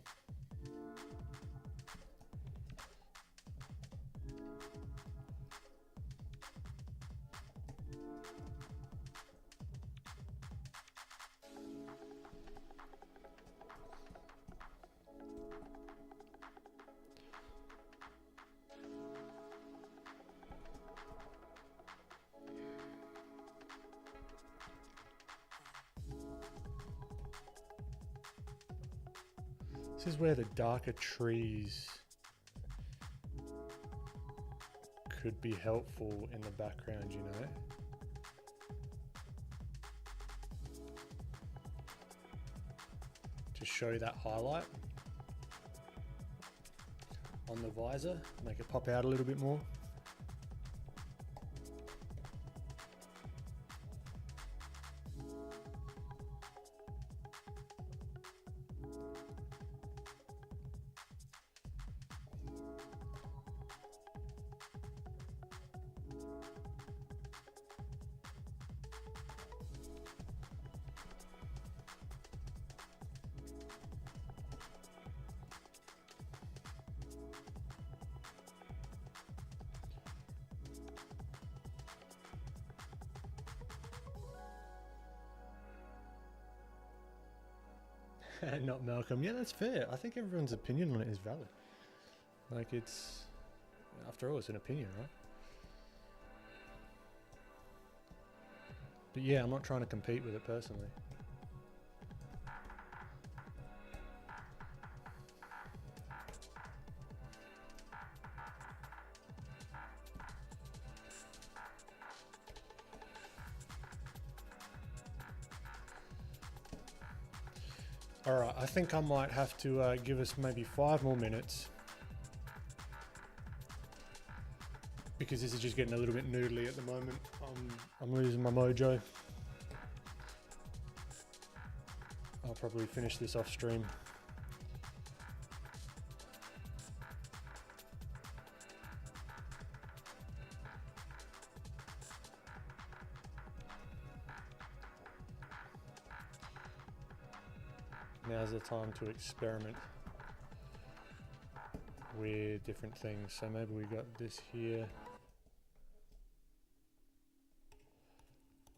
This is where the darker trees could be helpful in the background, you know. To show that highlight on the visor, make it pop out a little bit more. Not Malcolm. Yeah, that's fair. I think everyone's opinion on it is valid. Like, it's, after all, it's an opinion, right? But yeah, I'm not trying to compete with it personally. Alright, I think I might have to give us maybe 5 more minutes. Because this is just getting a little bit noodly at the moment. I'm losing my mojo. I'll probably finish this off stream. Now's the time to experiment with different things. So maybe we got this here.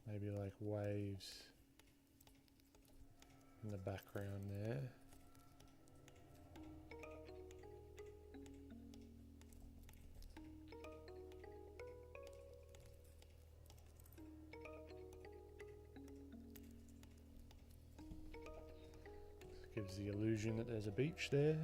Maybe like waves in the background there. Gives the illusion that there's a beach there.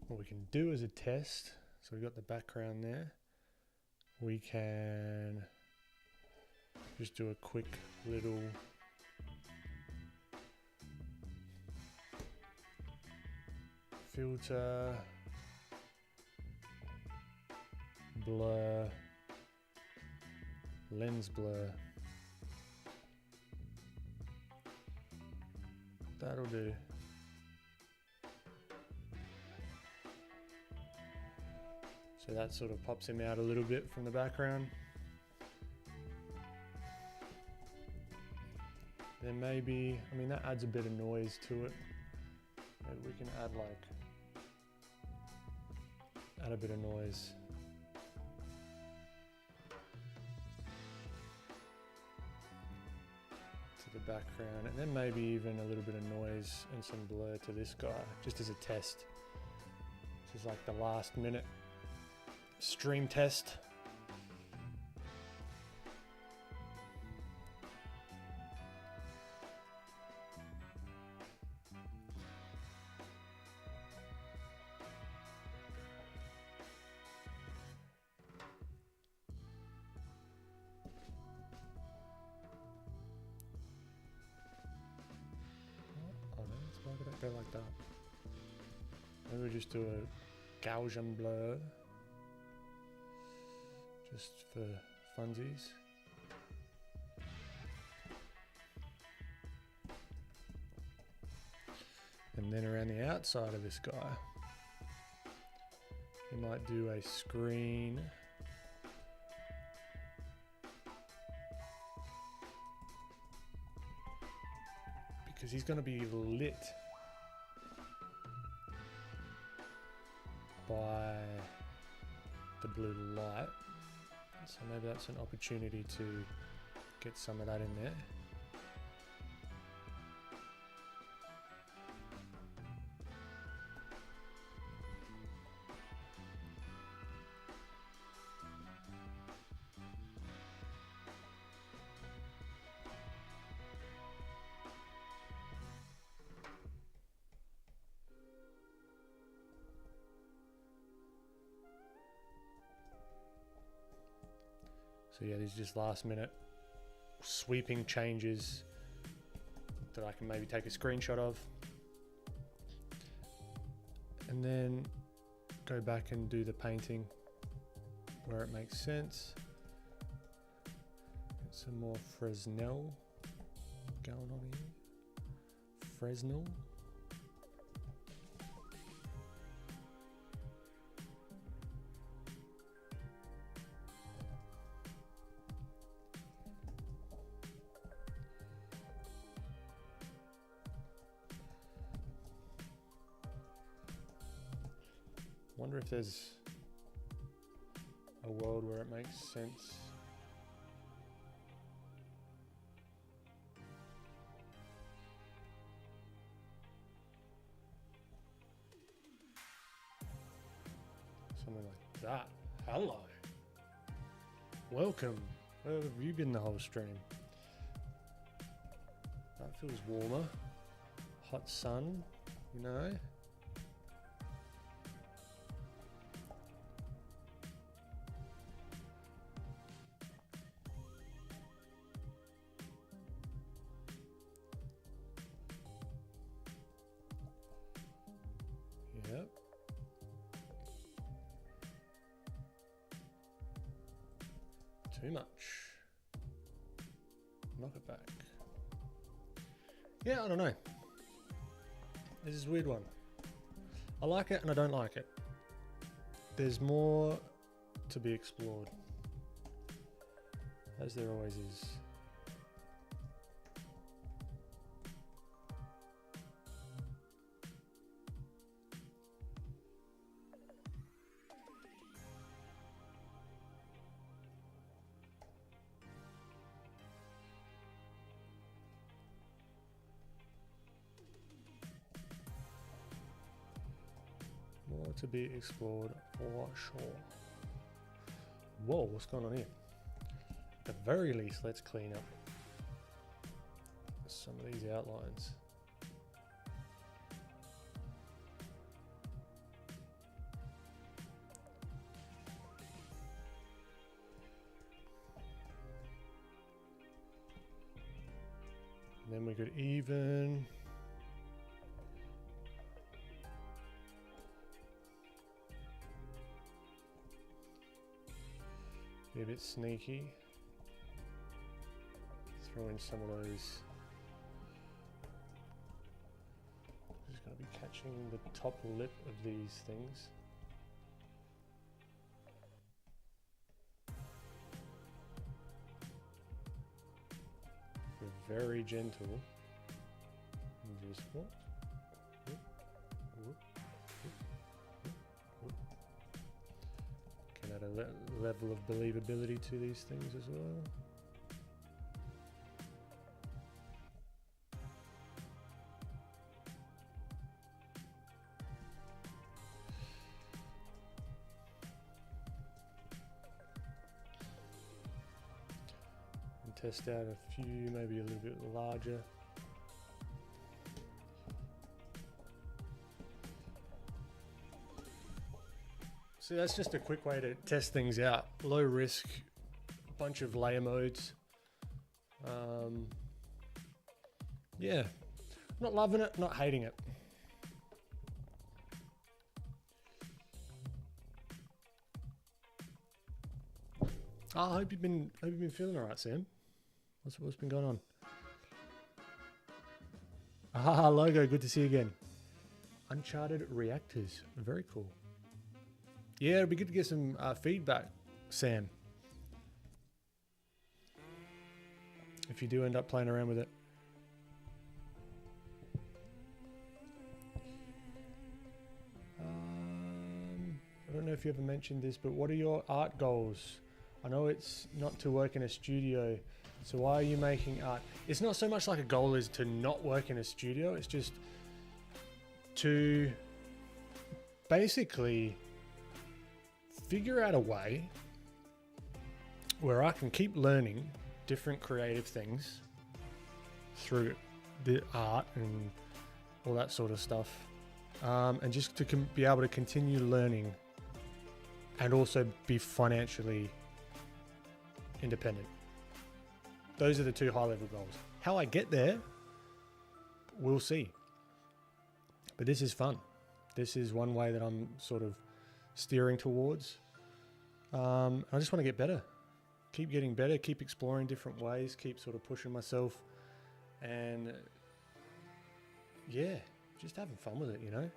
What we can do as a test, so we've got the background there, we can just do a quick little filter, blur, lens blur. That'll do. So that sort of pops him out a little bit from the background. Then maybe, I mean, that adds a bit of noise to it. Maybe we can add a bit of noise. the background, and then maybe even a little bit of noise and some blur to this guy, just as a test. This is like the last minute stream test. Why would it go like that? Maybe we just do a Gaussian blur, just for funsies. And then around the outside of this guy, you might do a screen. Because he's going to be lit by the blue light, so maybe that's an opportunity to get some of that in there. So yeah, these are just last minute sweeping changes that I can maybe take a screenshot of. And then go back and do the painting where it makes sense. Get some more Fresnel going on here. Fresnel. Wonder if there's a world where it makes sense. Something like that. Hello. Welcome. Where have you been the whole stream? That feels warmer. Hot sun, you know. Yep. Too much. Knock it back. Yeah, I don't know. This is a weird one. I like it and I don't like it. There's more to be explored, as there always is. More to be explored for sure. Whoa, what's going on here? At the very least, let's clean up some of these outlines. And then we could even be a bit sneaky. Throw in some of those. Just going to be catching the top lip of these things. We're very gentle. And just what? Can add a level of believability to these things as well. test out a few, maybe a little bit larger. So that's just a quick way to test things out. Low risk, bunch of layer modes. Yeah, not loving it, not hating it. I hope you've been feeling all right, Sam. What's been going on? Ah, logo, good to see you again. Uncharted reactors, very cool. Yeah, it'd be good to get some feedback, Sam. If you do end up playing around with it. I don't know if you ever mentioned this, but what are your art goals? I know it's not to work in a studio, so why are you making art? It's not so much like a goal is to not work in a studio, it's just to basically figure out a way where I can keep learning different creative things through the art and all that sort of stuff, and just to be able to continue learning and also be financially independent. Those are the two high-level goals. How I get there, we'll see. But this is fun. This is one way that I'm sort of steering towards. I just want to get better. Keep getting better, keep exploring different ways, keep sort of pushing myself, and yeah, just having fun with it, you know?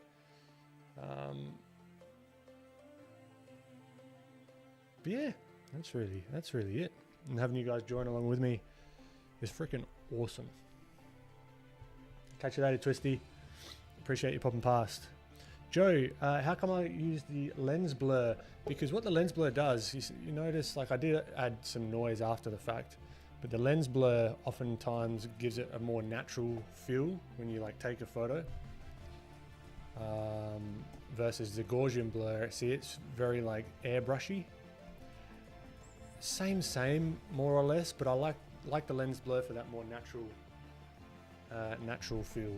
But yeah, that's really it. And having you guys join along with me is freaking awesome. Catch you later, Twisty. Appreciate you popping past. Joe, how come I use the lens blur? Because what the lens blur does, you notice, like I did add some noise after the fact, but the lens blur oftentimes gives it a more natural feel when you like take a photo. Versus the Gaussian blur, see, it's very like airbrushy. Same, more or less, but I like the lens blur for that more natural feel.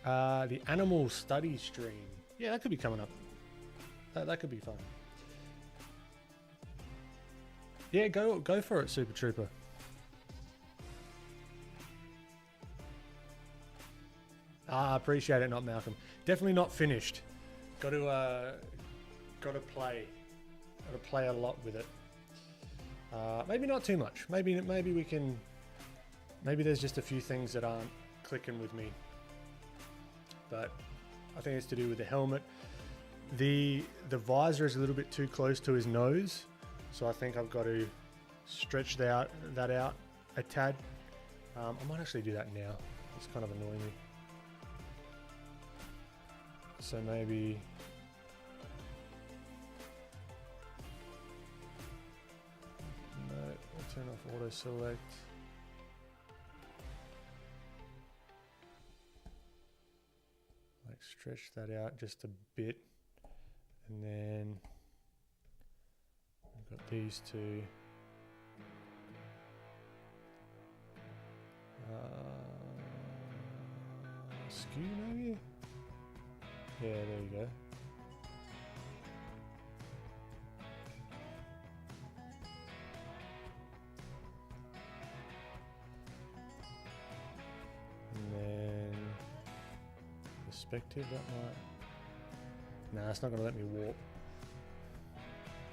The animal study stream. Yeah, that could be coming up. That could be fun. Yeah, go for it, Super Trooper. I appreciate it, not Malcolm. Definitely not finished. Got to play. Got to play a lot with it. Maybe not too much. Maybe we can. Maybe there's just a few things that aren't clicking with me. But I think it's to do with the helmet. The visor is a little bit too close to his nose, so I think I've got to stretch that out a tad. I might actually do that now. It's kind of annoying me. So maybe no, I'll turn off auto select. Like stretch that out just a bit, and then I've got these two. Skew maybe? Yeah, there you go. And then perspective, that might... Nah, it's not going to let me warp.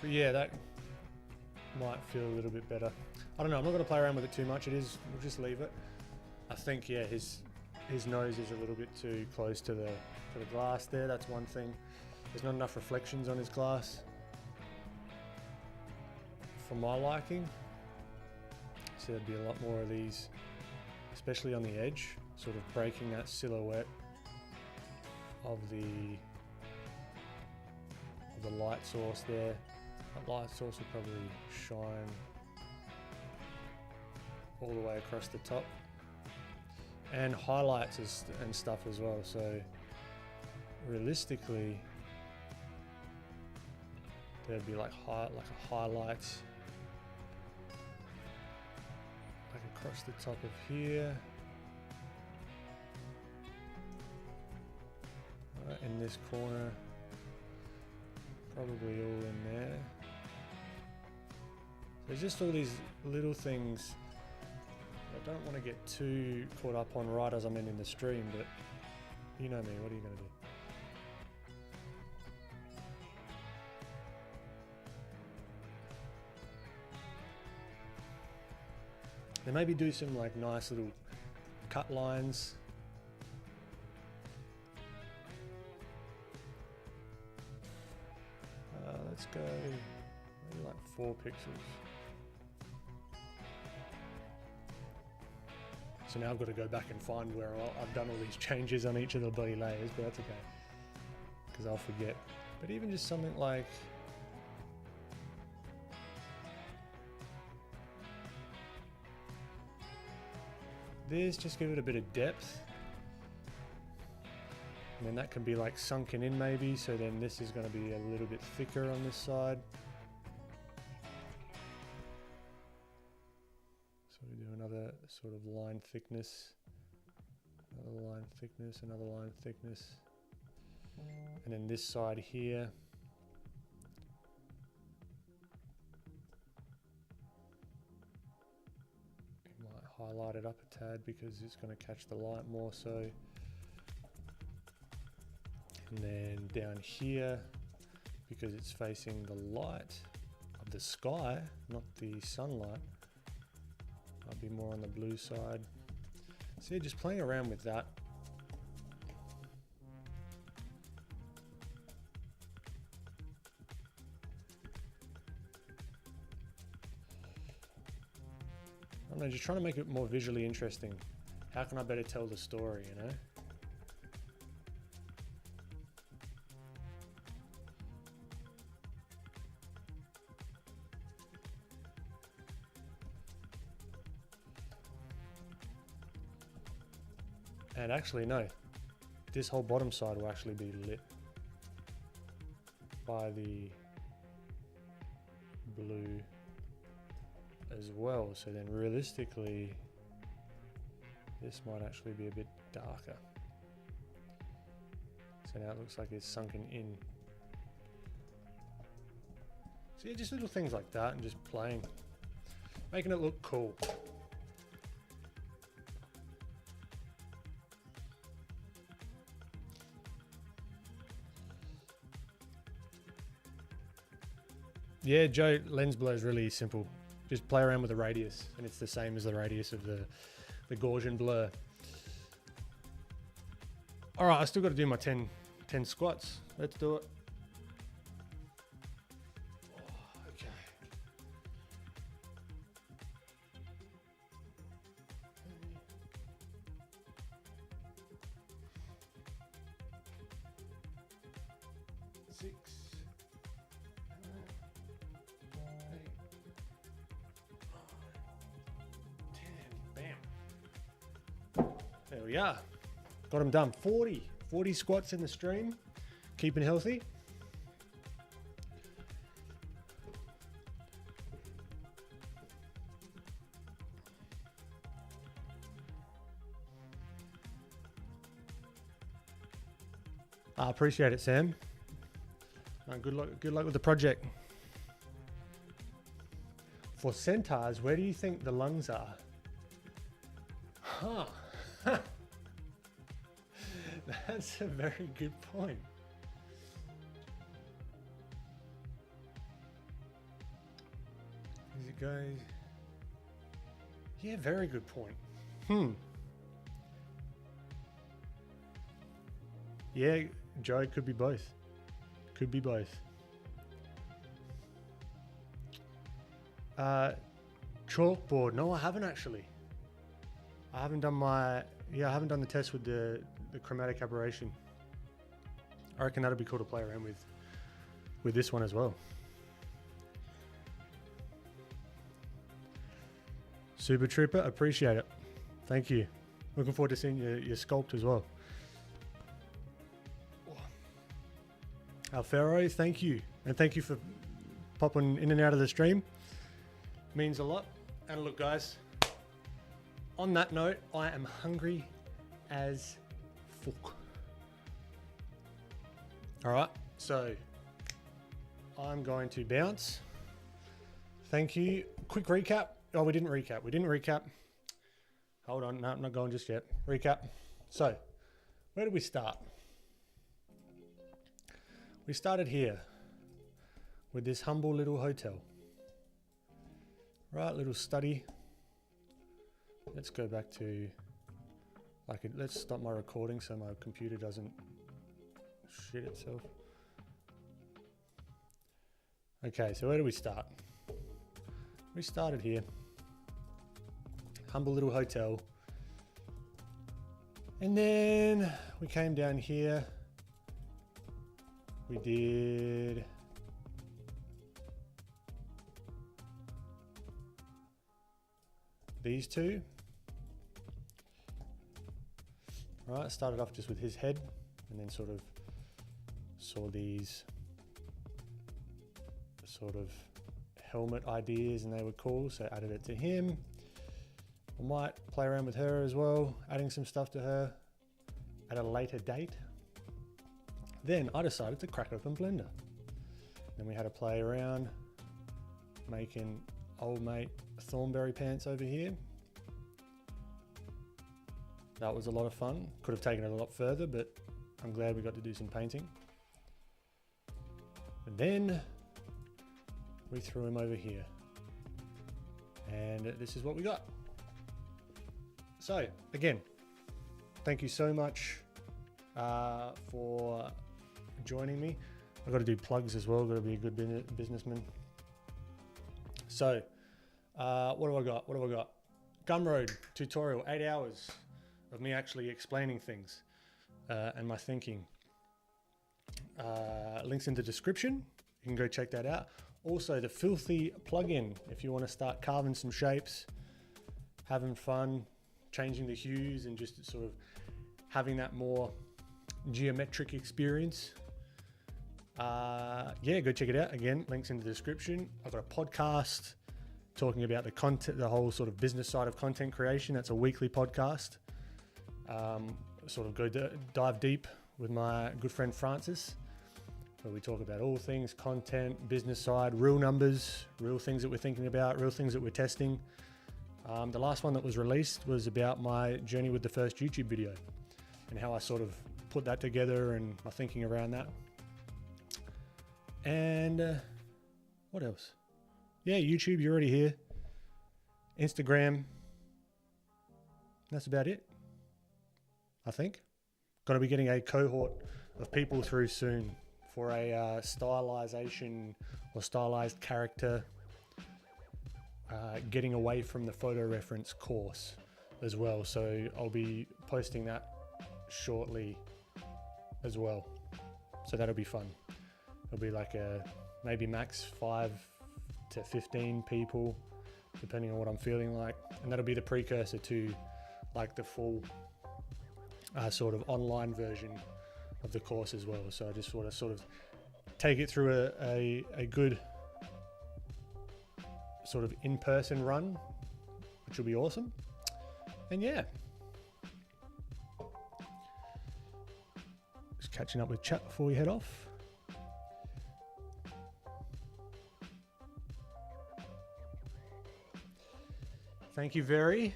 But yeah, that might feel a little bit better. I don't know, I'm not going to play around with it too much. We'll just leave it. I think, yeah, his nose is a little bit too close to the glass there. That's one thing. There's not enough reflections on his glass for my liking. So there'd be a lot more of these, especially on the edge, sort of breaking that silhouette of the light source there. That light source will probably shine all the way across the top. And highlights and stuff as well. So realistically, there'd be like a highlight like across the top of here. Right in this corner, probably all in there. There's just all these little things I don't want to get too caught up on right as I'm ending the stream, but you know me, what are you going to do? Then maybe do some like nice little cut lines. Let's go maybe like 4 pixels. So now I've got to go back and find where I've done all these changes on each of the bloody layers, but that's okay, because I'll forget. But even just something like this, just give it a bit of depth. And then that can be like sunken in maybe, so then this is going to be a little bit thicker on this side. So we do another sort of line thickness, another line thickness, another line thickness. And then this side here, you might highlight it up a tad because it's going to catch the light more so. And then down here, because it's facing the light of the sky, not the sunlight, I'll be more on the blue side. So yeah, just playing around with that. I don't know, just trying to make it more visually interesting. How can I better tell the story, you know? And actually, no, this whole bottom side will actually be lit by the blue as well. So then realistically, this might actually be a bit darker. So now it looks like it's sunken in. So yeah, just little things like that and just playing, making it look cool. Yeah, Joe, lens blur is really simple. Just play around with the radius, and it's the same as the radius of the Gaussian blur. All right, I still got to do my 10 squats. Let's do it. Oh, okay. Six. There we are. Got them done. 40 squats in the stream. Keeping healthy. I appreciate it, Sam. Good luck with the project. For centaurs, where do you think the lungs are? Huh. That's a very good point. As it goes. Yeah, very good point. Yeah, Joe, could be both. Could be both. Chalkboard. No, I haven't actually. I haven't done the test with the chromatic aberration. I reckon that'd be cool to play around with this one as well. Super Trooper, appreciate it. Thank you. Looking forward to seeing your sculpt as well. Alfaro, thank you. And thank you for popping in and out of the stream. Means a lot. And look, guys, on that note, I am hungry as fuck. All right, so I'm going to bounce. Thank you. Quick recap. Oh, we didn't recap. Hold on, no, I'm not going just yet. Recap. So, where did we start? We started here with this humble little hotel. Right, little study. Let's go back to, let's stop my recording so my computer doesn't shit itself. Okay, so where do we start? We started here. Humble little hotel. And then we came down here. We did these two. Right, started off just with his head and then sort of saw these sort of helmet ideas and they were cool, so added it to him. I might play around with her as well, adding some stuff to her at a later date. Then I decided to crack open Blender. Then we had to play around making old mate Thornberry pants over here. That was a lot of fun. Could have taken it a lot further, but I'm glad we got to do some painting. And then we threw him over here. And this is what we got. So again, thank you so much for joining me. I've got to do plugs as well. Got to be a good businessman. So what do I got? Gumroad tutorial, 8 hours of me actually explaining things and my thinking. Links in the description. You can go check that out. Also, the Filthy plugin, if you want to start carving some shapes, having fun, changing the hues, and just sort of having that more geometric experience. Yeah, go check it out. Again, links in the description. I've got a podcast talking about the content, the whole sort of business side of content creation. That's a weekly podcast. Sort of dive deep with my good friend Francis, where we talk about all things content, business side, real numbers, real things that we're thinking about, real things that we're testing. The last one that was released was about my journey with the first YouTube video and how I sort of put that together and my thinking around that. And what else? Yeah, YouTube, you're already here. Instagram. That's about it, I think. Going to be getting a cohort of people through soon for a stylization or stylized character, getting away from the photo reference course as well. So I'll be posting that shortly as well. So that'll be fun. It'll be like maybe max 5 to 15 people, depending on what I'm feeling like. And that'll be the precursor to like the full sort of online version of the course as well. So I just want to sort of take it through a good sort of in-person run, which will be awesome. And yeah, just catching up with chat before we head off. Thank you very.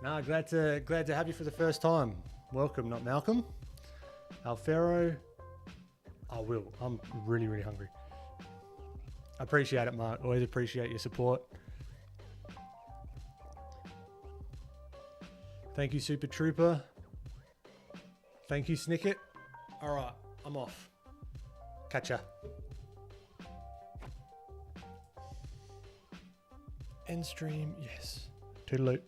No, glad to have you for the first time. Welcome, not Malcolm. Alfaro. I will. I'm really, really hungry. I appreciate it, Mark. Always appreciate your support. Thank you, Super Trooper. Thank you, Snicket. All right, I'm off. Catch ya. End stream, yes. Toodaloo.